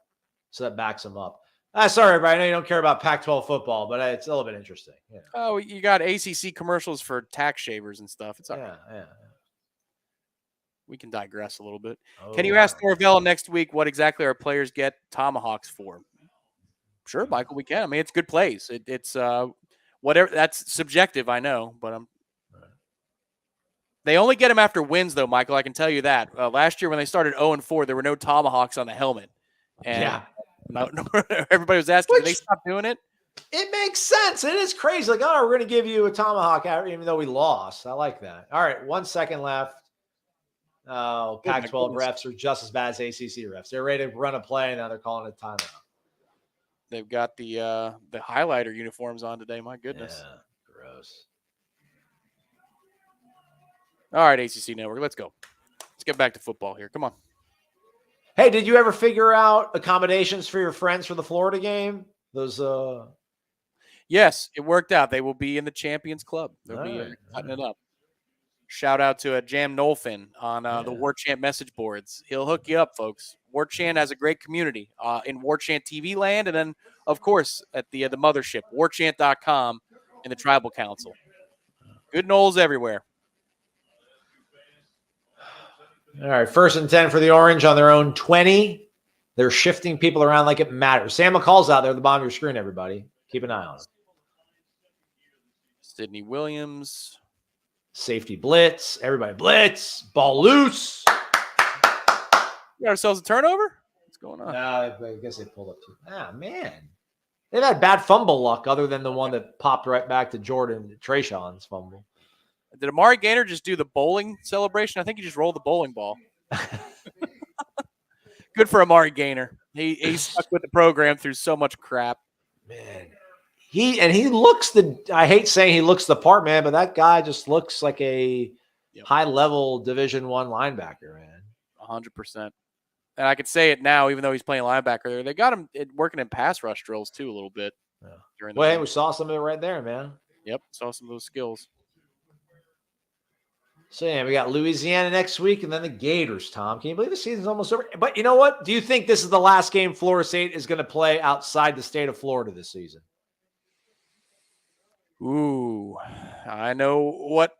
So that backs him up. Sorry, everybody. I know you don't care about Pac-12 football, but it's a little bit interesting. Yeah. Oh, you got ACC commercials for tax shavers and stuff. It's all right. Yeah. We can digress a little bit. Oh, Can you ask Norvell next week what exactly our players get tomahawks for? Sure, Michael, we can. I mean, it's good plays. It's whatever. That's subjective, I know, but they only get them after wins, though, Michael. I can tell you that. Last year when they started 0-4, there were no tomahawks on the helmet. And yeah. No, everybody was asking, did they stop doing it? It makes sense. It is crazy. Like, we're going to give you a tomahawk even though we lost. I like that. All right, 1 second left. Oh, Pac-12 refs are just as bad as ACC refs. They're ready to run a play, and now they're calling it timeout. They've got the highlighter uniforms on today. My goodness. Yeah, gross. All right, ACC Network, let's go. Let's get back to football here. Come on. Hey, did you ever figure out accommodations for your friends for the Florida game? Those Yes, it worked out. They will be in the Champions Club. They'll be cutting it up. Shout out to Jam Nolfin on the Warchant message boards. He'll hook you up, folks. Warchant has a great community in Warchant TV land, and then, of course, at the mothership, warchant.com, in the Tribal Council. Good Noles everywhere. All right, 1st and 10 for the Orange on their own 20. They're shifting people around like it matters. Sam McCall's out there at the bottom of your screen, everybody. Keep an eye on him. Sydney Williams. Safety blitz. Everybody blitz. Ball loose. We got ourselves a turnover. Let's going on? No, I guess they pulled up too. Man. They've had bad fumble luck other than the one that popped right back to Jordan, Trayshawn's fumble. Did Amari Gaynor just do the bowling celebration? I think he just rolled the bowling ball. Good for Amari Gaynor. He stuck with the program through so much crap. Man. He looks I hate saying he looks the part, man, but that guy just looks like a high-level Division I linebacker, man. 100%. And I could say it now, even though he's playing linebacker there. They got him working in pass rush drills, too, a little bit. Yeah. Well, hey, we saw some of it right there, man. Yep, saw some of those skills. So, yeah, we got Louisiana next week and then the Gators, Tom. Can you believe the season's almost over? But you know what? Do you think this is the last game Florida State is going to play outside the state of Florida this season? Ooh, I know what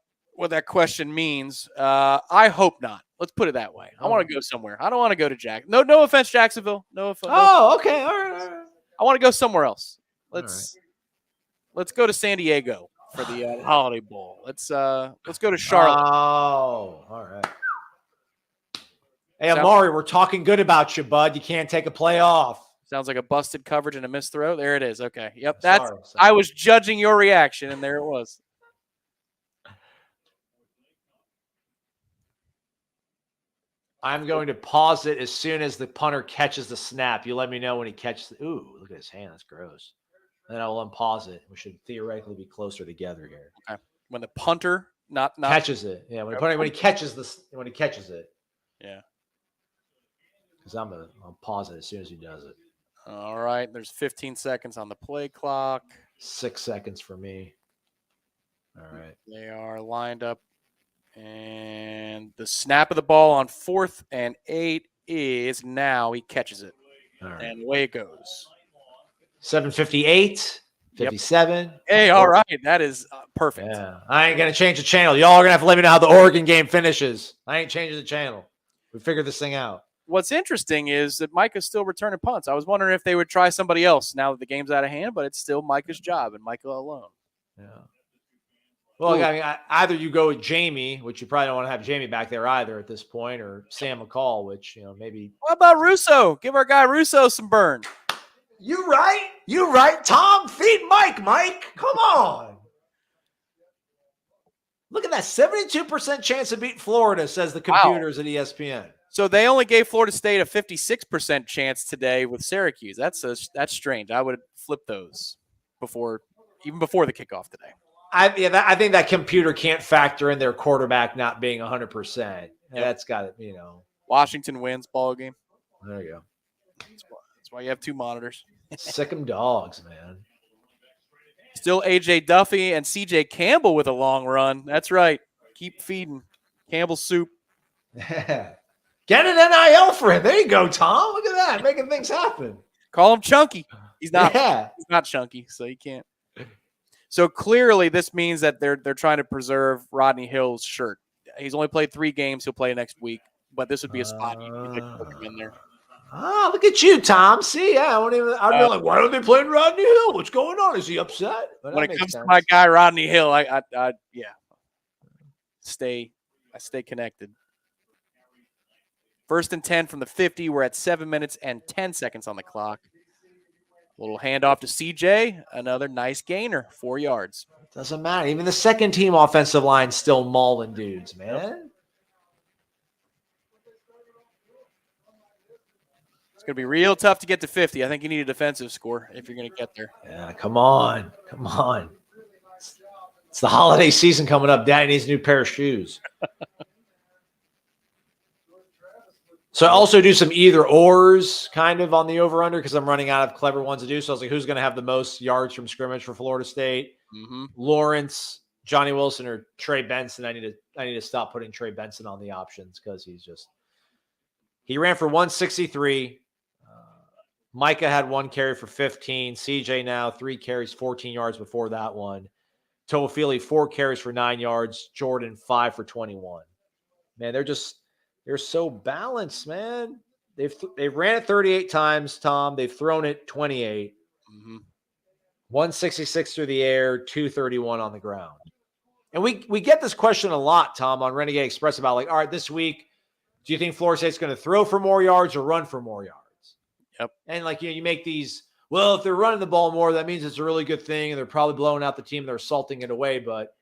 that question means. I hope not. Let's put it that way. I want to go somewhere. I don't want to go to Jack. No offense, Jacksonville. Okay. All right. I want to go somewhere else. Let's go to San Diego for the Holiday Bowl. Let's go to Charlotte. Oh, all right. Hey, Amari, we're talking good about you, bud. You can't take a play off. Sounds like a busted coverage and a missed throw. There it is. Okay. Yep. Sorry. I was judging your reaction, and there it was. I'm going to pause it as soon as the punter catches the snap. You let me know when he catches it. Ooh, look at his hand. That's gross. And then I will unpause it. We should theoretically be closer together here. Okay. When the punter not catches it. Yeah, when he catches it. Yeah. Because I'll pause it as soon as he does it. All right. There's 15 seconds on the play clock. 6 seconds for me. All right. They are lined up. And the snap of the ball on 4th and 8 is now. He catches it. All right. And away it goes. 7:58, 57. Yep. Hey, all right. That is perfect. Yeah. I ain't going to change the channel. Y'all are going to have to let me know how the Oregon game finishes. I ain't changing the channel. We figured this thing out. What's interesting is that Micah's still returning punts. I was wondering if they would try somebody else now that the game's out of hand, but it's still Micah's job and Micah alone. Yeah. Well, I mean, either you go with Jamie, which you probably don't want to have Jamie back there either at this point, or Sam McCall, which, maybe. What about Russo? Give our guy Russo some burn. You right. Tom, feed Mike. Come on. Look at that 72% chance of beating Florida, says the computers at ESPN. So they only gave Florida State a 56% chance today with Syracuse. That's strange. I would flip those even before the kickoff today. I think that computer can't factor in their quarterback not being 100%. Yep. That's got it, Washington wins ball game. There you go. That's why you have two monitors. Sick 'em dogs, man. Still A.J. Duffy and C.J. Campbell with a long run. That's right. Keep feeding Campbell soup. Get an NIL for him. There you go, Tom. Look at that. Making things happen. Call him Chunky. He's not. Yeah. He's not Chunky, so he can't. So clearly this means that they're trying to preserve Rodney Hill's shirt. He's only played 3 games. He'll play next week, but this would be a spot you could put him in there. Look at you, Tom. See, I'd be like, why don't they play Rodney Hill? What's going on? Is he upset? But when it comes to my guy Rodney Hill, I stay connected. 1st and 10 from the 50. We're at 7 minutes and 10 seconds on the clock. A little handoff to CJ. Another nice gainer, 4 yards. Doesn't matter. Even the second team offensive line still mauling dudes, man. It's going to be real tough to get to 50. I think you need a defensive score if you're going to get there. Yeah, come on. It's the holiday season coming up. Daddy needs a new pair of shoes. So I also do some either ors kind of on the over-under because I'm running out of clever ones to do. So I was like, who's going to have the most yards from scrimmage for Florida State? Mm-hmm. Lawrence, Johnny Wilson, or Trey Benson. I need to stop putting Trey Benson on the options because he ran for 163. Micah had 1 carry for 15. CJ now 3 carries, 14 yards before that one. Toafili 4 carries for 9 yards. Jordan 5 for 21. Man, they're so balanced, man. They've ran it 38 times, Tom. They've thrown it 28. Mm-hmm. 166 through the air, 231 on the ground. And we get this question a lot, Tom, on Renegade Express about all right, this week, do you think Florida State's going to throw for more yards or run for more yards? Yep. And like you make these. Well, if they're running the ball more, that means it's a really good thing, and they're probably blowing out the team. They're assaulting it away, but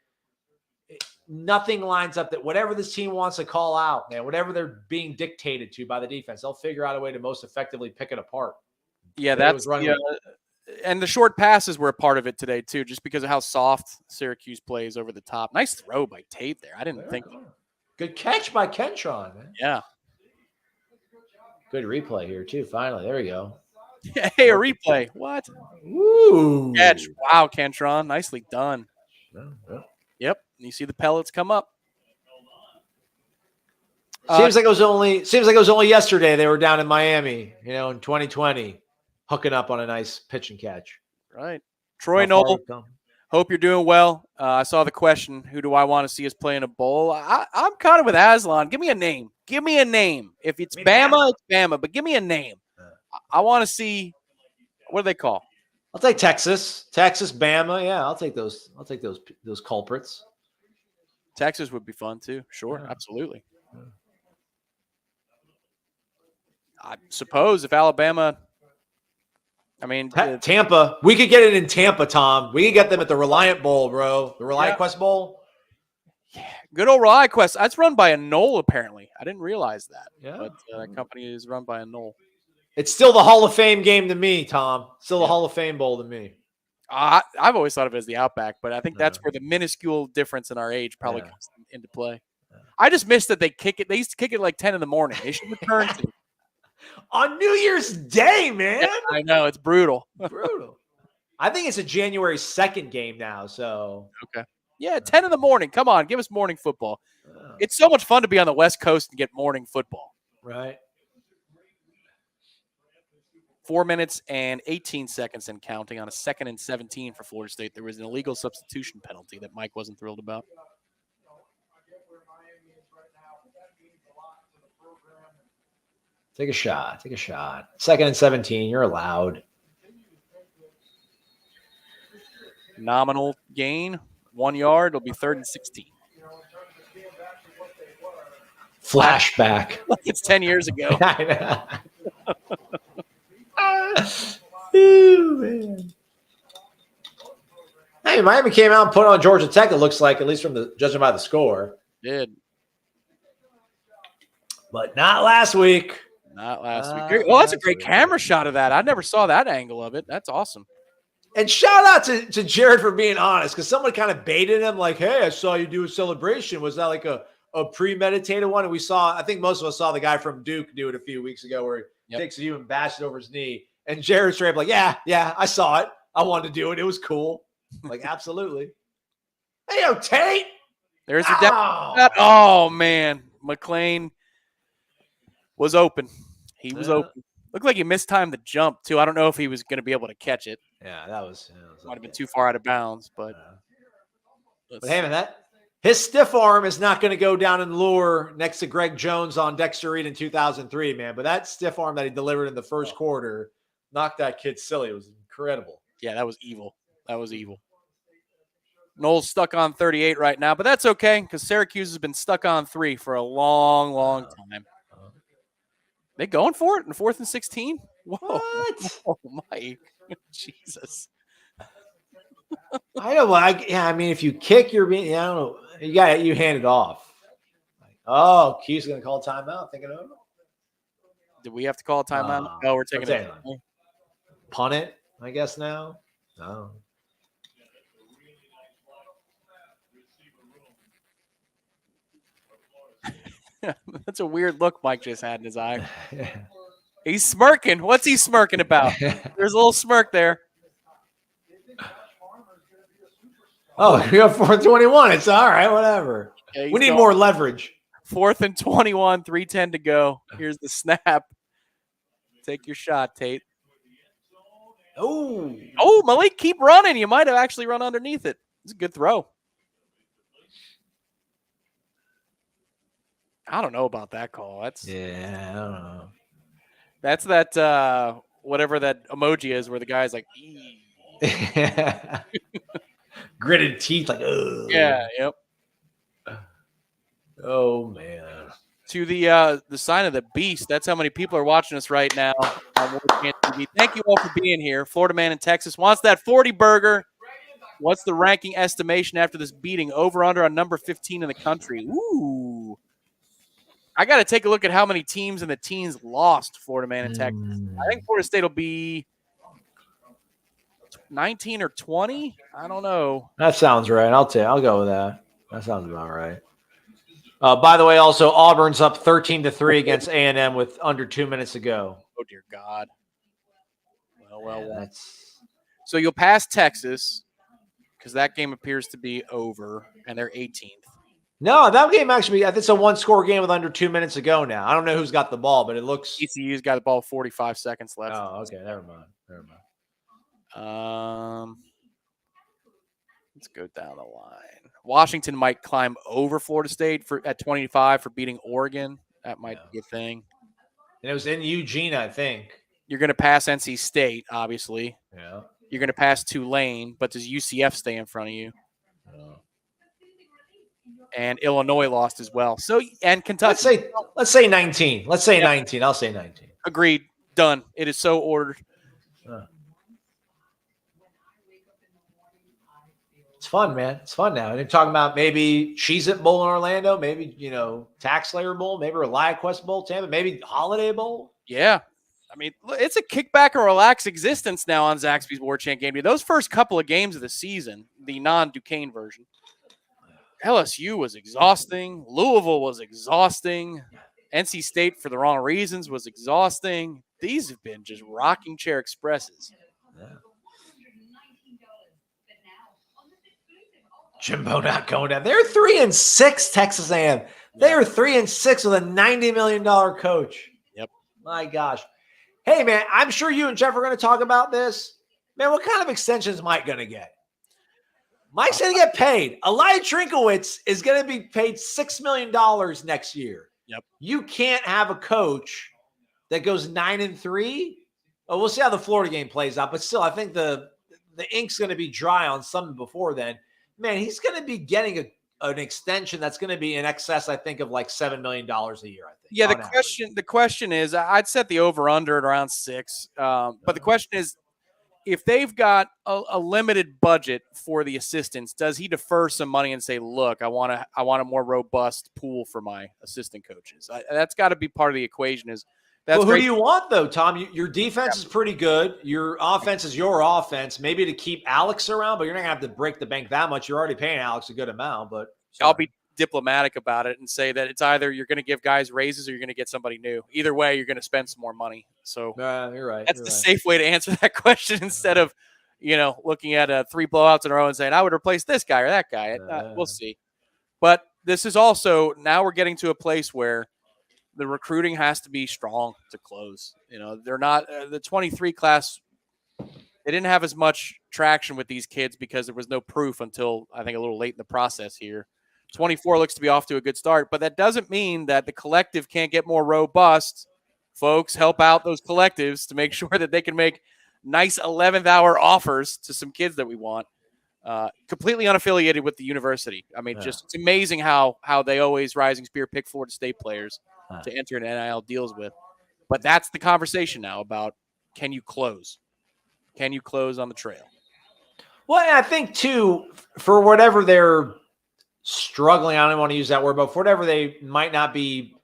nothing lines up that whatever this team wants to call out, man, whatever they're being dictated to by the defense, they'll figure out a way to most effectively pick it apart. Yeah, that's and the short passes were a part of it today too, just because of how soft Syracuse plays over the top. Nice throw by Tate there. I didn't think. Good catch by Kentron, man. Yeah. Good replay here too. Finally, there we go. Hey, a replay. What? Ooh. Catch. Wow, Kentron. Nicely done. Yeah. Yep. You see the pellets come up. Seems like it was only yesterday they were down in Miami, in 2020, hooking up on a nice pitch and catch. Right. Troy Noble, hope you're doing well. I saw the question, who do I want to see us play in a bowl? I'm kind of with Aslan. Give me a name. Give me a name. If it's Bama, it's Bama, but give me a name. I want to see, what do they call? I'll take Texas, Bama. Yeah, I'll take those culprits. Texas would be fun too. Sure, absolutely. Yeah. I suppose if Alabama, Tampa, we could get it in Tampa, Tom. We could get them at the Reliant Bowl, bro. The Reliant Quest Bowl. Yeah, good old Reliant Quest. That's run by a Nole, apparently. I didn't realize that. Yeah. But that company is run by a Nole. It's still the Hall of Fame game to me, Tom. Still the Hall of Fame Bowl to me. I've always thought of it as the Outback, but I think that's where the minuscule difference in our age probably comes into play. I just missed that they kick it. They used to kick it like 10 in the morning. They should return to it. On New Year's Day, man. Yeah, I know. It's brutal. Brutal. I think it's a January 2nd game now, so. Okay. Yeah, 10 in the morning. Come on, give us morning football. It's so much fun to be on the West Coast and get morning football. Right. 4 minutes and 18 seconds and counting on a 2nd and 17 for Florida State. There was an illegal substitution penalty that Mike wasn't thrilled about. Take a shot. 2nd and 17. You're allowed. Nominal gain, 1 yard. It'll be 3rd and 16. Flashback. It's 10 years ago. I know. Ooh, man. Hey, Miami came out and put on Georgia Tech, it looks like, at least from judging by the score. Did. But not last week. Not last week. Well, that's a great camera shot of that. I never saw that angle of it. That's awesome. And shout out to Jared for being honest, because someone kind of baited him like, hey, I saw you do a celebration. Was that like a premeditated one? And I think most of us saw the guy from Duke do it a few weeks ago where he takes you and bashes it over his knee. And Jared straight up like, yeah, I saw it. I wanted to do it. It was cool. Like, absolutely. Hey, yo, Tate. There's your dad. Oh, man. McLean was open. He was open. Looked like he mistimed the jump, too. I don't know if he was going to be able to catch it. Yeah, that was might have been too far out of bounds, but hey, man, his stiff arm is not going to go down in lure next to Greg Jones on Dexter Reed in 2003, man. But that stiff arm that he delivered in the first quarter knocked that kid silly. It was incredible. Yeah, that was evil. Noles stuck on 38 right now, but that's okay because Syracuse has been stuck on 3 for a long, long time. They going for it in 4th and 16? Whoa. What? Oh, Mike. Jesus. I know. I mean, if you kick, you're being, I don't know. You hand it off. Q's going to call timeout. Thinking over. Did we have to call a timeout? No, we're taking it. Punt it, I guess now. No. That's a weird look Mike just had in his eye. He's smirking. What's he smirking about? There's a little smirk there. Oh, we got 4:21. It's all right, whatever. Yeah, we need more leverage. 4th and 21, 3:10 to go. Here's the snap. Take your shot, Tate. Oh, Malik, keep running. You might have actually run underneath it. It's a good throw. I don't know about that call. I don't know. That's that whatever that emoji is where the guy's like, gritted teeth, like, ugh. Yeah, yep. Oh man. to the sign of the beast. That's how many people are watching us right now on Warchant TV. Thank you all for being here. Florida man in Texas wants that 40 burger. What's the ranking estimation after this beating? Over under on number 15 in the country. Ooh. I got to take a look at how many teams in the teens lost Florida man in Texas. I think Florida State will be 19 or 20. I don't know. That sounds right. I'll go with that. That sounds about right. By the way, also Auburn's up 13-3 against A&M with under 2 minutes to go. Oh dear God. Well. That's... So you'll pass Texas because that game appears to be over, and they're 18th. No, that game actually, I think it's a one-score game with under 2 minutes to go now. I don't know who's got the ball, but it looks... ECU's got the ball 45 seconds left. Oh, okay. Never mind. Let's go down the line. Washington might climb over Florida State at 25 for beating Oregon. That might be a thing. And it was in Eugene, I think. You're going to pass NC State, obviously. Yeah. You're going to pass Tulane, but does UCF stay in front of you? And Illinois lost as well. So, and Kentucky. Let's say 19. Let's say 19. I'll say 19. Agreed. Done. It is so ordered. It's fun, man. It's fun now. And they're talking about maybe Cheez-It Bowl in Orlando, maybe, Tax Slayer Bowl, maybe ReliaQuest Bowl, Tampa, maybe Holiday Bowl. Yeah. I mean, it's a kickback and relax existence now on Zaxby's Warchant GameDay. Those first couple of games of the season, the non-Duquesne version, LSU was exhausting. Louisville was exhausting. NC State, for the wrong reasons, was exhausting. These have been just rocking chair expresses. Yeah. Jimbo not going down. They're 3-6, Texas A&M. They are 3-6 with a $90 million coach. Yep. My gosh. Hey, man, I'm sure you and Jeff are going to talk about this. Man, what kind of extension is Mike going to get? Mike's going to get paid. Elijah Trinkowitz is going to be paid $6 million next year. Yep. You can't have a coach that goes 9-3. Oh, we'll see how the Florida game plays out. But still, I think the ink's going to be dry on something before then. Man, he's going to be getting an extension that's going to be in excess, I think, of like $7 million a year, I think. Yeah, the question is, I'd set the over-under at around 6. But the question is, if they've got a limited budget for the assistants, does he defer some money and say, look, I want a more robust pool for my assistant coaches? That's got to be part of the equation. Who do you want, though, Tom? Your defense is pretty good. Your offense is your offense. Maybe to keep Alex around, but you're not going to have to break the bank that much. You're already paying Alex a good amount. But I'll be diplomatic about it and say that it's either you're going to give guys raises or you're going to get somebody new. Either way, you're going to spend some more money. So you're right. That's the safe way to answer that question instead of, looking at 3 blowouts in a row and saying, I would replace this guy or that guy. We'll see. But this is also, now we're getting to a place where the recruiting has to be strong to close. They're not the 23 class. They didn't have as much traction with these kids because there was no proof until I think a little late in the process here. 24 looks to be off to a good start, but that doesn't mean that the collective can't get more robust. Folks, help out those collectives to make sure that they can make nice 11th hour offers to some kids that we want. Completely unaffiliated with the university. I mean, just it's amazing how they always Rising Spear pick Florida State players to enter in NIL deals with. But that's the conversation now about, can you close? Can you close on the trail? Well, I think, too, for whatever they're struggling, I don't want to use that word, but for whatever they might not be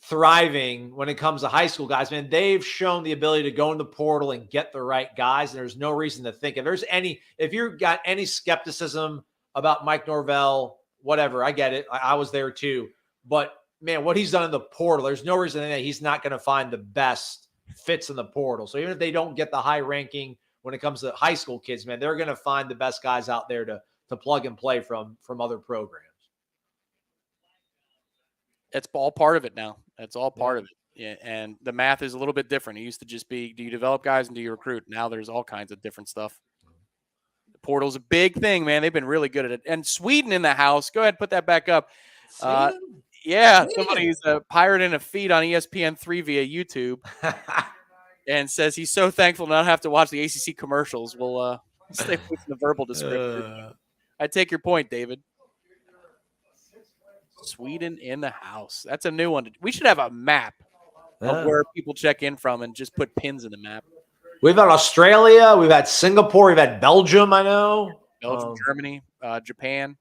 thriving when it comes to high school guys, man, they've shown the ability to go in the portal and get the right guys. And there's no reason to think if you've got any skepticism about Mike Norvell, whatever, I get it. I was there too. But man, what he's done in the portal, there's no reason that he's not going to find the best fits in the portal. So even if they don't get the high ranking when it comes to high school kids, man, they're going to find the best guys out there to plug and play from other programs. It's all part of it now. That's all part of it. Yeah, and the math is a little bit different. It used to just be, do you develop guys and do you recruit? Now there's all kinds of different stuff. The portal's a big thing, man. They've been really good at it. And Sweden in the house. Go ahead, put that back up. Somebody's pirating a feed on ESPN3 via YouTube and says he's so thankful to not have to watch the ACC commercials. We'll stay with the verbal description. I take your point, David. Sweden in the house. That's a new one. We should have a map of where people check in from and just put pins in the map. We've had Australia. We've had Singapore. We've had Belgium, I know. Belgium, Germany, Japan.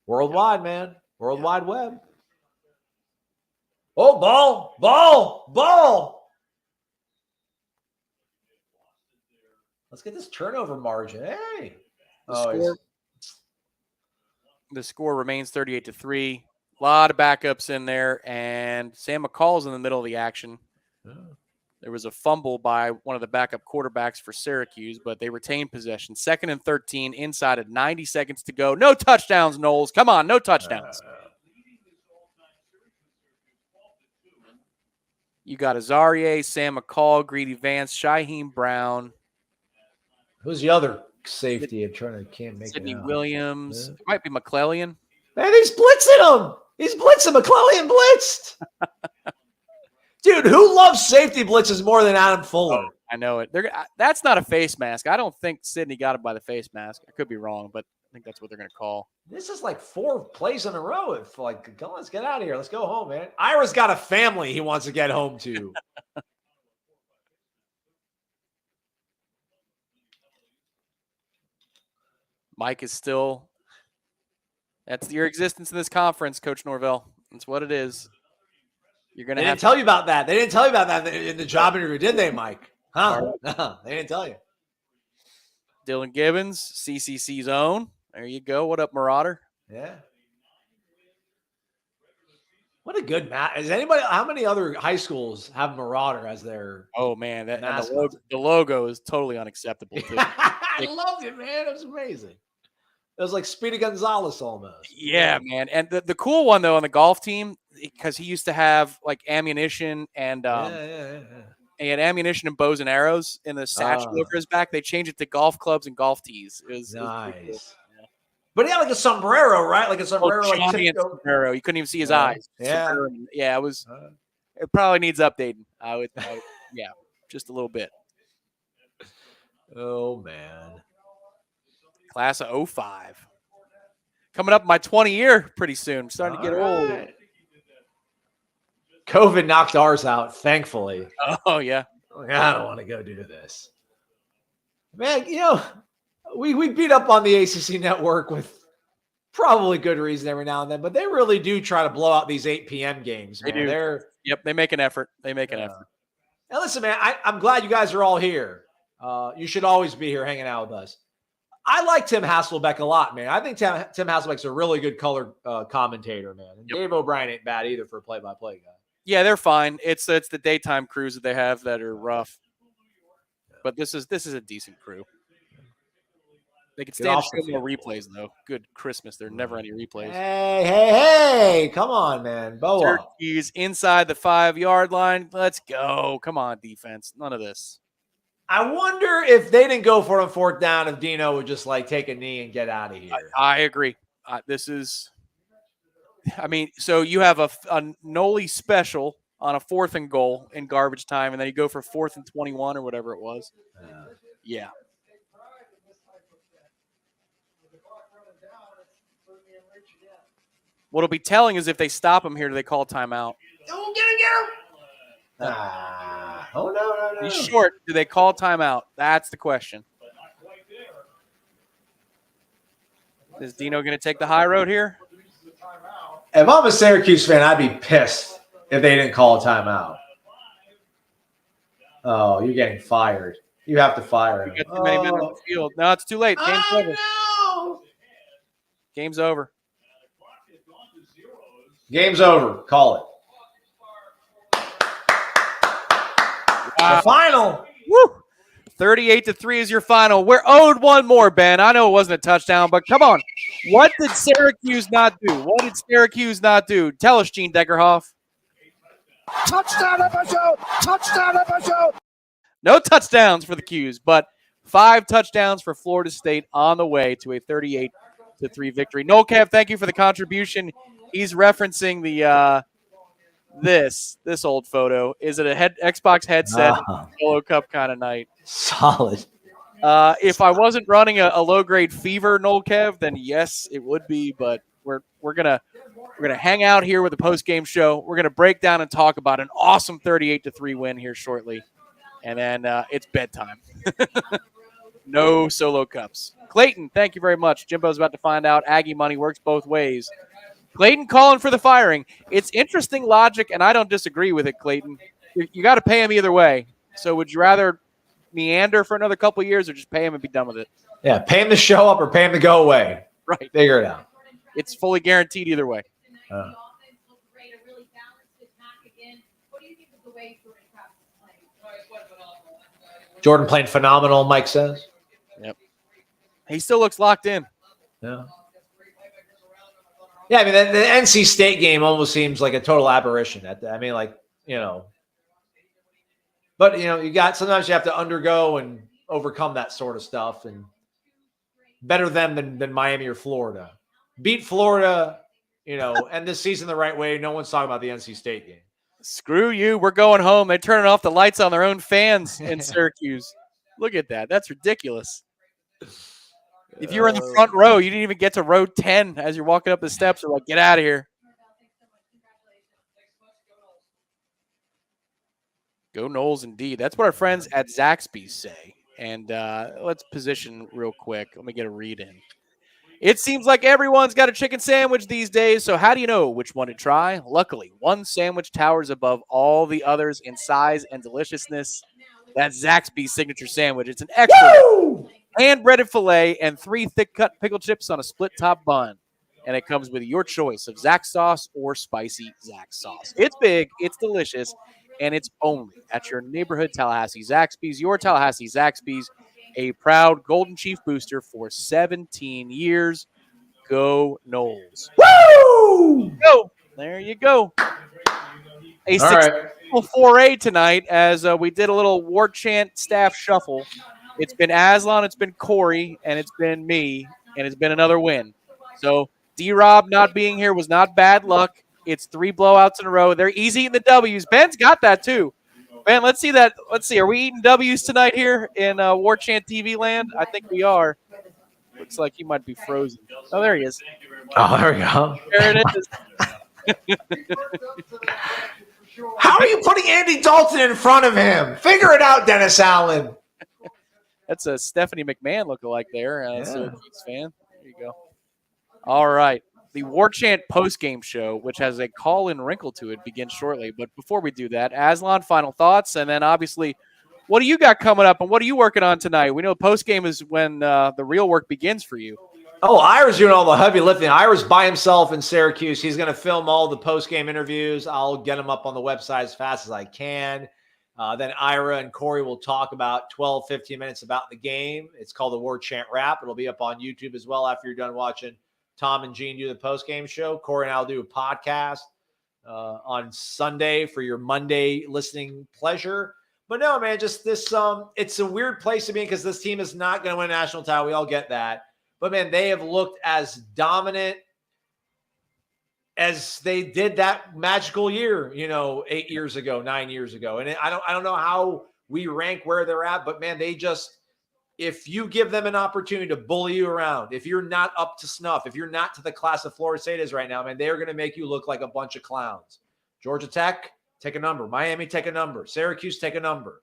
Worldwide, man. Worldwide Web. Oh, ball. Let's get this turnover margin. Hey. The score remains 38-3. A lot of backups in there, and Sam McCall's in the middle of the action. Yeah. There was a fumble by one of the backup quarterbacks for Syracuse, but they retained possession. 2nd and 13, inside of 90 seconds to go. No touchdowns, Noles. Come on, no touchdowns. You got Azarie, Sam McCall, Greedy Vance, Shaheem Brown. Who's the other safety? Can't make Sidney it out. Williams. Yeah. It might be McClellan. Man, he's blitzing him. He's blitzing. McClellan blitzed. Dude, who loves safety blitzes more than Adam Fuller? I know it. That's not a face mask. I don't think Sidney got it by the face mask. I could be wrong, but I think that's what they're going to call. This is like 4 plays in a row. It's like, come on, let's get out of here. Let's go home, man. Ira's got a family he wants to get home to. Mike is still – that's your existence in this conference, Coach Norvell. That's what it is. You're going to have to tell you about that. They didn't tell you about that in the job interview, did they, Mike? Huh? No, they didn't tell you. Dylan Gibbons, CCC's own. There you go. What up, Marauder? Yeah. What a good match. Is anybody? How many other high schools have Marauder as their? Oh man, the logo is totally unacceptable. Too. I loved it, man. It was amazing. It was like Speedy Gonzalez almost. Yeah, man. And the cool one though on the golf team, because he used to have like ammunition and he had ammunition and bows and arrows in the satchel over his back. They changed it to golf clubs and golf tees. It was nice. It was cool. But he had like a sombrero, right? Like a sombrero, sombrero. You couldn't even see his eyes. Yeah, yeah. It was. It probably needs updating. I would yeah, just a little bit. Oh man, class of 05. Coming up my 20 year pretty soon. I'm starting to get old. COVID knocked ours out, thankfully. Oh yeah. I don't want to go do this, man. You know. We beat up on the ACC network with probably good reason every now and then, but they really do try to blow out these 8 p.m. games. Man. They do. Yep, they make an effort. They make an effort. Now listen, man, I'm glad you guys are all here. You should always be here hanging out with us. I like Tim Hasselbeck a lot, man. I think Tim Hasselbeck's a really good color commentator, man. And Dave O'Brien ain't bad either for a play-by-play guy. Yeah, they're fine. It's the daytime crews that they have that are rough, but this is a decent crew. They can stand to show more replays, though. Good Christmas. There are never any replays. Hey. Come on, man. Boa. Syracuse inside the 5-yard line. Let's go. Come on, defense. None of this. I wonder if they didn't go for it on 4th down, if Dino would just like take a knee and get out of here. I agree. So you have a Noles special on a 4th and goal in garbage time, and then you go for 4th and 21 or whatever it was. Yeah. What'll be telling is if they stop him here, do they call timeout? Oh, get him! Oh, no. He's short. Do they call timeout? That's the question. Is Dino going to take the high road here? If I'm a Syracuse fan, I'd be pissed if they didn't call a timeout. Oh, you're getting fired. You have to fire him. You got too many men on the field. No, it's too late. Game's over. No. Game's over. Game's over. Call it. Wow. The final. Woo! 38-3 is your final. We're owed one more, Ben. I know it wasn't a touchdown, but come on. What did Syracuse not do? Tell us, Gene Deckerhoff. Touchdown, FSU! Touchdown, FSU! No touchdowns for the Qs, but 5 touchdowns for Florida State on the way to a 38-3 victory. Noel Kev, thank you for the contribution. He's referencing the this old photo. Is it a Xbox headset? Solo Cup kind of night. Solid. If I wasn't running a low-grade fever, Noel Kev, then yes, it would be. But We're gonna hang out here with the post-game show. We're gonna break down and talk about an awesome 38-3 win here shortly, and then it's bedtime. No solo cups. Clayton, thank you very much. Jimbo's about to find out Aggie money works both ways. Clayton calling for the firing. It's interesting logic, and I don't disagree with it, Clayton. You got to pay him either way. So would you rather meander for another couple of years or just pay him and be done with it? Yeah, pay him to show up or pay him to go away. Right. Figure it out. It's fully guaranteed either way. Jordan playing phenomenal, Mike says. Yep. He still looks locked in. Yeah. Yeah, I mean, the NC State game almost seems like a total aberration. I mean, like, but, sometimes you have to undergo and overcome that sort of stuff. And better them than Miami or Florida. Beat Florida, end this season the right way. No one's talking about the NC State game. Screw you. We're going home. They're turning off the lights on their own fans in Syracuse. Look at that. That's ridiculous. If you were in the front row, you didn't even get to row 10 as you're walking up the steps. They're like, get out of here. Go Noles indeed. That's what our friends at Zaxby say. And let's position real quick. Let me get a read in. It seems like everyone's got a chicken sandwich these days, so how do you know which one to try? Luckily, one sandwich towers above all the others in size and deliciousness. That's Zaxby's signature sandwich. It's an extra hand-breaded filet and 3 thick-cut pickle chips on a split-top bun. And it comes with your choice of Zax sauce or spicy Zax sauce. It's big, it's delicious, and it's only at your neighborhood Tallahassee Zaxby's. Your Tallahassee Zaxby's, a proud Golden Chief booster for 17 years. Go Noles. Woo! Go. There you go. A successful foray tonight as we did a little Warchant staff shuffle. It's been Aslan, it's been Corey, and it's been me, and it's been another win. So D-Rob not being here was not bad luck. It's 3 blowouts in a row. They're easy eating the W's. Ben's got that too. Ben, let's see that. Let's see. Are we eating W's tonight here in Warchant TV land? I think we are. Looks like he might be frozen. Oh, there he is. Oh, there we go. There it is. How are you putting Andy Dalton in front of him? Figure it out, Dennis Allen. That's a Stephanie McMahon lookalike there. Syracuse fan. There you go. All right. The Warchant postgame show, which has a call-in wrinkle to it, begins shortly. But before we do that, Aslan, final thoughts, and then obviously, what do you got coming up, and what are you working on tonight? We know postgame is when the real work begins for you. Oh, Ira's doing all the heavy lifting. Ira's by himself in Syracuse. He's going to film all the postgame interviews. I'll get them up on the website as fast as I can. Then Ira and Corey will talk about 12, 15 minutes about the game. It's called the Warchant Wrap. It'll be up on YouTube as well after you're done watching Tom and Gene do the post-game show. Corey and I will do a podcast on Sunday for your Monday listening pleasure. But no, man, just this, it's a weird place to be in because this team is not going to win a national title. We all get that. But, man, they have looked as dominant as they did that magical year, 8 years ago, 9 years ago. And I don't know how we rank where they're at, but, man, they just – if you give them an opportunity to bully you around, if you're not up to snuff, if you're not to the class of Florida State is right now, man, they are going to make you look like a bunch of clowns. Georgia Tech, take a number. Miami, take a number. Syracuse, take a number.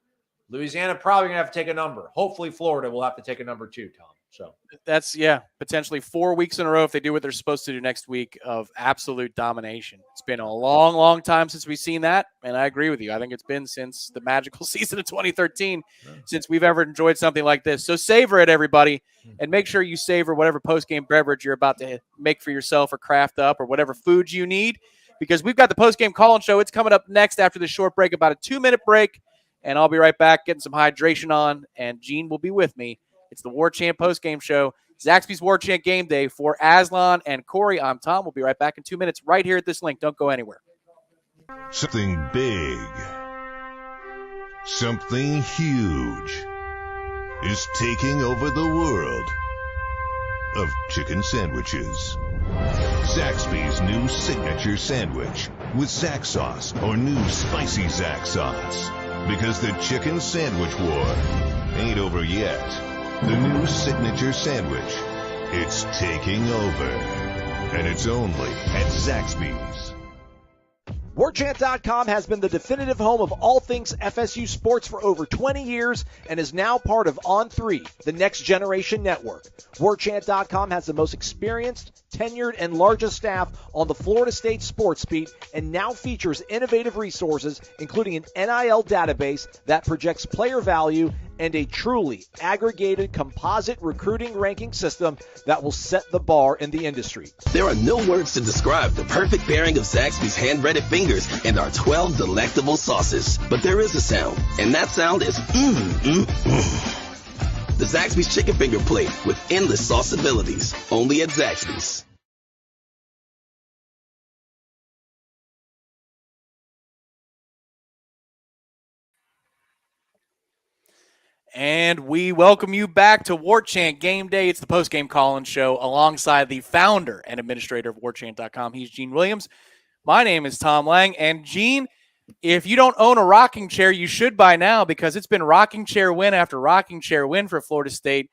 Louisiana, probably going to have to take a number. Hopefully Florida will have to take a number too, Tom. So that's, potentially 4 weeks in a row if they do what they're supposed to do next week of absolute domination. It's been a long, long time since we've seen that, and I agree with you. I think it's been since the magical season of 2013 since we've ever enjoyed something like this. So savor it, everybody, and make sure you savor whatever post-game beverage you're about to make for yourself or craft up or whatever food you need, because we've got the post-game call-in show. It's coming up next after this short break, about a 2-minute break, and I'll be right back getting some hydration on, and Gene will be with me. It's the Warchant postgame show, Zaxby's Warchant Game Day. For Aslan and Corey, I'm Tom. We'll be right back in 2 minutes right here at this link. Don't go anywhere. Something big, something huge is taking over the world of chicken sandwiches. Zaxby's new signature sandwich with Zax sauce or new spicy Zax sauce. Because the chicken sandwich war ain't over yet. The new signature sandwich, it's taking over. And it's only at Zaxby's. Warchant.com has been the definitive home of all things FSU sports for over 20 years and is now part of On3, the next generation network. Warchant.com has the most experienced, tenured, and largest staff on the Florida State sports beat and now features innovative resources, including an NIL database that projects player value and a truly aggregated composite recruiting ranking system that will set the bar in the industry. There are no words to describe the perfect pairing of Zaxby's hand-breaded fingers and our 12 delectable sauces. But there is a sound, and that sound is The Zaxby's Chicken Finger Plate with endless sauce abilities. Only at Zaxby's. And we welcome you back to Warchant Game Day. It's the post-game call-in show alongside the founder and administrator of Warchant.com. He's Gene Williams. My name is Tom Lang. And Gene, if you don't own a rocking chair, you should by now, because it's been rocking chair win after rocking chair win for Florida State.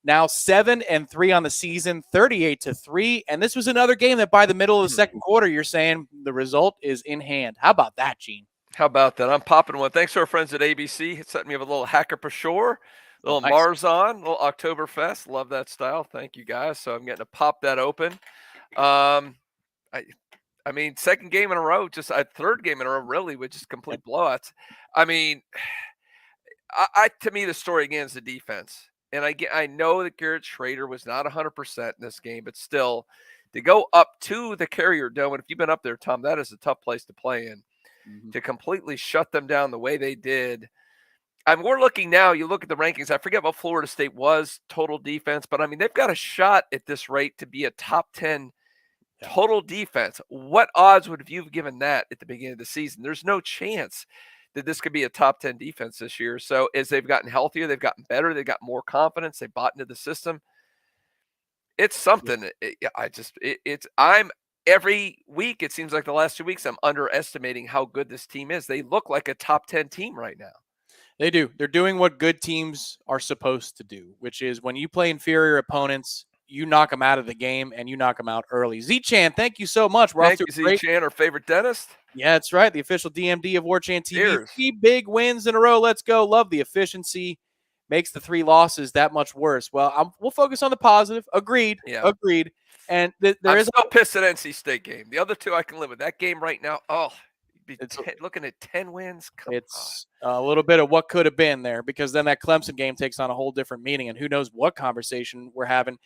Now 7-3 on the season, 38-3. And this was another game that by the middle of the second quarter, you're saying the result is in hand. How about that, Gene? How about that? I'm popping one. Thanks to our friends at ABC. It's setting me up a little Hacker per Shore, a little nice. Marzon, a little Oktoberfest. Love that style. Thank you, guys. So I'm getting to pop that open. I mean, second game in a row, just a third game in a row, really, with just complete blowouts. I mean, to me, the story again is the defense. And I know that Garrett Schrader was not 100% in this game, but still, to go up to the Carrier Dome, and if you've been up there, Tom, that is a tough place to play in. To completely shut them down the way they did. I mean, we're looking now, you look at the rankings, I forget what Florida State was total defense, but I mean, they've got a shot at this rate to be a top 10 total defense. What odds would you have given that at the beginning of the season? There's no chance that this could be a top 10 defense this year. So as they've gotten healthier, they've gotten better, they've got more confidence, they bought into the system. It's something. Every week, it seems like the last 2 weeks, I'm underestimating how good this team is. They look like a top 10 team right now. They do. They're doing what good teams are supposed to do, which is when you play inferior opponents, you knock them out of the game and you knock them out early. Z-Chan, thank you so much. Thank you, Z-Chan, our favorite dentist. Yeah, that's right. The official DMD of Warchant TV. Cheers. 3 big wins in a row. Let's go. Love the efficiency. Makes the 3 losses that much worse. Well, we'll focus on the positive. Agreed. Yeah. Agreed. And I'm still pissed at NC State game. The other 2 I can live with. That game right now, looking at 10 wins. It's a little bit of what could have been there, because then that Clemson game takes on a whole different meaning, and who knows what conversation we're having,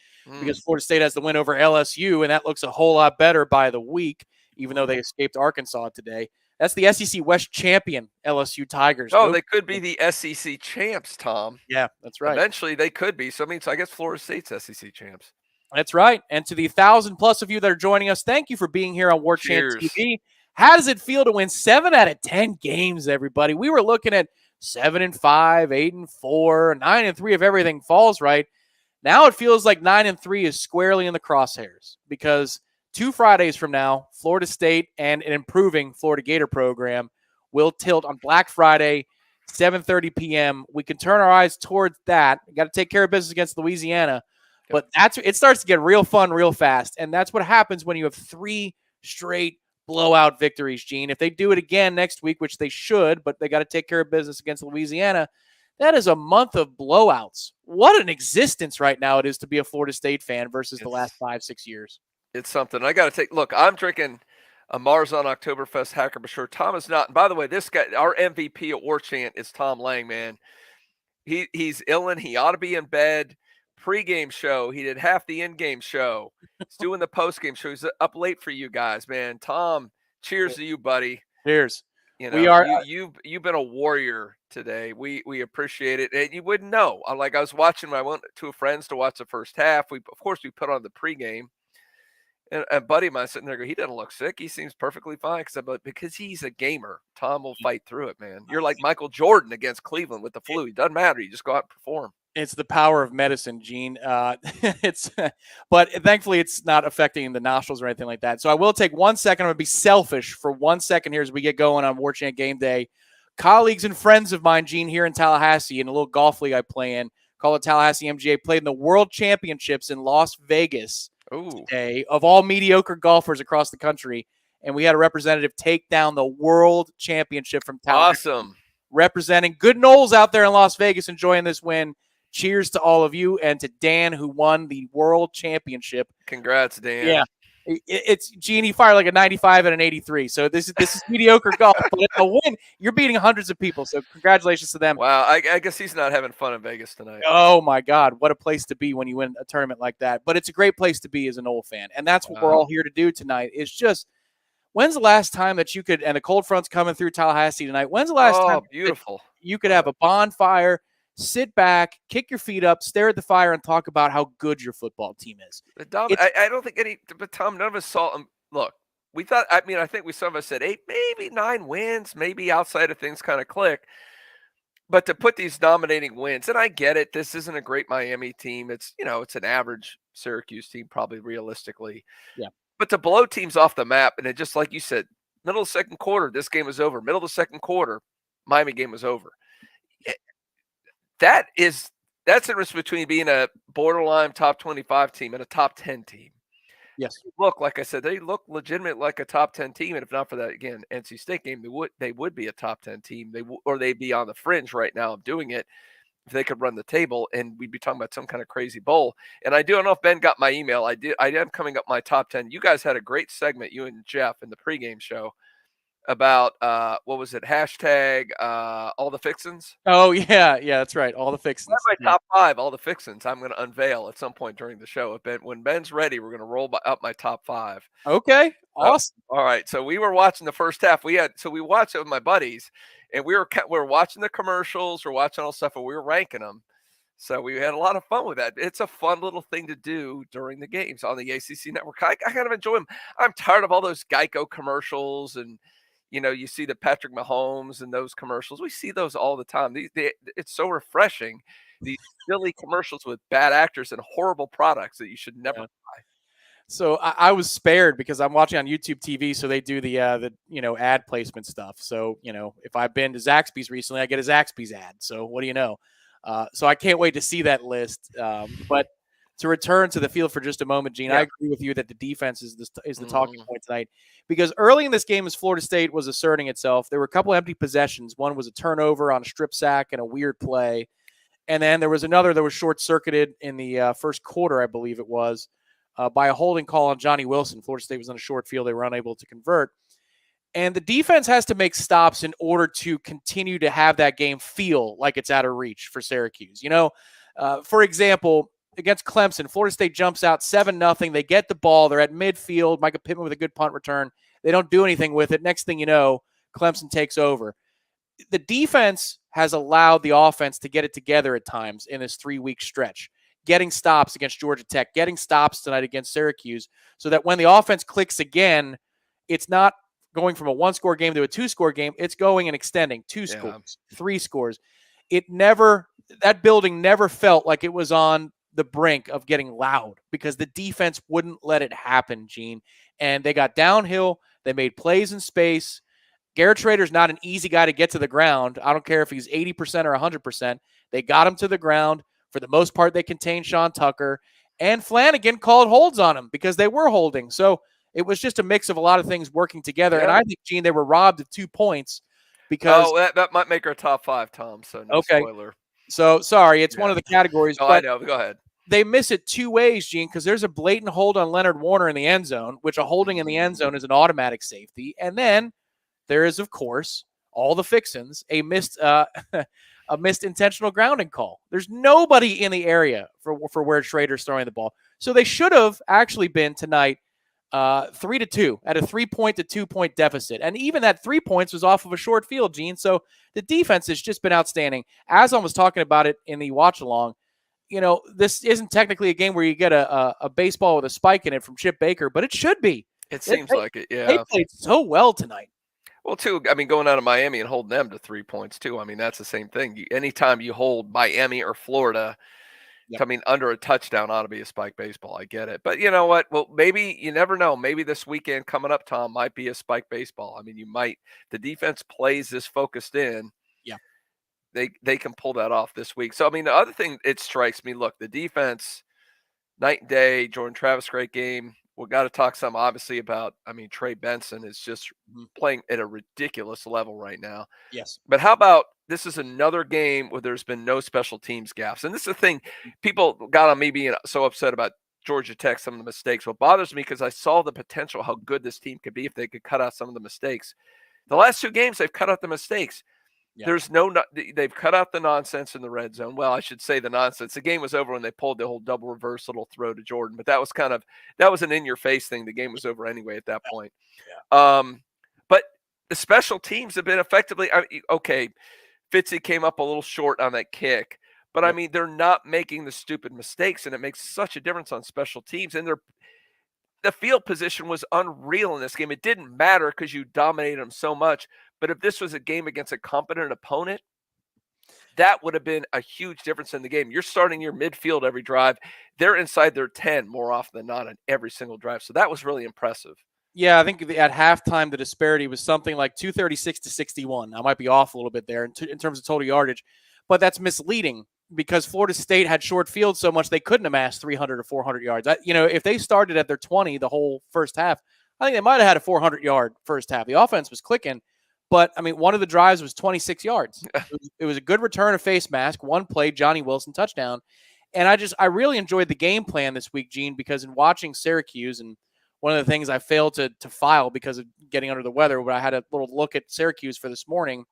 because Florida State has the win over LSU, and that looks a whole lot better by the week, even though they escaped Arkansas today. That's the SEC West champion LSU Tigers. Oh, they could be the SEC champs, Tom. Yeah, that's right. Eventually, they could be. So, I guess Florida State's SEC champs. That's right. And to the 1,000+ of you that are joining us, thank you for being here on Warchant TV. How does it feel to win 7 out of 10 games, everybody? We were looking at 7-5, 8-4, 9-3 if everything falls right. Now it feels like 9-3 is squarely in the crosshairs, because 2 Fridays from now, Florida State and an improving Florida Gator program will tilt on Black Friday, 7:30 p.m. We can turn our eyes towards that. We got to take care of business against Louisiana. But it starts to get real fun real fast, and that's what happens when you have 3 straight blowout victories, Gene. If they do it again next week, which they should, but they got to take care of business against Louisiana, that is a month of blowouts. What an existence right now it is to be a Florida State fan versus the last 5-6 years. It's something. I got to look, I'm drinking a Marzon Oktoberfest Hacker, but sure, Tom is not. And by the way, this guy, our MVP at Warchant is Tom Lang, man. He's illin'. He ought to be in bed. Pre-game show. He did half the in-game show. He's doing the post-game show. He's up late for you guys, man. Tom, cheers to you, buddy. Cheers. You've been a warrior today. We appreciate it. And you wouldn't know. I was watching when I went to a friend's to watch the first half. We put on the pregame. And a buddy of mine sitting there, he doesn't look sick. He seems perfectly fine. Because he's a gamer. Tom will fight through it, man. You're like Michael Jordan against Cleveland with the flu. It doesn't matter. You just go out and perform. It's the power of medicine, Gene. But thankfully it's not affecting the nostrils or anything like that. So I will take 1 second. I'm going to be selfish for 1 second here as we get going on Warchant Game Day. Colleagues and friends of mine, Gene, here in Tallahassee, in a little golf league I play in, called the Tallahassee MGA, played in the World Championships in Las Vegas today of all mediocre golfers across the country, and we had a representative take down the world championship from Tallahassee. Awesome. Representing good Noles out there in Las Vegas enjoying this win. Cheers to all of you and to Dan, who won the world championship. Congrats, Dan. Yeah. It's Gene, he fired like a 95 and an 83. So this is mediocre golf, but it's a win. You're beating hundreds of people. So congratulations to them. Wow. I guess he's not having fun in Vegas tonight. Oh my God. What a place to be when you win a tournament like that. But it's a great place to be as an Nole fan. And that's what we're all here to do tonight is just, when's the last time that you could, and the cold front's coming through Tallahassee tonight. When's the last time beautiful. You could have a bonfire, sit back, kick your feet up, stare at the fire, and talk about how good your football team is? Dom, I don't think but Tom, none of us saw him. Look, we thought, I think some of us said 8, maybe 9 wins, maybe outside of things kind of click. But to put these dominating wins, and I get it, this isn't a great Miami team. It's, it's an average Syracuse team, probably realistically. Yeah. But to blow teams off the map, and it just like you said, middle of the second quarter, this game was over. Middle of the second quarter, Miami game was over. That's the difference between being a borderline top 25 team and a top 10 team. Yes. Look, like I said, they look legitimate like a top 10 team, and if not for that, again, NC State game, they would be a top 10 team. Or they'd be on the fringe right now of doing it if they could run the table, and we'd be talking about some kind of crazy bowl. And I don't know if Ben got my email. I am coming up my top 10. You guys had a great segment, you and Jeff, in the pregame show about what was it? Hashtag all the fixins. Oh yeah, that's right. All the fixins. That's my top 5. All the fixins. I'm going to unveil at some point during the show. When Ben's ready, we're going to roll up my top 5. Okay, awesome. All right. So we were watching the first half. We watched it with my buddies, and we were watching the commercials. We're watching all stuff, and we were ranking them. So we had a lot of fun with that. It's a fun little thing to do during the games on the ACC network. I kind of enjoy them. I'm tired of all those Geico commercials and. You see the Patrick Mahomes and those commercials. We see those all the time. It's so refreshing. These silly commercials with bad actors and horrible products that you should never buy. So I was spared because I'm watching on YouTube TV. So they do the ad placement stuff. So if I've been to Zaxby's recently, I get a Zaxby's ad. So what do you know? So I can't wait to see that list. But to return to the field for just a moment, Gene, I agree with you that the defense is the talking point tonight. Because early in this game, as Florida State was asserting itself, there were a couple empty possessions. One was a turnover on a strip sack and a weird play. And then there was another that was short-circuited in the first quarter, I believe it was, by a holding call on Johnny Wilson. Florida State was on a short field. They were unable to convert. And the defense has to make stops in order to continue to have that game feel like it's out of reach for Syracuse. For example, against Clemson, Florida State jumps out 7-0. They get the ball. They're at midfield. Micah Pittman with a good punt return. They don't do anything with it. Next thing you know, Clemson takes over. The defense has allowed the offense to get it together at times in this 3-week stretch, getting stops against Georgia Tech, getting stops tonight against Syracuse, so that when the offense clicks again, it's not going from a 1-score game to a 2-score game. It's going and extending 2 scores, 3 scores. That building never felt like it was on the brink of getting loud because the defense wouldn't let it happen, Gene. And they got downhill. They made plays in space. Garrett Schrader's not an easy guy to get to the ground. I don't care if he's 80% or 100%. They got him to the ground. For the most part, they contained Sean Tucker. And Flanagan called holds on him because they were holding. So it was just a mix of a lot of things working together. And I think, Gene, they were robbed of 2 points because that might make our top 5, Tom. So no spoiler. So sorry, it's one of the categories. Oh, I know. Go ahead. They miss it 2 ways, Gene, because there's a blatant hold on Leonard Warner in the end zone, which a holding in the end zone is an automatic safety. And then there is, of course, all the fixins, a missed intentional grounding call. There's nobody in the area for where Schrader's throwing the ball. So they should have actually been tonight 3-2 at a 3-point to 2-point deficit. And even that 3 points was off of a short field, Gene. So the defense has just been outstanding. As I was talking about it in the watch along, this isn't technically a game where you get a baseball with a spike in it from Chip Baker, but it should be. It seems like it, yeah. They played so well tonight. Well, too, going out of Miami and holding them to 3 points, too. That's the same thing. Anytime you hold Miami or Florida, under a touchdown ought to be a spike baseball. I get it. But you know what? Well, maybe you never know. Maybe this weekend coming up, Tom, might be a spike baseball. The defense plays this focused in. Yeah. They can pull that off this week. So, the other thing, it strikes me, look, the defense, night and day. Jordan Travis, great game. We got to talk some obviously about, Trey Benson is just playing at a ridiculous level right now. Yes. But how about this is another game where there's been no special teams gaffes. And this is the thing, people got on me being so upset about Georgia Tech, some of the mistakes. What bothers me, because I saw the potential, how good this team could be if they could cut out some of the mistakes. The last 2 games, they've cut out the mistakes. Yeah. They've cut out the nonsense in the red zone. Well, I should say the nonsense. The game was over when they pulled the whole double reverse little throw to Jordan, but that was an in-your-face thing. The game was over anyway at that point. Yeah. But the special teams have been effectively okay. Fitzy came up a little short on that kick, but they're not making the stupid mistakes, and it makes such a difference on special teams. And the field position was unreal in this game. It didn't matter because you dominated them so much. But if this was a game against a competent opponent, that would have been a huge difference in the game. You're starting your midfield every drive. They're inside their 10 more often than not on every single drive. So that was really impressive. Yeah, I think at halftime, the disparity was something like 236 to 61. I might be off a little bit there in terms of total yardage, but that's misleading because Florida State had short field so much they couldn't amass 300 or 400 yards. If they started at their 20 the whole first half, I think they might have had a 400-yard first half. The offense was clicking. But, one of the drives was 26 yards. It was a good return of face mask, one play, Johnny Wilson touchdown. And I really enjoyed the game plan this week, Gene, because in watching Syracuse, and one of the things I failed to file because of getting under the weather, but I had a little look at Syracuse for this morning,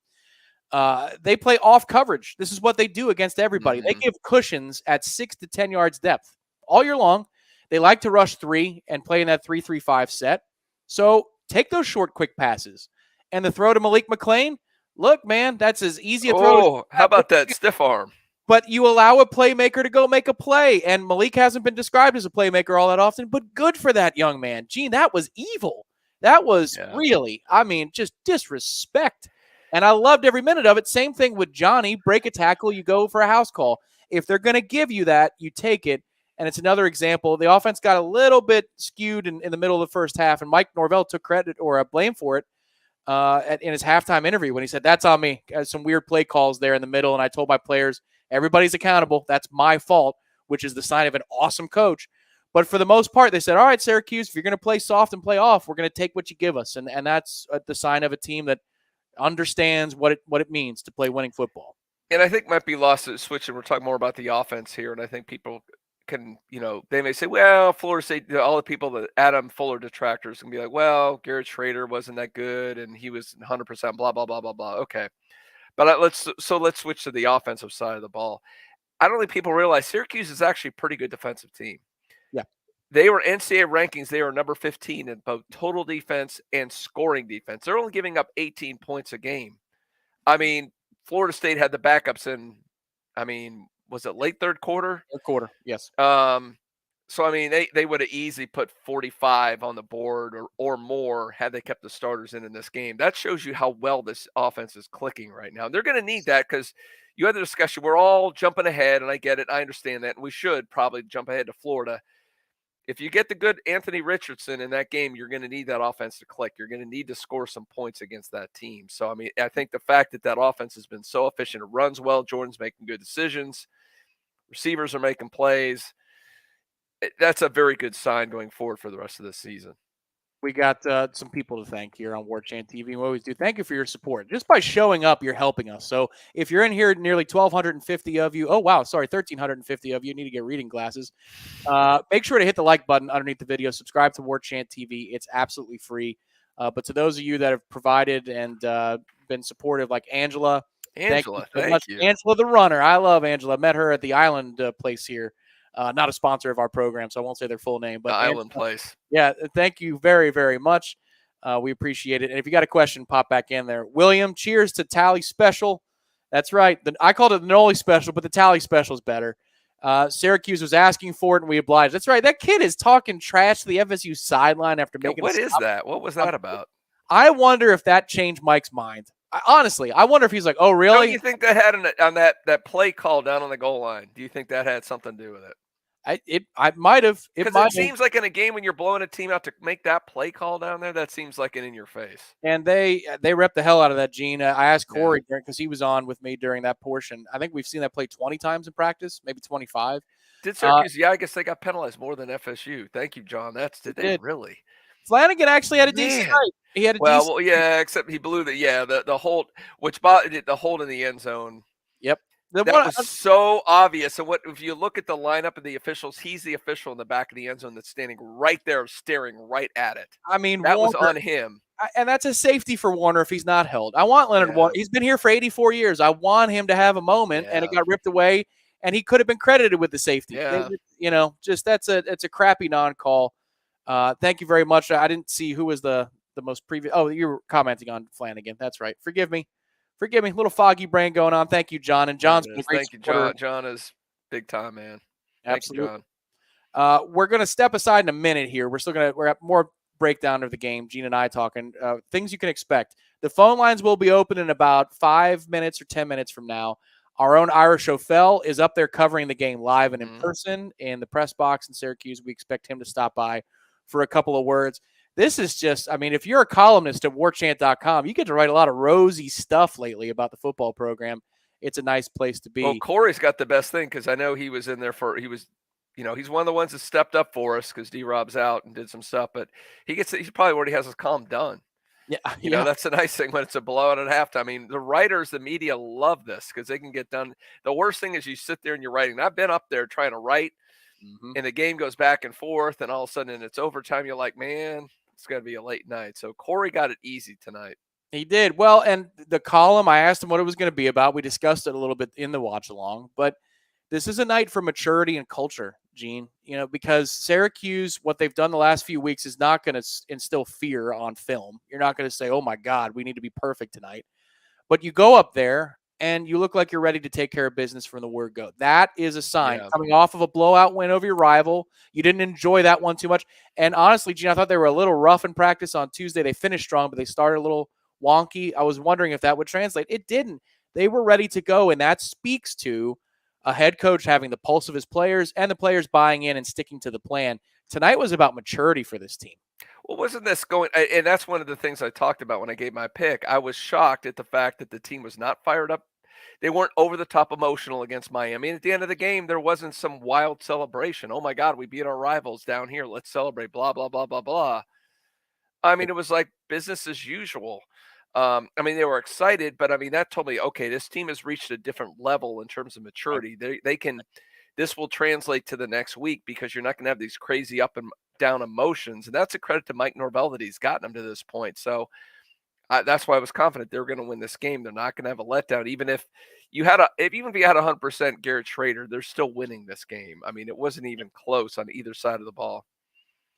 they play off coverage. This is what they do against everybody. Mm-hmm. They give cushions at 6 to 10 yards depth all year long. They like to rush 3 and play in that 3-3-5 set. So take those short, quick passes. And the throw to Malik McClain, look, man, that's as easy a throw. Oh, how about that stiff arm? But you allow a playmaker to go make a play, and Malik hasn't been described as a playmaker all that often, but good for that young man. Gene, that was evil. That was really, just disrespect. And I loved every minute of it. Same thing with Johnny. Break a tackle, you go for a house call. If they're going to give you that, you take it. And it's another example. The offense got a little bit skewed in the middle of the first half, and Mike Norvell took credit or blame for it. In his halftime interview when he said, that's on me. Some weird play calls there in the middle, and I told my players, everybody's accountable. That's my fault, which is the sign of an awesome coach. But for the most part, they said, all right, Syracuse, if you're going to play soft and play off, we're going to take what you give us. And that's the sign of a team that understands what it means to play winning football. And I think might be lost at switching. We're talking more about the offense here, and I think people can, they may say, well, Florida State, all the people that Adam Fuller detractors can be like, well, Garrett Schrader wasn't that good and he was 100% blah, blah, blah, blah, blah. Okay. But let's switch to the offensive side of the ball. I don't think people realize Syracuse is actually a pretty good defensive team. Yeah. They were NCAA rankings. They were number 15 in both total defense and scoring defense. They're only giving up 18 points a game. Florida State had the backups in, was it late third quarter? Third quarter, yes. So they would have easily put 45 on the board or more had they kept the starters in this game. That shows you how well this offense is clicking right now. They're going to need that because you had the discussion. We're all jumping ahead, and I get it. I understand that, and we should probably jump ahead to Florida. If you get the good Anthony Richardson in that game, you're going to need that offense to click. You're going to need to score some points against that team. So, I think the fact that offense has been so efficient, it runs well, Jordan's making good decisions, receivers are making plays. That's a very good sign going forward for the rest of the season. We got some people to thank here on Warchant TV. We always do. Thank you for your support. Just by showing up, you're helping us. So if you're in here, nearly 1,250 of you. Oh, wow. Sorry, 1,350 of you need to get reading glasses. Make sure to hit the like button underneath the video. Subscribe to Warchant TV. It's absolutely free. But to those of you that have provided and been supportive, like Angela. Thank you. Angela the runner. I love Angela. Met her at the Island place here. Not a sponsor of our program, so I won't say their full name. But the Island place. Yeah, thank you very, very much. We appreciate it. And if you got a question, pop back in there. William, cheers to Tally Special. That's right. I called it the Noles Special, but the Tally Special is better. Syracuse was asking for it, and we obliged. That's right. That kid is talking trash to the FSU sideline after making What is that? What was that about? I wonder if that changed Mike's mind. Honestly, I wonder if he's like, oh, really? Don't you think that had on that play call down on the goal line? Do you think that had something to do with it? I might have. Because it seems like in a game when you're blowing a team out to make that play call down there, that seems like an in your face. And they rep the hell out of that, Gene. I asked Corey because he was on with me during that portion. I think we've seen that play 20 times in practice, maybe 25. Did Syracuse? Yeah, I guess they got penalized more than FSU. Thank you, John. Did they really? Flanagan actually had a decent night. He had a decent. Well, yeah, except he blew the hold, the hold in the end zone. Yep. That was so obvious. And if you look at the lineup of the officials, he's the official in the back of the end zone that's standing right there, staring right at it. I mean, that was on him. And that's a safety for Warner if he's not held. I want Leonard Warner. He's been here for 84 years. I want him to have a moment, and it got ripped away, and he could have been credited with the safety. Yeah. It's a crappy non-call. Thank you very much. I didn't see who was the most previous. Oh, you were commenting on Flanagan. That's right. Forgive me. A little foggy brain going on. Thank you, John. And John's been a great supporter. Thank you, John. John is big time, man. Absolutely. Thank you, John. We're going to step aside in a minute here. We're at more breakdown of the game. Gene and I talking things you can expect. The phone lines will be open in about 5 minutes or 10 minutes from now. Our own Irish O'Fell is up there covering the game live and in person in the press box in Syracuse. We expect him to stop by for a couple of words. This is just, I mean, if you're a columnist at warchant.com, you get to write a lot of rosy stuff lately about the football program. It's a nice place to be. Well, Corey's got the best thing because I know he was in there he's one of the ones that stepped up for us because D-Rob's out and did some stuff, but he probably already has his column done. Yeah. That's a nice thing when it's a blowout at halftime. I mean, the writers, the media love this because they can get done. The worst thing is you sit there and you're writing. I've been up there trying to write, and the game goes back and forth, and all of a sudden it's overtime. You're like, man, it's got to be a late night. So Corey got it easy tonight. He did. Well, and the column, I asked him what it was going to be about. We discussed it a little bit in the watch along, but this is a night for maturity and culture, Gene, because Syracuse, what they've done the last few weeks is not going to instill fear on film. You're not going to say, oh my God, we need to be perfect tonight. But you go up there and you look like you're ready to take care of business from the word go. That is a sign. Yeah. Coming off of a blowout win over your rival, you didn't enjoy that one too much. And honestly, Gene, I thought they were a little rough in practice on Tuesday. They finished strong, but they started a little wonky. I was wondering if that would translate. It didn't. They were ready to go, and that speaks to a head coach having the pulse of his players and the players buying in and sticking to the plan. Tonight was about maturity for this team. Well, wasn't this going – and that's one of the things I talked about when I gave my pick. I was shocked at the fact that the team was not fired up. They weren't over-the-top emotional against Miami. And at the end of the game, there wasn't some wild celebration. Oh, my God, we beat our rivals down here. Let's celebrate, blah, blah, blah, blah, blah. I mean, it was like business as usual. I mean, they were excited, but, I mean, that told me, okay, this team has reached a different level in terms of maturity. They can – this will translate to the next week because you're not going to have these crazy up and down emotions. And that's a credit to Mike Norvell that he's gotten them to this point. So that's why I was confident they were going to win this game. They're not going to have a letdown. Even if you had 100% Garrett Schrader, they're still winning this game. I mean, it wasn't even close on either side of the ball.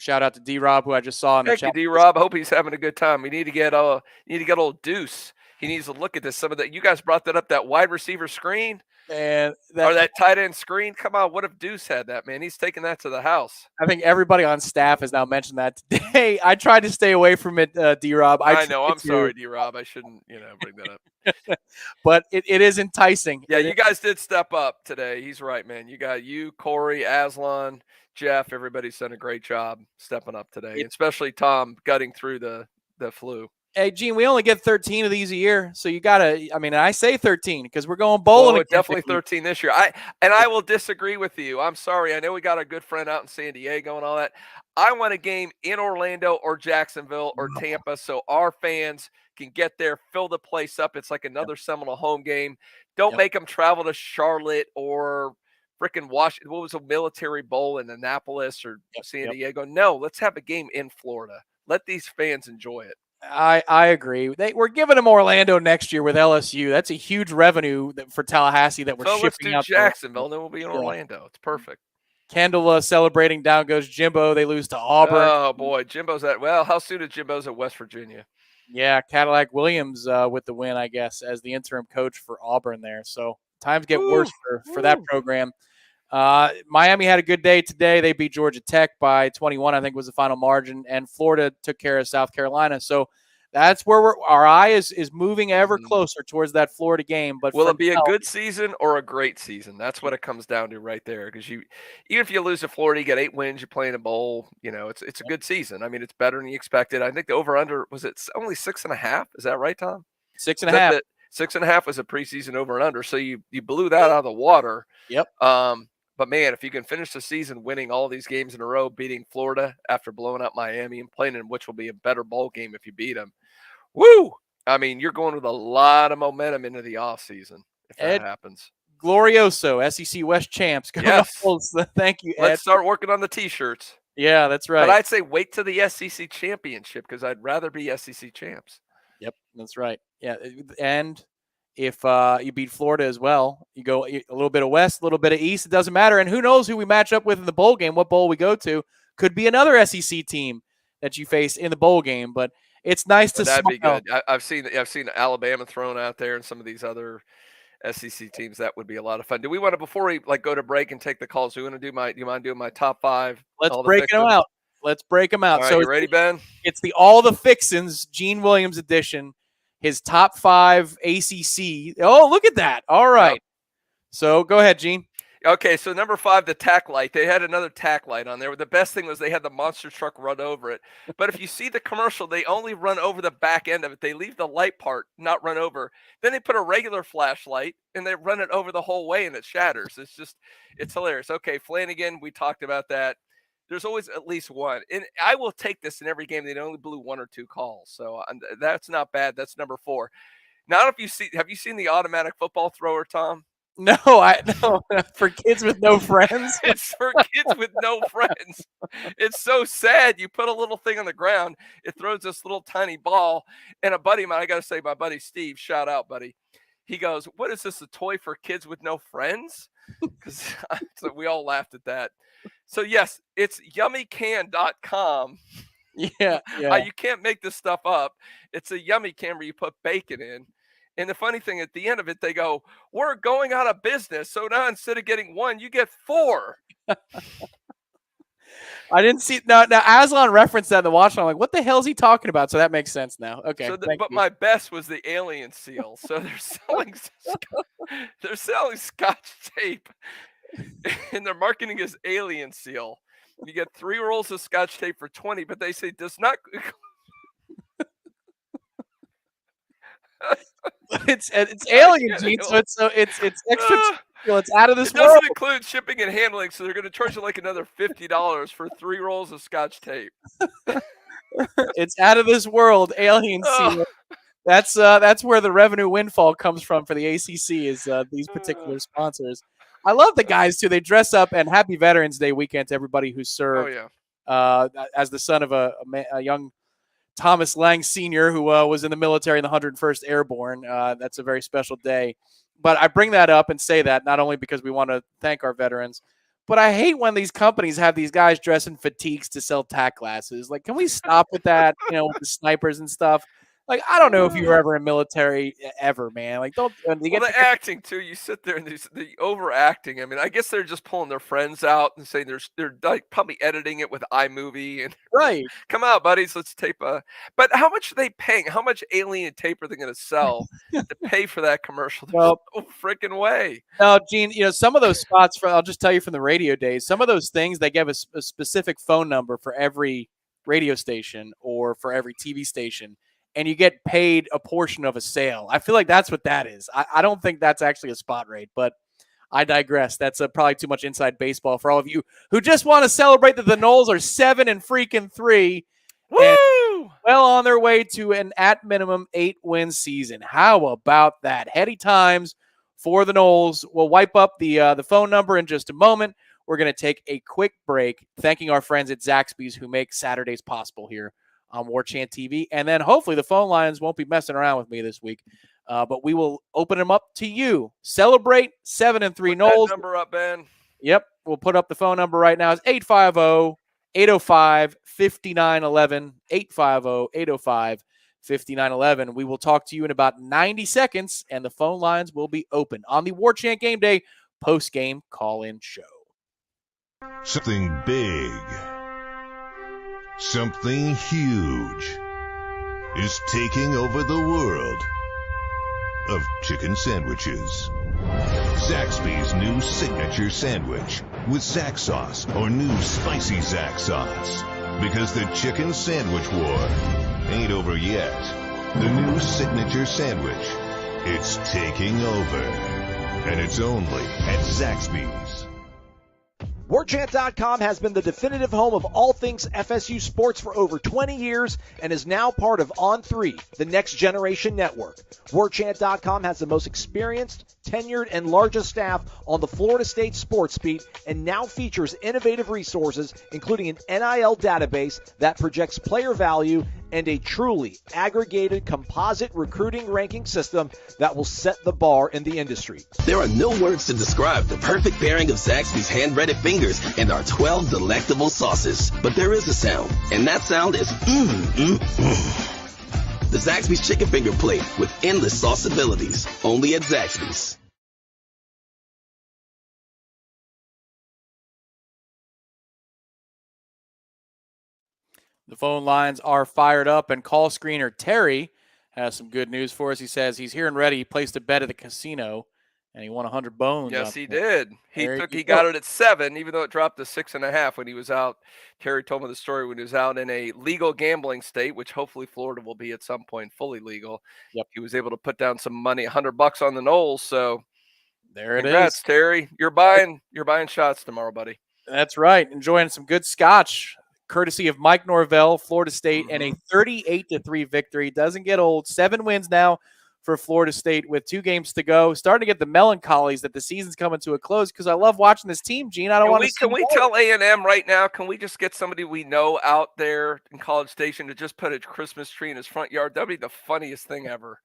Shout out to D-Rob, who I just saw in the chat. Thank you, D-Rob. I hope he's having a good time. We need to get old Deuce. He needs to look at this. Some of that you guys brought that up, that wide receiver screen. And or that tight end screen. Come on, what if Deuce had that, man? He's taking that to the house. I think everybody on staff has now mentioned that today. I tried to stay away from it, D-Rob. I know. I'm sorry, D-Rob. I shouldn't, bring that up. But it is enticing. Yeah, you guys did step up today. He's right, man. You, Corey, Aslan, Jeff, everybody's done a great job stepping up today, especially Tom gutting through the flu. Hey, Gene, we only get 13 of these a year, so you got to – I mean, I say 13 because we're going bowling. Oh, definitely 13 this year. I will disagree with you. I'm sorry. I know we got a good friend out in San Diego and all that. I want a game in Orlando or Jacksonville or Tampa so our fans can get there, fill the place up. It's like another Seminole home game. Don't make them travel to Charlotte or freaking Washington. What was a Military Bowl in Annapolis or San Diego? No, let's have a game in Florida. Let these fans enjoy it. I agree. We're giving them Orlando next year with LSU. That's a huge revenue for Tallahassee that we're shipping let's do out. Jacksonville, and then we'll be in Orlando. It's perfect. Kendall celebrating. Down goes Jimbo. They lose to Auburn. Oh, boy. Jimbo's how soon is Jimbo's at West Virginia? Yeah, Cadillac Williams with the win, I guess, as the interim coach for Auburn there. So times get worse for that program. Miami had a good day today. They beat Georgia Tech by 21, I think was the final margin, and Florida took care of South Carolina. So that's where our eye is moving ever closer towards that Florida game. But will it be a good season or a great season? That's what it comes down to right there. Because even if you lose to Florida, you get 8 wins, you play in a bowl. It's a good season. I mean, it's better than you expected. I think the over/under was it only 6.5? Is that right, Tom? 6.5. 6.5 was a preseason over and under. So you blew that out of the water. Yep. But man, if you can finish the season winning all these games in a row, beating Florida after blowing up Miami and playing in which will be a better bowl game if you beat them, woo! I mean, you're going with a lot of momentum into the offseason if that happens. Glorioso, SEC West champs. Yes. Thank you, Ed. Let's start working on the T-shirts. Yeah, that's right. But I'd say wait till the SEC championship because I'd rather be SEC champs. Yep, that's right. Yeah, and if you beat Florida as well, you go a little bit of West, a little bit of East. It doesn't matter. And who knows who we match up with in the bowl game, what bowl we go to. Could be another SEC team that you face in the bowl game. But it's nice to see. That'd be good. I've seen Alabama thrown out there and some of these other SEC teams. That would be a lot of fun. Do we want to, before we go to break and take the calls, do you mind doing my top 5? Let's break them out. Let's break them out. All right, so you ready, Ben? It's the All the Fixins Gene Williams edition. His top 5 ACC. Oh, look at that. All right. Yep. So go ahead, Gene. Okay, so number 5, the tack light. They had another tack light on there. The best thing was they had the monster truck run over it. But if you see the commercial, they only run over the back end of it. They leave the light part not run over. Then they put a regular flashlight, and they run it over the whole way, and it shatters. It's hilarious. Okay, Flanagan, we talked about that. There's always at least one. And I will take this in every game. They only blew 1 or 2 calls. So that's not bad. That's number 4. Now, have you seen the automatic football thrower, Tom? No, for kids with no friends. It's for kids with no friends. It's so sad. You put a little thing on the ground, it throws this little tiny ball. And a buddy of mine, I got to say, my buddy Steve, shout out, buddy. He goes, "What is this, a toy for kids with no friends?" So we all laughed at that. So yes, it's yummycan.com. Yeah. You can't make this stuff up. It's a yummy can where you put bacon in. And the funny thing, at the end of it, they go, "We're going out of business. So now instead of getting 1, you get 4. I didn't see now. Aslan referenced that in the watch. I'm like, what the hell is he talking about? So that makes sense now. Okay. But my best was the alien seal. So they're selling Scotch tape, and their marketing is alien seal. You get 3 rolls of Scotch tape for $20, but they say does not. It's alien, Gene, so it's extra. It's out of this world. It doesn't include shipping and handling, so they're going to charge you like another $50 for 3 rolls of Scotch tape. It's out of this world, alien seal. That's where the revenue windfall comes from for the ACC is these particular sponsors. I love the guys too. They dress up, and Happy Veterans Day weekend to everybody who served. Oh yeah. As the son of a young Thomas Lang Sr., who was in the military in the 101st Airborne. That's a very special day. But I bring that up and say that not only because we want to thank our veterans, but I hate when these companies have these guys dress in fatigues to sell tack glasses. Like, can we stop with that, with the snipers and stuff? Like, I don't know if you were ever in military ever, man. Like, don't. The acting too. You sit there and the overacting. I mean, I guess they're just pulling their friends out and saying they're like probably editing it with iMovie and right. Come out, buddies. Let's tape a. But how much are they paying? How much alien tape are they going to sell to pay for that commercial? Well, no freaking way. No, Gene. Some of those spots. I'll just tell you from the radio days. Some of those things they give a specific phone number for every radio station or for every TV station. And you get paid a portion of a sale. I feel like that's what that is. I don't think that's actually a spot rate, but I digress. That's probably too much inside baseball for all of you who just want to celebrate that the Noles are 7-3. Woo! Well on their way to an at minimum 8-win season. How about that? Heady times for the Noles. We'll wipe up the phone number in just a moment. We're going to take a quick break, thanking our friends at Zaxby's who make Saturdays possible here on Warchant TV. And then hopefully the phone lines won't be messing around with me this week. But we will open them up to you. Celebrate 7-3 Noles. Number up, Ben. Yep. We'll put up the phone number right now. It's 850-805-5911. 850-805-5911. We will talk to you in about 90 seconds, and the phone lines will be open on the Warchant Game Day post-game call-in show. Something big, something huge is taking over the world of chicken sandwiches. Zaxby's new signature sandwich with Zax sauce or new spicy Zax sauce. Because the chicken sandwich war ain't over yet. The new signature sandwich, it's taking over. And it's only at Zaxby's. Warchant.com has been the definitive home of all things FSU sports for over 20 years and is now part of On3, the next generation network. Warchant.com has the most experienced, tenured, and largest staff on the Florida State sports beat and now features innovative resources, including an NIL database that projects player value and a truly aggregated composite recruiting ranking system that will set the bar in the industry. There are no words to describe the perfect pairing of Zaxby's hand-breaded fingers and our 12 delectable sauces. But there is a sound, and that sound is The Zaxby's Chicken Finger Plate with endless sauce abilities. Only at Zaxby's. The phone lines are fired up, and call screener Terry has some good news for us. He says he's here and ready. He placed a bet at the casino, and he won 100 bones. Yes, he did. He He got it at 7, even though it dropped to 6.5 when he was out. Terry told me the story when he was out in a legal gambling state, which hopefully Florida will be at some point fully legal. Yep. He was able to put down some money, $100 on the Noles. So there it congrats, is. Terry. You're buying shots tomorrow, buddy. That's right. Enjoying some good scotch, courtesy of Mike Norvell, Florida State, and a 38-3 victory. Doesn't get old. 7 wins now for Florida State with 2 games to go. Starting to get the melancholies that the season's coming to a close because I love watching this team, Gene. I don't want to. Can we tell A&M right now? Can we just get somebody we know out there in College Station to just put a Christmas tree in his front yard? That'd be the funniest thing ever.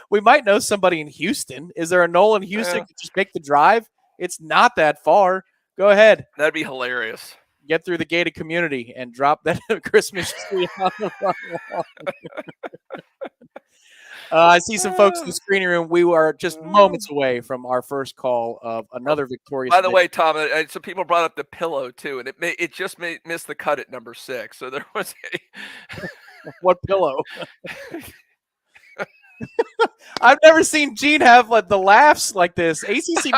We might know somebody in Houston. Is there a Noel in Houston? Yeah. Just make the drive. It's not that far. Go ahead. That'd be hilarious. Get through the gated community and drop that Christmas tree on the front lawn. I see some folks in the screening room. We are just moments away from our first call of another victorious. By the way, Tom, some people brought up the pillow too, and it just missed the cut at number 6. So there was a what pillow? I've never seen Gene have like the laughs like this. ACC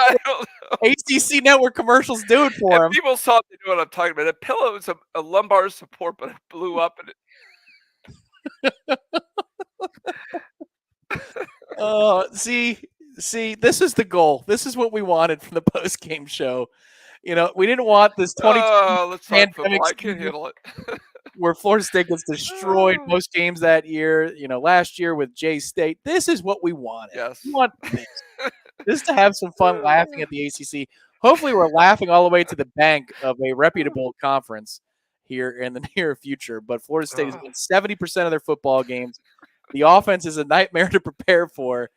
Network commercials do it for him. People saw me doing what I'm talking about. A pillow is a lumbar support, but it blew up and See, this is the goal. This is what we wanted from the post-game show. You know, we didn't want this 2020 pandemic I can't handle it. where Florida State gets destroyed most games that year. You know, last year with J State. This is what we wanted. Yes. We want this. Just to have some fun laughing at the ACC. Hopefully we're laughing all the way to the bank of a reputable conference here in the near future. But Florida State has won 70% of their football games. The offense is a nightmare to prepare for.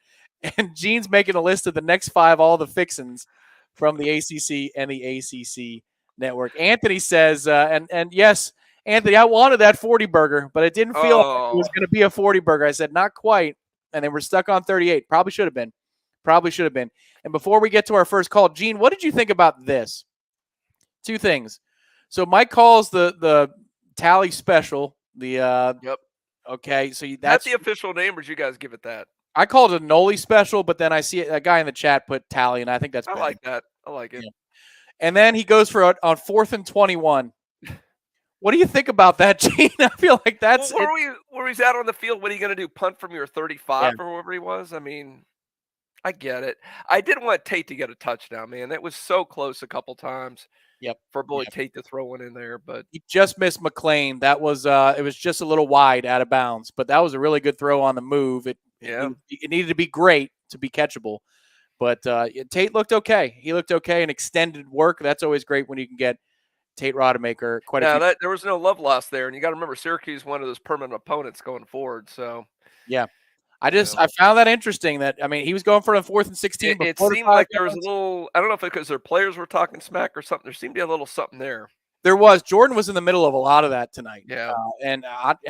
And Gene's making a list of the next 5, all the fixins from the ACC and the ACC network. Anthony says, and yes, Anthony, I wanted that 40 burger, but it didn't feel like it was going to be a 40 burger. I said, not quite. And then we're stuck on 38. Probably should have been. And before we get to our first call, Gene, what did you think about this? 2 things. So Mike calls the tally special. Yep. Okay, so that's the official name, or did you guys give it that? I called it a Noles special, but then I see a guy in the chat put tally, and I think that's better. I like that. I like it. Yeah. And then he goes for on 4th and 21. What do you think about that, Gene? I feel like that's where he's out on the field. What are you going to do? Punt from your 35 or wherever he was? I mean, I get it. I did want Tate to get a touchdown, man. That was so close a couple times. Yep. For Tate to throw one in there, but he just missed McLean. That was it was just a little wide out of bounds, but that was a really good throw on the move. It needed to be great to be catchable. But Tate looked okay. He looked okay and extended work. That's always great when you can get Tate Rodemaker quite a few. There was no love lost there, and you got to remember Syracuse one of those permanent opponents going forward. So yeah. I found that interesting that, I mean, he was going for a 4th and 16. It seemed like there was a little, I don't know if it's because their players were talking smack or something. There seemed to be a little something there. There was. Jordan was in the middle of a lot of that tonight. Yeah. And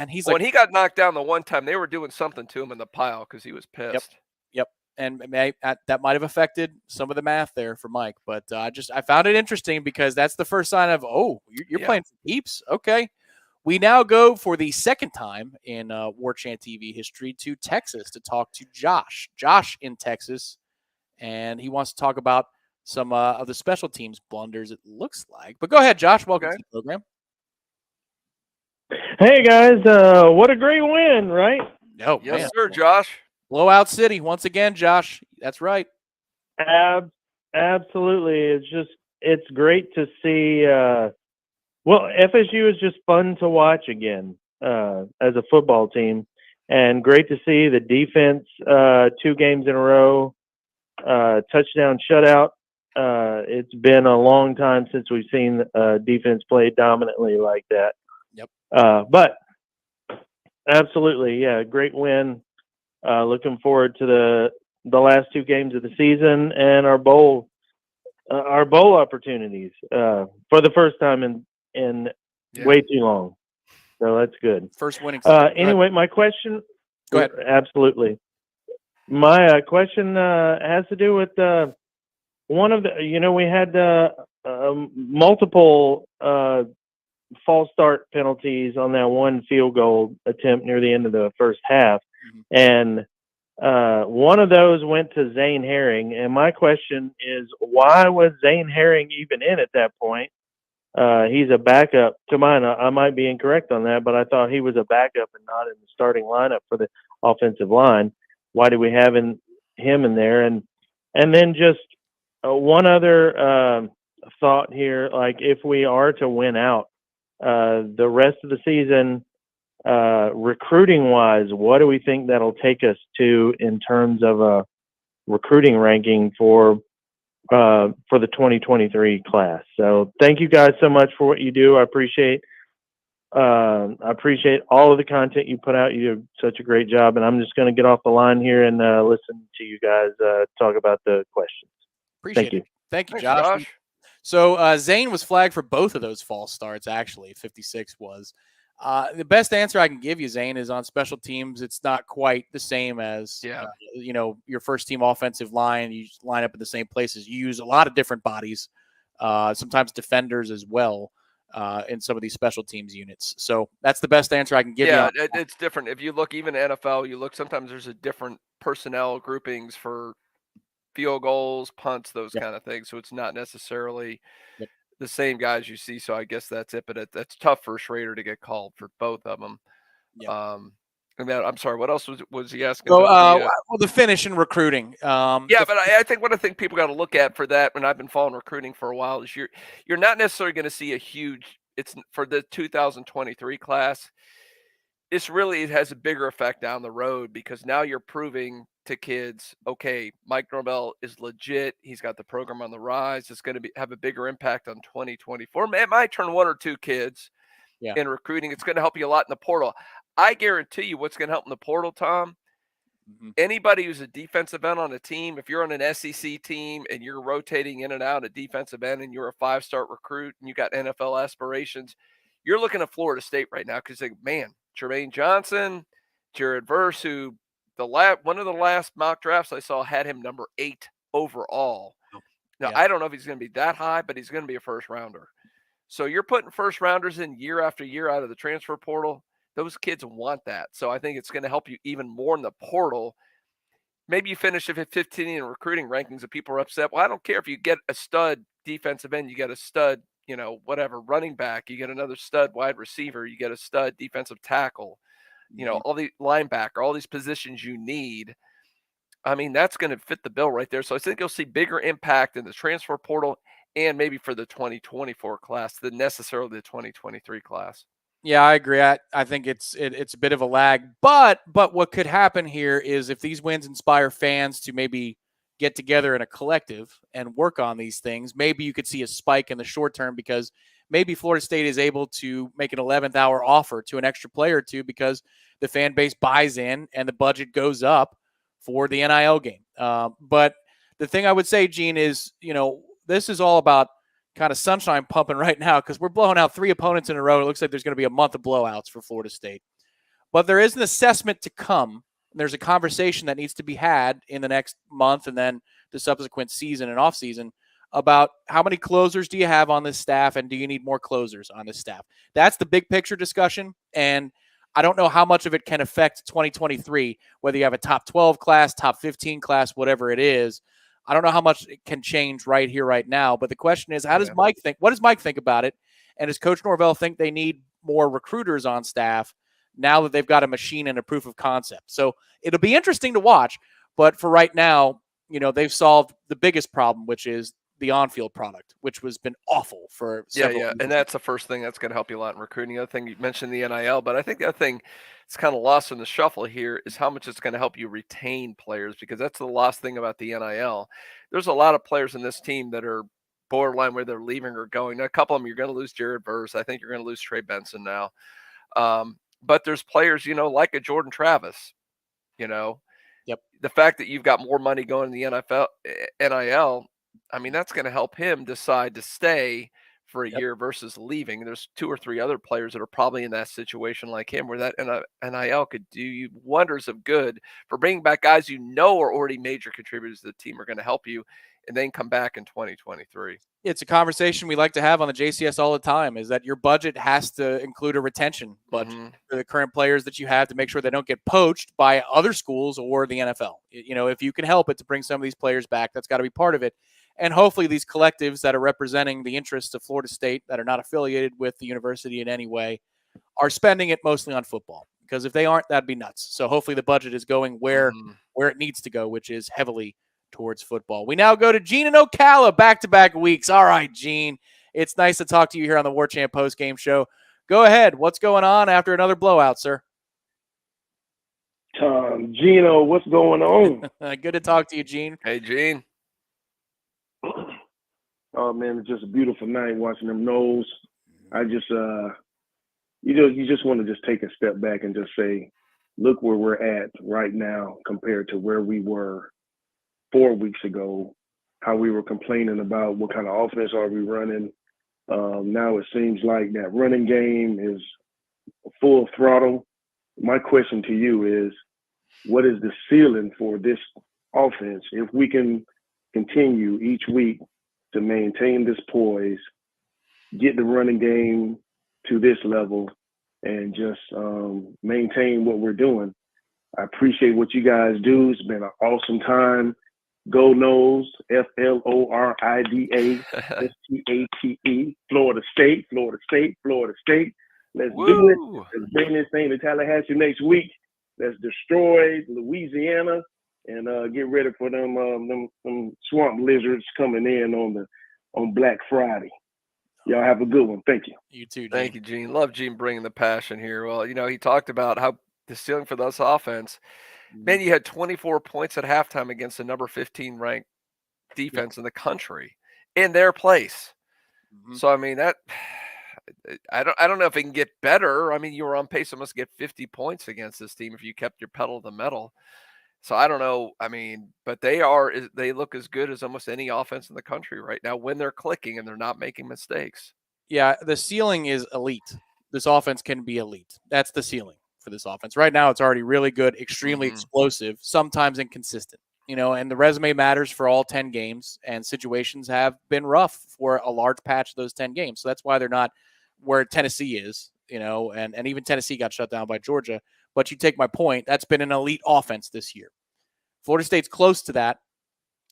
he's like. When he got knocked down the one time, they were doing something to him in the pile because he was pissed. Yep. And that might have affected some of the math there for Mike. But I found it interesting because that's the first sign of, you're playing for keeps. Okay. We now go for the second time in Warchant TV history to Texas to talk to Josh. Josh in Texas, and he wants to talk about some of the special teams blunders, it looks like. But go ahead, Josh. Welcome to the program. Hey, guys. What a great win, right? No, yes, man. sir, Josh. Blowout City once again, Josh. That's right. Absolutely. It's just it's great to see. FSU is just fun to watch again as a football team, and great to see the defense 2 games in a row, touchdown shutout. It's been a long time since we've seen defense play dominantly like that. Yep. But absolutely, yeah, great win. Looking forward to the last 2 games of the season and our bowl opportunities for the first time in way too long. So that's good. First winning. Anyway, my question. Go ahead. Absolutely. My question has to do with one of the. We had multiple false start penalties on that one field goal attempt near the end of the first half, and one of those went to Zane Herring. And my question is, why was Zane Herring even in at that point? He's a backup. To mine, I might be incorrect on that, but I thought he was a backup and not in the starting lineup for the offensive line. Why do we have him in there? And then just one other thought here, like if we are to win out the rest of the season, recruiting wise, what do we think that'll take us to in terms of a recruiting ranking for the 2023 class? So thank you guys so much for what you do. I appreciate all of the content you put out. You do such a great job, and I'm just going to get off the line here and listen to you guys talk about the questions. Appreciate it. Thank you, Thanks, Josh. So Zane was flagged for both of those false starts, actually. 56 was. The best answer I can give you, Zane, is on special teams. It's not quite the same as, your first team offensive line. You line up in the same places. You use a lot of different bodies, sometimes defenders as well, in some of these special teams units. So that's the best answer I can give you. Yeah, it's different. If you look, even NFL, sometimes there's a different personnel groupings for field goals, punts, those kind of things. So it's not necessarily the same guys you see. So I guess that's it. But that's tough for Schrader to get called for both of them. I'm sorry. What else was he asking? The finish in recruiting. But I think what I think people got to look at for that, when I've been following recruiting for a while, is you're not necessarily going to see a huge. It's for the 2023 class. This really has a bigger effect down the road, because now you're proving to kids, okay, Mike Norvell is legit. He's got the program on the rise. It's going to have a bigger impact on 2024. It might turn 1 or 2 kids in recruiting. It's going to help you a lot in the portal. I guarantee you what's going to help in the portal, Tom. Anybody who's a defensive end on a team, if you're on an SEC team and you're rotating in and out a defensive end and you're a 5-star recruit and you got NFL aspirations, you're looking at Florida State right now because, man, Jermaine Johnson, Jared Verse, who one of the last mock drafts I saw had him number 8 overall. Now, I don't know if he's going to be that high, but he's going to be a first rounder. So you're putting first rounders in year after year out of the transfer portal. Those kids want that. So I think it's going to help you even more in the portal. Maybe you finish at 15 in recruiting rankings and people are upset. Well, I don't care if you get a stud defensive end, you get a stud, running back, you get another stud wide receiver, you get a stud defensive tackle, all the linebacker, all these positions you need. I mean, that's going to fit the bill right there. So I think you'll see bigger impact in the transfer portal and maybe for the 2024 class than necessarily the 2023 class. Yeah, I agree. I think it's a bit of a lag, but what could happen here is if these wins inspire fans to maybe get together in a collective and work on these things, maybe you could see a spike in the short term, because maybe Florida State is able to make an 11th hour offer to an extra player or two because the fan base buys in and the budget goes up for the NIL game. But the thing I would say, Gene, is, this is all about kind of sunshine pumping right now, because we're blowing out 3 opponents in a row. It looks like there's going to be a month of blowouts for Florida State. But there is an assessment to come. There's a conversation that needs to be had in the next month and then the subsequent season and offseason about how many closers do you have on this staff, and do you need more closers on this staff? That's the big picture discussion, and I don't know how much of it can affect 2023, whether you have a top 12 class, top 15 class, whatever it is. I don't know how much it can change right here, right now. But the question is, how does Mike think? What does Mike think about it? And does Coach Norvell think they need more recruiters on staff now that they've got a machine and a proof of concept? So it'll be interesting to watch. But for right now, they've solved the biggest problem, which is the on-field product, which has been awful for several Yeah, years. and that's the first thing that's going to help you a lot in recruiting. The other thing, you mentioned the NIL, but I think the other thing it's kind of lost in the shuffle here is how much it's going to help you retain players, because that's the last thing about the NIL. There's a lot of players in this team that are borderline where they're leaving or going. Now, a couple of them, you're going to lose Jared Verse. I think you're going to lose Trey Benson now. But there's players, like a Jordan Travis, Yep. The fact that you've got more money going in the NIL, I mean, that's going to help him decide to stay for a year versus leaving. There's 2 or 3 other players that are probably in that situation like him, where that NIL could do you wonders of good for bringing back guys are already major contributors to the team, are going to help you, and then come back in 2023. It's a conversation we like to have on the JCS all the time, is that your budget has to include a retention budget for the current players that you have to make sure they don't get poached by other schools or the NFL. If you can help it to bring some of these players back, that's got to be part of it. And hopefully these collectives that are representing the interests of Florida State, that are not affiliated with the university in any way, are spending it mostly on football. Because if they aren't, that'd be nuts. So hopefully the budget is going where it needs to go, which is heavily towards football. We now go to Gene and Ocala, back-to-back weeks. All right, Gene, it's nice to talk to you here on the Warchant post-game show. Go ahead. What's going on after another blowout, sir? Gino, what's going on? Good to talk to you, Gene. Hey, Gene. Oh man, it's just a beautiful night watching them Noles. I just, you just want to just take a step back and just say, look where we're at right now compared to where we were 4 weeks ago. How we were complaining about what kind of offense are we running. Now it seems like that running game is full throttle. My question to you is, what is the ceiling for this offense if we can continue each week to maintain this poise, get the running game to this level, and just maintain what we're doing? I appreciate what you guys do. It's been an awesome time. Go Noles, FLORIDA, STATE, Florida State, Florida State, Florida State. Let's do it. Let's bring this thing to Tallahassee next week. Let's destroy Louisiana and get ready for them swamp lizards coming in on Black Friday. Y'all have a good one. Thank you. You too, Gene. Thank you, Gene. Love Gene bringing the passion here. Well, he talked about how the ceiling for this offense. Man, you had 24 points at halftime against the number 15 ranked defense in the country in their place. So I mean, that I don't know if it can get better. I mean, you were on pace to almost get 50 points against this team if you kept your pedal to the metal. So I don't know. I mean, but they look as good as almost any offense in the country right now when they're clicking and they're not making mistakes. Yeah, the ceiling is elite. This offense can be elite. That's the ceiling for this offense. Right now, it's already really good, extremely explosive, sometimes inconsistent. And the resume matters for all 10 games, and situations have been rough for a large patch of those 10 games. So that's why they're not where Tennessee is, and even Tennessee got shut down by Georgia. But you take my point, that's been an elite offense this year. Florida State's close to that,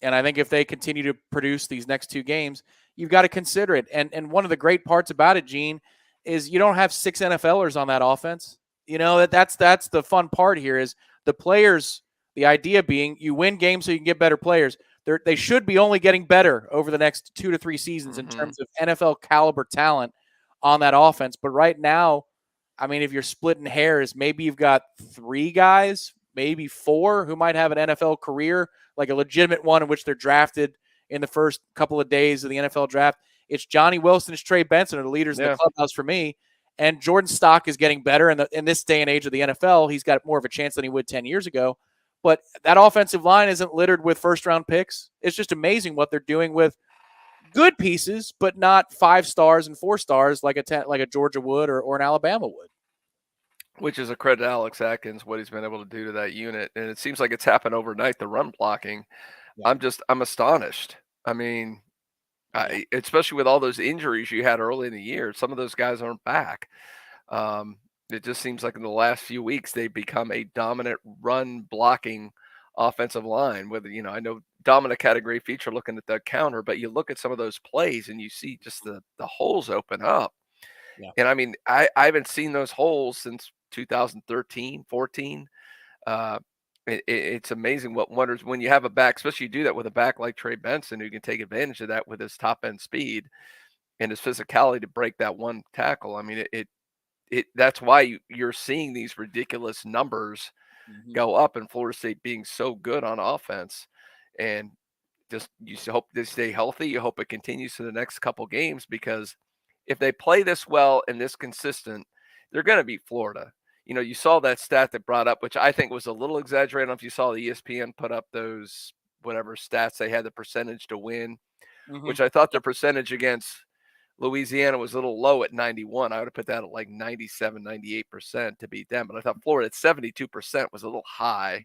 and I think if they continue to produce these next 2 games, you've got to consider it. And one of the great parts about it, Gene, is you don't have 6 NFLers on that offense. That's the fun part here is the players, the idea being you win games so you can get better players. They should be only getting better over the next 2 to 3 seasons in terms of NFL caliber talent on that offense. But right now, I mean, if you're splitting hairs, maybe you've got 3 guys, maybe 4 who might have an NFL career, like a legitimate one in which they're drafted in the first couple of days of the NFL draft. It's Johnny Wilson, it's Trey Benson are the leaders in the clubhouse for me. And Jordan Stock is getting better in this day and age of the NFL. He's got more of a chance than he would 10 years ago. But that offensive line isn't littered with first-round picks. It's just amazing what they're doing with good pieces, but not 5 stars and 4 stars like a Georgia would or an Alabama would. Which is a credit to Alex Atkins, what he's been able to do to that unit. And it seems like it's happened overnight, the run blocking. Yeah. I'm astonished. I mean, especially with all those injuries you had early in the year, some of those guys aren't back. It just seems like in the last few weeks, they've become a dominant run blocking offensive line. Whether, I know Dominic had a great feature looking at the counter, but you look at some of those plays and you see just the holes open up. Yeah. And I mean, I haven't seen those holes since 2013, 14. it's amazing what wonders when you have a back, especially you do that with a back like Trey Benson, who can take advantage of that with his top end speed and his physicality to break that one tackle. I mean, that's why you're seeing these ridiculous numbers go up in Florida State being so good on offense. And just you hope they stay healthy. You hope it continues to the next couple games, because if they play this well and this consistent, they're going to beat Florida. You saw that stat that brought up, which I think was a little exaggerated. I don't know if you saw the ESPN put up those whatever stats they had, the percentage to win, which I thought the percentage against Louisiana was a little low at 91. I would have put that at like 97, 98% to beat them. But I thought Florida at 72% was a little high.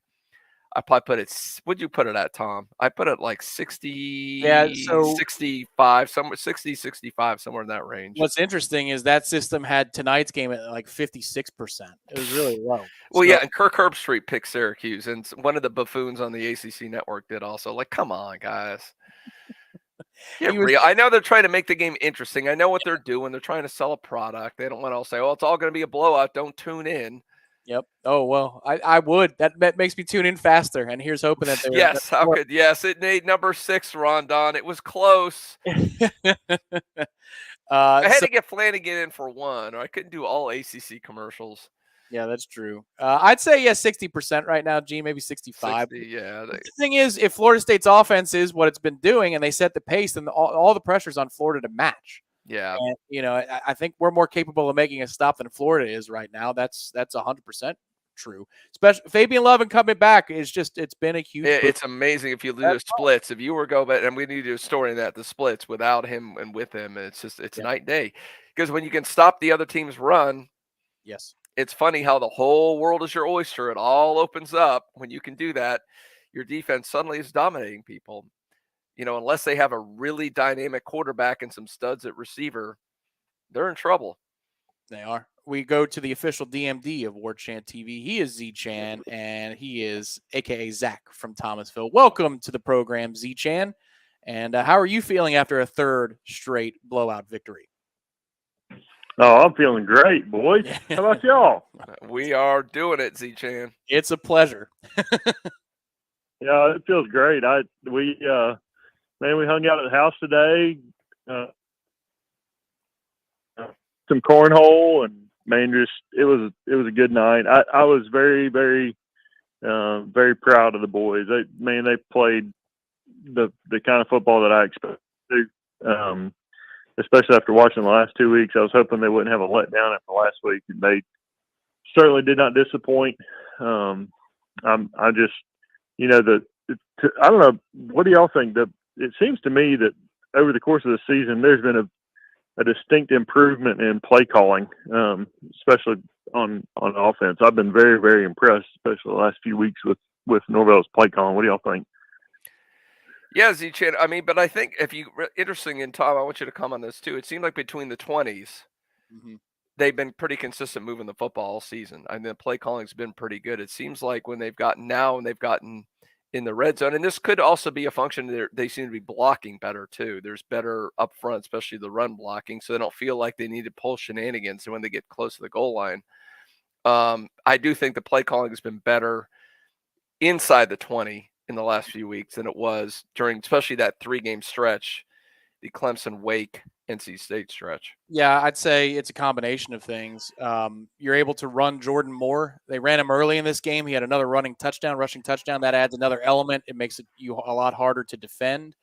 I probably put it, what'd you put it at, Tom? I put it like 60, 65, somewhere 60, 65, somewhere in that range. What's interesting is that system had tonight's game at like 56%. It was really low. Well, yeah, and Kirk Herbstreit picked Syracuse, and one of the buffoons on the ACC network did also. Like, come on, guys. I know they're trying to make the game interesting. I know what they're doing. They're trying to sell a product. They don't want to say, oh, it's all going to be a blowout. Don't tune in. Yep. Oh, well, I would. That makes me tune in faster. And here's hoping that they're. Yes. How could? Yes. It made number 6, Rondon. It was close. I had to get Flanagan in for one, or I couldn't do all ACC commercials. Yeah, that's true. I'd say, 60% right now, G, maybe 65. 60, yeah. The thing is, if Florida State's offense is what it's been doing and they set the pace, then all the pressure's on Florida to match. Yeah. And, I think we're more capable of making a stop than Florida is right now. That's 100% true. Especially Fabian Lovin coming back is it's been a huge. It's amazing if you do the splits. If you were go back, and we need to do a story in that, the splits without him and with him, it's night and day. Because when you can stop the other team's run, yes, it's funny how the whole world is your oyster. It all opens up when you can do that. Your defense suddenly is dominating people. Unless they have a really dynamic quarterback and some studs at receiver, they're in trouble. They are. We go to the official DMD of Warchant TV. He is Z-Chan, and he is a.k.a. Zach from Thomasville. Welcome to the program, Z-Chan. And how are you feeling after a third straight blowout victory? Oh, I'm feeling great, boys. How about y'all? We are doing it, Z-Chan. It's a pleasure. Yeah, it feels great. We hung out at the house today, some cornhole, and it was a good night. I was very, very, very proud of the boys. They played the kind of football that I expected to. Especially after watching the last 2 weeks, I was hoping they wouldn't have a letdown after last week, and they certainly did not disappoint. I don't know. What do y'all think? It seems to me that over the course of the season, there's been a distinct improvement in play calling, especially on offense. I've been very, very impressed, especially the last few weeks with Norvell's play calling. What do y'all think? Yeah, Z-Chan. But I think interesting, and Tom, I want you to come on this too. It seemed like between the 20s, they've been pretty consistent moving the football all season. The play calling's been pretty good. It seems like when they've gotten in the red zone, and this could also be a function they seem to be blocking better too. There's better up front, especially the run blocking, so they don't feel like they need to pull shenanigans when they get close to the goal line. I do think the play calling has been better inside the 20 in the last few weeks than it was during, especially that 3-game stretch, the Clemson, Wake, NC State stretch. Yeah, I'd say it's a combination of things. You're able to run Jordan more. They ran him early in this game. He had another rushing touchdown. That adds another element. It makes it a lot harder to defend.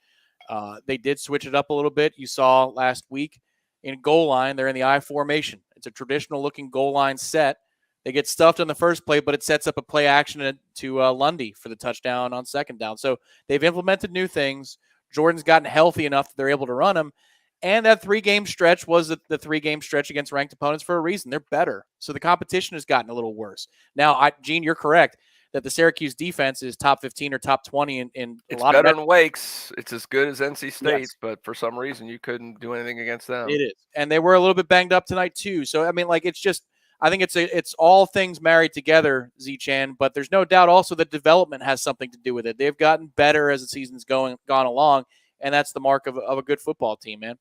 They did switch it up a little bit. You saw last week in goal line, they're in the I formation. It's a traditional looking goal line set. They get stuffed on the first play, but it sets up a play action to Lundy for the touchdown on second down. So they've implemented new things. Jordan's gotten healthy enough that they're able to run him. And that 3-game stretch was the 3-game stretch against ranked opponents for a reason. They're better. So the competition has gotten a little worse. Now, Gene, you're correct that the Syracuse defense is top 15 or top 20 in a lot of better than Wake's. It's as good as NC State's, but for some reason you couldn't do anything against them. It is. And they were a little bit banged up tonight too. So, it's just – I think it's all things married together, Z-Chan, but there's no doubt also that development has something to do with it. They've gotten better as the season's gone along, and that's the mark of a good football team, man.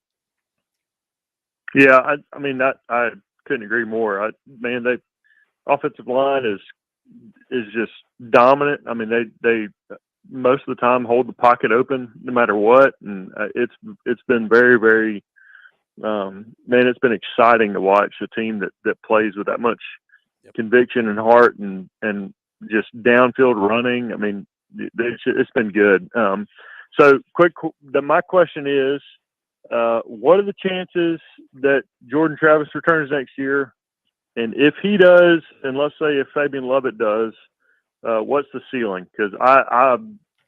Yeah, I couldn't agree more. The offensive line is is just dominant. I mean, they most of the time hold the pocket open no matter what, and it's been very, very it's been exciting to watch a team that plays with that much conviction and heart and just downfield running. I mean, it's been good. So my question is, what are the chances that Jordan Travis returns next year? And if he does, and let's say if Fabian Lovett does, what's the ceiling? Because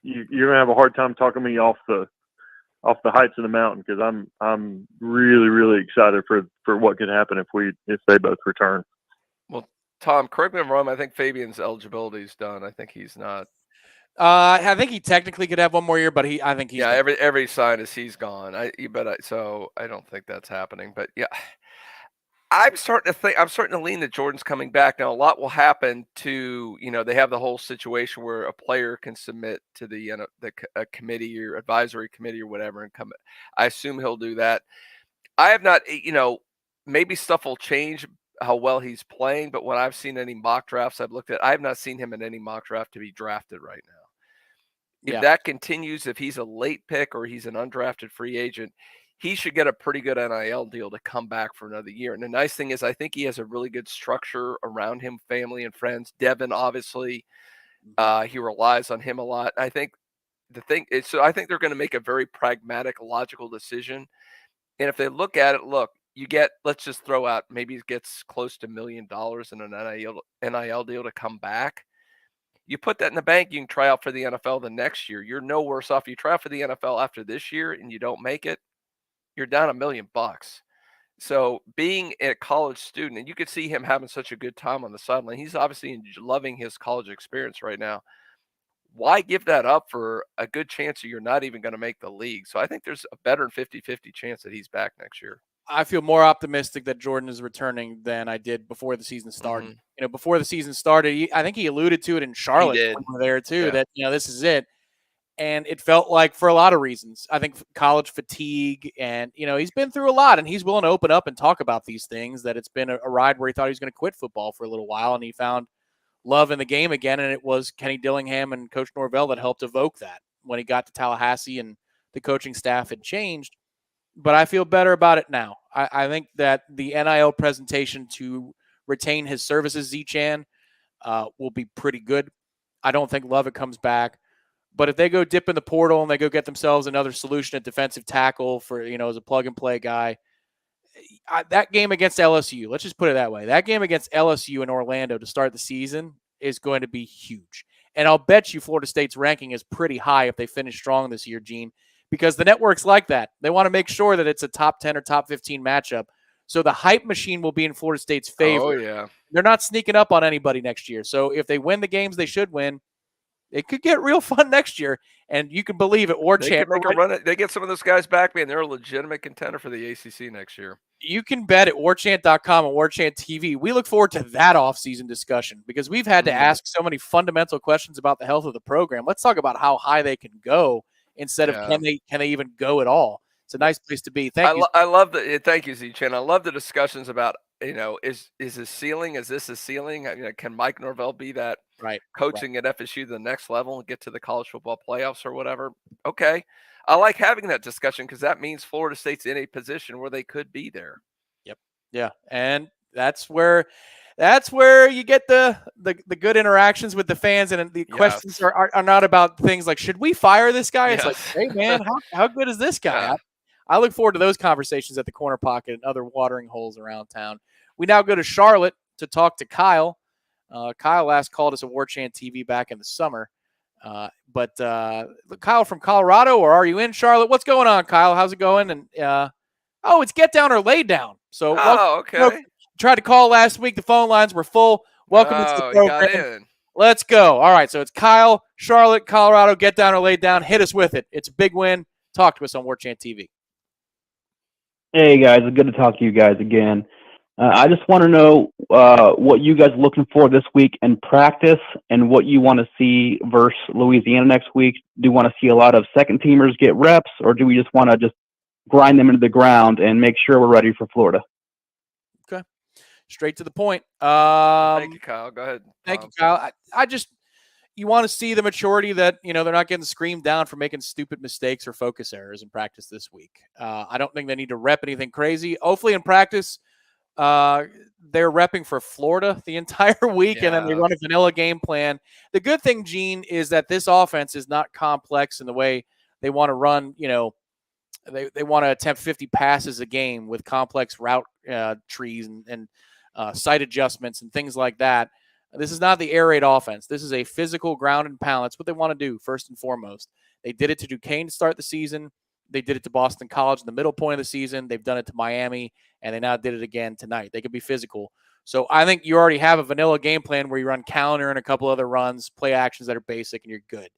you're gonna have a hard time talking me off the heights of the mountain, because I'm really, really excited for what could happen if they both return. Well, Tom, correct me if I'm wrong. I think Fabian's eligibility is done. I think he's not. I think he technically could have one more year, but I think he's done. Every sign is he's gone. So I don't think that's happening. But yeah, I'm starting to lean that Jordan's coming back. Now, a lot will happen to, they have the whole situation where a player can submit to the committee or advisory committee or whatever and come. I assume he'll do that. I have not, maybe stuff will change how well he's playing, but when I've seen any mock drafts I've looked at, I have not seen him in any mock draft to be drafted right now. If that continues, if he's a late pick or he's an undrafted free agent, he should get a pretty good NIL deal to come back for another year. And the nice thing is I think he has a really good structure around him, family and friends. Devin, obviously, he relies on him a lot. I think I think they're going to make a very pragmatic, logical decision. And if they look at it, let's just throw out, maybe he gets close to $1 million in an NIL deal to come back. You put that in the bank, you can try out for the NFL the next year. You're no worse off. You try out for the NFL after this year and you don't make it, you're down $1 million. So being a college student, and you could see him having such a good time on the sideline. He's obviously loving his college experience right now. Why give that up for a good chance that you're not even going to make the league? So I think there's a better than 50-50 chance that he's back next year. I feel more optimistic that Jordan is returning than I did before the season started. Before the season started, I think he alluded to it in Charlotte when we were there too, that, this is it. And it felt like, for a lot of reasons, I think college fatigue and, he's been through a lot, and he's willing to open up and talk about these things, that it's been a ride where he thought he was going to quit football for a little while, and he found love in the game again. And it was Kenny Dillingham and Coach Norvell that helped evoke that when he got to Tallahassee and the coaching staff had changed. But I feel better about it now. I think that the NIL presentation to retain his services, Z-Chan, will be pretty good. I don't think Lovett comes back. But if they go dip in the portal and they go get themselves another solution at defensive tackle for, as a plug-and-play guy, that game against LSU, let's just put it that way, that game against LSU in Orlando to start the season is going to be huge. And I'll bet you Florida State's ranking is pretty high if they finish strong this year, Gene, because the networks like that. They want to make sure that it's a top 10 or top 15 matchup. So the hype machine will be in Florida State's favor. Oh, yeah. They're not sneaking up on anybody next year. So if they win the games they should win, it could get real fun next year. And you can believe it. Warchant, make a run. They get some of those guys back, man. They're a legitimate contender for the ACC next year. You can bet at Warchant.com and Warchant TV. We look forward to that offseason discussion because we've had to ask so many fundamental questions about the health of the program. Let's talk about how high they can go instead of can they even go at all. It's a nice place to be. Thank you. I love thank you, Z-Chan. I love the discussions about, is his ceiling? Is this his ceiling? Can Mike Norvell be that coaching at FSU to the next level and get to the college football playoffs or whatever? Okay. I like having that discussion because that means Florida State's in a position where they could be there. Yep. Yeah. And that's where you get the good interactions with the fans, and the questions are not about things like, should we fire this guy? It's like, hey man, how good is this guy? Yeah. I look forward to those conversations at the Corner Pocket and other watering holes around town. We now go to Charlotte to talk to Kyle. Kyle last called us at Warchant TV back in the summer. But Kyle from Colorado, or are you in Charlotte? What's going on, Kyle? How's it going? And it's get down or lay down. So okay. Tried to call last week. The phone lines were full. Welcome to the program. Let's go. All right, so it's Kyle, Charlotte, Colorado, get down or lay down. Hit us with it. It's a big win. Talk to us on Warchant TV. Hey, guys. It's good to talk to you guys again. I just want to know what you guys are looking for this week in practice and what you want to see versus Louisiana next week. Do you want to see a lot of second-teamers get reps, or do we just want to just grind them into the ground and make sure we're ready for Florida? Okay. straight to the point. Thank you, Kyle. Go ahead. Thank you, Kyle. I just you want to see the maturity that they're not getting screamed down for making stupid mistakes or focus errors in practice this week. I don't think they need to rep anything crazy. Hopefully, in practice, they're repping for Florida the entire week, and then they run a vanilla game plan. The good thing, Gene, is that this offense is not complex in the way they want to run. They want to attempt 50 passes a game with complex route trees and sight adjustments and things like that. This is not the air raid offense. This is a physical ground and pound. That's what they want to do first and foremost. They did it to Duquesne to start the season. They did it to Boston College in the middle point of the season. They've done it to Miami, and they now did it again tonight. They could be physical. So I think you already have a vanilla game plan where you run counter and a couple other runs, play actions that are basic, and you're good.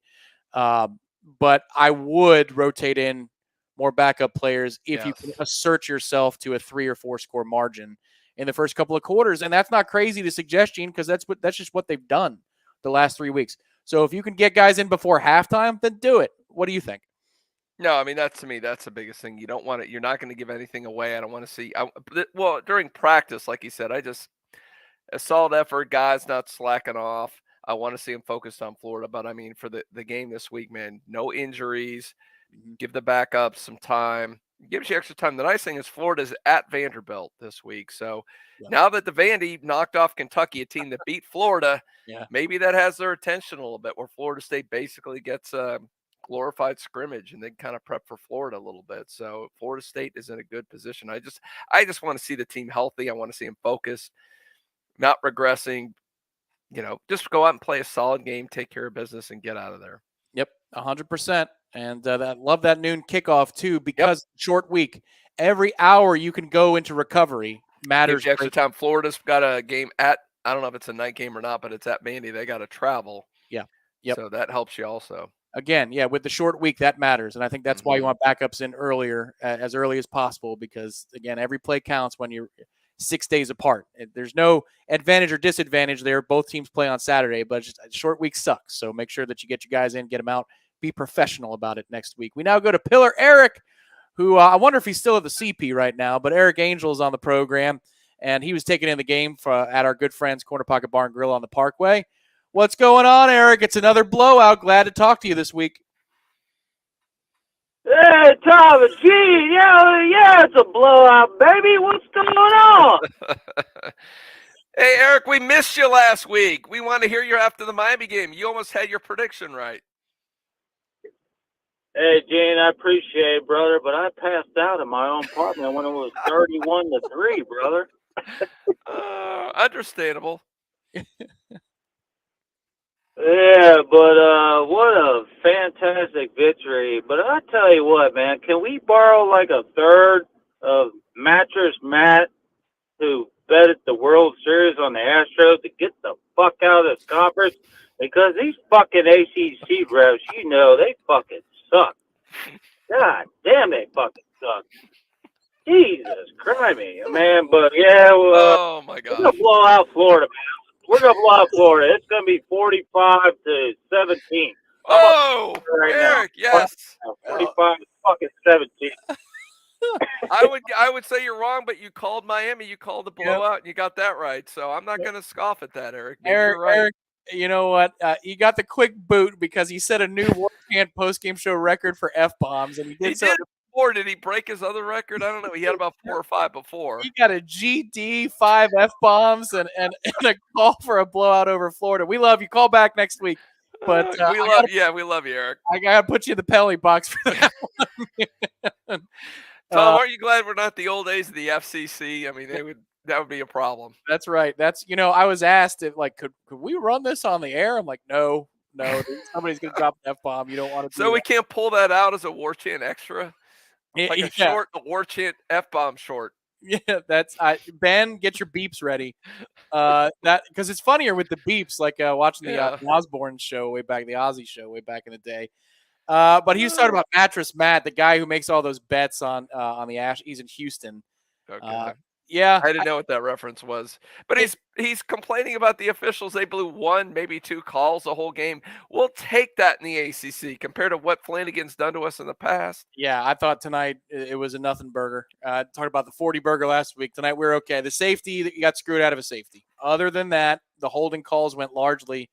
But I would rotate in more backup players if you can assert yourself to a 3 or 4 score margin in the first couple of quarters. And that's not crazy to suggest, Gene, because that's just what they've done the last 3 weeks. So if you can get guys in before halftime, then do it. What do you think? No, I mean, to me, that's the biggest thing. You don't want it. You're not going to give anything away. I don't want to see. Well, during practice, like you said, a solid effort, guys not slacking off. I want to see them focused on Florida. But I mean, for the game this week, man, no injuries. Give the backups some time. It gives you extra time. The nice thing is Florida's at Vanderbilt this week. So now that the Vandy knocked off Kentucky, a team that beat Florida, maybe that has their attention a little bit, where Florida State basically gets a glorified scrimmage and they kind of prep for Florida a little bit. So Florida State is in a good position. I just want to see the team healthy. I want to see them focused, not regressing. Just go out and play a solid game, take care of business, and get out of there. Yep, 100%. And love that noon kickoff, too, because short week. Every hour you can go into recovery matters. Gives you extra time. Florida's got a game I don't know if it's a night game or not, but it's at Vandy. They got to travel. Yeah. Yep. So that helps you also. Again, with the short week, that matters. And I think that's why you want backups in earlier, as early as possible, because, again, every play counts when you're 6 days apart. There's no advantage or disadvantage there. Both teams play on Saturday, but just a short week sucks. So make sure that you get your guys in, get them out, be professional about it next week. We now go to Pillar Eric, who I wonder if he's still at the CP right now, but Eric Angel is on the program, and he was taking in the game at our good friends Corner Pocket Bar and Grill on the Parkway. What's going on, Eric? It's another blowout. Glad to talk to you this week. Hey, Tom, gee, yeah, it's a blowout, baby. What's going on? Hey, Eric, we missed you last week. We want to hear you after the Miami game. You almost had your prediction right. Hey, Gene, I appreciate it, brother, but I passed out in my own apartment when it was 31-3, brother. Understandable. Yeah, but what a fantastic victory. But I tell you what, man, can we borrow like a third of Mattress Matt, who betted the World Series on the Astros, to get the fuck out of this conference? Because these fucking ACC refs, they fucking suck. God damn, they fucking suck. Jesus Christ, man. But yeah, oh my God, we're gonna blow out Florida, man. We're gonna blow out Florida. It's gonna be 45-17. Oh, Eric, yes, 45 to fucking 17. I would say you're wrong, but you called Miami. You called the blowout, and you got that right. So I'm not going to scoff at that, Eric. You're right. Eric, you know what? He got the quick boot because he set a new Warchant post-game show record for F-bombs, and he did before. Did he break his other record? I don't know. He had about 4 or 5 before. He got a GD, 5 F-bombs, and a call for a blowout over Florida. We love you. Call back next week. But we love you, Eric. I got to put you in the penalty box for that one. Tom, aren't you glad we're not the old days of the FCC? I mean, that would be a problem. That's right. I was asked if could we run this on the air? I'm like, no, somebody's gonna drop an F-bomb. You don't want to. So we can't pull that out as a Warchant extra, like a short, a Warchant F-bomb short. Yeah, that's Ben. Get your beeps ready. That because it's funnier with the beeps, like watching the Osborne show way back, the Ozzy show way back in the day. But he was talking about Mattress Matt, the guy who makes all those bets on the Ash. He's in Houston. Okay. Yeah, I didn't know what that reference was, but he's complaining about the officials. They blew 1, maybe 2 calls the whole game. We'll take that in the ACC compared to what Flanagan's done to us in the past. Yeah, I thought tonight it was a nothing burger. Talked about the 40 burger last week. Tonight we're okay. The safety, that you got screwed out of a safety. Other than that, the holding calls went largely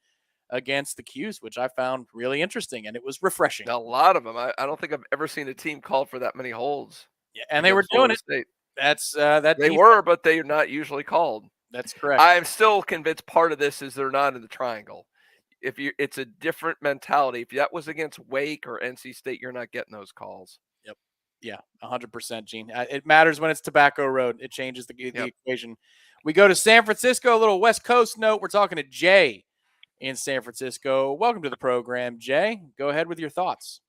against the Qs, which I found really interesting, and it was refreshing. A lot of them. I don't think I've ever seen a team called for that many holds. Yeah, and they were doing it. State. That's that. They were, but they're not usually called. That's correct. I'm still convinced part of this is they're not in the triangle. It's a different mentality. If that was against Wake or NC State, you're not getting those calls. Yep. Yeah, 100%, Gene. It matters when it's Tobacco Road. It changes the equation. We go to San Francisco, a little West Coast note. We're talking to Jay in San Francisco. Welcome to the program, Jay. Go ahead with your thoughts.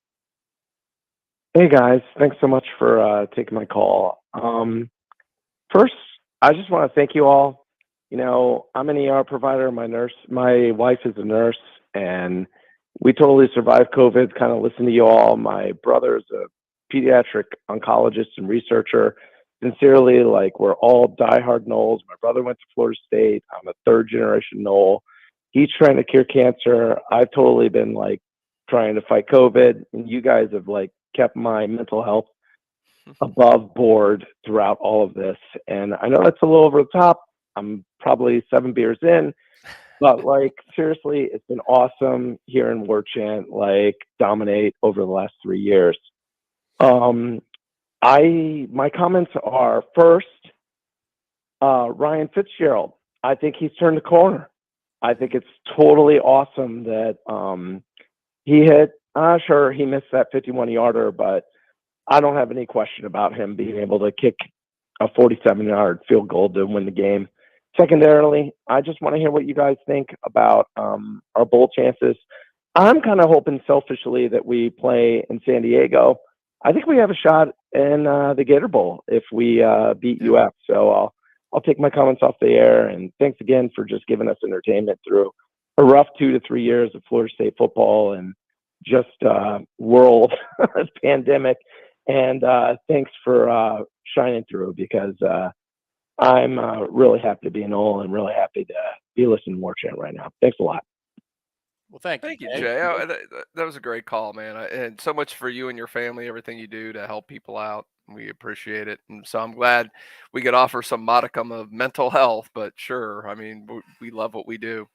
Hey guys, thanks so much for taking my call. First, I just want to thank you all. You know, I'm an ER provider. My wife is a nurse, and we totally survived COVID. Kind of listen to you all. My brother is a pediatric oncologist and researcher. Sincerely, like, we're all diehard Noles. My brother went to Florida State. I'm a third-generation Nole. He's trying to cure cancer. I've totally been like trying to fight COVID, and you guys have like kept my mental health above board throughout all of this. And I know that's a little over the top. I'm probably 7 beers in, but like, seriously, it's been awesome hearing Warchant like dominate over the last 3 years. My comments are, first, Ryan Fitzgerald. I think he's turned the corner. I think it's totally awesome that he hit. Sure, he missed that 51-yarder, but I don't have any question about him being able to kick a 47-yard field goal to win the game. Secondarily, I just want to hear what you guys think about our bowl chances. I'm kind of hoping selfishly that we play in San Diego. I think we have a shot in the Gator Bowl if we beat UF. So I'll take my comments off the air. And thanks again for just giving us entertainment through a rough 2 to 3 years of Florida State football and just world pandemic. And thanks for shining through, because I'm really happy to be an Nole and really happy to be listening to Warchant right now. Thanks a lot. Well, thank you, Jay. That was a great call, man. And so much for you and your family, everything you do to help people out. We appreciate it. And so I'm glad we could offer some modicum of mental health, but sure. I mean, we love what we do.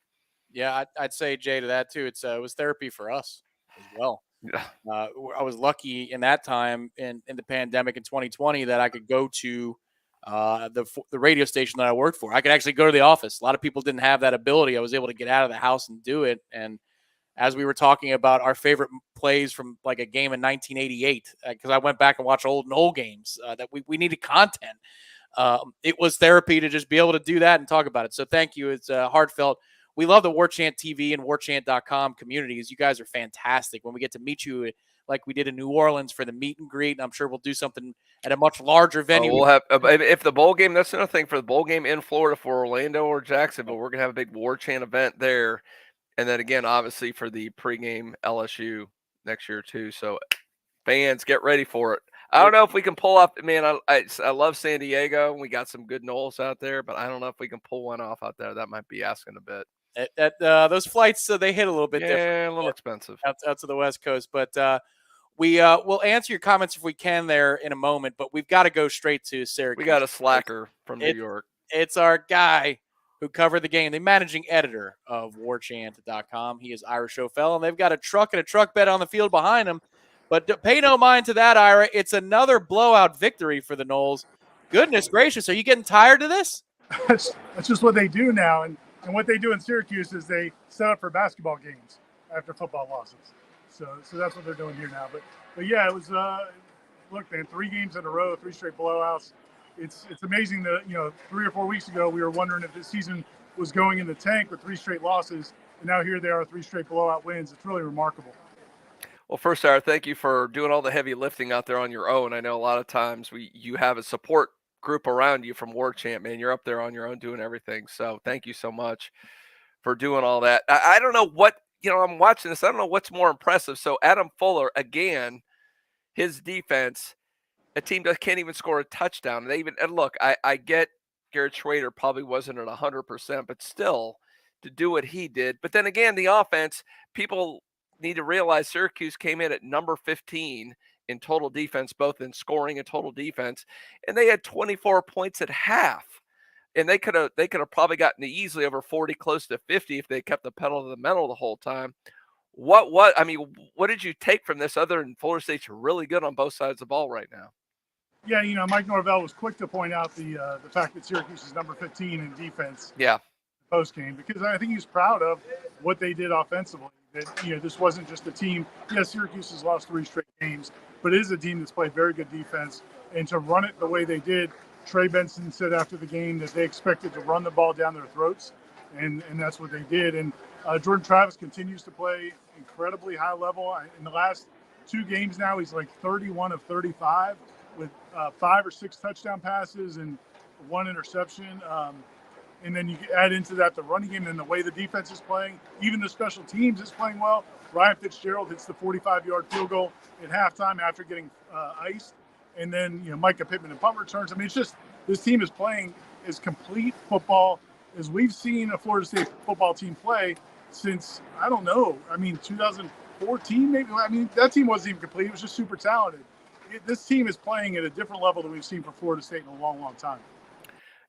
Yeah, I'd say, Jay, to that too. It was therapy for us as well. Yeah. I was lucky in that time in the pandemic in 2020 that I could go to the radio station that I worked for. I could actually go to the office. A lot of people didn't have that ability. I was able to get out of the house and do it. And as we were talking about our favorite plays from like a game in 1988, because I went back and watched old Nole games that we needed content. It was therapy to just be able to do that and talk about it. So thank you. It's heartfelt. We love the Warchant TV and Warchant.com communities. You guys are fantastic. When we get to meet you like we did in New Orleans for the meet and greet, and I'm sure we'll do something at a much larger venue. We'll have, if the bowl game, that's another thing for the bowl game in Florida for Orlando or Jacksonville, we're going to have a big Warchant event there. And then again, obviously for the pregame LSU next year too. So fans, get ready for it. I don't know if we can pull off, man. I love San Diego. We got some good Noles out there, but I don't know if we can pull one off out there. That might be asking a bit. Those flights, they hit a little bit different. Yeah, a little expensive. Out to the West Coast. But we'll answer your comments if we can there in a moment, but we've got to go straight to Syracuse. We got a slacker from New York. It's our guy who covered the game, the managing editor of Warchant.com. He is Irish O'Fell, and they've got a truck and a truck bed on the field behind him. But pay no mind to that, Ira. It's another blowout victory for the Noles. Goodness gracious, are you getting tired of this? That's just what they do now. And what they do in Syracuse is they set up for basketball games after football losses. So that's what they're doing here now. But yeah, it was look, man, 3 games in a row, 3 straight blowouts. It's amazing that 3 or 4 weeks ago we were wondering if this season was going in the tank with 3 straight losses, and now here they are, 3 straight blowout wins. It's really remarkable. Well, first, Ira, thank you for doing all the heavy lifting out there on your own. I know a lot of times you have a support group around you from Warchant, man. You're up there on your own doing everything. So thank you so much for doing all that. I don't know what, I'm watching this. I don't know what's more impressive. So Adam Fuller, again, his defense, a team that can't even score a touchdown. And look, I get Garrett Schrader probably wasn't at 100%, but still to do what he did. But then again, the offense, people need to realize Syracuse came in at number 15 in total defense, both in scoring and total defense, and they had 24 points at half. And they could have probably gotten easily over 40, close to 50 if they kept the pedal to the metal the whole time. What did you take from this other than Florida State's really good on both sides of the ball right now? Yeah, Mike Norvell was quick to point out the fact that Syracuse is number 15 in defense. Yeah. Post game, because I think he's proud of what they did offensively. That this wasn't just a team. Yes, Syracuse has lost 3 straight games, but it is a team that's played very good defense. And to run it the way they did, Trey Benson said after the game that they expected to run the ball down their throats, and that's what they did. And Jordan Travis continues to play incredibly high level. In the last 2 games now, he's like 31 of 35 with 5 or 6 touchdown passes and 1 interception. And then you add into that the running game and the way the defense is playing. Even the special teams is playing well. Ryan Fitzgerald hits the 45-yard field goal at halftime after getting iced. And then, Micah Pittman and punt returns. I mean, it's just this team is playing as complete football as we've seen a Florida State football team play since, 2014 maybe. I mean, that team wasn't even complete. It was just super talented. This team is playing at a different level than we've seen for Florida State in a long, long time.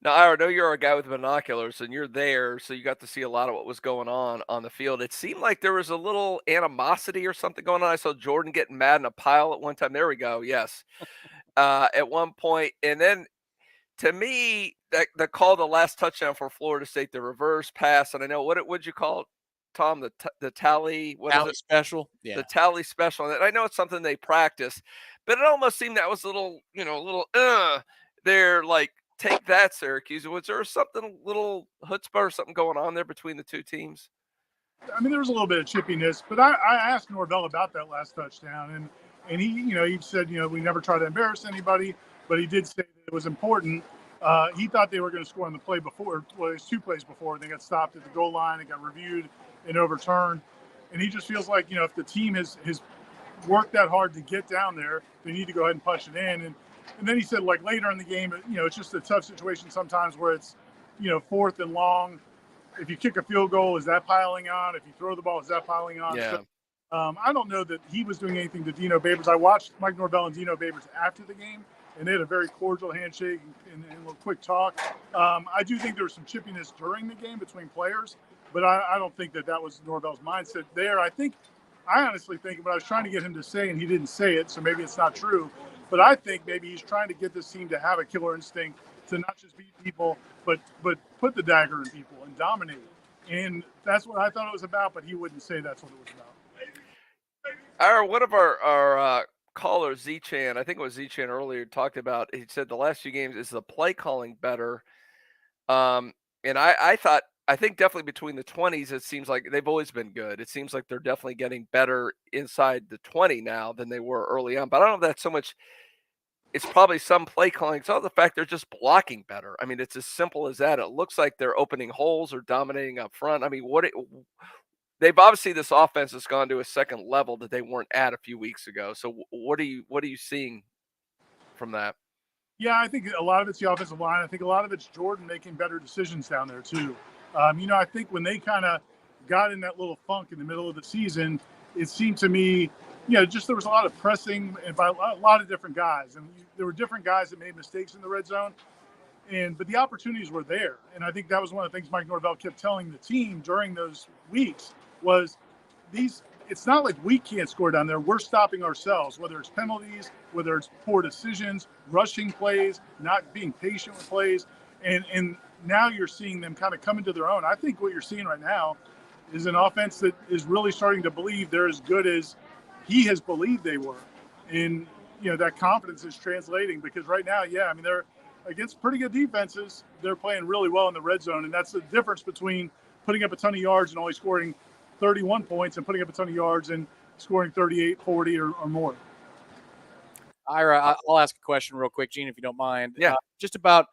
Now, I know you're a guy with binoculars, and you're there, so you got to see a lot of what was going on the field. It seemed like there was a little animosity or something going on. I saw Jordan getting mad in a pile at one time. There we go. Yes. At one point. And then, to me, the call, the last touchdown for Florida State, the reverse pass, and I know, what'd you call it, Tom? The tally? Tally special? Yeah. The tally special. And I know it's something they practice, but it almost seemed that was a little, they're like, take that, Syracuse. Was there something, little chutzpah or something going on there between the 2 teams? I mean, there was a little bit of chippiness, but I asked Norvell about that last touchdown, and he, he said, we never try to embarrass anybody, but he did say that it was important. He thought they were going to score on the play before. Well, there's 2 plays before. They got stopped at the goal line. It got reviewed and overturned, and he just feels like, if the team has worked that hard to get down there, they need to go ahead and punch it in. And then he said, like, later in the game, it's just a tough situation sometimes where it's, 4th and long. If you kick a field goal, is that piling on? If you throw the ball, is that piling on? Yeah. So, I don't know that he was doing anything to Dino Babers. I watched Mike Norvell and Dino Babers after the game, and they had a very cordial handshake and a little quick talk. I do think there was some chippiness during the game between players, but I don't think that was Norvell's mindset there. I honestly think what I was trying to get him to say, and he didn't say it, so maybe it's not true, but I think maybe he's trying to get this team to have a killer instinct to not just beat people, but put the dagger in people and dominate. And that's what I thought it was about, but he wouldn't say that's what it was about. One of our callers, Z-Chan, I think it was Z-Chan earlier, talked about, he said the last few games is the play calling better. And I think definitely between the 20s, it seems like they've always been good. It seems like they're definitely getting better inside the 20 now than they were early on. But I don't know if that's so much. It's probably some play calling. It's all the fact they're just blocking better. I mean, it's as simple as that. It looks like they're opening holes or dominating up front. I mean, they've obviously, this offense has gone to a second level that they weren't at a few weeks ago. So what are you seeing from that? Yeah, I think a lot of it's the offensive line. I think a lot of it's Jordan making better decisions down there too. I think when they kind of got in that little funk in the middle of the season, it seemed to me, just there was a lot of pressing and by a lot of different guys. And there were different guys that made mistakes in the red zone. But the opportunities were there. And I think that was one of the things Mike Norvell kept telling the team during those weeks was it's not like we can't score down there. We're stopping ourselves, whether it's penalties, whether it's poor decisions, rushing plays, not being patient with plays. And now you're seeing them kind of come into their own. I think what you're seeing right now is an offense that is really starting to believe they're as good as he has believed they were. And, that confidence is translating because right now, they're against pretty good defenses. They're playing really well in the red zone. And that's the difference between putting up a ton of yards and only scoring 31 points and putting up a ton of yards and scoring 38, 40 or more. Ira, I'll ask a question real quick, Gene, if you don't mind. Yeah. Just about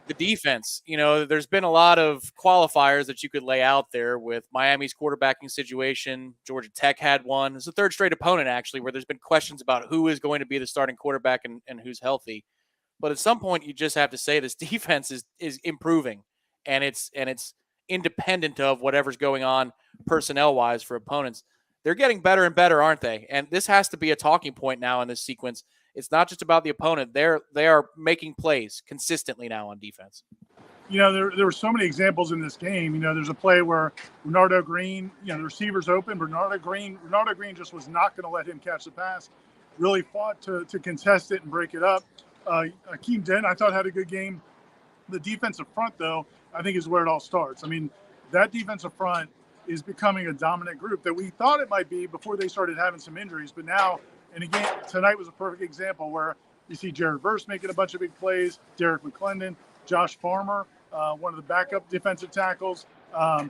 the defense. There's been a lot of qualifiers that you could lay out there with Miami's quarterbacking situation. Georgia Tech had one. It's the 3rd straight opponent, actually, where there's been questions about who is going to be the starting quarterback and who's healthy. But at some point, you just have to say this defense is improving, and it's independent of whatever's going on personnel wise for opponents. They're getting better and better, aren't they? And this has to be a talking point now in this sequence. It's not just about the opponent. They are making plays consistently now on defense. There were so many examples in this game. There's a play where Bernardo Green, the receiver's open. Bernardo Green just was not going to let him catch the pass. Really fought to contest it and break it up. Akeem Dent, I thought, had a good game. The defensive front, though, I think is where it all starts. I mean, that defensive front is becoming a dominant group that we thought it might be before they started having some injuries. But now, and again, tonight was a perfect example where you see Jared Verse making a bunch of big plays, Derek McClendon, Josh Farmer, one of the backup defensive tackles,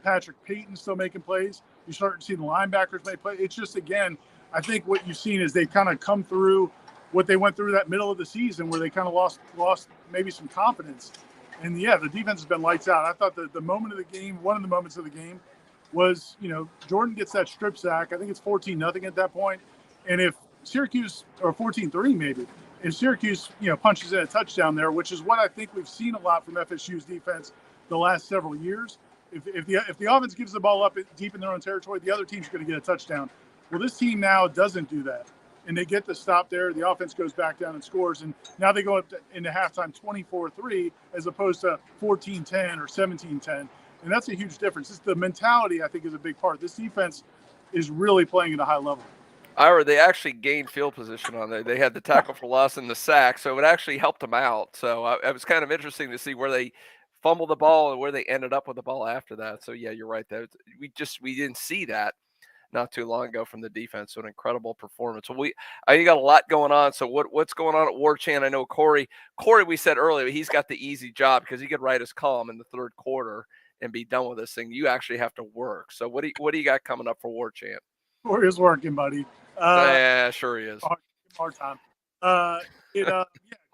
Patrick Payton still making plays. You start to see the linebackers make plays. It's just, again, I think what you've seen is they've kind of come through what they went through that middle of the season where they kind of lost maybe some confidence. And, yeah, the defense has been lights out. I thought the moment of the game, one of the moments of the game was, Jordan gets that strip sack. I think it's 14-0 at that point. And if Syracuse, or 14-3 maybe, if Syracuse, punches in a touchdown there, which is what I think we've seen a lot from FSU's defense the last several years. If the offense gives the ball up deep in their own territory, the other team's going to get a touchdown. Well, this team now doesn't do that. And they get the stop there. The offense goes back down and scores. And now they go up into halftime 24-3 as opposed to 14-10 or 17-10. And that's a huge difference. It's the mentality, I think, is a big part. This defense is really playing at a high level. Ira, they actually gained field position on there. They had the tackle for loss and the sack, so it actually helped them out. So it was kind of interesting to see where they fumbled the ball and where they ended up with the ball after that. So, yeah, you're right. We didn't see that not too long ago from the defense. So an incredible performance. So you got a lot going on. So what's going on at Warchant? I know Corey, we said earlier, he's got the easy job because he could write his column in the third quarter and be done with this thing. You actually have to work. So what do you got coming up for Warchant? Corey is working, buddy. Yeah, sure he is. Hard time.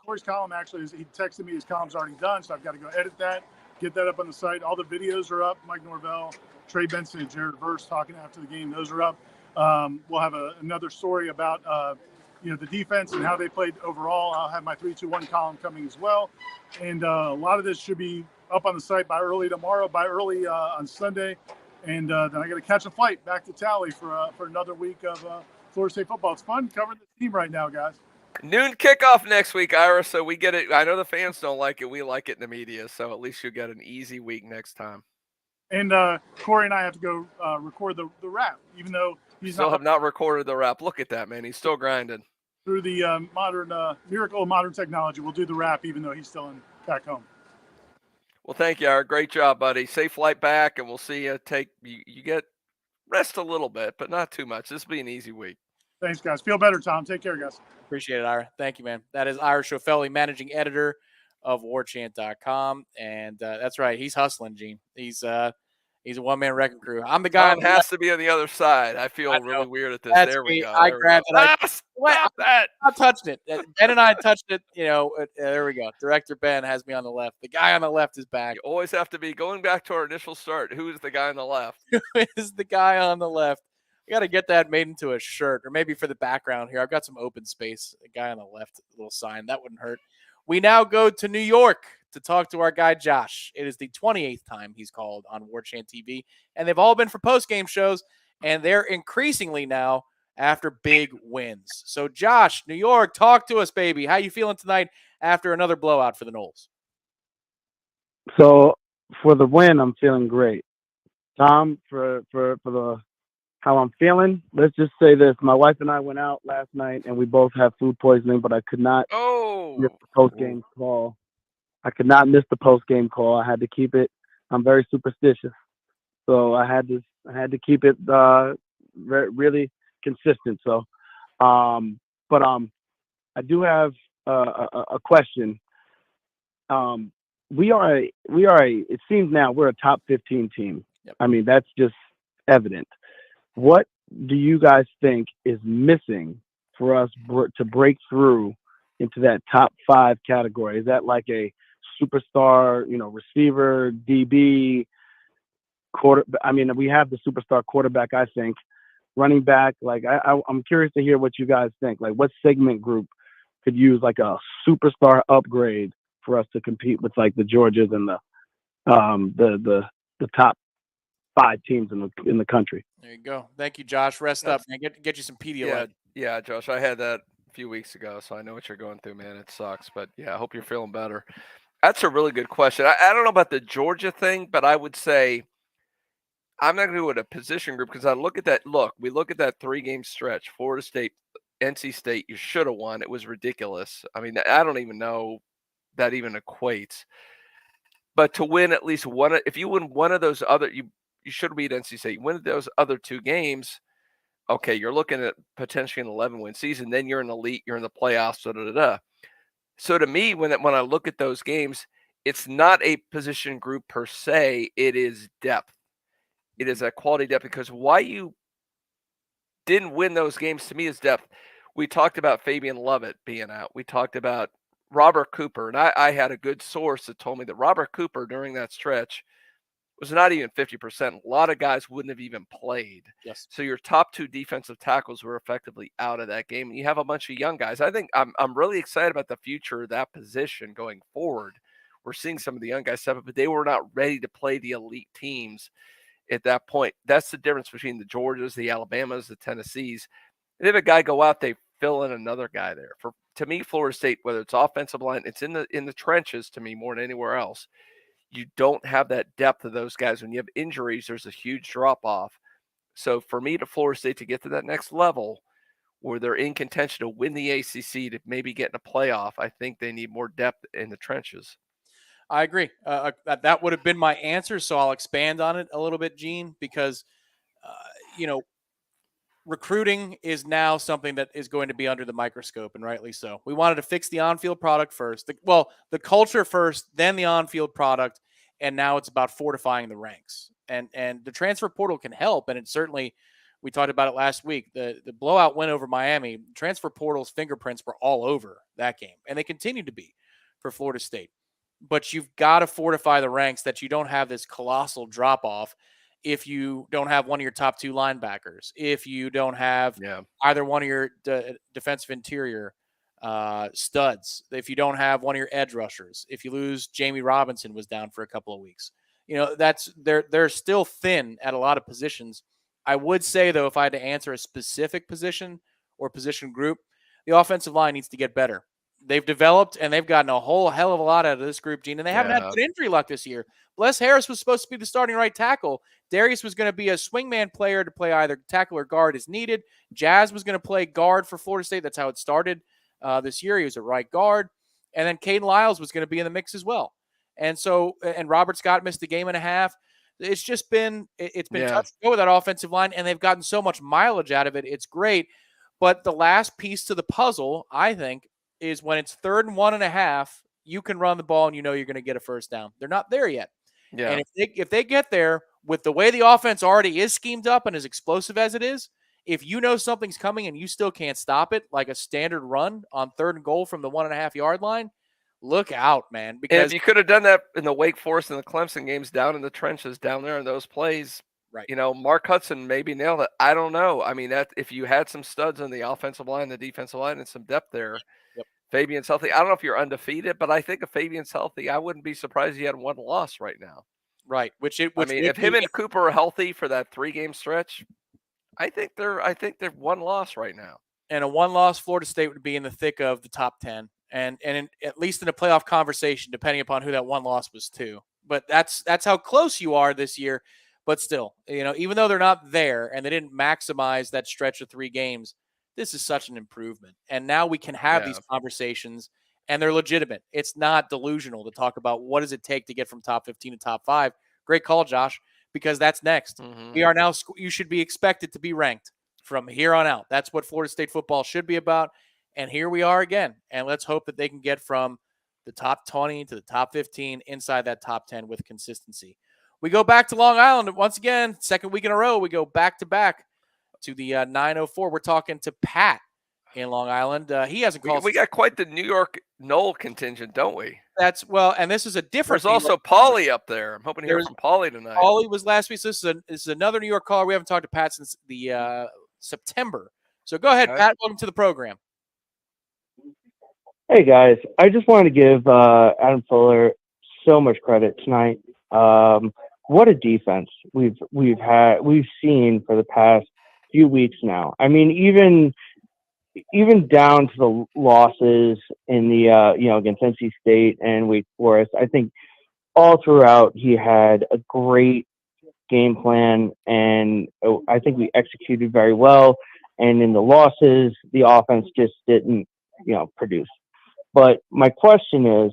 Corey's column actually he texted me his column's already done, so I've got to go edit that, get that up on the site. All the videos are up. Mike Norvell, Trey Benson, and Jared Verse talking after the game. Those are up. We'll have another story about the defense and how they played overall. I'll have my 3-2-1 column coming as well, and a lot of this should be up on the site by early tomorrow, on Sunday, and then I got to catch a flight back to Tally for another week of Florida State football. It's fun covering the team right now, guys. Noon kickoff next week, Ira, so we get it. I know the fans don't like it. We like it in the media, so at least you'll get an easy week next time. And Corey and I have to go record the wrap, even though he's still have not recorded the wrap. Look at that, man. He's still grinding. Through the miracle of modern technology, we'll do the wrap even though he's still back home. Well, thank you, Ira. Great job, buddy. Safe flight back, and we'll see you. You get rest a little bit, but not too much. This will be an easy week. Thanks, guys. Feel better, Tom. Take care, guys. Appreciate it, Ira. Thank you, man. That is Ira Schofelli, managing editor of Warchant.com. And that's right. He's hustling, Gene. He's a one-man wrecking crew. I'm the guy. Tom has to be on the other side. I feel really weird at this. That's there we go. I grabbed it. Stop that. I touched it. Ben and I touched it. There we go. Director Ben has me on the left. The guy on the left is back. You always have to be going back to our initial start. Who is the guy on the left? Who is the guy on the left? I got to get that made into a shirt, or maybe for the background here. I've got some open space. A guy on the left, a little sign. That wouldn't hurt. We now go to New York to talk to our guy, Josh. It is the 28th time he's called on Warchant TV, and they've all been for post-game shows, and they're increasingly now after big wins. So, Josh, New York, talk to us, baby. How you feeling tonight after another blowout for the Noles? So, for the win, I'm feeling great. Tom, for the how I'm feeling, let's just say this. My wife and I went out last night, and we both have food poisoning, but I could not miss the post-game call. I had to keep it. I'm very superstitious, so I had to keep it really consistent. So, but I do have a question. It seems now we're a top 15 team. Yep. I mean, that's just evident. What do you guys think is missing for us to break through into that top 5 category? Is that like a superstar, receiver, DB, I mean, we have the superstar quarterback, I think, running back. Like, I'm curious to hear what you guys think. Like, what segment group could use like a superstar upgrade for us to compete with like the Georgias and the top 5 teams in the country. There you go. Thank you, Josh. Rest up, man. Get you some Pedialyte. Yeah, Josh. I had that a few weeks ago, so I know what you're going through, man. It sucks, but yeah, I hope you're feeling better. That's a really good question. I don't know about the Georgia thing, but I would say I'm not going to do it a position group because I look at that. We look at that 3-game stretch. Florida State, NC State, you should have won. It was ridiculous. I mean, I don't even know that even equates. But to win at least one, if you win one of those other, you should beat NC State. You win those other 2 games, okay, you're looking at potentially an 11-win season. Then you're an elite. You're in the playoffs. So to me, when I look at those games, it's not a position group per se. It is depth. It is a quality depth because why you didn't win those games to me is depth. We talked about Fabian Lovett being out. We talked about Robert Cooper, and I had a good source that told me that Robert Cooper during that stretch was not even 50%. A lot of guys wouldn't have even played. Yes. So your top 2 defensive tackles were effectively out of that game. And you have a bunch of young guys. I think I'm really excited about the future of that position going forward. We're seeing some of the young guys step up, but they were not ready to play the elite teams at that point. That's the difference between the Georgias, the Alabamas, the Tennessees. They have a guy go out, they fill in another guy there. To me, Florida State, whether it's offensive line, it's in the trenches to me more than anywhere else. You don't have that depth of those guys. When you have injuries, there's a huge drop-off. So for me, to Florida State to get to that next level where they're in contention to win the ACC, to maybe get in a playoff, I think they need more depth in the trenches. I agree. That would have been my answer, so I'll expand on it a little bit, Gene, because, recruiting is now something that is going to be under the microscope, and rightly so. We wanted to fix the on-field product first. The culture first, then the on-field product, and now it's about fortifying the ranks. And the transfer portal can help, and it certainly, we talked about it last week, the blowout win over Miami, transfer portal's fingerprints were all over that game, and they continue to be for Florida State. But you've got to fortify the ranks that you don't have this colossal drop-off if you don't have one of your top 2 linebackers, if you don't have either one of your defensive interior studs, if you don't have one of your edge rushers, if you lose Jamie Robinson was down for a couple of weeks. They're still thin at a lot of positions. I would say, though, if I had to answer a specific position or position group, the offensive line needs to get better. They've developed, and they've gotten a whole hell of a lot out of this group, Gene, and they haven't had good injury luck this year. Bless Harris was supposed to be the starting right tackle. Darius was going to be a swingman player to play either tackle or guard as needed. Jazz was going to play guard for Florida State. That's how it started this year. He was a right guard. And then Caden Lyles was going to be in the mix as well. And Robert Scott missed a game and a half. It's just been touch and go with that offensive line, and they've gotten so much mileage out of it. It's great. But the last piece to the puzzle, I think, is when it's 3rd and 1.5, you can run the ball and you know you're going to get a first down. They're not there yet. Yeah. And if they get there with the way the offense already is schemed up and as explosive as it is, if you know something's coming and you still can't stop it, like a standard run on 3rd and goal from the 1.5-yard line, look out, man. Because if you could have done that in the Wake Forest and the Clemson games down in the trenches, down there in those plays, right? Mark Hudson maybe nailed it. I don't know. I mean, that if you had some studs on the offensive line, the defensive line, and some depth there, Fabian's healthy. I don't know if you're undefeated, but I think if Fabian's healthy, I wouldn't be surprised he had 1 loss right now. Right. If him and Cooper are healthy for that 3-game stretch, I think they're 1 loss right now. And a 1-loss Florida State would be in the thick of the top 10, and at least in a playoff conversation, depending upon who that 1 loss was to. But that's how close you are this year. But still, even though they're not there and they didn't maximize that stretch of 3 games, this is such an improvement. And now we can have these conversations, and they're legitimate. It's not delusional to talk about what does it take to get from top 15 to top 5. Great call, Josh, because that's next. Mm-hmm. We are now, you should be expected to be ranked from here on out. That's what Florida State football should be about. And here we are again. And let's hope that they can get from the top 20 to the top 15 inside that top 10 with consistency. We go back to Long Island once again, 2nd week in a row. We go back to back to the 904. We're talking to Pat in Long Island. He hasn't called. We got quite the New York Nole contingent, don't we? And this is a different. There's also Paulie up there. I'm hoping to hear from Paulie tonight. Paulie was last week. So this is another New York caller. We haven't talked to Pat since the September. So go ahead, Pat. Welcome to the program. Hey guys, I just wanted to give Adam Fuller so much credit tonight. What a defense we've seen for the past few weeks now. I mean, even down to the losses in the against NC State and Wake Forest, I think all throughout he had a great game plan, and I think we executed very well. And in the losses, the offense just didn't produce. But my question is,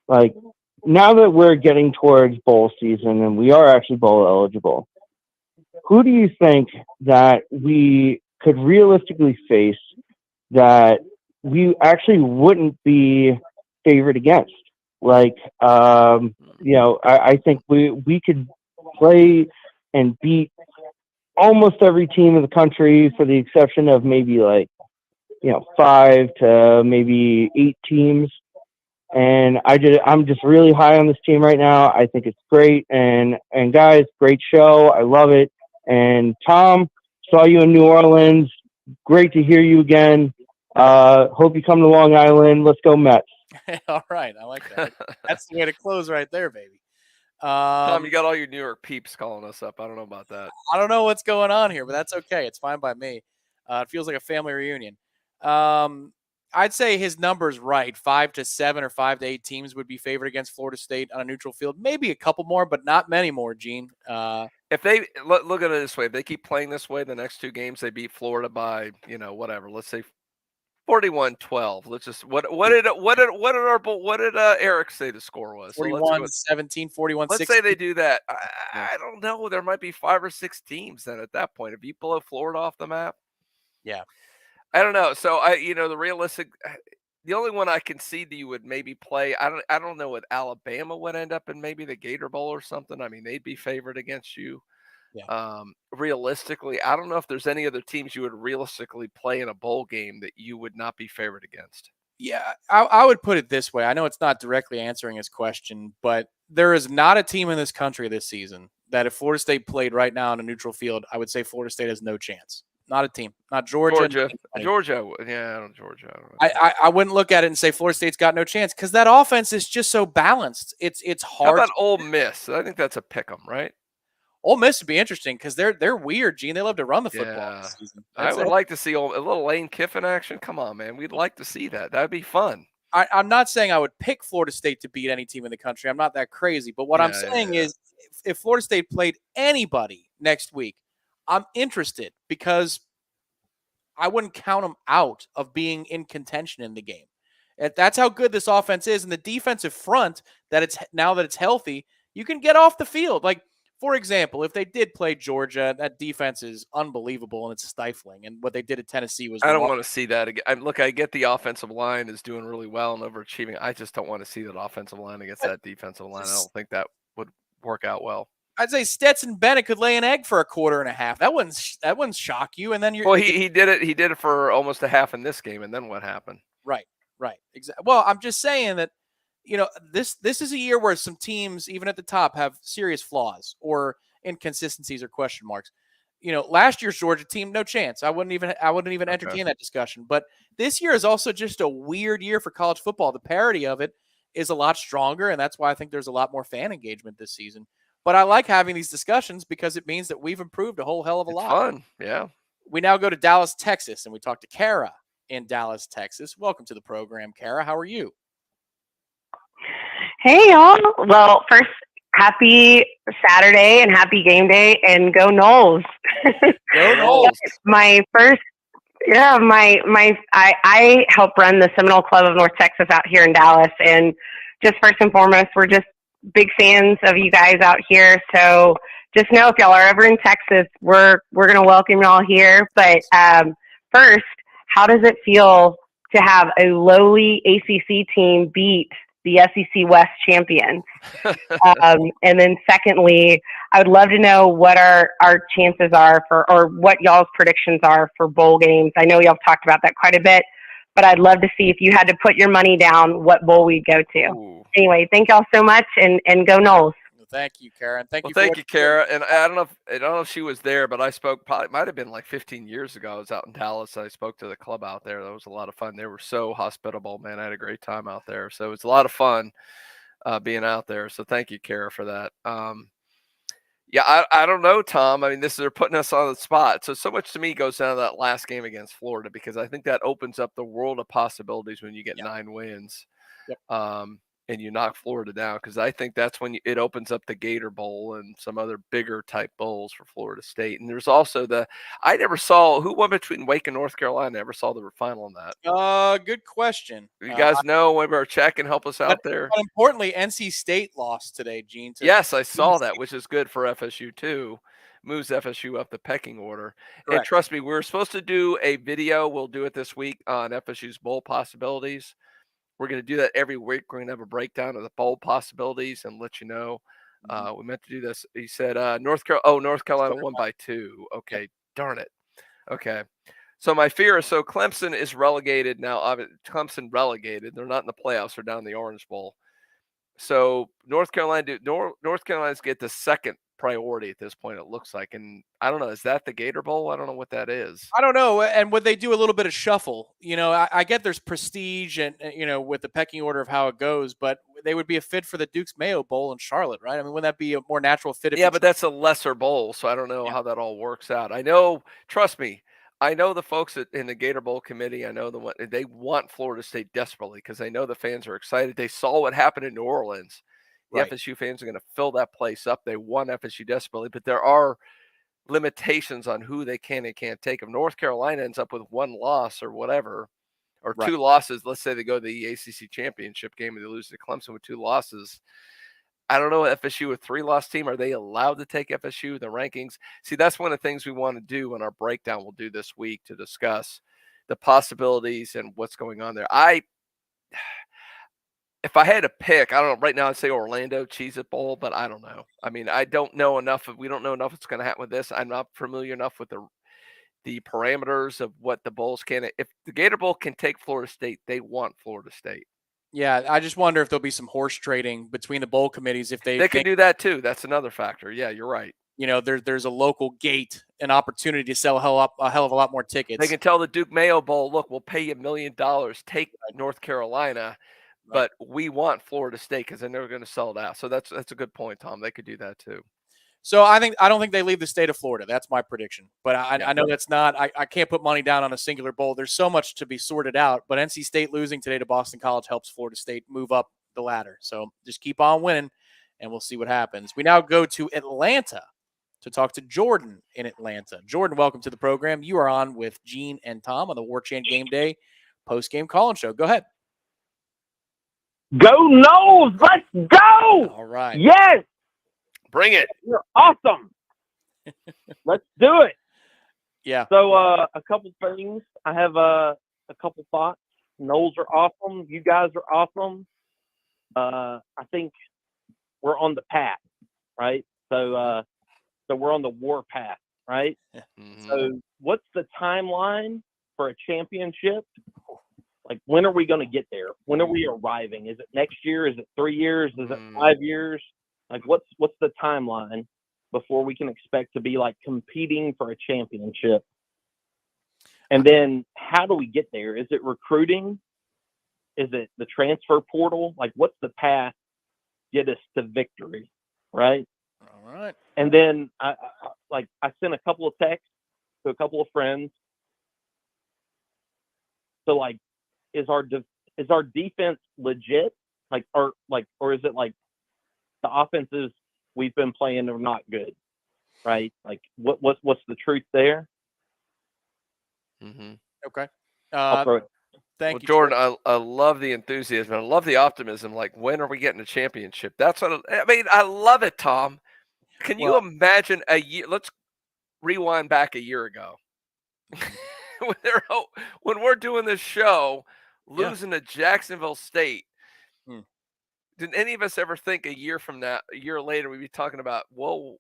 like, now that we're getting towards bowl season and we are actually bowl eligible, who do you think that we could realistically face that we actually wouldn't be favored against? Like, I think we could play and beat almost every team in the country, for the exception of maybe 5 to maybe 8 teams. And I'm just really high on this team right now. I think it's great. And guys, great show. I love it. And Tom, saw you in New Orleans. Great to hear you again. Hope you come to Long Island. Let's go Mets. All right. I like that. That's the way to close right there, baby. Tom, you got all your New York peeps calling us up. I don't know about that. I don't know what's going on here, but that's okay. It's fine by me. It feels like a family reunion. I'd say his number's right. 5 to 7 or 5 to 8 teams would be favored against Florida State on a neutral field. Maybe a couple more, but not many more, Gene. If they look at it this way, if they keep playing this way, the next 2 games they beat Florida by whatever. Let's say 41-12. Let's just what did Eric say the score was? 41-17, 41-16. Let's say they do that. I don't know. There might be 5 or 6 teams then at that point. If you blow Florida off the map, yeah. I don't know. So the only one I can see that you would maybe play, I don't know what Alabama would end up in, maybe the Gator Bowl or something. I mean, they'd be favored against you. Yeah. Realistically, I don't know if there's any other teams you would realistically play in a bowl game that you would not be favored against. Yeah, I would put it this way. I know it's not directly answering his question, but there is not a team in this country this season that if Florida State played right now on a neutral field, I would say Florida State has no chance. Not a team. Not Georgia. Georgia. Yeah, I don't Georgia. I don't know. I wouldn't look at it and say Florida State's got no chance, because that offense is just so balanced. It's hard. How about Ole Miss? I think that's a pick 'em, right? Ole Miss would be interesting because they're weird, Gene. They love to run the football this season. I would like to see a little Lane Kiffin action. Come on, man. We'd like to see that. That'd be fun. I'm not saying I would pick Florida State to beat any team in the country. I'm not that crazy. But what I'm saying is if Florida State played anybody next week, I'm interested, because I wouldn't count them out of being in contention in the game. That's how good this offense is. And the defensive front, now that it's healthy, you can get off the field. Like, for example, if they did play Georgia, that defense is unbelievable and it's stifling. And what they did at Tennessee was I don't want to see that again. Look, I get the offensive line is doing really well and overachieving. I just don't want to see that offensive line against that defensive line. I don't think that would work out well. I'd say Stetson Bennett could lay an egg for a quarter and a half. That wouldn't shock you. And then he did it. He did it for almost a half in this game. And then what happened? Right. Exactly. Well, I'm just saying that, this is a year where some teams, even at the top, have serious flaws or inconsistencies or question marks. Last year's Georgia team, no chance. I wouldn't even entertain that discussion. But this year is also just a weird year for college football. The parity of it is a lot stronger, and that's why I think there's a lot more fan engagement this season. But I like having these discussions because it means that we've improved a whole hell of a lot. Fun, yeah. We now go to Dallas, Texas, and we talk to Kara in Dallas, Texas. Welcome to the program, Kara. How are you? Hey, y'all. Well, first, happy Saturday and happy game day, and go Noles. Go Noles. I help run the Seminole Club of North Texas out here in Dallas, and just first and foremost, we're just big fans of you guys out here. So just know if y'all are ever in Texas, we're going to welcome y'all here. But first, how does it feel to have a lowly ACC team beat the SEC West champions? And then secondly, I would love to know what our chances are or what y'all's predictions are for bowl games. I know y'all talked about that quite a bit, but I'd love to see if you had to put your money down, what bowl we'd go to. Anyway, thank y'all so much, and go Noles. Thank you, Karen. Thank Well, you. For thank what you, you do. Kara. And I don't know if she was there, but I spoke. Probably might have been like 15 years ago. I was out in Dallas. I spoke to the club out there. That was a lot of fun. They were so hospitable, man. I had a great time out there. So it was a lot of fun being out there. So thank you, Kara, for that. Yeah, I don't know, Tom. I mean, they're putting us on the spot. So much to me goes down to that last game against Florida because I think that opens up the world of possibilities when you get 9 wins. And you knock Florida down because I think that's when it opens up the Gator Bowl and some other bigger type bowls for Florida State. And there's also I never saw who won between Wake and North Carolina. I never saw the final on that. Good question. You guys know, maybe our chat can help us out there. But importantly, NC State lost today, Gene. Yes, I saw that, which is good for FSU too. Moves FSU up the pecking order. Correct. And trust me, we were supposed to do a video. We'll do it this week on FSU's bowl possibilities. We're going to do that every week. We're going to have a breakdown of the bowl possibilities and let you know. We meant to do this. He said North Carolina won by 2. Okay, darn it. Okay. So my fear is Clemson is relegated now. Clemson relegated. They're not in the playoffs. They're down in the Orange Bowl. So North Carolina's get the second priority at this point, it looks like. And I don't know, is that the Gator Bowl? I don't know what that is. I don't know. And would they do a little bit of shuffle? I get there's prestige and, with the pecking order of how it goes, but they would be a fit for the Duke's Mayo Bowl in Charlotte, right? I mean, wouldn't that be a more natural fit? But that's a lesser bowl, so I don't know how that all works out. I know, trust me, I know the folks in the Gator Bowl committee. I know they want Florida State desperately because they know the fans are excited. They saw what happened in New Orleans. The FSU fans are going to fill that place up. They want FSU desperately, but there are limitations on who they can and can't take. If North Carolina ends up with 1 loss or whatever, or 2 losses, let's say they go to the ACC championship game and they lose to Clemson with 2 losses. I don't know, FSU a 3-loss team. Are they allowed to take FSU, the rankings? See, that's one of the things we want to do in our breakdown we'll do this week to discuss the possibilities and what's going on there. If I had to pick, I don't know, right now I'd say Orlando Cheez-It Bowl, but I don't know. I mean, we don't know enough what's going to happen with this. I'm not familiar enough with the parameters of what the bowls can. If the Gator Bowl can take Florida State, they want Florida State. Yeah, I just wonder if there'll be some horse trading between the bowl committees if they can do that too. That's another factor. Yeah, you're right. There's a local gate, an opportunity to sell a hell of a lot more tickets. They can tell the Duke Mayo Bowl, look, we'll pay you $1 million, take North Carolina, but we want Florida State because then they're going to sell it out. So that's a good point, Tom. They could do that too. So I don't think they leave the state of Florida. That's my prediction. But I know that's not. I can't put money down on a singular bowl. There's so much to be sorted out. But NC State losing today to Boston College helps Florida State move up the ladder. So just keep on winning, and we'll see what happens. We now go to Atlanta to talk to Jordan in Atlanta. Jordan, welcome to the program. You are on with Gene and Tom on the Warchant GameDay post-game call-in show. Go ahead. Go Noles! Let's go! All right. Yes! Bring it. You're awesome. Let's do it. Yeah. So a couple things. I have a couple thoughts. Noles are awesome. You guys are awesome. I think we're on the path, right? So we're on the war path, right? Mm-hmm. So what's the timeline for a championship? Like, when are we going to get there? When are we arriving? Is it next year? Is it 3 years? Is it 5 years? Like, what's the timeline before we can expect to be like competing for a championship? And then how do we get there? Is it recruiting? Is it the transfer portal? Like, what's the path to get us to victory? Right. All right. And then I sent a couple of texts to a couple of friends. So like, is our defense legit? Or is it like the offenses we've been playing are not good, right? Like, what's the truth there? Mm-hmm. Okay. Thank you, Jordan. I love the enthusiasm. I love the optimism. Like, when are we getting a championship? That's what I mean. I love it, Tom. Can you imagine a year? Let's rewind back a year ago. When we're doing this show, losing to Jacksonville State. Did any of us ever think a year later, we'd be talking about, whoa,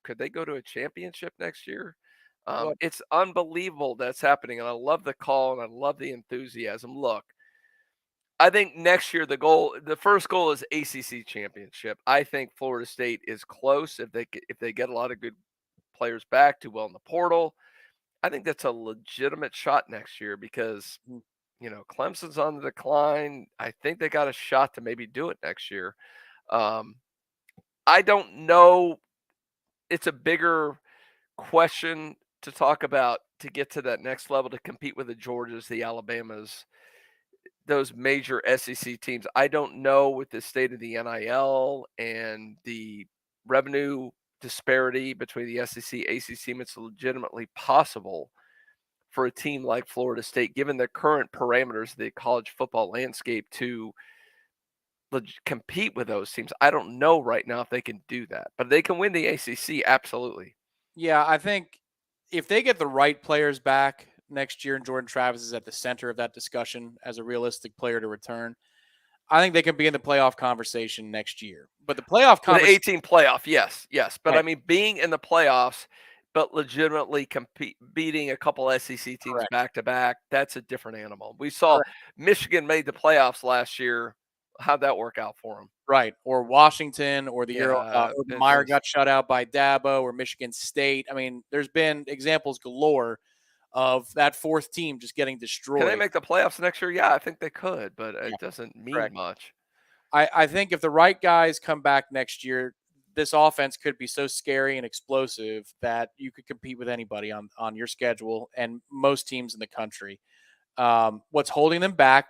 could they go to a championship next year? It's unbelievable that's happening. And I love the call and I love the enthusiasm. Look, I think next year the first goal is ACC championship. I think Florida State is close if they get a lot of good players back, do well in the portal. I think that's a legitimate shot next year because Clemson's on the decline. I think they got a shot to maybe do it next year. I don't know. It's a bigger question to talk about to get to that next level to compete with the Georgias, the Alabamas, those major SEC teams. I don't know with the state of the NIL and the revenue disparity between the SEC, ACC, if it's legitimately possible for a team like Florida State, given the current parameters of the college football landscape, to compete with those teams. I don't know right now if they can do that, but they can win the ACC, absolutely. Yeah, I think if they get the right players back next year and Jordan Travis is at the center of that discussion as a realistic player to return, I think they can be in the playoff conversation next year. But the playoff conversation, the 18 playoff, yes. But right. I mean, being in the playoffs, but legitimately beating a couple SEC teams back to back, that's a different animal. We saw Michigan made the playoffs last year. How'd that work out for them? Right. Or Washington, or the year Urban Meyer got shut out by Dabo, or Michigan State. I mean, there's been examples galore of that fourth team just getting destroyed. Can they make the playoffs next year? Yeah, I think they could, but it doesn't mean much. I think if the right guys come back next year, this offense could be so scary and explosive that you could compete with anybody on your schedule and most teams in the country. What's holding them back?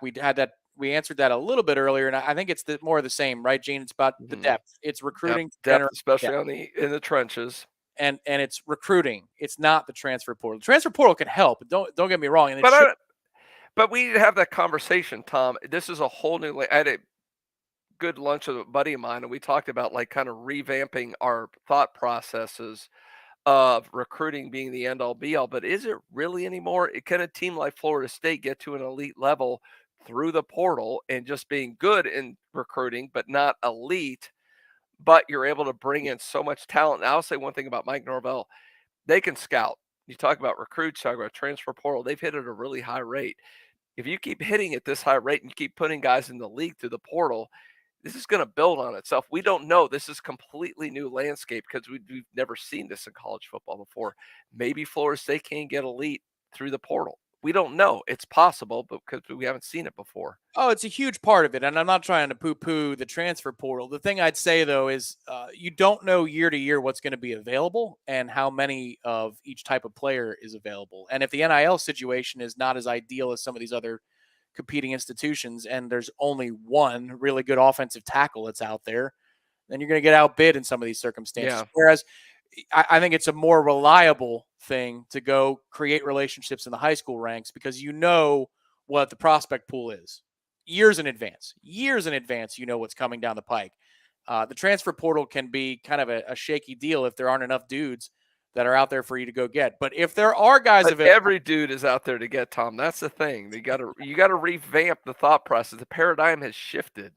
We answered that a little bit earlier, and I think it's more of the same, right, Gene? It's about the depth. It's recruiting, depth, especially in the trenches, and it's recruiting. It's not the transfer portal. The transfer portal can help. Don't get me wrong. But we need to have that conversation, Tom. This is a whole new. I had a good lunch with a buddy of mine, and we talked about kind of revamping our thought processes of recruiting being the end all be all. But is it really anymore? Can a team like Florida State get to an elite level through the portal and just being good in recruiting, but not elite, but you're able to bring in so much talent? And I'll say one thing about Mike Norvell. They can scout. You talk about recruits, talk about transfer portal. They've hit at a really high rate. If you keep hitting at this high rate and you keep putting guys in the league through the portal, this is going to build on itself. We don't know. This is completely new landscape because we've never seen this in college football before. Maybe Florida State can get elite through the portal. We don't know. It's possible, but because we haven't seen it before. Oh, it's a huge part of it, and I'm not trying to poo-poo the transfer portal. The thing I'd say, though, is you don't know year to year what's going to be available and how many of each type of player is available. And if the NIL situation is not as ideal as some of these other competing institutions and there's only one really good offensive tackle that's out there, then you're going to get outbid in some of these circumstances. Yeah. Whereas I think it's a more reliable thing to go create relationships in the high school ranks because you know what the prospect pool is years in advance, you know what's coming down the pike. The transfer portal can be kind of a shaky deal if there aren't enough dudes that are out there for you to go get. But if there are guys available, every dude is out there to get, Tom. That's the thing. You got to revamp the thought process. The paradigm has shifted.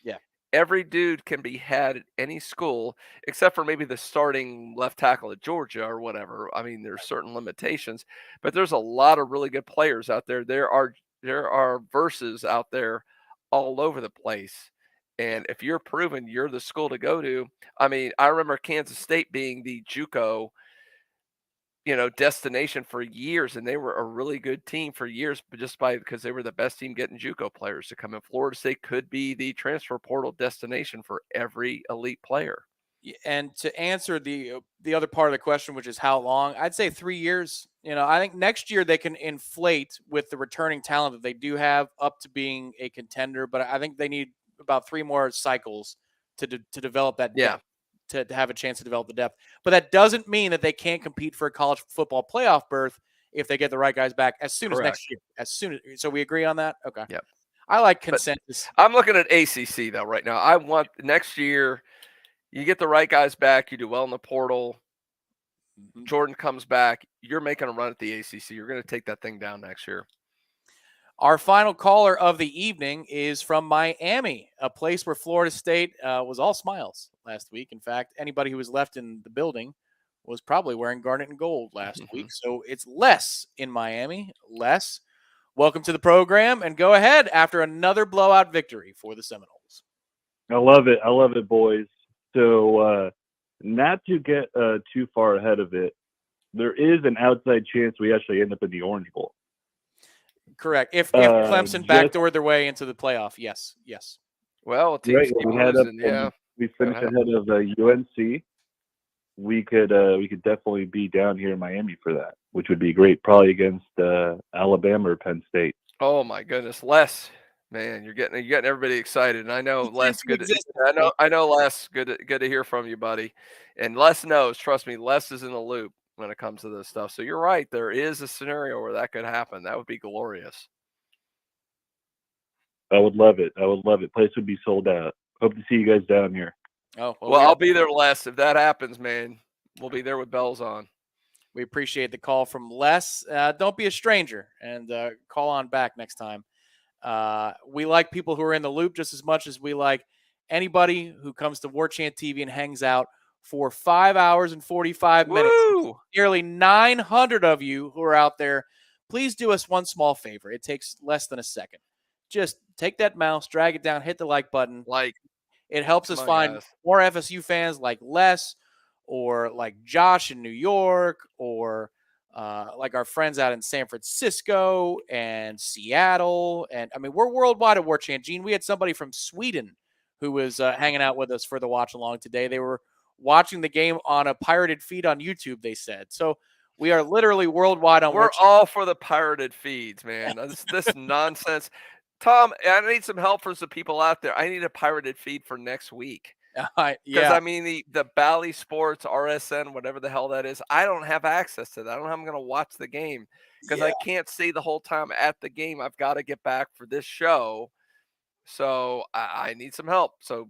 Yeah. Every dude can be had at any school except for maybe the starting left tackle at Georgia or whatever. I mean, there's certain limitations, but there's a lot of really good players out there. There are verses out there all over the place. And if you're proven you're the school to go to, I mean, I remember Kansas State being the JUCO destination for years, and they were a really good team for years, but because they were the best team getting JUCO players to come in. Florida State could be the transfer portal destination for every elite player. And to answer the other part of the question, which is how long, I'd say 3 years. I think next year they can inflate with the returning talent that they do have up to being a contender, but I think they need about 3 more cycles to develop that depth. To have a chance to develop the depth. But that doesn't mean that they can't compete for a college football playoff berth if they get the right guys back as soon as next year. So we agree on that? Okay. Yep. I like consensus. But I'm looking at ACC, though, right now. I want next year, you get the right guys back, you do well in the portal, Jordan comes back, you're making a run at the ACC. You're going to take that thing down next year. Our final caller of the evening is from Miami, a place where Florida State was all smiles last week. In fact, anybody who was left in the building was probably wearing garnet and gold last week. So it's Les in Miami. Les, welcome to the program, and go ahead after another blowout victory for the Seminoles. I love it. I love it, boys. So not to get too far ahead of it, there is an outside chance we actually end up in the Orange Bowl. Correct. If Clemson backdoored their way into the playoff, yes. Well, teams keep losing, we finished ahead of UNC. We could definitely be down here in Miami for that, which would be great. Probably against Alabama or Penn State. Oh my goodness, Les, man, you're getting everybody excited. And I know Les, I know Les, good to hear from you, buddy. And Les knows, trust me, Les is in the loop when it comes to this stuff. So you're right, there is a scenario where that could happen. That would be glorious. I would love it. Place would be sold out. Hope to see you guys down here. Oh, well, I'll be there, Les. If that happens, man, we'll be there with bells on. We appreciate the call from Les. Don't be a stranger and call on back next time. We like people who are in the loop just as much as we like anybody who comes to Warchant TV and hangs out for 5 hours and 45 minutes. Woo! Nearly 900 of you who are out there. Please do us one small favor. It takes less than a second. Just take that mouse, drag it down, hit the like button. It helps us find more FSU fans like Les or like Josh in New York or like our friends out in San Francisco and Seattle. And I mean, we're worldwide at Warchant. Gene, we had somebody from Sweden who was hanging out with us for the watch along today. They were watching the game on a pirated feed on YouTube, they said. So we are literally worldwide on We're Warchant. all for the pirated feeds, man. This nonsense. Tom, I need some help for some people out there. I need a pirated feed for next week. Because, I mean, the Bally Sports, RSN, whatever the hell that is, I don't have access to that. I don't know how I'm going to watch the game because I can't stay the whole time at the game. I've got to get back for this show. So I need some help. So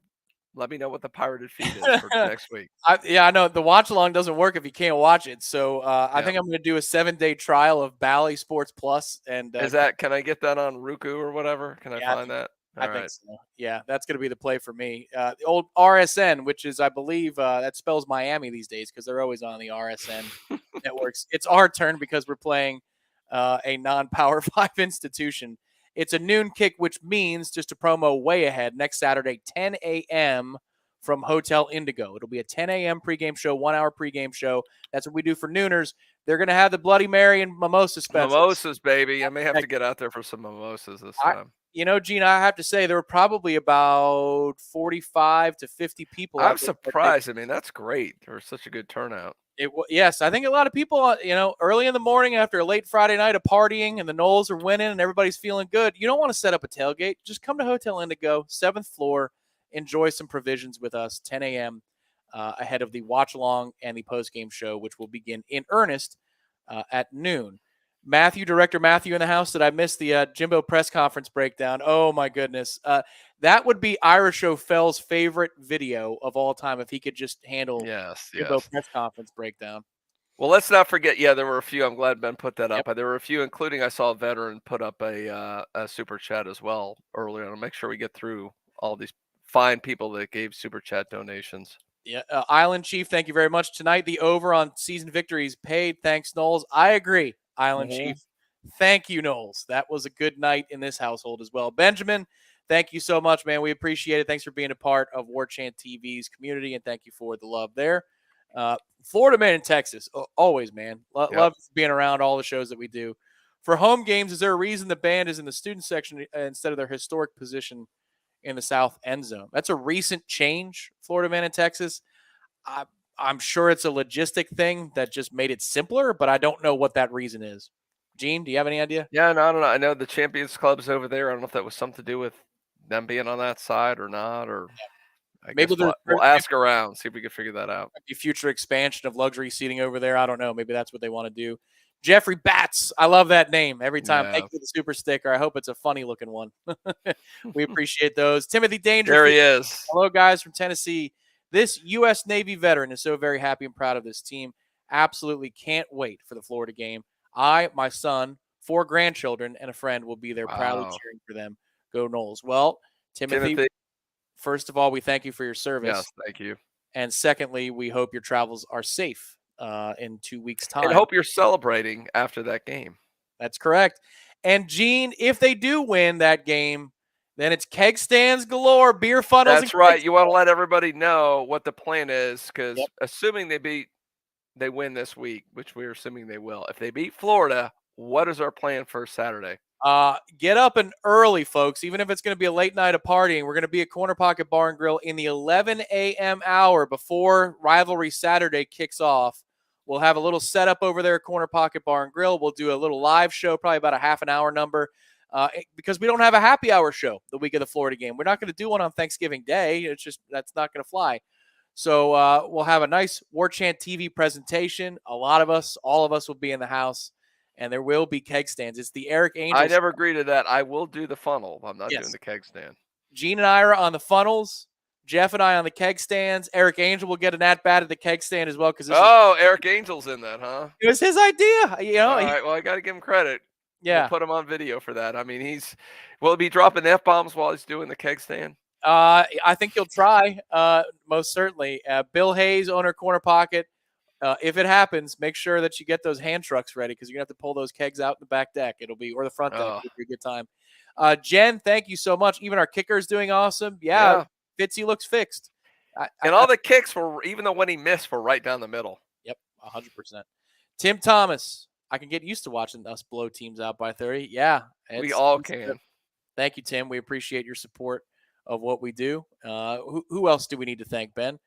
let me know what the pirated feed is for next week. I know the watch along doesn't work if you can't watch it. So I think I'm going to do a 7-day trial of Bally Sports Plus. And can I get that on Roku or whatever? Can I find that? I think so. Yeah, that's going to be the play for me. The old RSN, which is, I believe, that spells Miami these days because they're always on the RSN networks. It's our turn because we're playing a non-Power 5 institution. It's a noon kick, which means, just a promo way ahead, next Saturday, 10 a.m. from Hotel Indigo. It'll be a 10 a.m. pregame show, 1 hour pregame show. That's what we do for nooners. They're going to have the Bloody Mary and mimosa specials. Mimosas, baby. I may have to get out there for some mimosas this time. Gene, I have to say there were probably about 45 to 50 people. I'm surprised. I mean, that's great. There was such a good turnout. Yes, I think a lot of people, early in the morning after a late Friday night of partying and the Noles are winning and everybody's feeling good, you don't want to set up a tailgate. Just come to Hotel Indigo, 7th floor, enjoy some provisions with us, 10 a.m. Ahead of the watch-along and the post-game show, which will begin in earnest at noon. Director Matthew in the house. Did I miss the Jimbo press conference breakdown? Oh, my goodness. That would be Irish O'Fell's favorite video of all time if he could just handle Jimbo press conference breakdown. Well, let's not forget, there were a few. I'm glad Ben put that up. There were a few, including I saw a veteran put up a super chat as well earlier. I'll make sure we get through all these fine people that gave super chat donations. Yeah, Island Chief, thank you very much. Tonight, the over on season victories paid. Thanks, Noles. I agree, Island Chief. Thank you, Noles. That was a good night in this household as well. Benjamin, thank you so much, man. We appreciate it. Thanks for being a part of Warchant TV's community, and thank you for the love there. Florida man in Texas, always, man. Love being around all the shows that we do. For home games, is there a reason the band is in the student section instead of their historic position in the south end zone? That's a recent change, Florida man in Texas. I'm sure it's a logistic thing that just made it simpler, but I don't know what that reason is. Gene, do you have any idea? Yeah, no, I don't know. I know the Champions Club's over there. I don't know if that was something to do with them being on that side or not, or maybe we'll ask around, see if we can figure that out. Maybe future expansion of luxury seating over there. I don't know. Maybe that's what they want to do. Jeffrey Batts. I love that name. Every time. Thank you for the super sticker. I hope it's a funny looking one. We appreciate those. Timothy Danger. There he is. Hello, guys from Tennessee. This U.S. Navy veteran is so very happy and proud of this team. Absolutely can't wait for the Florida game. I, my son, 4 grandchildren, and a friend will be there proudly cheering for them. Go Noles. Well, Timothy, first of all, we thank you for your service. Yes, thank you. And secondly, we hope your travels are safe in 2 weeks' time. And hope you're celebrating after that game. That's correct. And Gene, if they do win that game, then it's keg stands galore, beer funnels. That's right. You want to let everybody know what the plan is, because assuming they win this week, which we're assuming they will. If they beat Florida, what is our plan for Saturday? Get up and early, folks. Even if it's going to be a late night of partying, we're going to be at Corner Pocket Bar and Grill in the 11 a.m. hour before Rivalry Saturday kicks off. We'll have a little setup over there at Corner Pocket Bar and Grill. We'll do a little live show, probably about a half an hour number, because we don't have a happy hour show the week of the Florida game. We're not going to do one on Thanksgiving Day. It's just that's not going to fly. So we'll have a nice Warchant TV presentation. All of us will be in the house. And there will be keg stands. It's the Eric Angel. I never agree to that. I will do the funnel. I'm not doing the keg stand. Gene and Ira on the funnels. Jeff and I on the keg stands. Eric Angel will get an at-bat at the keg stand as well. Eric Angel's in that, huh? It was his idea. All right, well, I got to give him credit. Yeah. We'll put him on video for that. I mean, will he be dropping F-bombs while he's doing the keg stand? I think he'll try, most certainly. Bill Hayes, owner Corner Pocket. If it happens, make sure that you get those hand trucks ready, because you're going to have to pull those kegs out in the back deck. Or the front deck. It'll be a good time. Jen, thank you so much. Even our kicker is doing awesome. Yeah. Fitzy looks fixed. All the kicks were, even though when he missed, were right down the middle. Yep, 100%. Tim Thomas, I can get used to watching us blow teams out by 30. Yeah. We all can. Good. Thank you, Tim. We appreciate your support of what we do. Who else do we need to thank, Ben?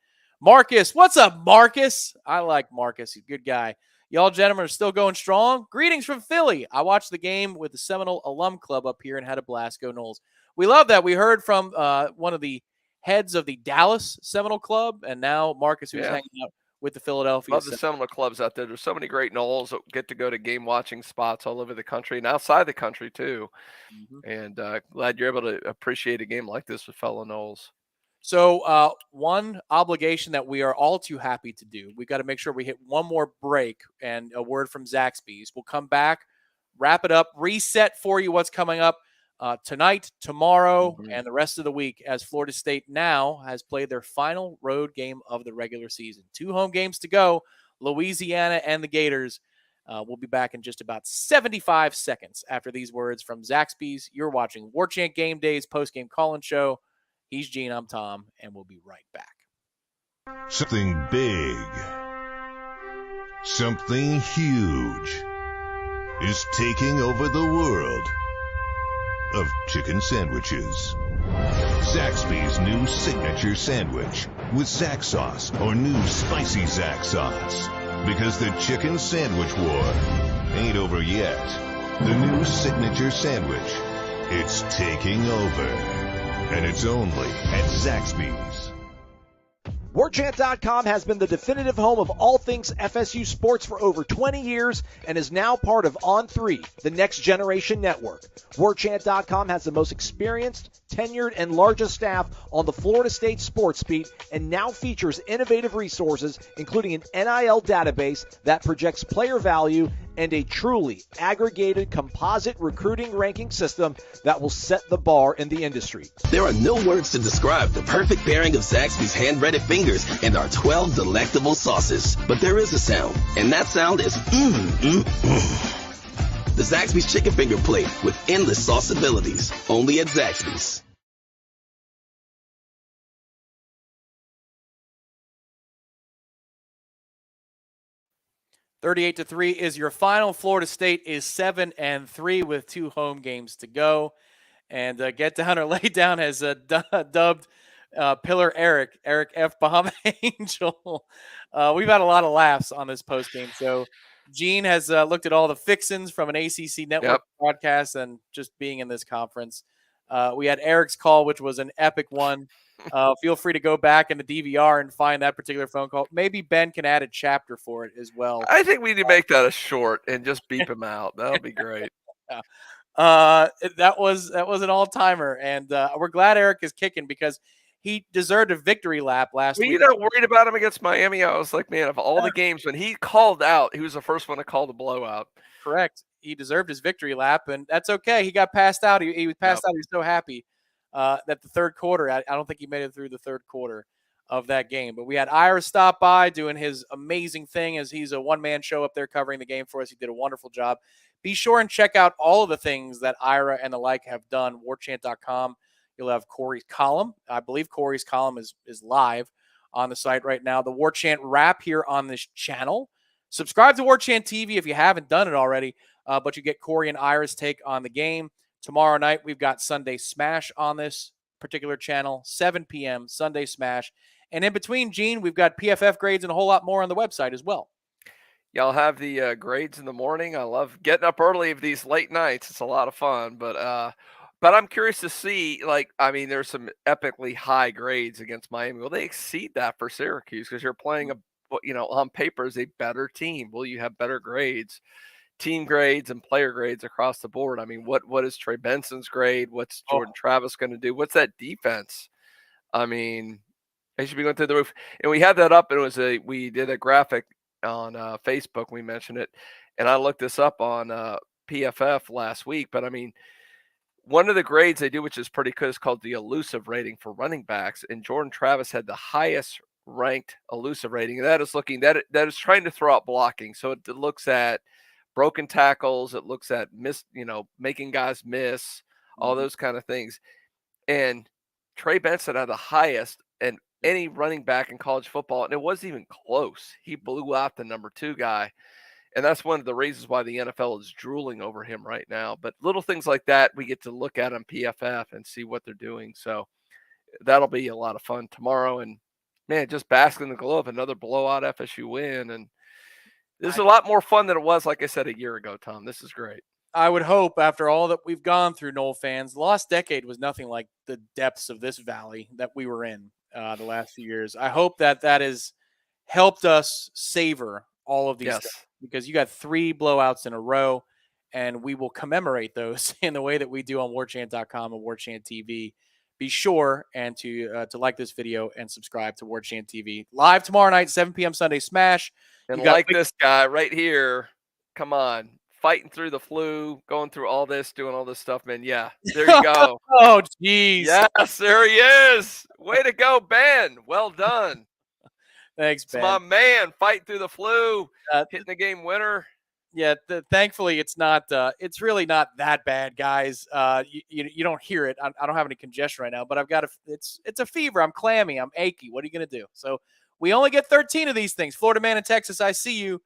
Marcus, what's up, Marcus? I like Marcus. He's a good guy. Y'all gentlemen are still going strong. Greetings from Philly. I watched the game with the Seminole Alum Club up here and had a blast. Go Noles. We love that. We heard from one of the heads of the Dallas Seminole Club, and now Marcus, who's hanging out with the Philadelphia. Love the Seminole clubs out there. There's so many great Noles that get to go to game watching spots all over the country and outside the country too. And glad you're able to appreciate a game like this with fellow Noles. So one obligation that we are all too happy to do, we've got to make sure we hit one more break and a word from Zaxby's. We'll come back, wrap it up, reset for you what's coming up tonight, tomorrow, and the rest of the week, as Florida State now has played their final road game of the regular season. 2 home games to go, Louisiana and the Gators. We'll be back in just about 75 seconds after these words from Zaxby's. You're watching Warchant Game Day's post-game call-in show. He's Gene, I'm Tom, and we'll be right back. Something big, something huge is taking over the world of chicken sandwiches. Zaxby's new signature sandwich with Zax sauce or new spicy Zax sauce. Because the chicken sandwich war ain't over yet. The new signature sandwich, it's taking over. And it's only at Zaxby's. Warchant.com has been the definitive home of all things FSU sports for over 20 years and is now part of On3, the next generation network. Warchant.com has the most experienced, tenured, and largest staff on the Florida State sports beat and now features innovative resources, including an NIL database that projects player value and a truly aggregated composite recruiting ranking system that will set the bar in the industry. There are no words to describe the perfect pairing of Zaxby's hand-breaded fingers and our 12 delectable sauces. But there is a sound, and that sound is The Zaxby's Chicken Finger Plate with endless sauce abilities. Only at Zaxby's. $38-3 is your final. Florida State is 7-3 with 2 home games to go. And Get Down or Lay Down has dubbed Pillar Eric F. Bomb Angel. We've had a lot of laughs on this postgame show. Gene has looked at all the fixins from an ACC network broadcast and just being in this conference. We had Eric's call, which was an epic one. Feel free to go back in the DVR and find that particular phone call. Maybe Ben can add a chapter for it as well. I think we need to make that a short and just beep him out. That'll be great. That was an all-timer, and we're glad Eric is kicking because he deserved a victory lap last week. You're not worried about him against Miami. I was like, man, of all the games, when he called out, he was the first one to call the blowout. Correct. He deserved his victory lap, and that's okay. He got passed out. He was passed out. He was so happy that the third quarter, I don't think he made it through the third quarter. of that game. But we had Ira stop by doing his amazing thing as he's a one-man show up there covering the game for us. He did a wonderful job. Be sure and check out all of the things that Ira and the like have done, warchant.com. You'll have Corey's column. I believe Corey's column is live on the site right now. The Warchant wrap here on this channel. Subscribe to Warchant TV if you haven't done it already, but you get Corey and Ira's take on the game. Tomorrow night, we've got Sunday Smash on this particular channel, 7 p.m., Sunday Smash. And in between, Gene, we've got PFF grades and a whole lot more on the website as well. Yeah, I'll have the grades in the morning. I love getting up early of these late nights. It's a lot of fun. But I'm curious to see, there's some epically high grades against Miami. Will they exceed that for Syracuse? Because you're playing on paper is a better team. Will you have better grades? Team grades and player grades across the board. I mean, what is Trey Benson's grade? What's Jordan Travis going to do? What's that defense? I mean, they should be going through the roof. And we had that up, and we did a graphic on Facebook. We mentioned it, and I looked this up on PFF last week. But I mean, one of the grades they do, which is pretty good, is called the elusive rating for running backs. And Jordan Travis had the highest ranked elusive rating. And that is trying to throw out blocking. So it looks at broken tackles. It looks at making guys miss, all those kind of things. And Trey Benson had the highest and any running back in college football, and it wasn't even close. He blew out the number 2 guy, and that's one of the reasons why the NFL is drooling over him right now. But little things like that, we get to look at on PFF and see what they're doing. So that'll be a lot of fun tomorrow. And, man, just bask in the glow of another blowout FSU win. And this is a lot more fun than it was, like I said, a year ago, Tom. This is great. I would hope after all that we've gone through, Nole fans, the last decade was nothing like the depths of this valley that we were in the last few years. I hope that has helped us savor all of these things, because you got 3 blowouts in a row, and we will commemorate those in the way that we do on warchant.com and Warchant TV. Be sure and to like this video and subscribe to Warchant TV. Live tomorrow night, 7 p.m. Sunday Smash. And this guy right here, come on, fighting through the flu, going through all this, doing all this stuff, man. Yeah, there you go. Oh, geez. Yes, there he is. Way to go, Ben. Well done. Thanks, Ben. It's my man, fighting through the flu, hitting the game winner. Yeah, thankfully it's not. It's really not that bad, guys. You don't hear it. I don't have any congestion right now, but I've got it's a fever. I'm clammy. I'm achy. What are you gonna do? So we only get 13 of these things. Florida man in Texas, I see you.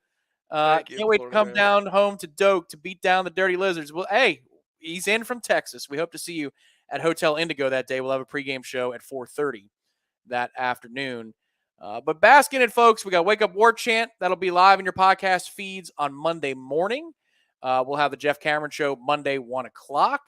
Can't wait to come down home to Doak to beat down the Dirty Lizards. Well, hey, he's in from Texas. We hope to see you at Hotel Indigo that day. We'll have a pregame show at 4:30 that afternoon. But bask in it, folks. We got Wake Up War Chant. That'll be live in your podcast feeds on Monday morning. We'll have the Jeff Cameron Show Monday, 1 o'clock.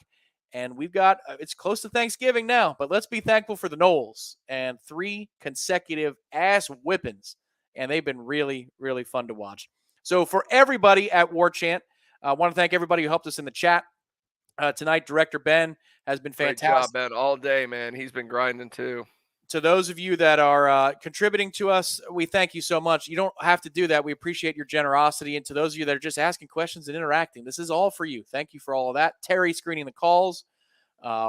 And we've got, it's close to Thanksgiving now, but let's be thankful for the Noles and 3 consecutive ass whippings. And they've been really, really fun to watch. So for everybody at War Chant, I want to thank everybody who helped us in the chat tonight. Director Ben has been fantastic. Great job, Ben, all day, man. He's been grinding too. To those of you that are contributing to us, we thank you so much. You don't have to do that. We appreciate your generosity. And to those of you that are just asking questions and interacting, this is all for you. Thank you for all of that. Terry screening the calls.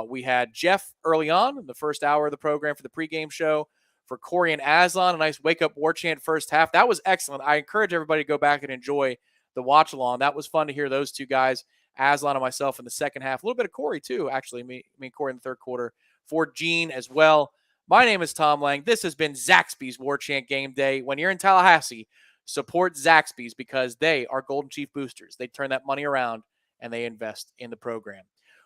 We had Jeff early on in the first hour of the program for the pregame show. For Corey and Aslan, a nice wake-up War Chant first half. That was excellent. I encourage everybody to go back and enjoy the watch-along. That was fun to hear those 2 guys, Aslan and myself, in the second half. A little bit of Corey, too, actually. Me and Corey in the third quarter. For Gene as well. My name is Tom Lang. This has been Zaxby's Warchant Game Day. When you're in Tallahassee, support Zaxby's because they are Golden Chief boosters. They turn that money around and they invest in the program.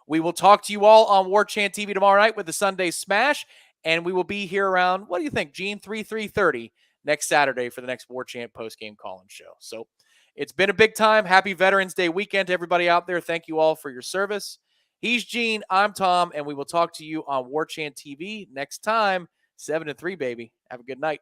We will talk to you all on Warchant TV tomorrow night with the Sunday Smash, and we will be here around, what do you think, Gene, 3:30 next Saturday for the next Warchant postgame call-in show. So it's been a big time. Happy Veterans Day weekend to everybody out there. Thank you all for your service. He's Gene, I'm Tom, and we will talk to you on Warchant TV next time, 7-3, baby. Have a good night.